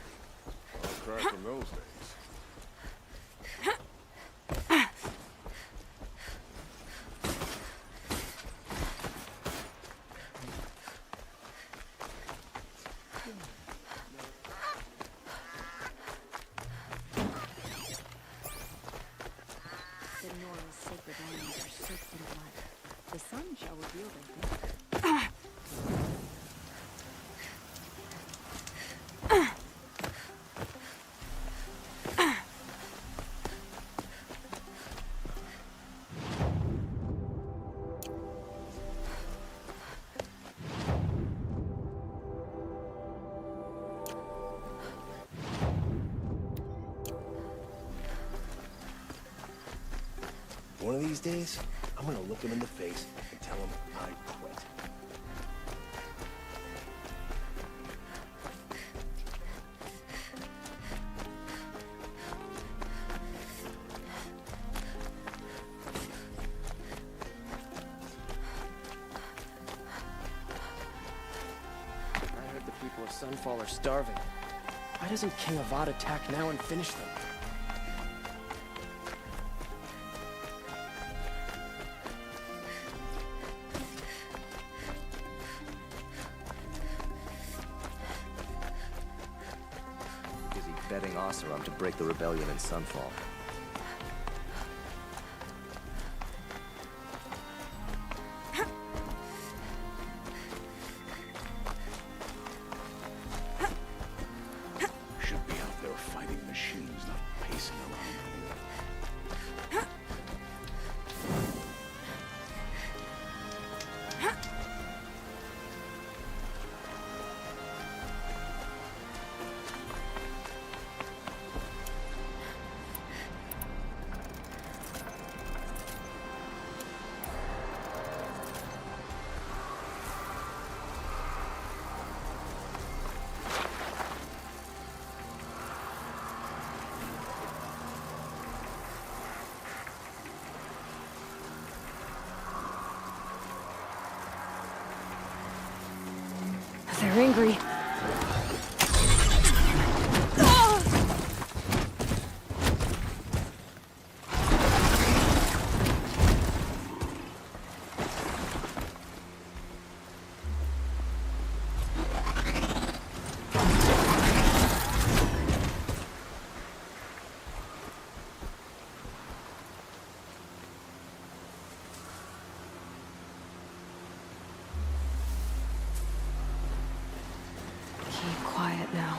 I'll cry from those days. The Nora's sacred lands are soaked in blood. The sun shall reveal their death. One of these days, I'm gonna look him in the face and tell him I quit. I heard the people of Sunfall are starving. Why doesn't King Avad attack now and finish them? Busy betting Oseram to break the rebellion in Sunfall. Should be out there fighting machines, not pacing around here. They're angry. Keep quiet now.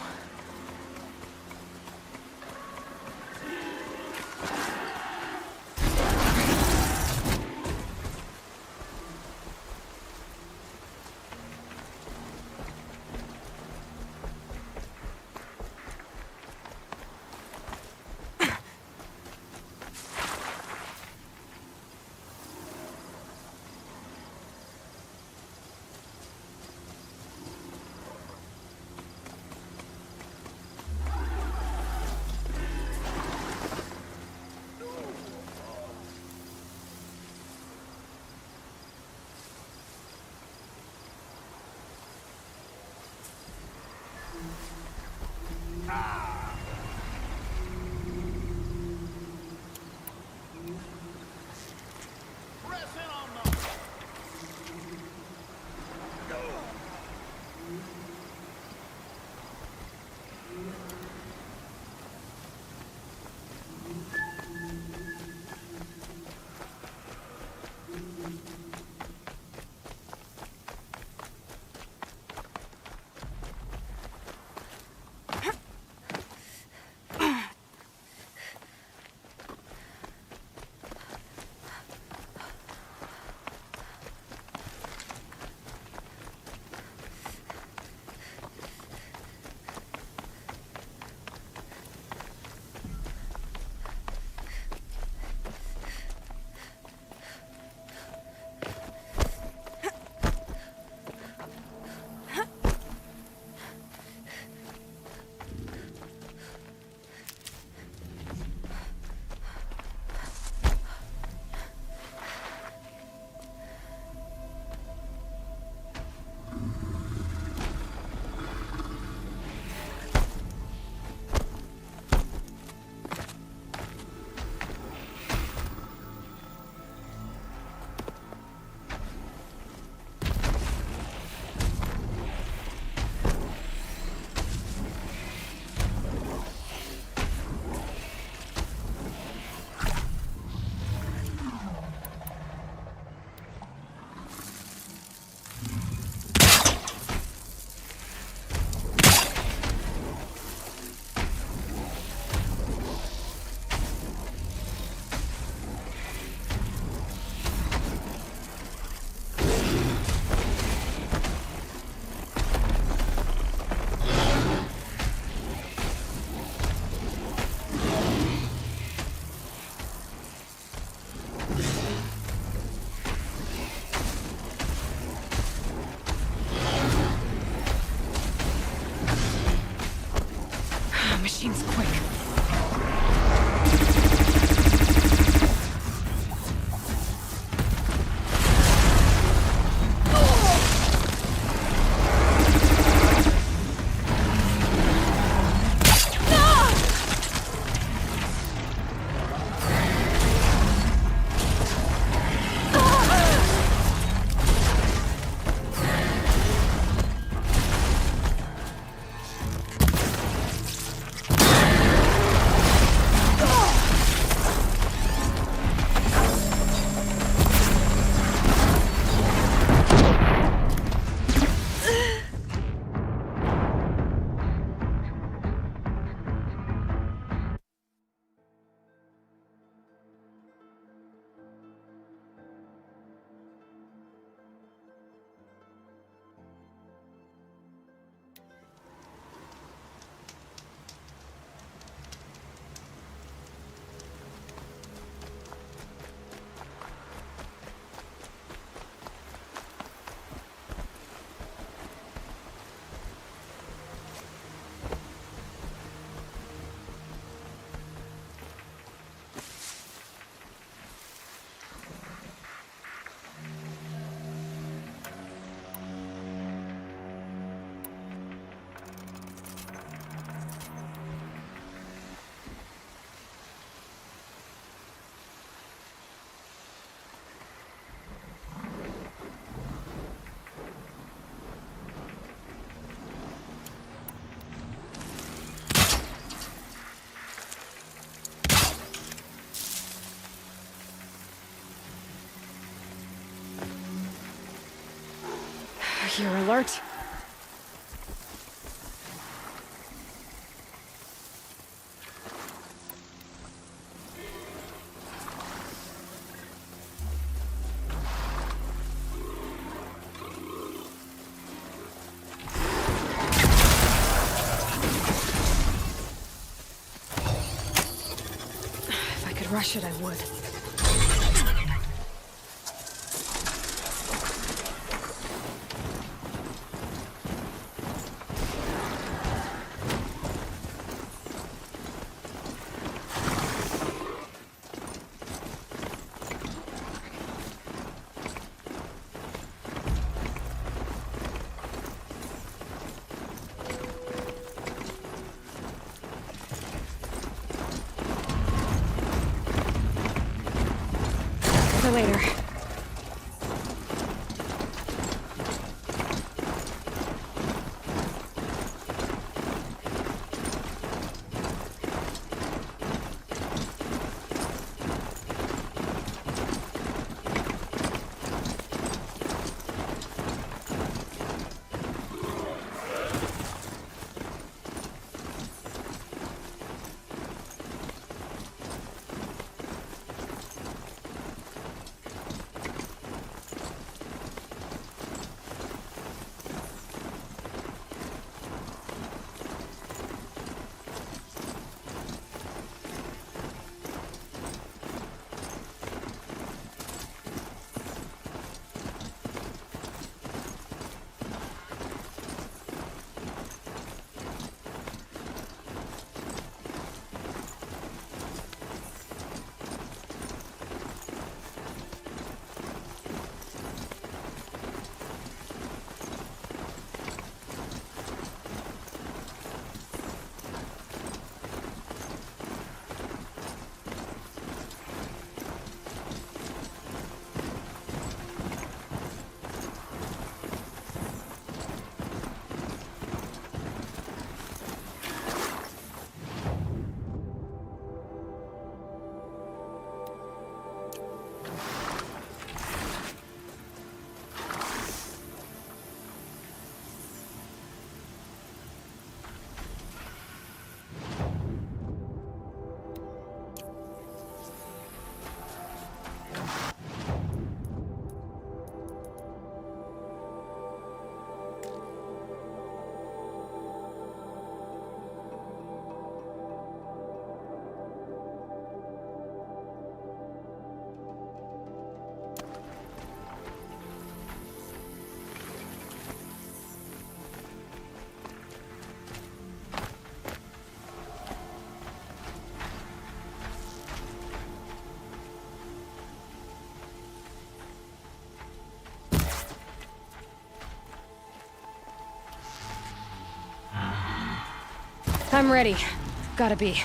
You're alert? If I could rush it, I would. For later. I'm ready. Gotta be.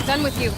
not done with you.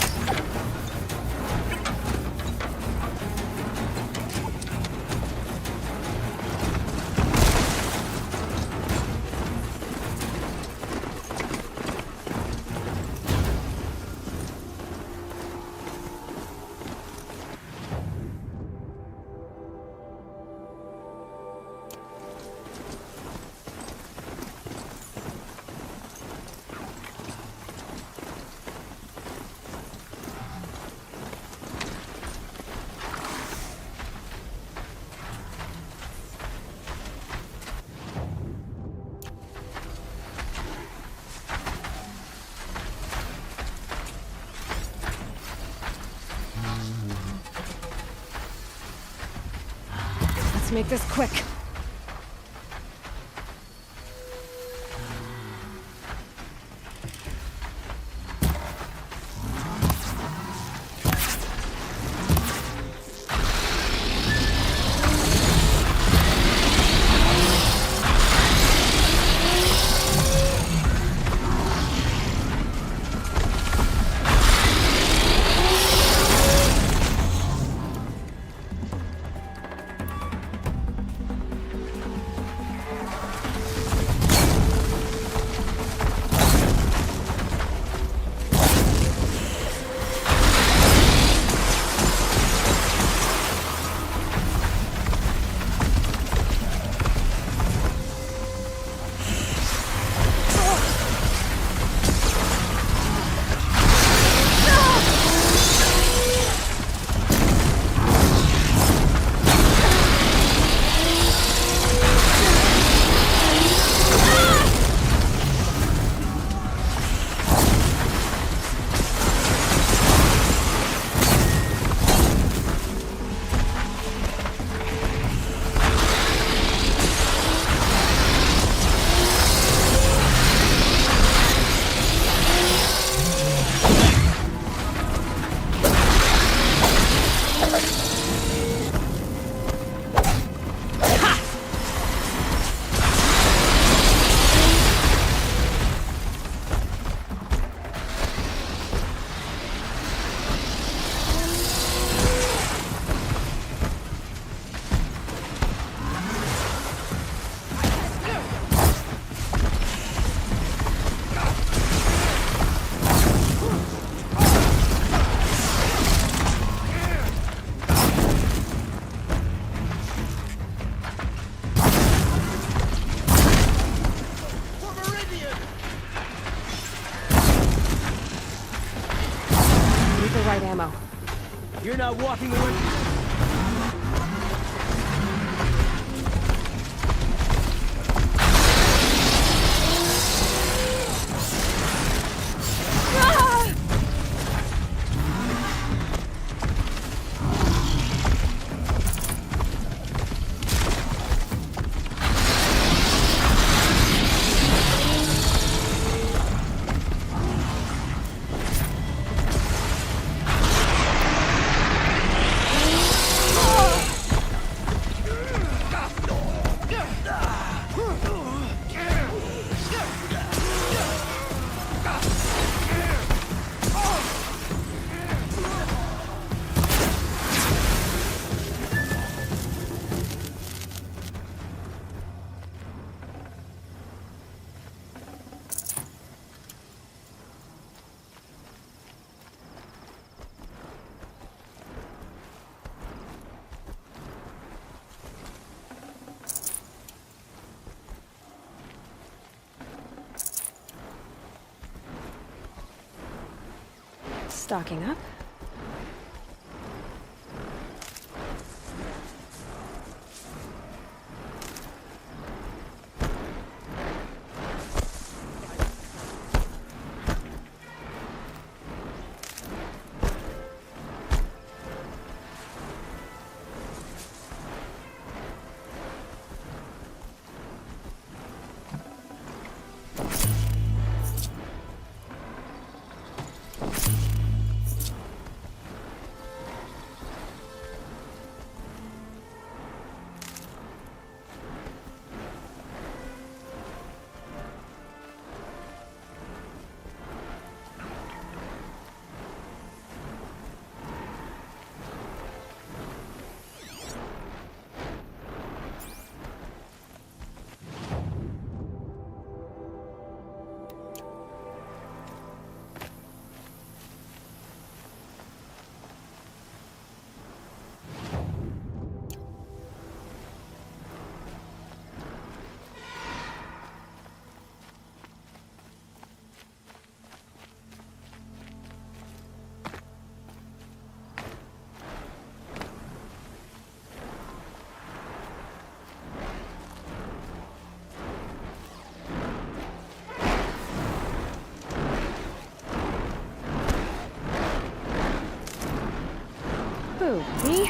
Let's make this quick. Right ammo. You're not walking away. Stocking up. Who, me?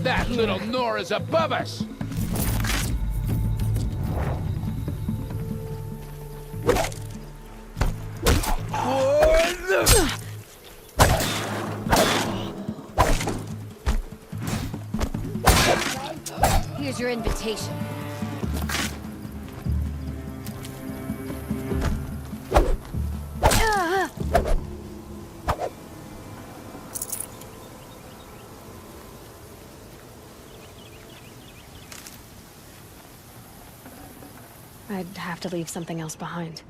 That little Nora's above us! Here's your invitation. I'd have to leave something else behind.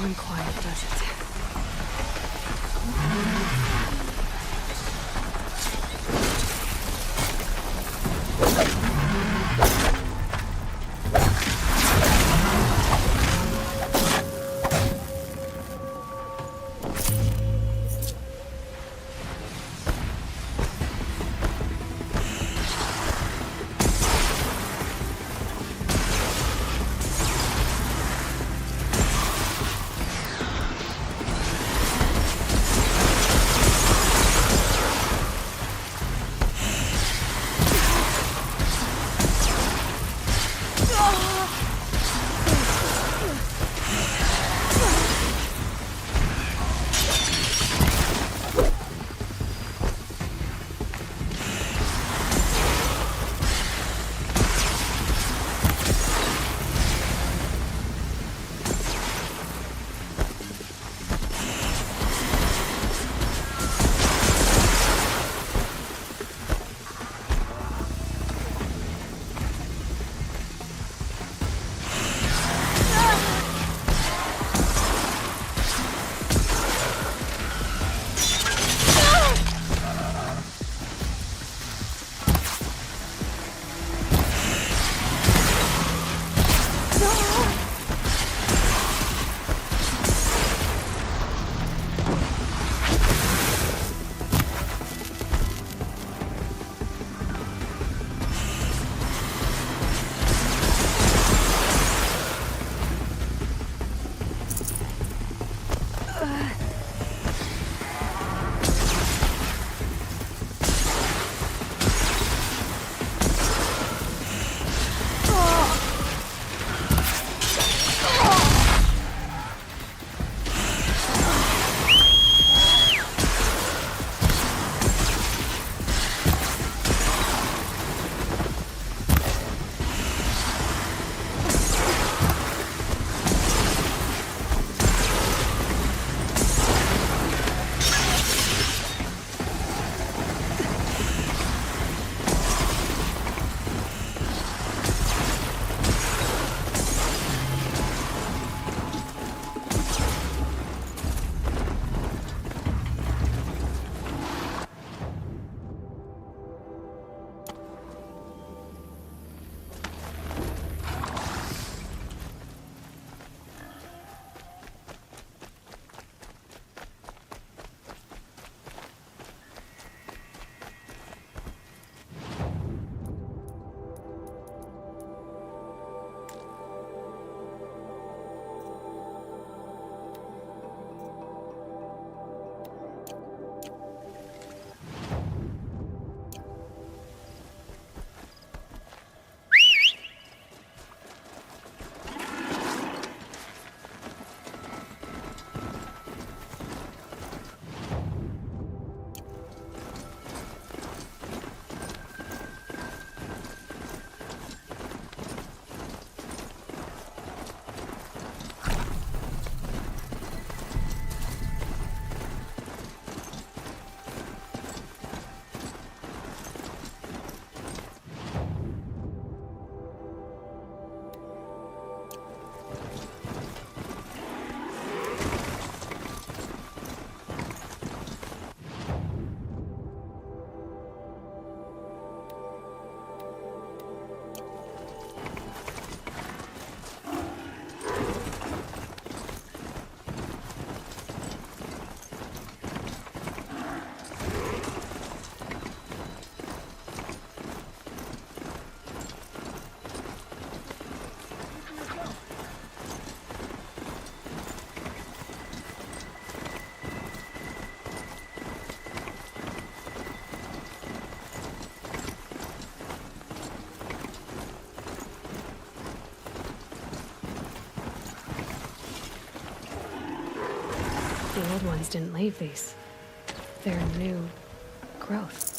and quiet, does it? The old ones didn't leave these. They're new growth.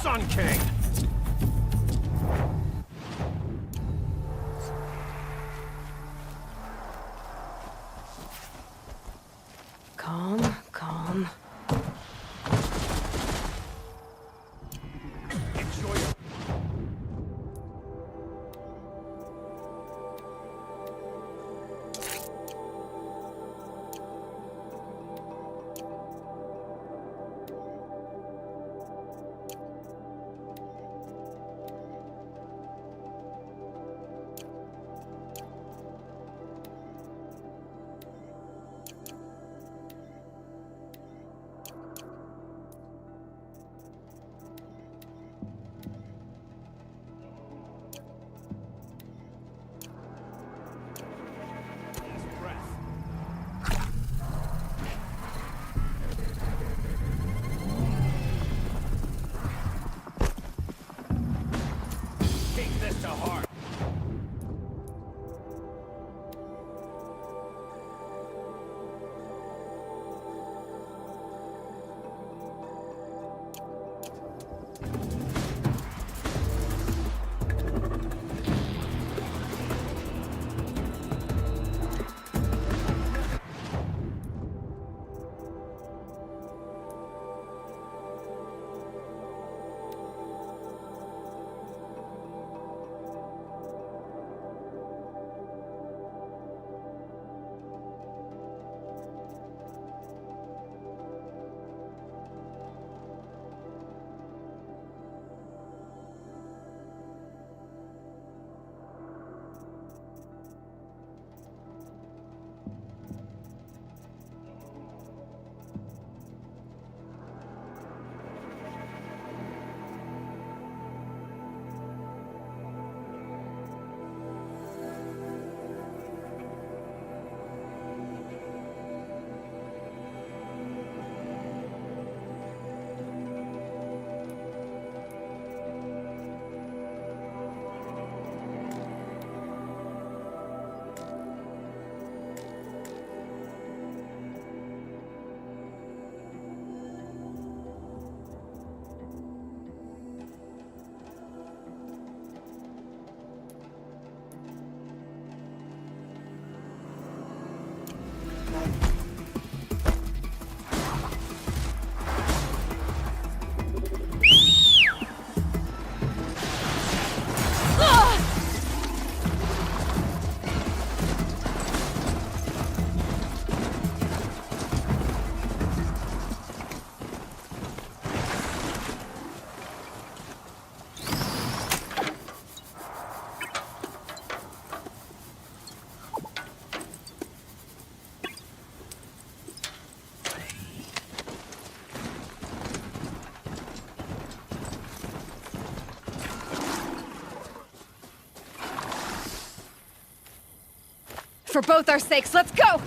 Sun King! Calm, calm. Enjoy your... Take this to heart. For both our sakes, let's go!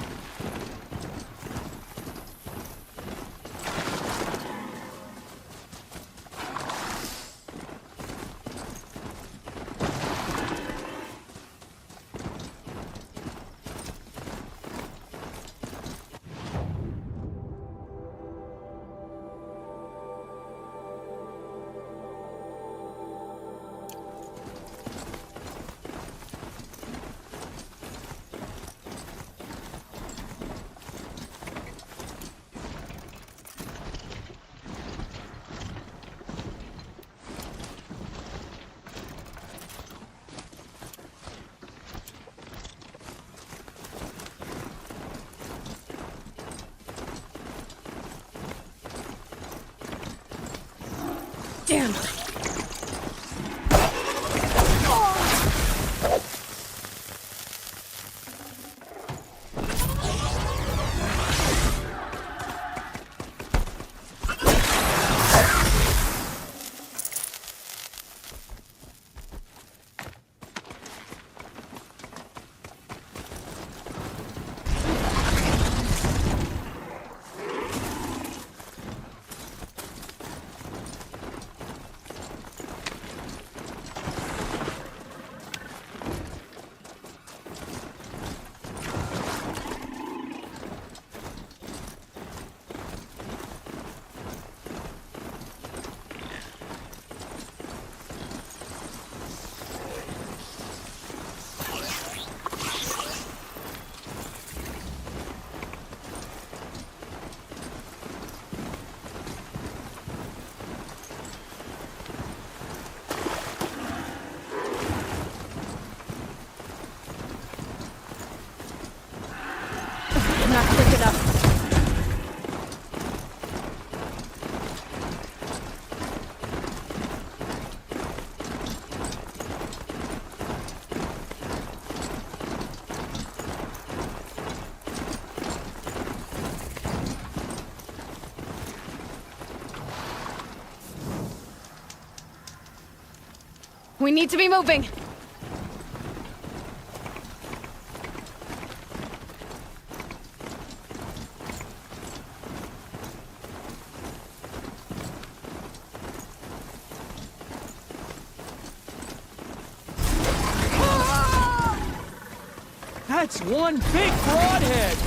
We need to be moving! That's one big broadhead!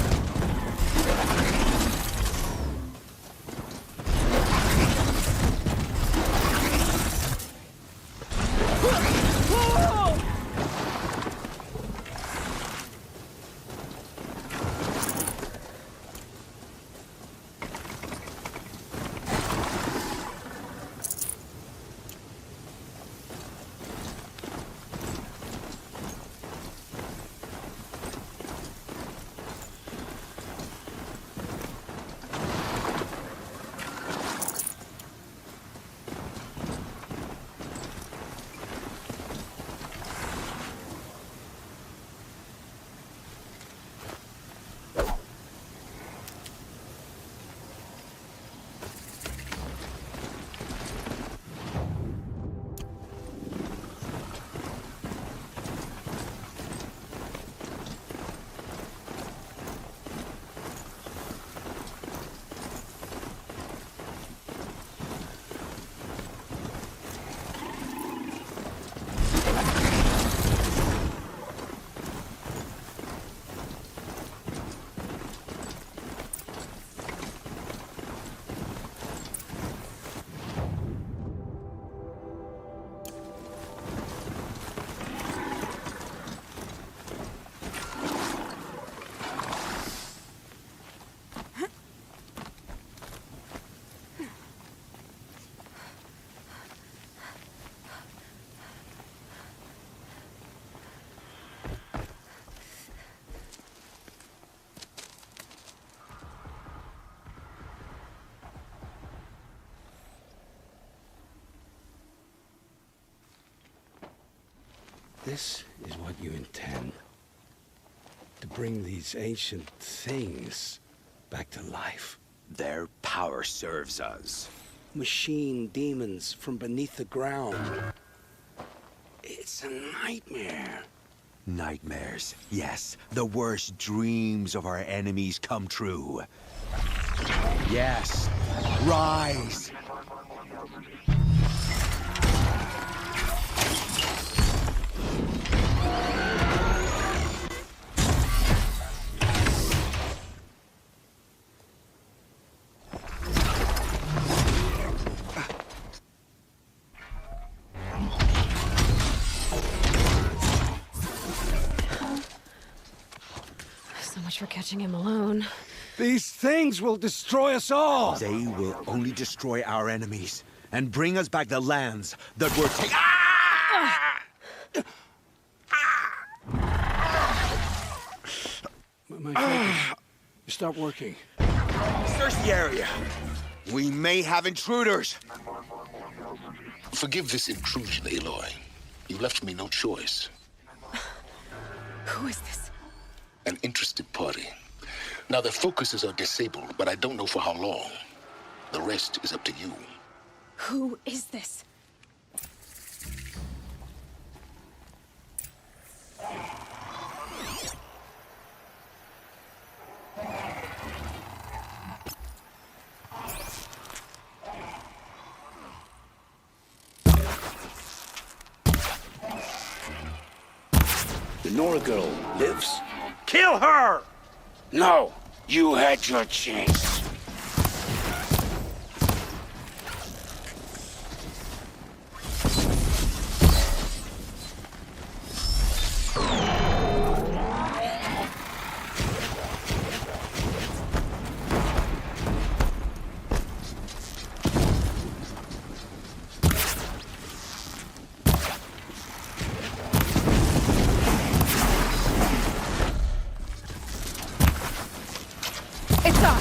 This is what you intend. To bring these ancient things back to life. Their power serves us. Machine demons from beneath the ground. It's a nightmare. Nightmares, yes. The worst dreams of our enemies come true. Yes. Rise! So much for catching him alone. These things will destroy us all! They will only destroy our enemies and bring us back the lands that were taken. My focus. Stop working. Search the area. We may have intruders. Forgive this intrusion, Aloy. You left me no choice. Who is this? An interested party. Now, their focuses are disabled, but I don't know for how long. The rest is up to you. Who is this? The Nora girl lives? Kill her! No! You had your chance. It's up!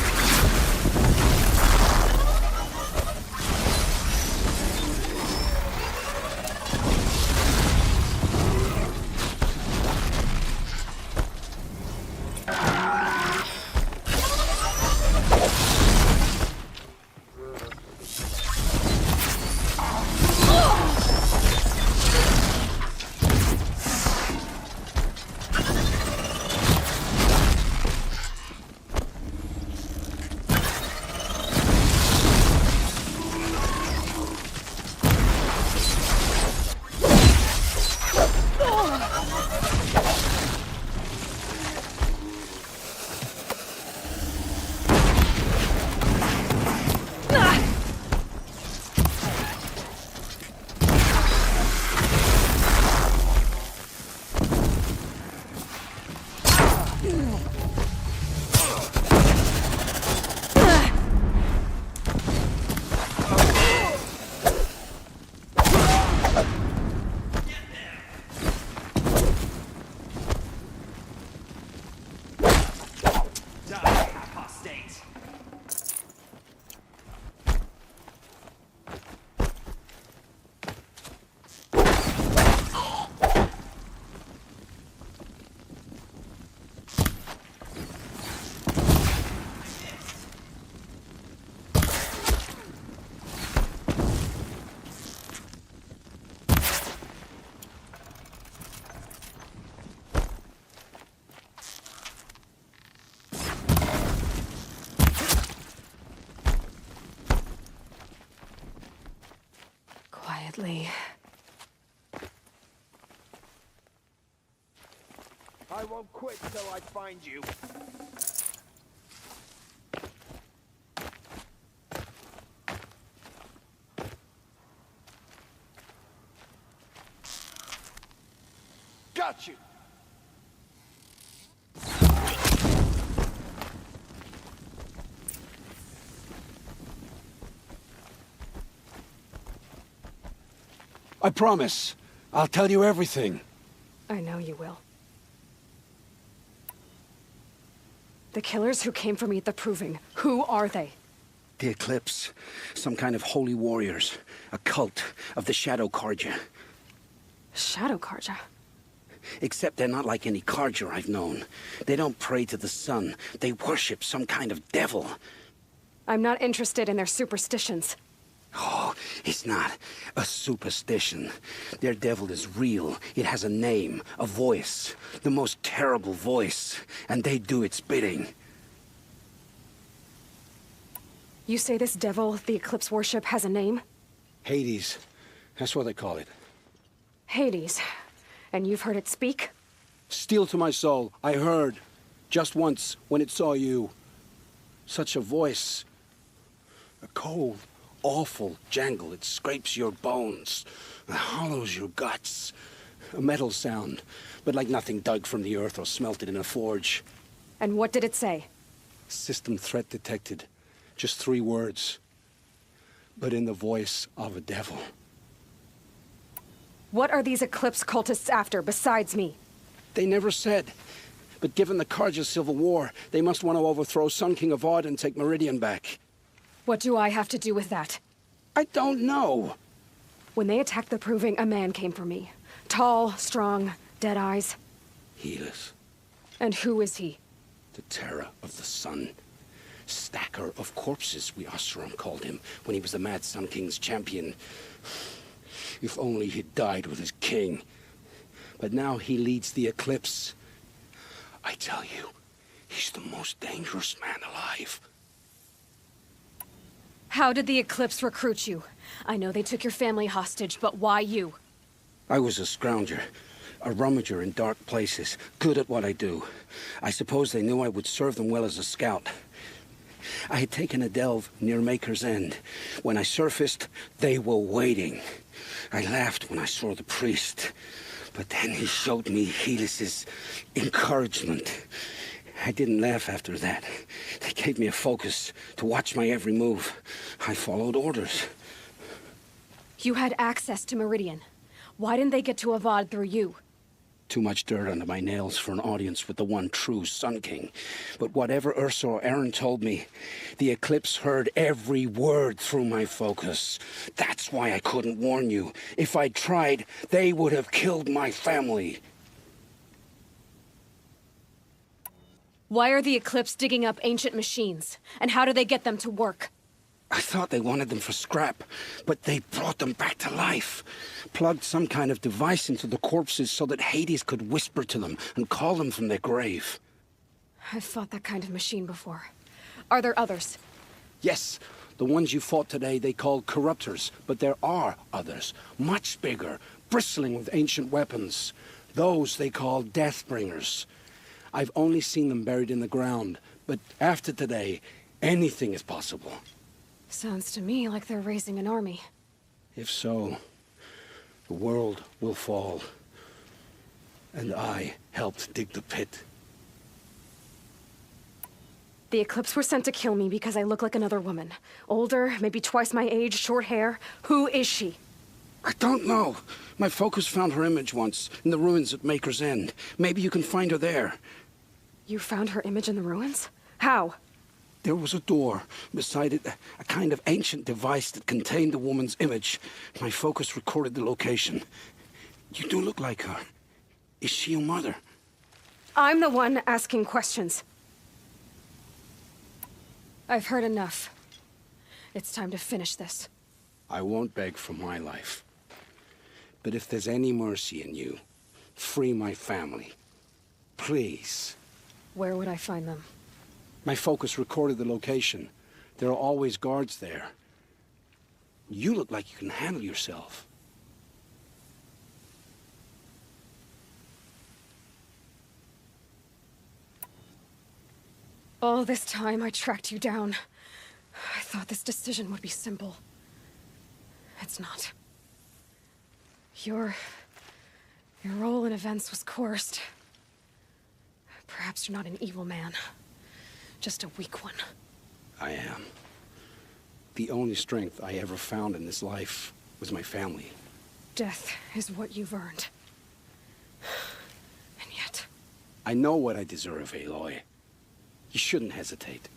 Quietly. I won't quit till I find you. Got you! I promise. I'll tell you everything. I know you will. The killers who came for me at the Proving, who are they? The Eclipse. Some kind of holy warriors. A cult of the Shadow Carja. Shadow Carja? Except they're not like any Carja I've known. They don't pray to the sun. They worship some kind of devil. I'm not interested in their superstitions. Oh, it's not a superstition. Their devil is real. It has a name, a voice. The most terrible voice. And they do its bidding. You say this devil the Eclipse worship has a name? Hades. That's what they call it. Hades. And you've heard it speak? Steel to my soul. I heard. Just once, when it saw you. Such a voice. A cold, awful jangle. It scrapes your bones. It hollows your guts. A metal sound, but like nothing dug from the earth or smelted in a forge. And what did it say? System threat detected. Just 3 words. But in the voice of a devil. What are these Eclipse cultists after, besides me? They never said. But given the Carja civil war, they must want to overthrow Sun King Avad and take Meridian back. What do I have to do with that? I don't know. When they attacked the Proving, a man came for me. Tall, strong, dead eyes. Helis. And who is he? The terror of the sun. Stacker of corpses, we Oseram called him, when he was the Mad Sun King's champion. If only he'd died with his king. But now he leads the Eclipse. I tell you, he's the most dangerous man alive. How did the Eclipse recruit you? I know they took your family hostage, but why you? I was a scrounger. A rummager in dark places. Good at what I do. I suppose they knew I would serve them well as a scout. I had taken a delve near Maker's End. When I surfaced, they were waiting. I laughed when I saw the priest. But then he showed me Helis's encouragement. I didn't laugh after that. They gave me a focus to watch my every move. I followed orders. You had access to Meridian. Why didn't they get to Avad through you? Too much dirt under my nails for an audience with the one true Sun King. But whatever Ursa or Aaron told me, the Eclipse heard every word through my focus. That's why I couldn't warn you. If I'd tried, they would have killed my family. Why are the Eclipse digging up ancient machines? And how do they get them to work? I thought they wanted them for scrap, but they brought them back to life. Plugged some kind of device into the corpses so that Hades could whisper to them and call them from their grave. I've fought that kind of machine before. Are there others? Yes, the ones you fought today they called corruptors, but there are others, much bigger, bristling with ancient weapons. Those they call Deathbringers. I've only seen them buried in the ground, but after today, anything is possible. Sounds to me like they're raising an army. If so, the world will fall. And I helped dig the pit. The Eclipse were sent to kill me because I look like another woman. Older, maybe twice my age, short hair. Who is she? I don't know. My focus found her image once, in the ruins at Maker's End. Maybe you can find her there. You found her image in the ruins? How? There was a door. Beside it, a kind of ancient device that contained the woman's image. My focus recorded the location. You do look like her. Is she your mother? I'm the one asking questions. I've heard enough. It's time to finish this. I won't beg for my life. But if there's any mercy in you, free my family. Please. Where would I find them? My focus recorded the location. There are always guards there. You look like you can handle yourself. All this time I tracked you down. I thought this decision would be simple. It's not. Your role in events was coerced. Perhaps you're not an evil man. Just a weak one. I am. The only strength I ever found in this life was my family. Death is what you've earned. And yet... I know what I deserve, Aloy. You shouldn't hesitate.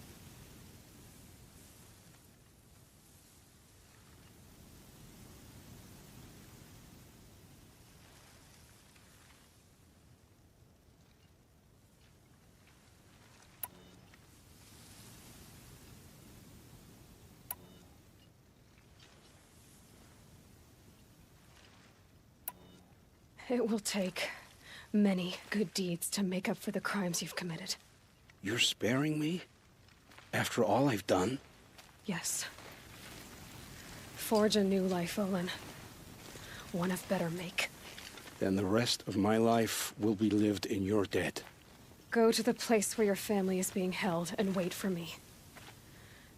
It will take many good deeds to make up for the crimes you've committed. You're sparing me? After all I've done? Yes. Forge a new life, Olin. One of better make. Then the rest of my life will be lived in your debt. Go to the place where your family is being held and wait for me.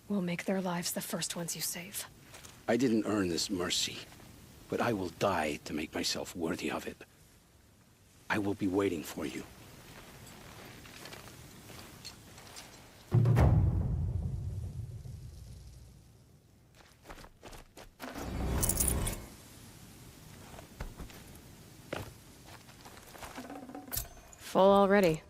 We'll make their lives the first ones you save. I didn't earn this mercy, but I will die to make myself worthy of it. I will be waiting for you. Full already.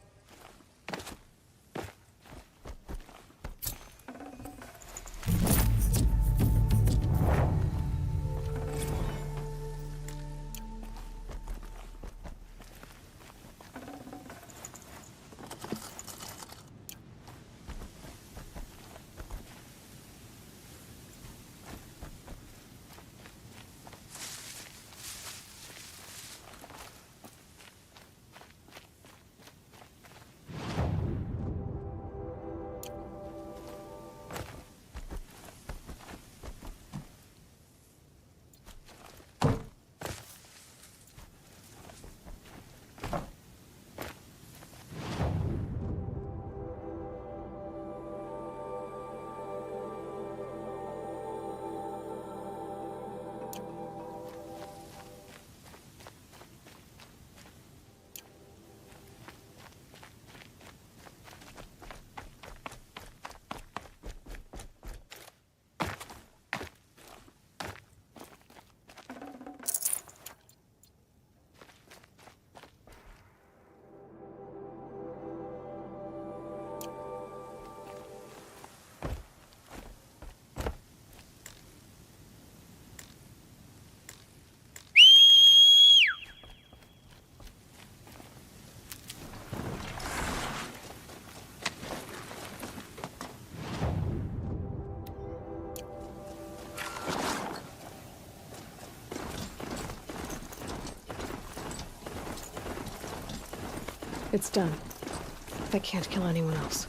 It's done. I can't kill anyone else.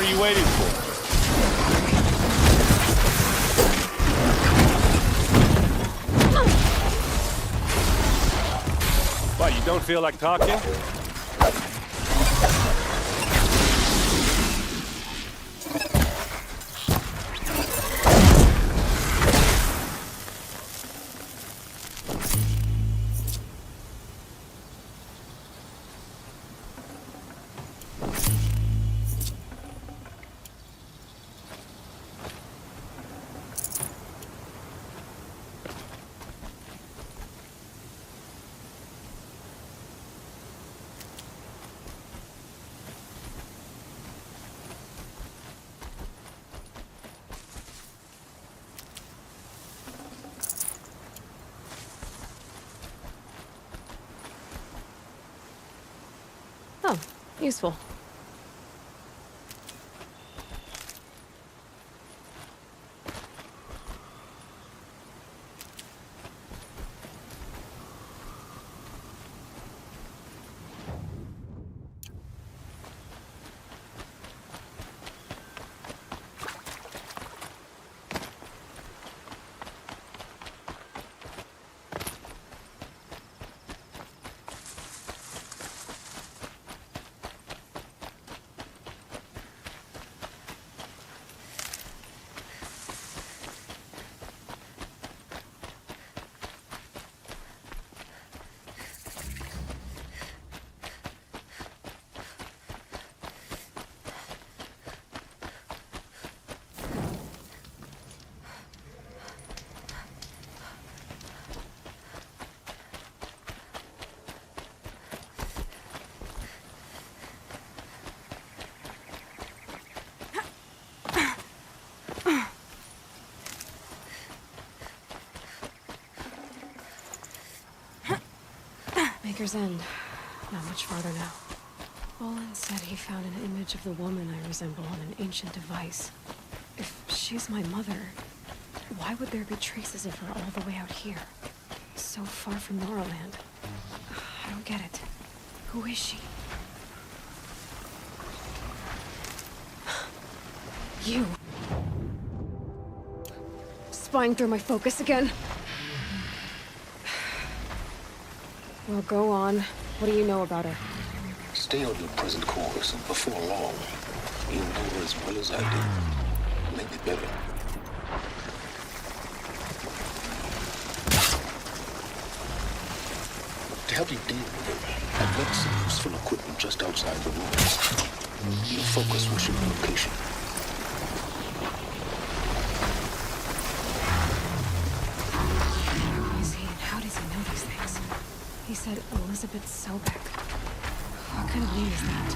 are you waiting for? What, you don't feel like talking? Oh, useful. Maker's End. Not much farther now. Olin said he found an image of the woman I resemble on an ancient device. If she's my mother, why would there be traces of her all the way out here? So far from Noraland. I don't get it. Who is she? You. Spying through my focus again? Well, go on. What do you know about her? Stay on your present course, and before long, you'll know her as well as I do. Maybe better. To help you deal with her, I've left some useful equipment just outside the walls. Your focus will show the location. He said Elizabeth Sobek. What kind of name is that?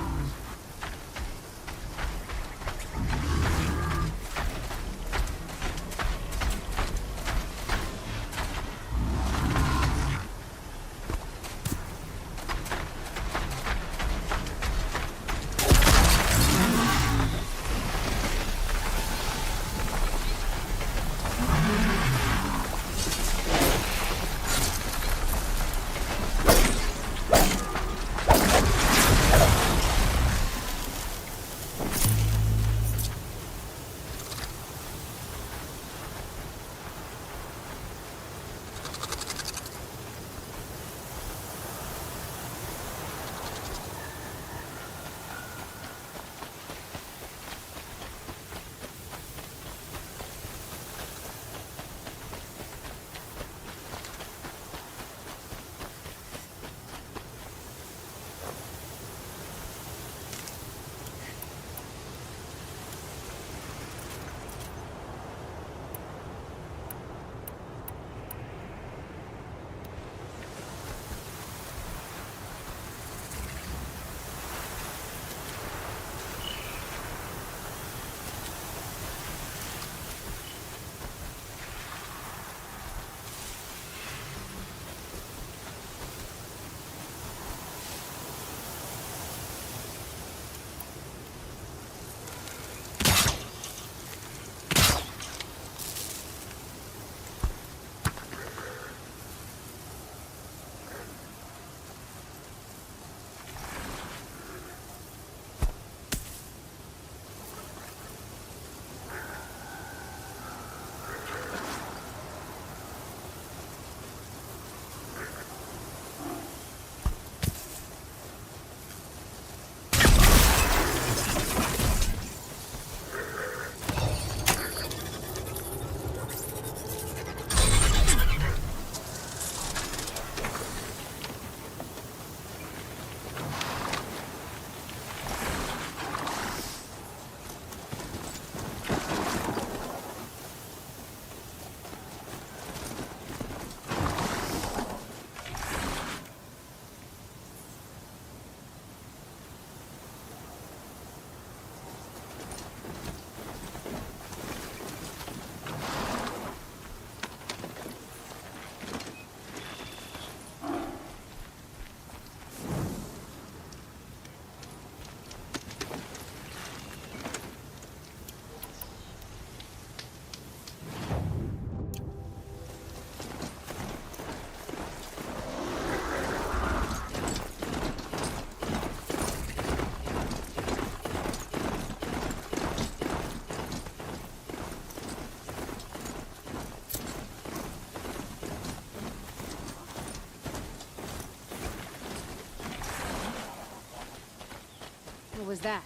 What was that?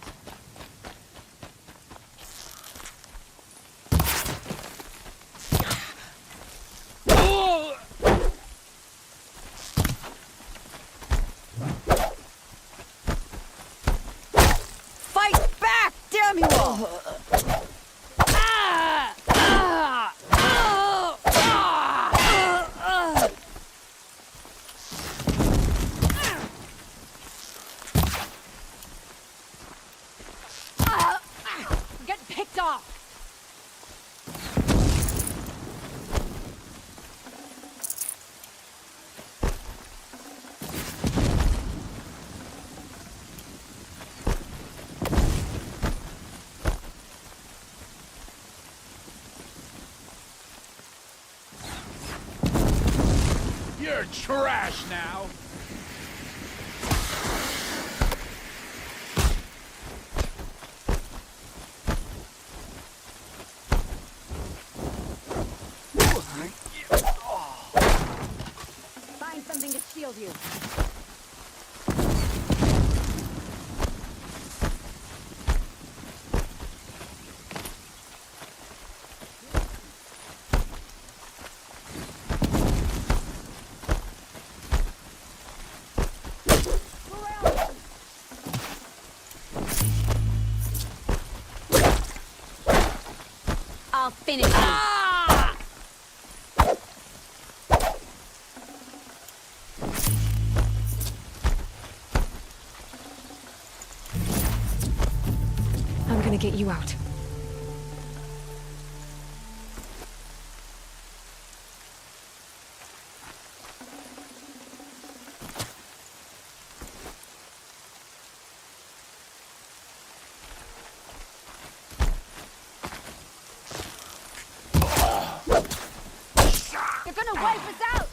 Fight back, damn you all! Get picked off! You're trash now. Find something to shield you. I'll finish you. I'm gonna get you out. You're gonna wipe us out!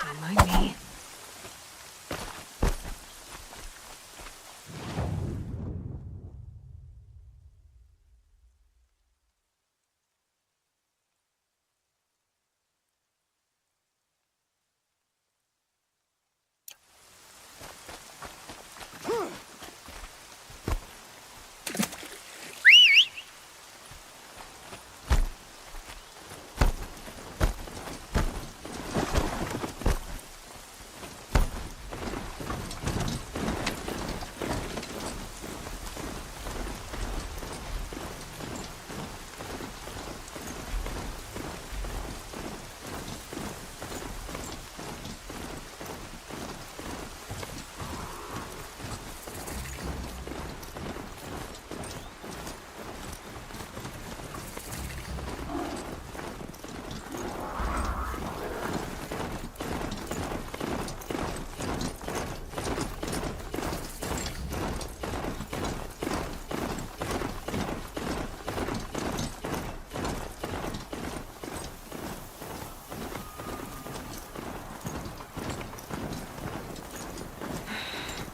Don't mind me.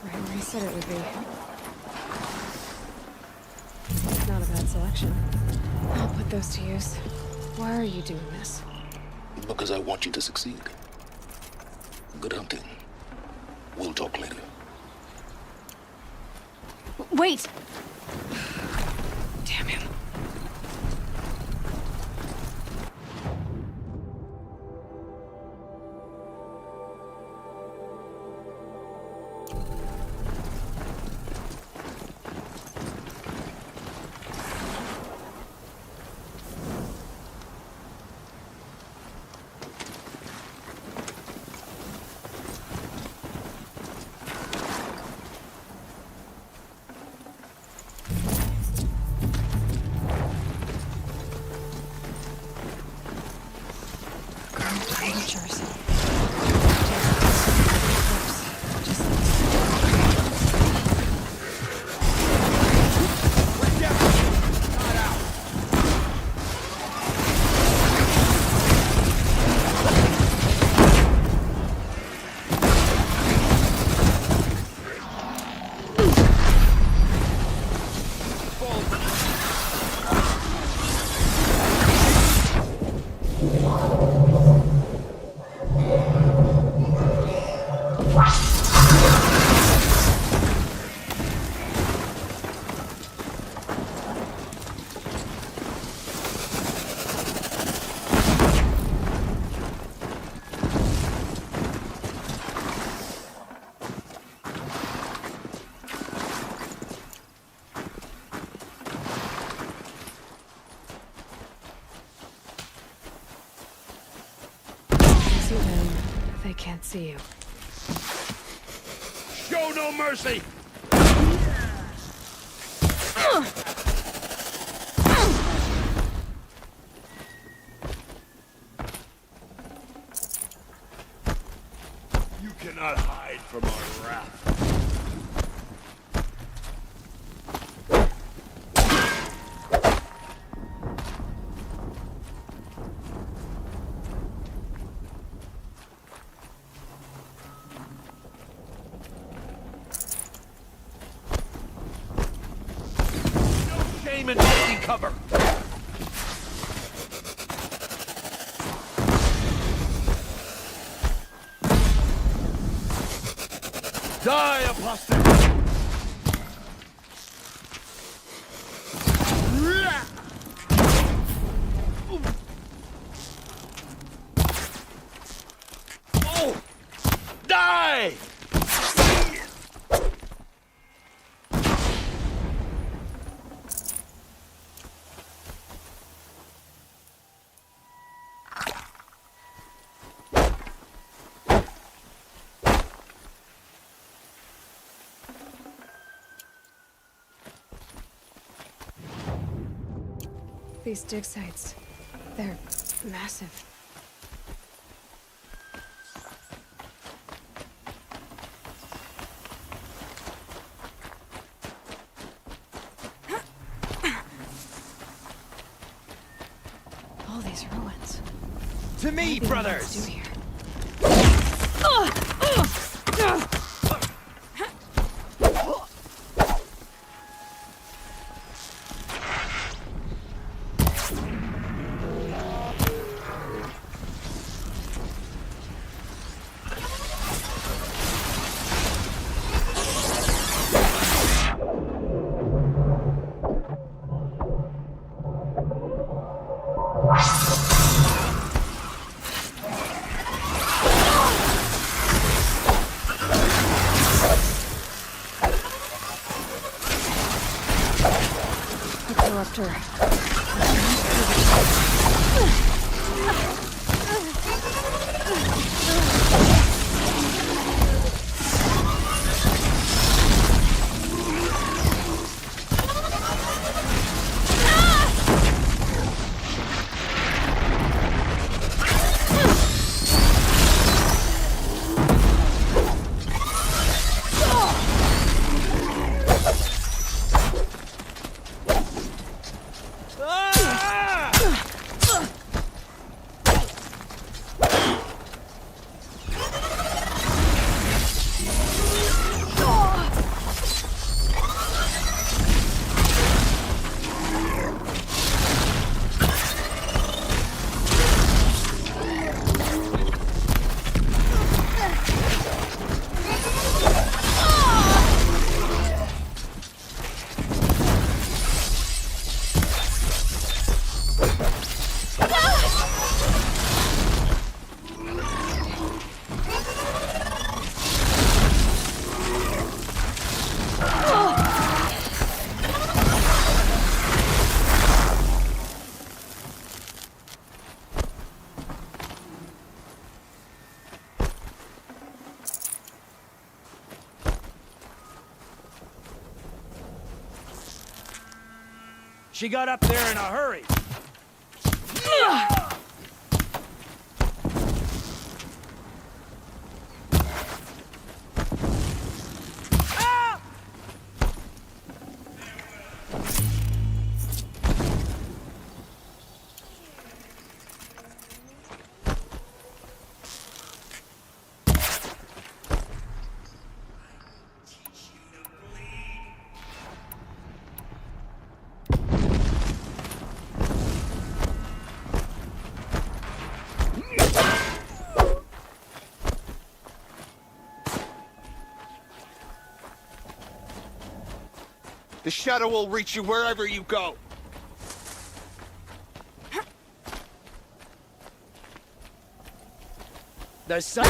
Right where you said it would be. Not a bad selection. I'll put those to use. Why are you doing this? Because I want you to succeed. Good hunting. We'll talk later. Wait! Damn him. Creatures. you them, they can't see you. Show no mercy! You cannot hide from our wrath. Shame in taking cover! Die, apostate! Oh! Die! These dig sites, they're massive. All these ruins. To me, What do brothers! humans do here? Interrupter. She got up there in a hurry. The shadow will reach you wherever you go. The sun.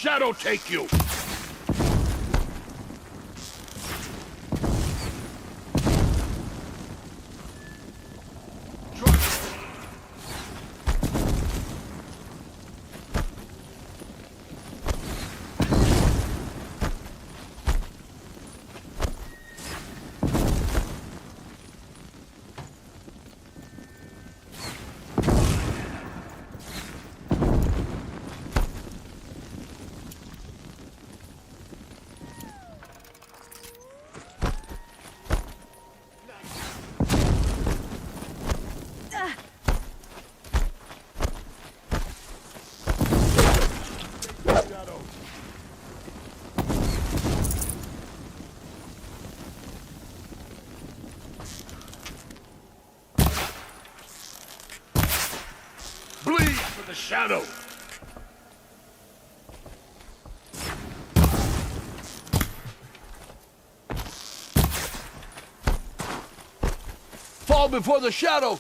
shadow take you! Bleed for the shadow! Fall before the shadow!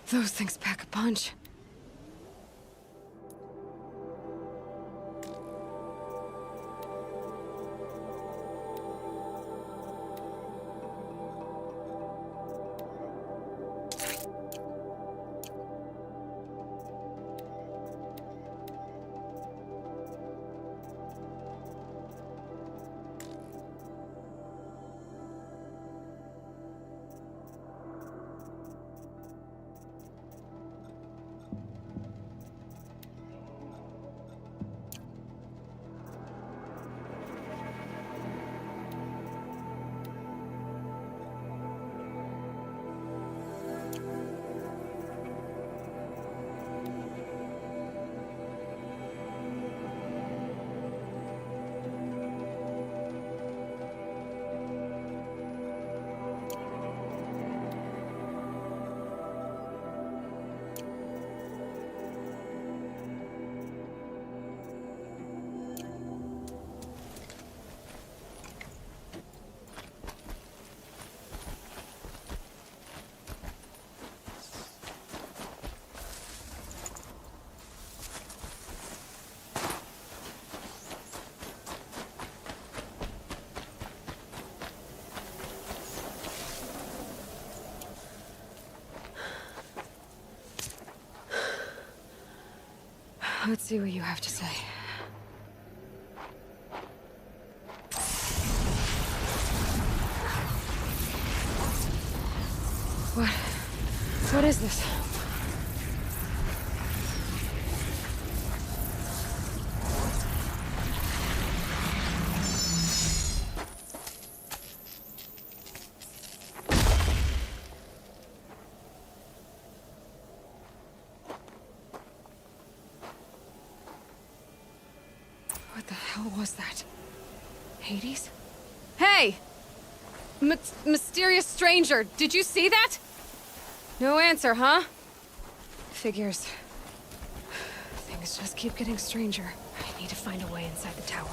Those things pack a punch. Let's see what you have to say. What is this? What the hell was that? Hades? Hey! Mysterious stranger, did you see that? No answer, huh? Figures. Things just keep getting stranger. I need to find a way inside the tower.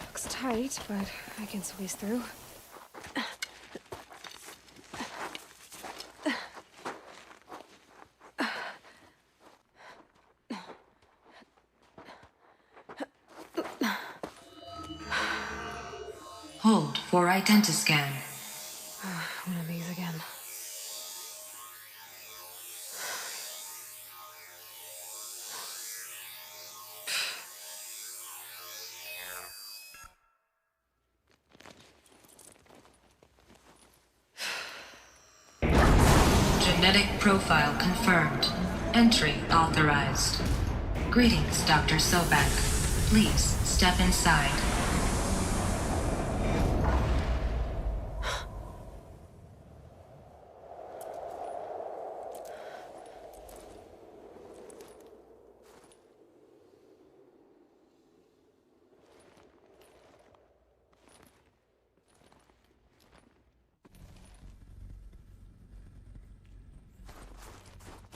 Looks tight, but I can squeeze through. Hold for identiscan. One of these again. Genetic profile confirmed. Entry authorized. Greetings, Dr. Sobek. Please step inside.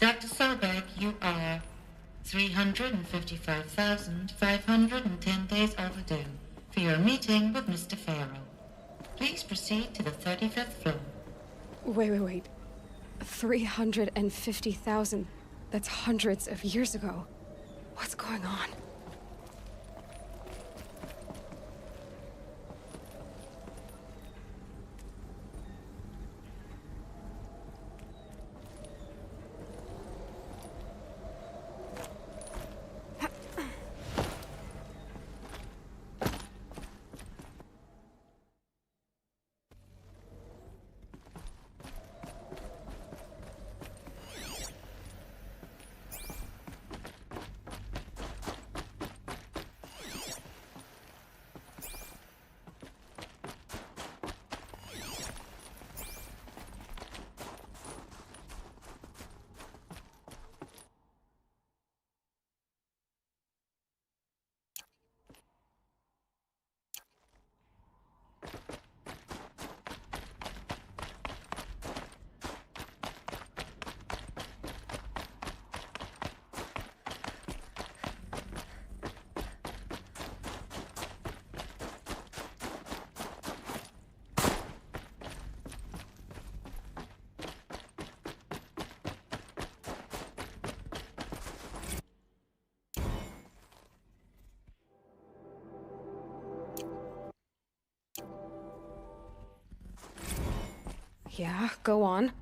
Dr. Sobek, you are 355,510 days overdue for your meeting with Mr. Farrell. Please proceed to the 35th floor. Wait. 350,000. That's hundreds of years ago. What's going on? Yeah, go on.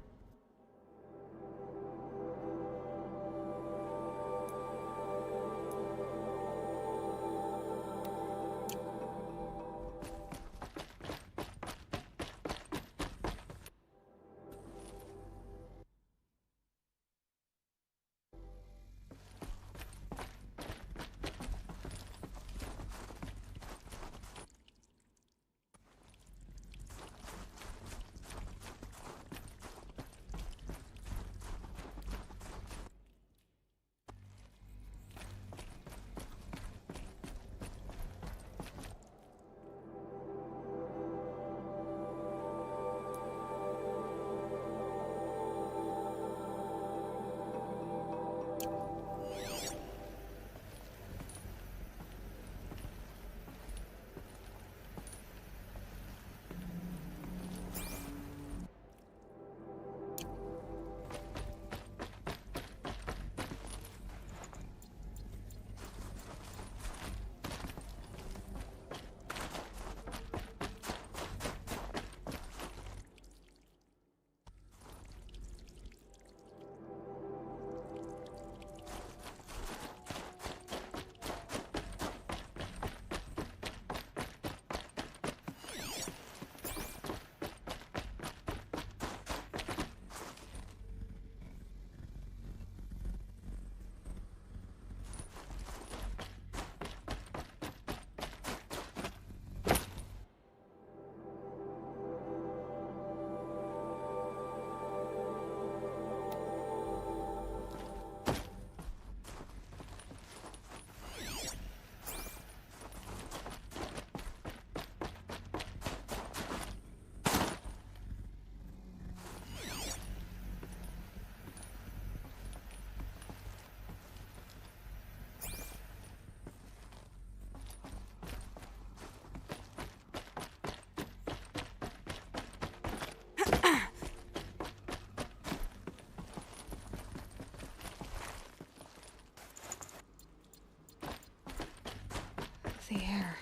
The air.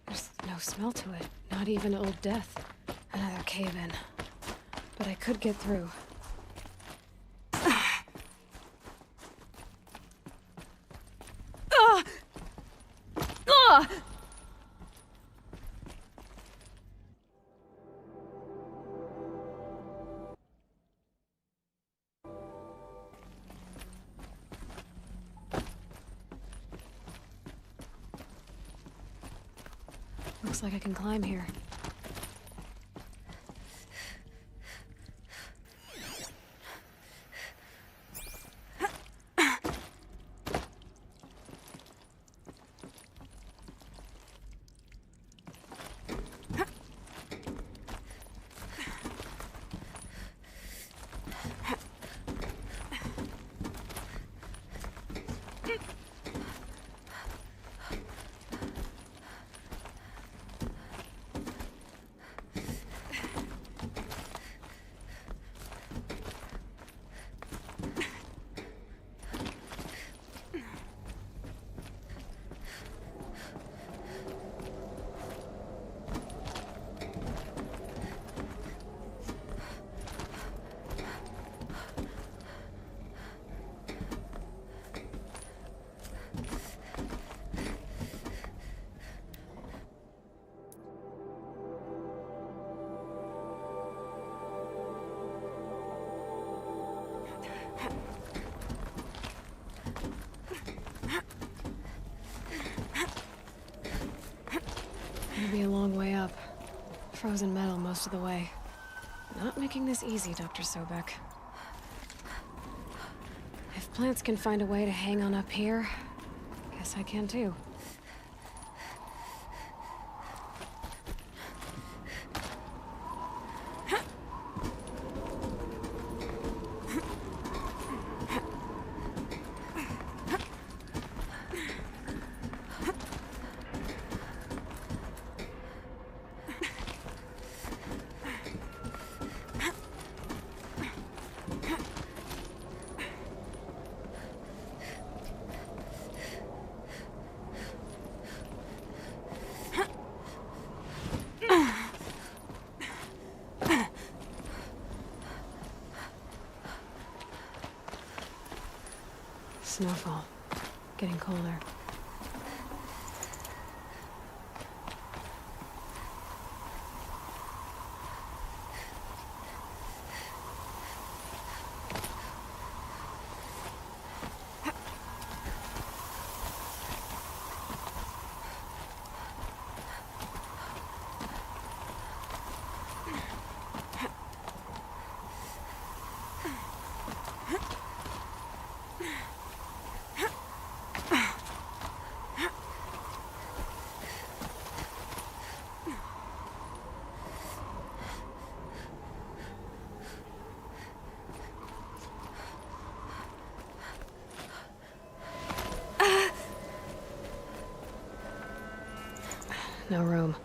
There's no smell to it. Not even old death. Another cave-in. But I could get through. Looks like I can climb here. It'll be a long way up. Frozen metal most of the way. Not making this easy, Dr. Sobek. If plants can find a way to hang on up here, guess I can too. Snowfall. Getting colder. No room.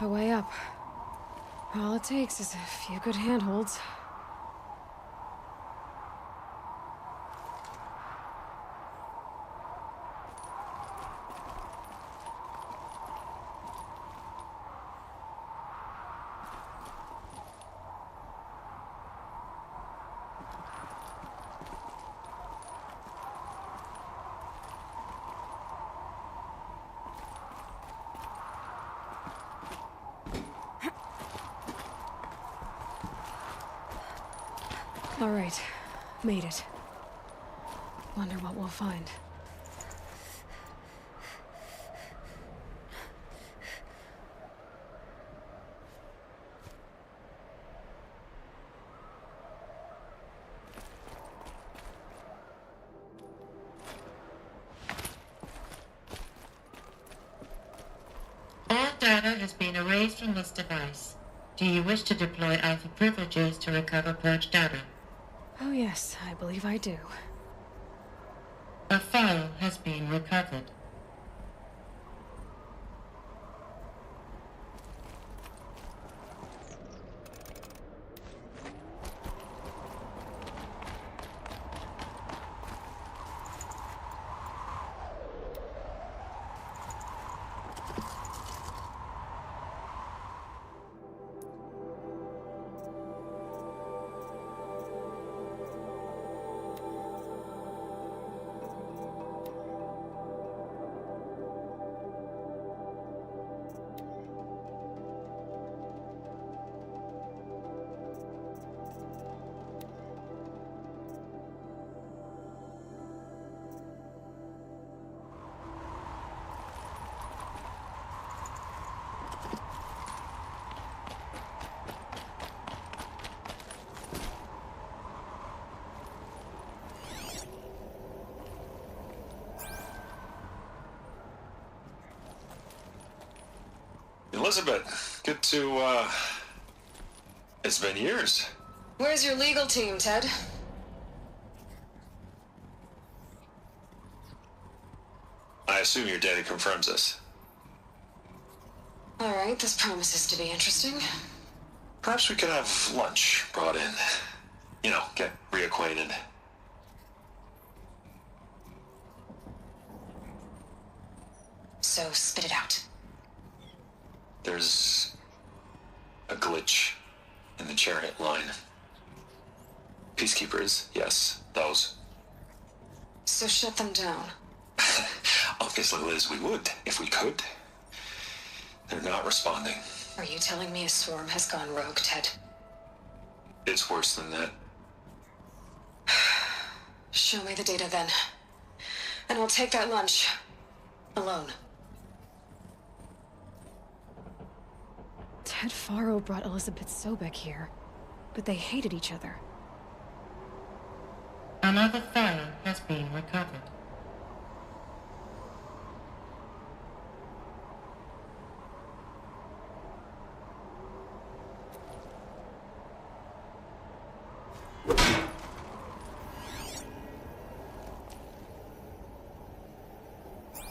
A way up. All it takes is a few good handholds. All right, made it. Wonder what we'll find. All data has been erased from this device. Do you wish to deploy Alpha privileges to recover purged data? Oh yes, I believe I do. A file has been recovered. Elizabeth, good to, it's been years. Where's your legal team, Ted? I assume your data confirms this. All right, this promises to be interesting. Perhaps we could have lunch brought in. You know, get reacquainted. So, spit it out. There's a glitch in the chariot line. Peacekeepers, yes, those. So shut them down. Obviously, Liz, we would, if we could. They're not responding. Are you telling me a swarm has gone rogue, Ted? It's worse than that. Show me the data then. And I'll take that lunch. Alone. Ted Faro brought Elizabeth Sobek here, but they hated each other. Another file has been recovered.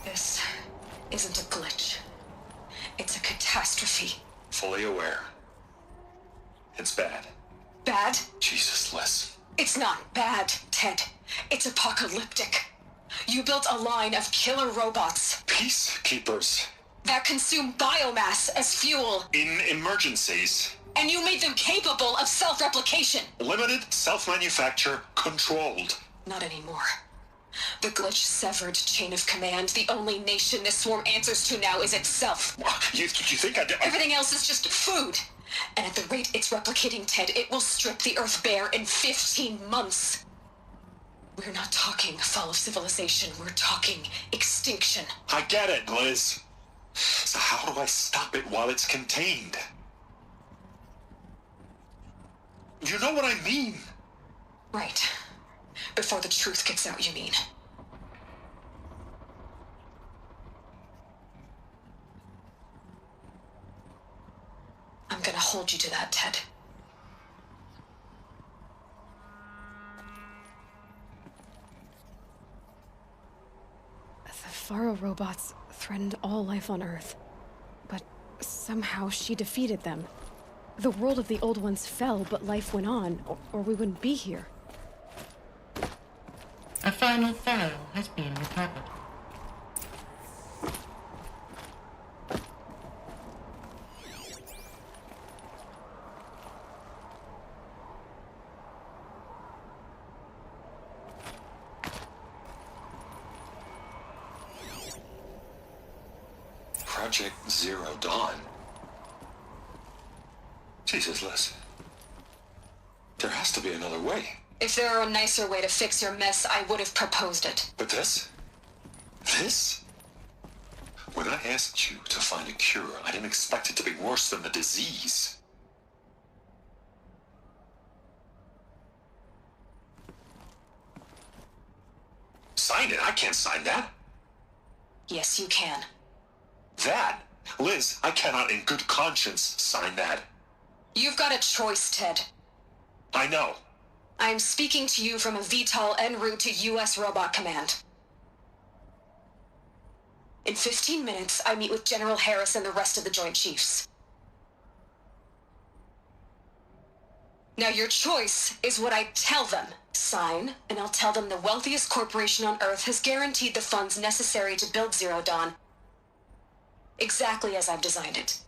This isn't a glitch. It's a catastrophe. Fully aware. It's bad. Bad? Jesus, Liz. It's not bad, Ted. It's apocalyptic. You built a line of killer robots. Peacekeepers. That consume biomass as fuel. In emergencies. And you made them capable of self-replication. Limited, self-manufacture, controlled. Not anymore. The glitch severed chain of command. The only nation this swarm answers to now is itself. You think Everything else is just food. And at the rate it's replicating, Ted, it will strip the Earth bare in 15 months. We're not talking fall of civilization. We're talking extinction. I get it, Liz. So how do I stop it while it's contained? You know what I mean? Right. Before the truth gets out, you mean? I'm gonna hold you to that, Ted. The Faro robots threatened all life on Earth. But somehow she defeated them. The world of the Old Ones fell, but life went on, or we wouldn't be here. A final file has been recovered. Project Zero Dawn. Jesus, Liz. There has to be another way. If there were a nicer way to fix your mess, I would have proposed it. But this? This? When I asked you to find a cure, I didn't expect it to be worse than the disease. Sign it. I can't sign that. Yes, you can. That? Liz, I cannot in good conscience sign that. You've got a choice, Ted. I know. I am speaking to you from a VTOL en route to U.S. Robot Command. In 15 minutes, I meet with General Harris and the rest of the Joint Chiefs. Now your choice is what I tell them. Sign, and I'll tell them the wealthiest corporation on Earth has guaranteed the funds necessary to build Zero Dawn. Exactly as I've designed it.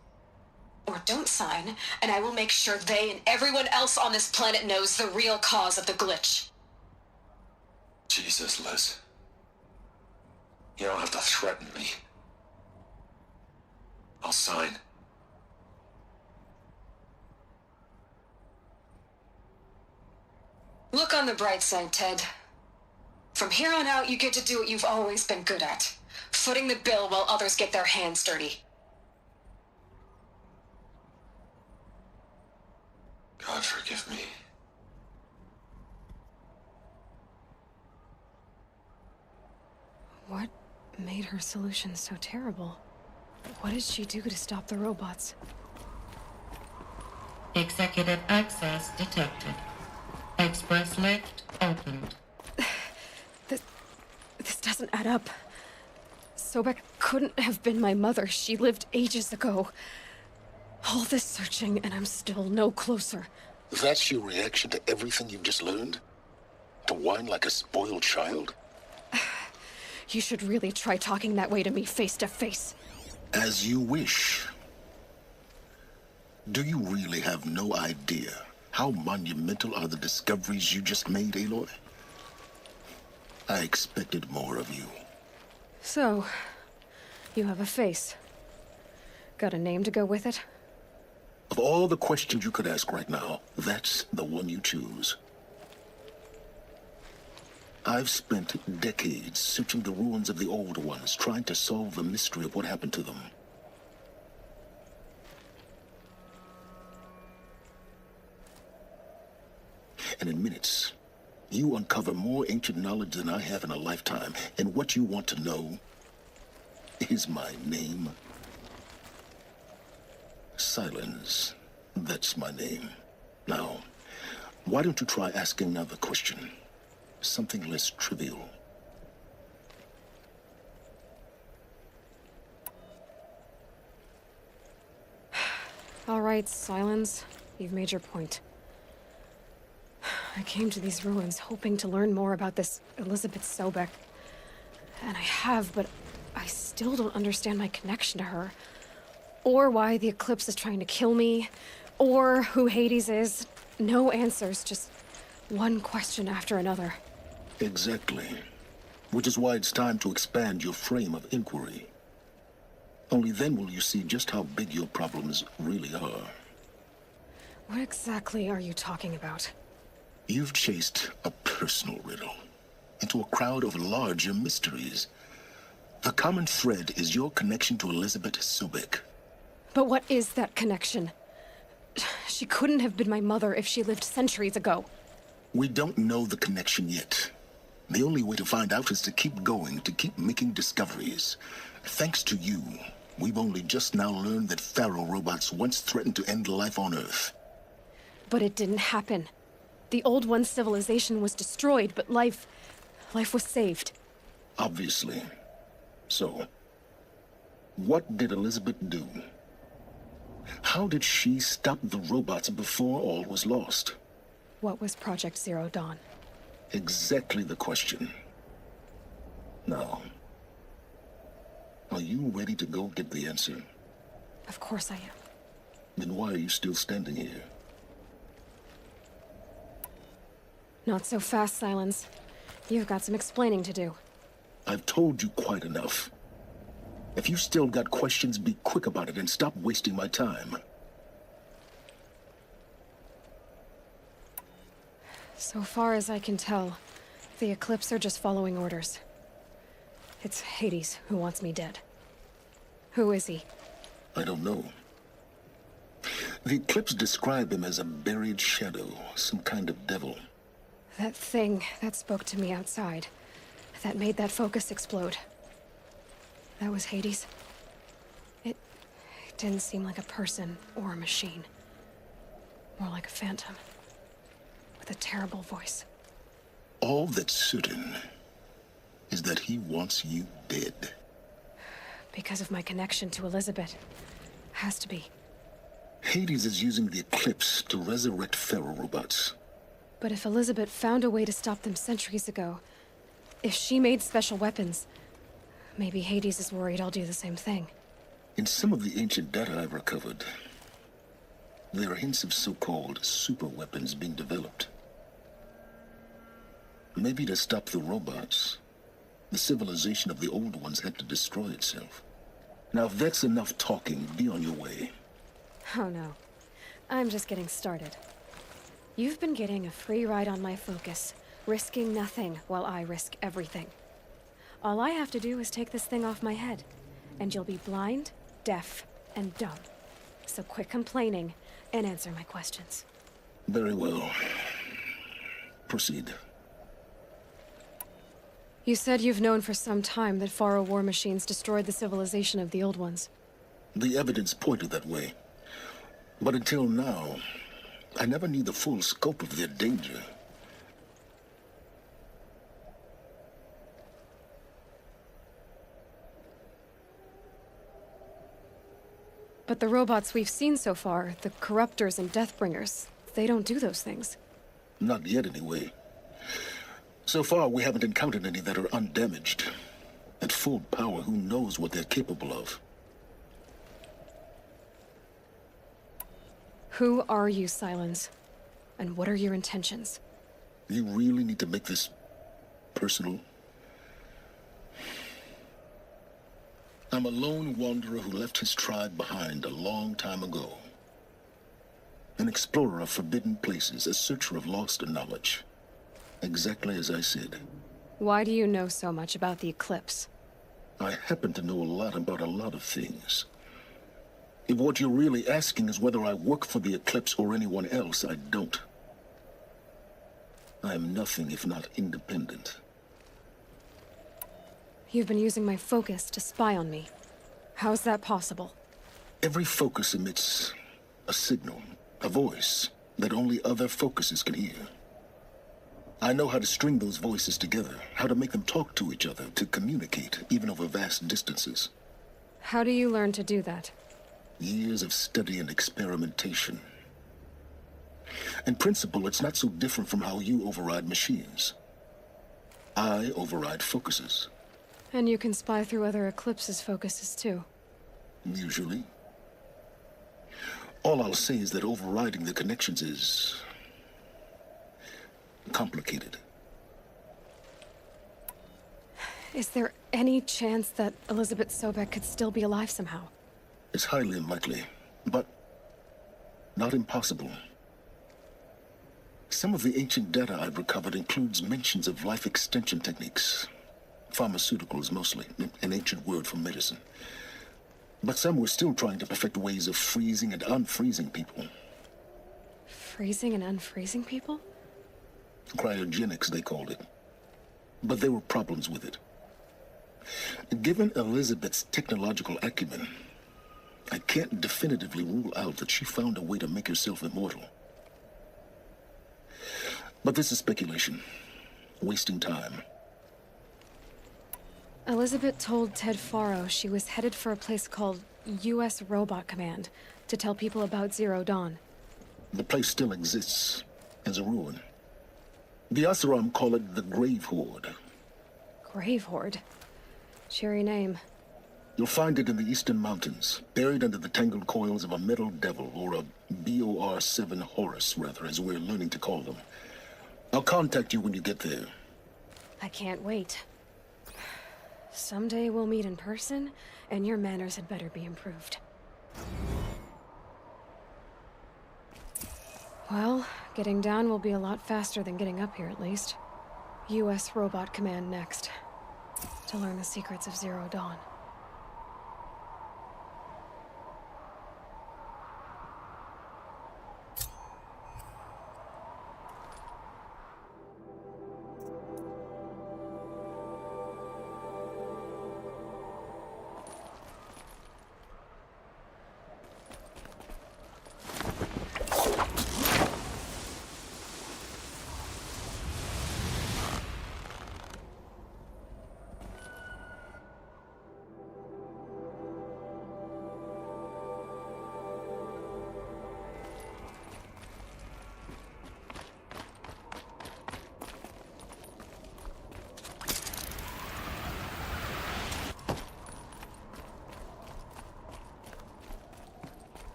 Or don't sign, and I will make sure they and everyone else on this planet knows the real cause of the glitch. Jesus, Liz. You don't have to threaten me. I'll sign. Look on the bright side, Ted. From here on out, you get to do what you've always been good at. Footing the bill while others get their hands dirty. God forgive me. What made her solution so terrible? What did she do to stop the robots? Executive access detected. Express lift opened. This doesn't add up. Sobek couldn't have been my mother. She lived ages ago. All this searching, and I'm still no closer. That's your reaction to everything you've just learned? To whine like a spoiled child? You should really try talking that way to me face to face. As you wish. Do you really have no idea how monumental are the discoveries you just made, Aloy? I expected more of you. So, you have a face. Got a name to go with it? Of all the questions you could ask right now, that's the one you choose. I've spent decades searching the ruins of the old ones, trying to solve the mystery of what happened to them. And in minutes, you uncover more ancient knowledge than I have in a lifetime. And what you want to know is my name. Silence. That's my name. Now, why don't you try asking another question? Something less trivial. All right, Silence. You've made your point. I came to these ruins hoping to learn more about this Elizabeth Sobek. And I have, but I still don't understand my connection to her. Or why the Eclipse is trying to kill me. Or who Hades is. No answers, just one question after another. Exactly. Which is why it's time to expand your frame of inquiry. Only then will you see just how big your problems really are. What exactly are you talking about? You've chased a personal riddle into a crowd of larger mysteries. The common thread is your connection to Elizabeth Sobek. But what is that connection? She couldn't have been my mother if she lived centuries ago. We don't know the connection yet. The only way to find out is to keep going, to keep making discoveries. Thanks to you, we've only just now learned that Pharaoh robots once threatened to end life on Earth. But it didn't happen. The Old One's civilization was destroyed, but life was saved. Obviously. So, what did Elizabeth do? How did she stop the robots before all was lost? What was Project Zero Dawn? Exactly the question. Now, are you ready to go get the answer? Of course I am. Then why are you still standing here? Not so fast, Silence. You've got some explaining to do. I've told you quite enough. If you still got questions, be quick about it and stop wasting my time. So far as I can tell, the Eclipse are just following orders. It's Hades who wants me dead. Who is he? I don't know. The Eclipse describe him as a buried shadow, some kind of devil. That thing that spoke to me outside, that made that focus explode. That was Hades. It didn't seem like a person or a machine. More like a phantom. With a terrible voice. All that's certain is that he wants you dead. Because of my connection to Elizabeth. Has to be. Hades is using the Eclipse to resurrect Pharaoh robots. But if Elizabeth found a way to stop them centuries ago, if she made special weapons, maybe Hades is worried I'll do the same thing. In some of the ancient data I've recovered, there are hints of so-called super weapons being developed. Maybe to stop the robots, the civilization of the old ones had to destroy itself. Now, if that's enough talking, be on your way. Oh no. I'm just getting started. You've been getting a free ride on my focus, risking nothing while I risk everything. All I have to do is take this thing off my head, and you'll be blind, deaf, and dumb. So quit complaining and answer my questions. Very well. Proceed. You said you've known for some time that Pharaoh war machines destroyed the civilization of the old ones. The evidence pointed that way. But until now, I never knew the full scope of their danger. But the robots we've seen so far, the Corruptors and Deathbringers, they don't do those things. Not yet, anyway. So far, we haven't encountered any that are undamaged. At full power, who knows what they're capable of? Who are you, Silence? And what are your intentions? You really need to make this personal? I'm a lone wanderer who left his tribe behind a long time ago. An explorer of forbidden places, a searcher of lost knowledge. Exactly as I said. Why do you know so much about the Eclipse? I happen to know a lot about a lot of things. If what you're really asking is whether I work for the Eclipse or anyone else, I don't. I am nothing if not independent. You've been using my focus to spy on me. How's that possible? Every focus emits a signal, a voice, that only other focuses can hear. I know how to string those voices together, how to make them talk to each other, to communicate, even over vast distances. How do you learn to do that? Years of study and experimentation. In principle, it's not so different from how you override machines. I override focuses. And you can spy through other Eclipse's focuses too. Usually. All I'll say is that overriding the connections is complicated. Is there any chance that Elizabeth Sobek could still be alive somehow? It's highly unlikely, but not impossible. Some of the ancient data I've recovered includes mentions of life extension techniques. Pharmaceuticals, mostly, an ancient word for medicine. But some were still trying to perfect ways of freezing and unfreezing people. Freezing and unfreezing people? Cryogenics, they called it. But there were problems with it. Given Elizabeth's technological acumen, I can't definitively rule out that she found a way to make herself immortal. But this is speculation. Wasting time. Elizabeth told Ted Faro she was headed for a place called U.S. Robot Command To tell people about Zero Dawn. The place still exists as a ruin. The Asaram call it the Grave Horde. Grave Horde? Cheery name. You'll find it in the eastern mountains, buried under the tangled coils of a metal devil, or a BOR-7 Horus, rather, as we're learning to call them. I'll contact you when you get there. I can't wait. Someday we'll meet in person, and your manners had better be improved. Well, getting down will be a lot faster than getting up here, at least. U.S. Robot Command next. To learn the secrets of Zero Dawn.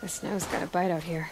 The snow's got a bite out here.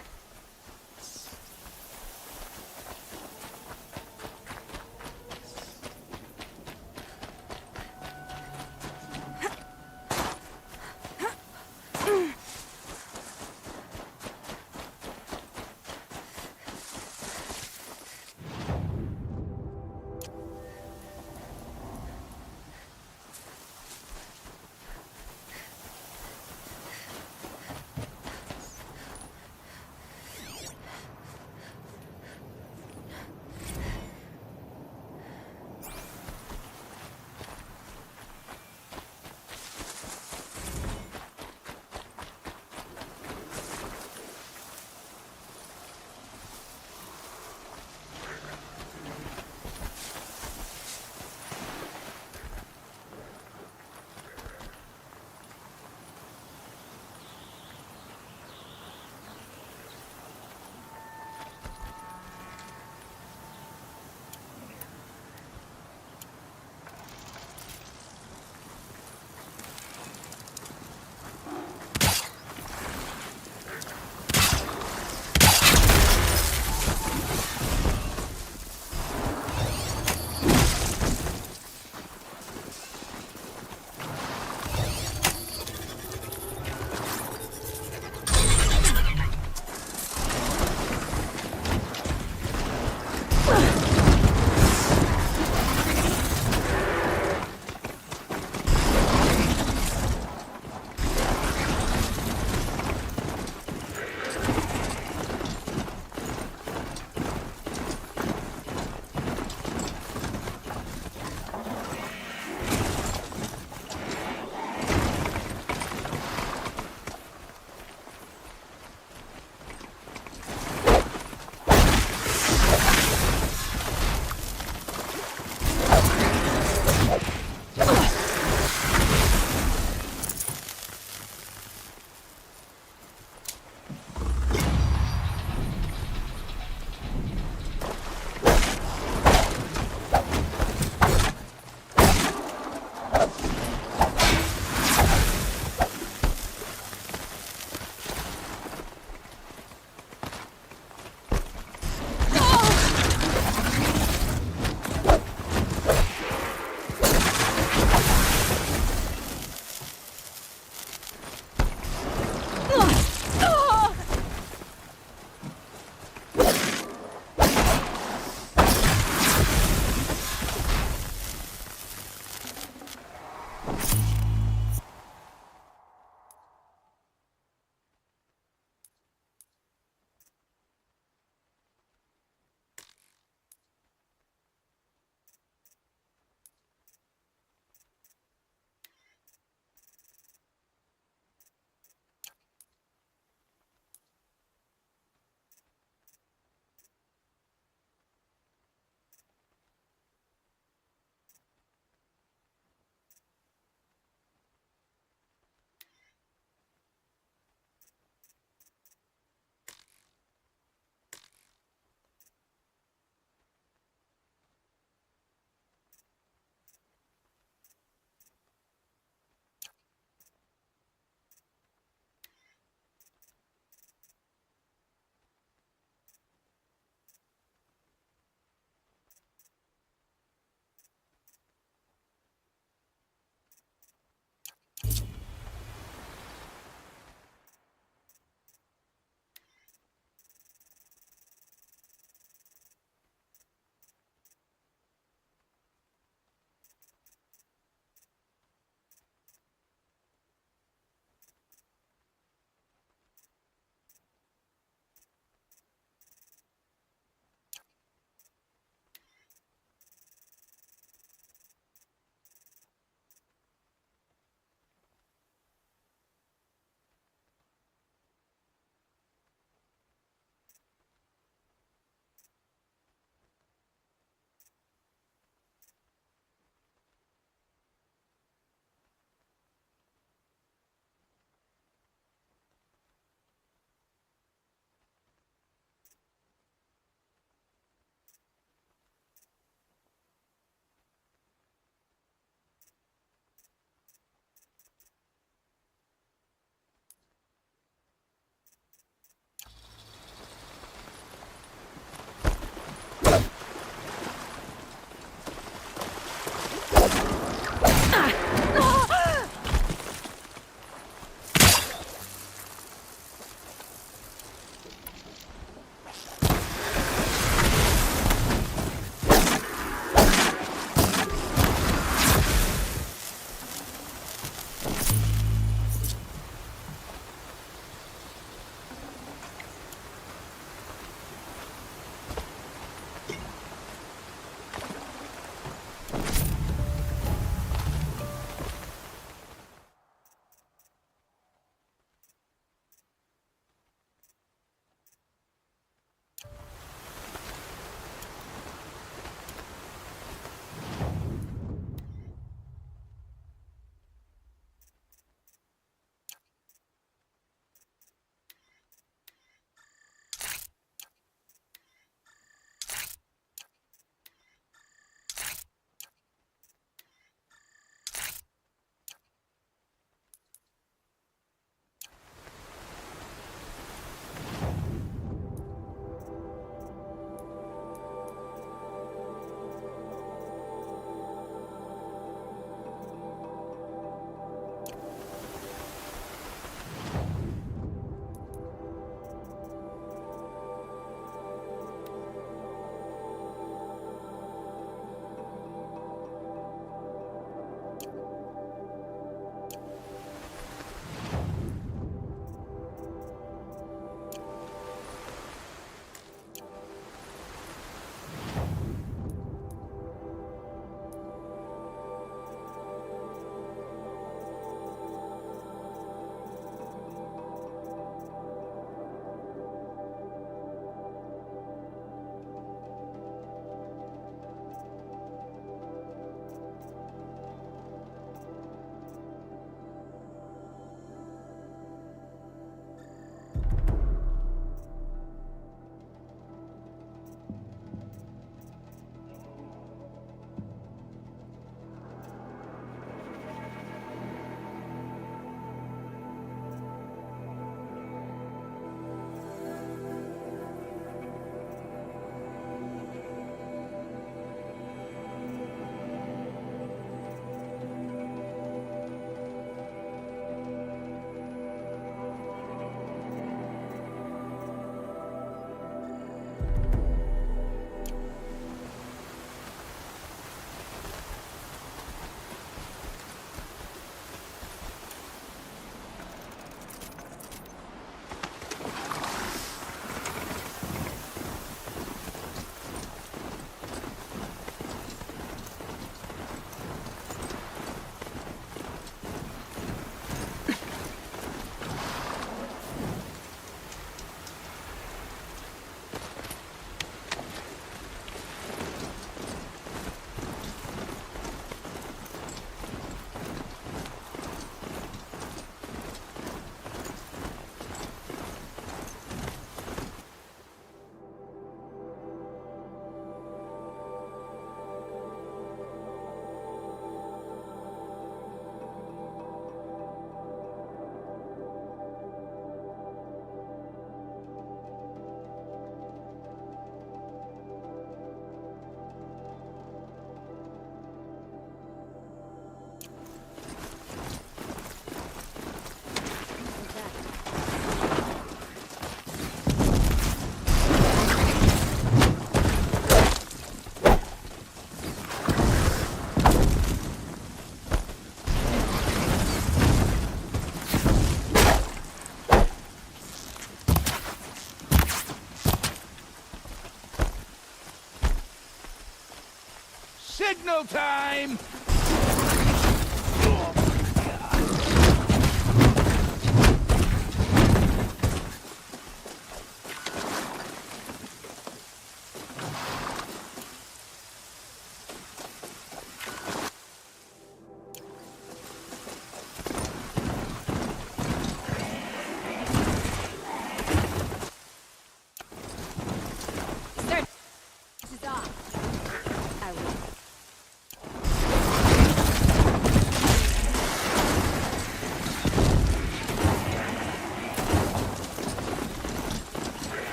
Signal time!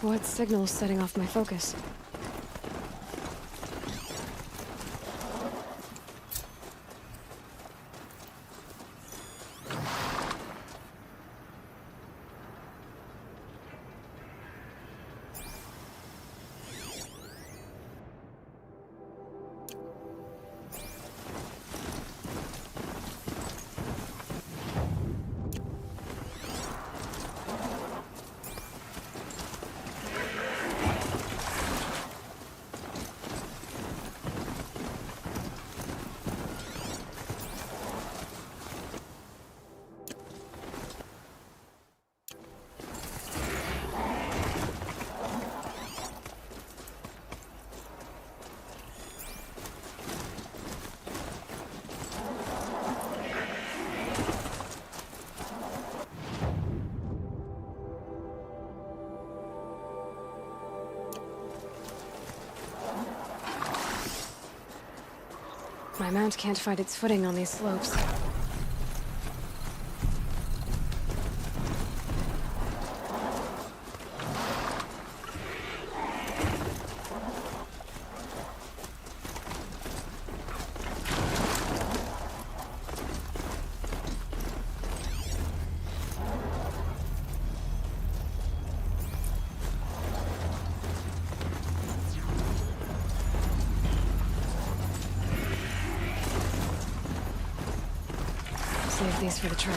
What signal's setting off my focus? My mount can't find its footing on these slopes. Save these for the trail.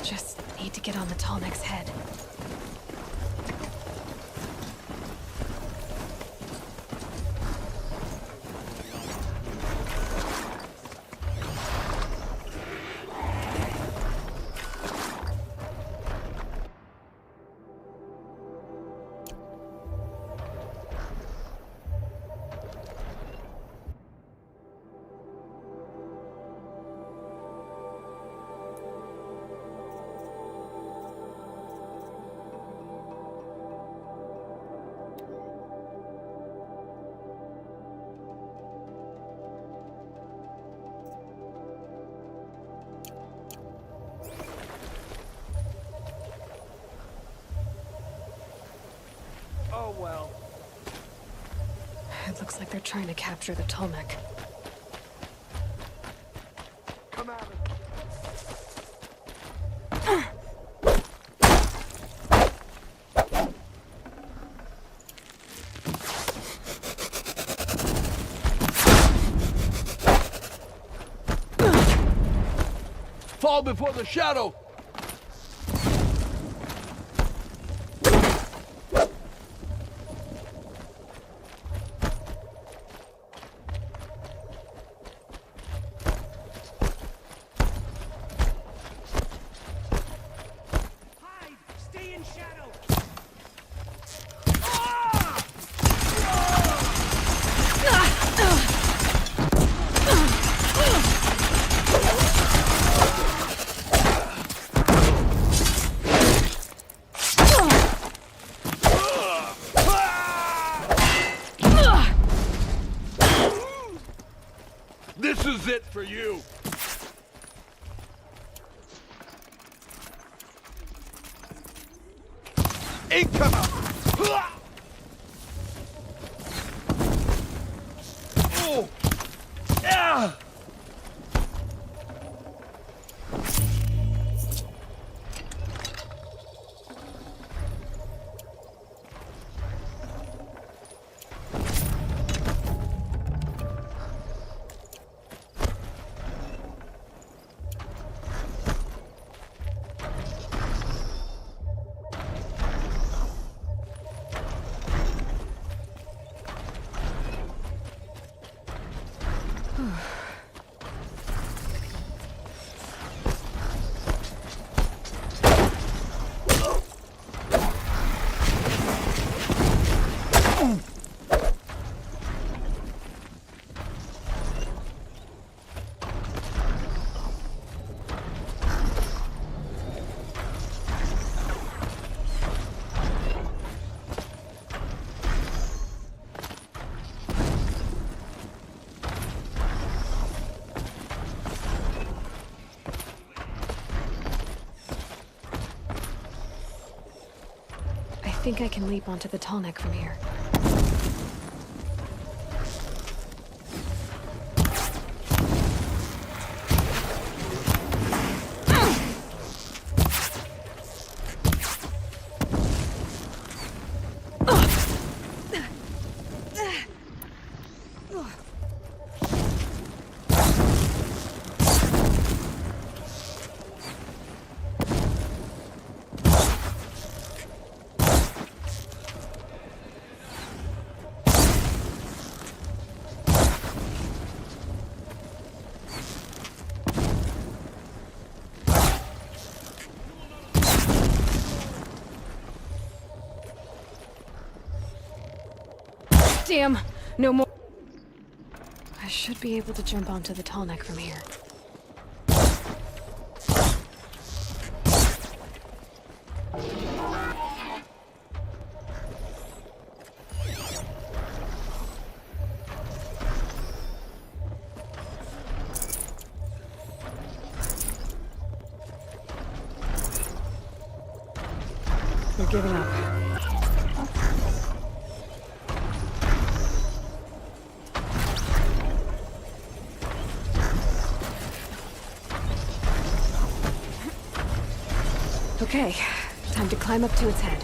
Just need to get on the Tallneck's head. Oh well. It looks like they're trying to capture the Tallneck. Come at it. Fall before the shadow! This is it for you! Incoming! Oh! Ah! I think I can leap onto the Tallneck from here. Damn! No more. I should be able to jump onto the Tallneck from here. They're giving up. Okay, time to climb up to its head.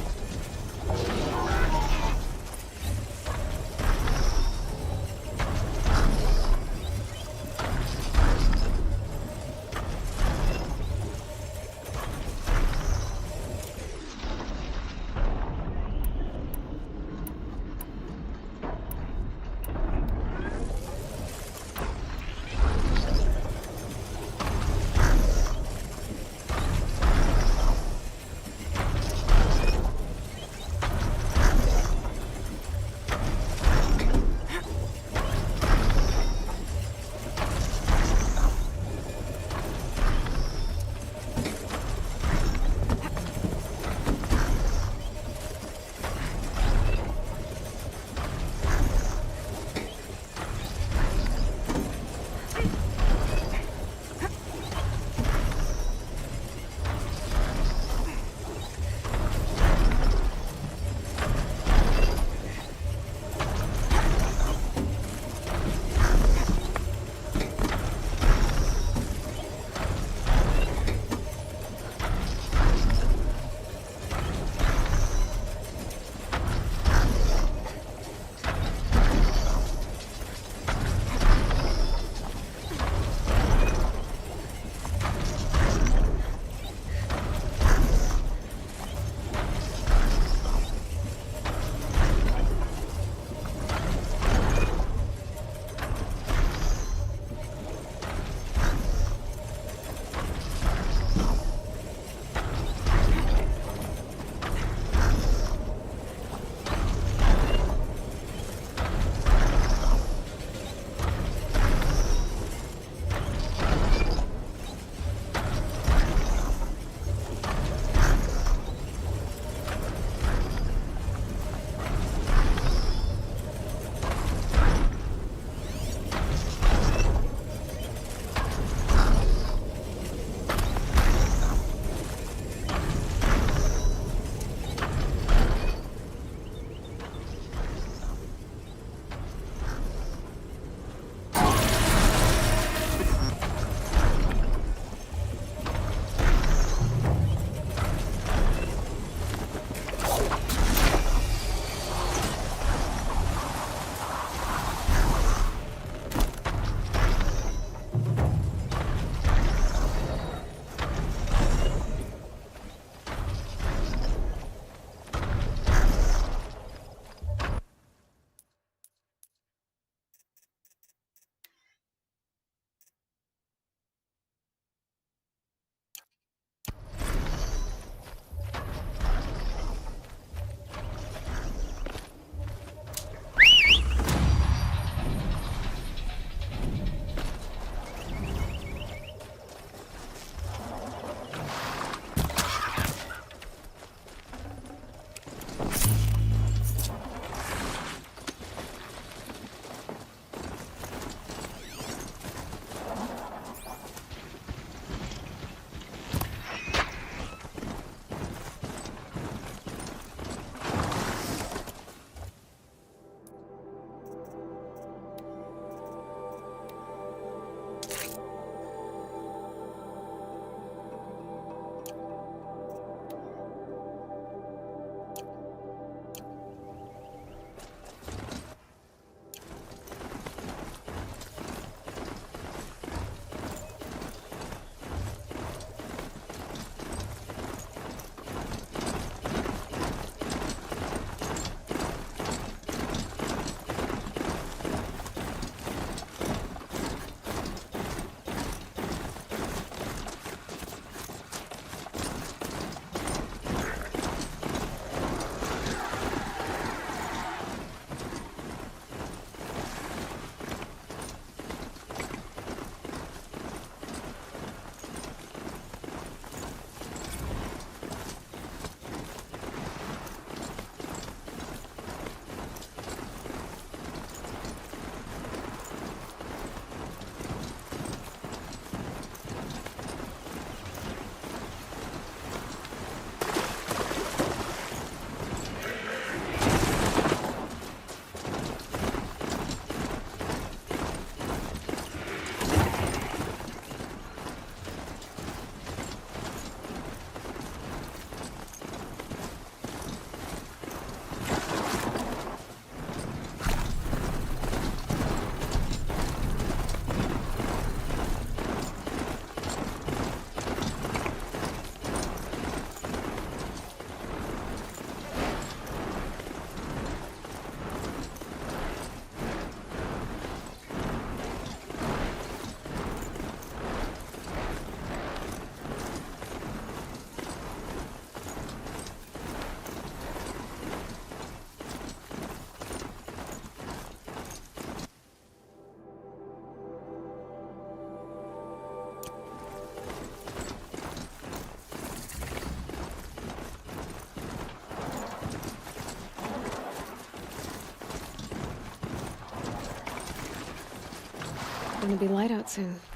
gonna be light out soon.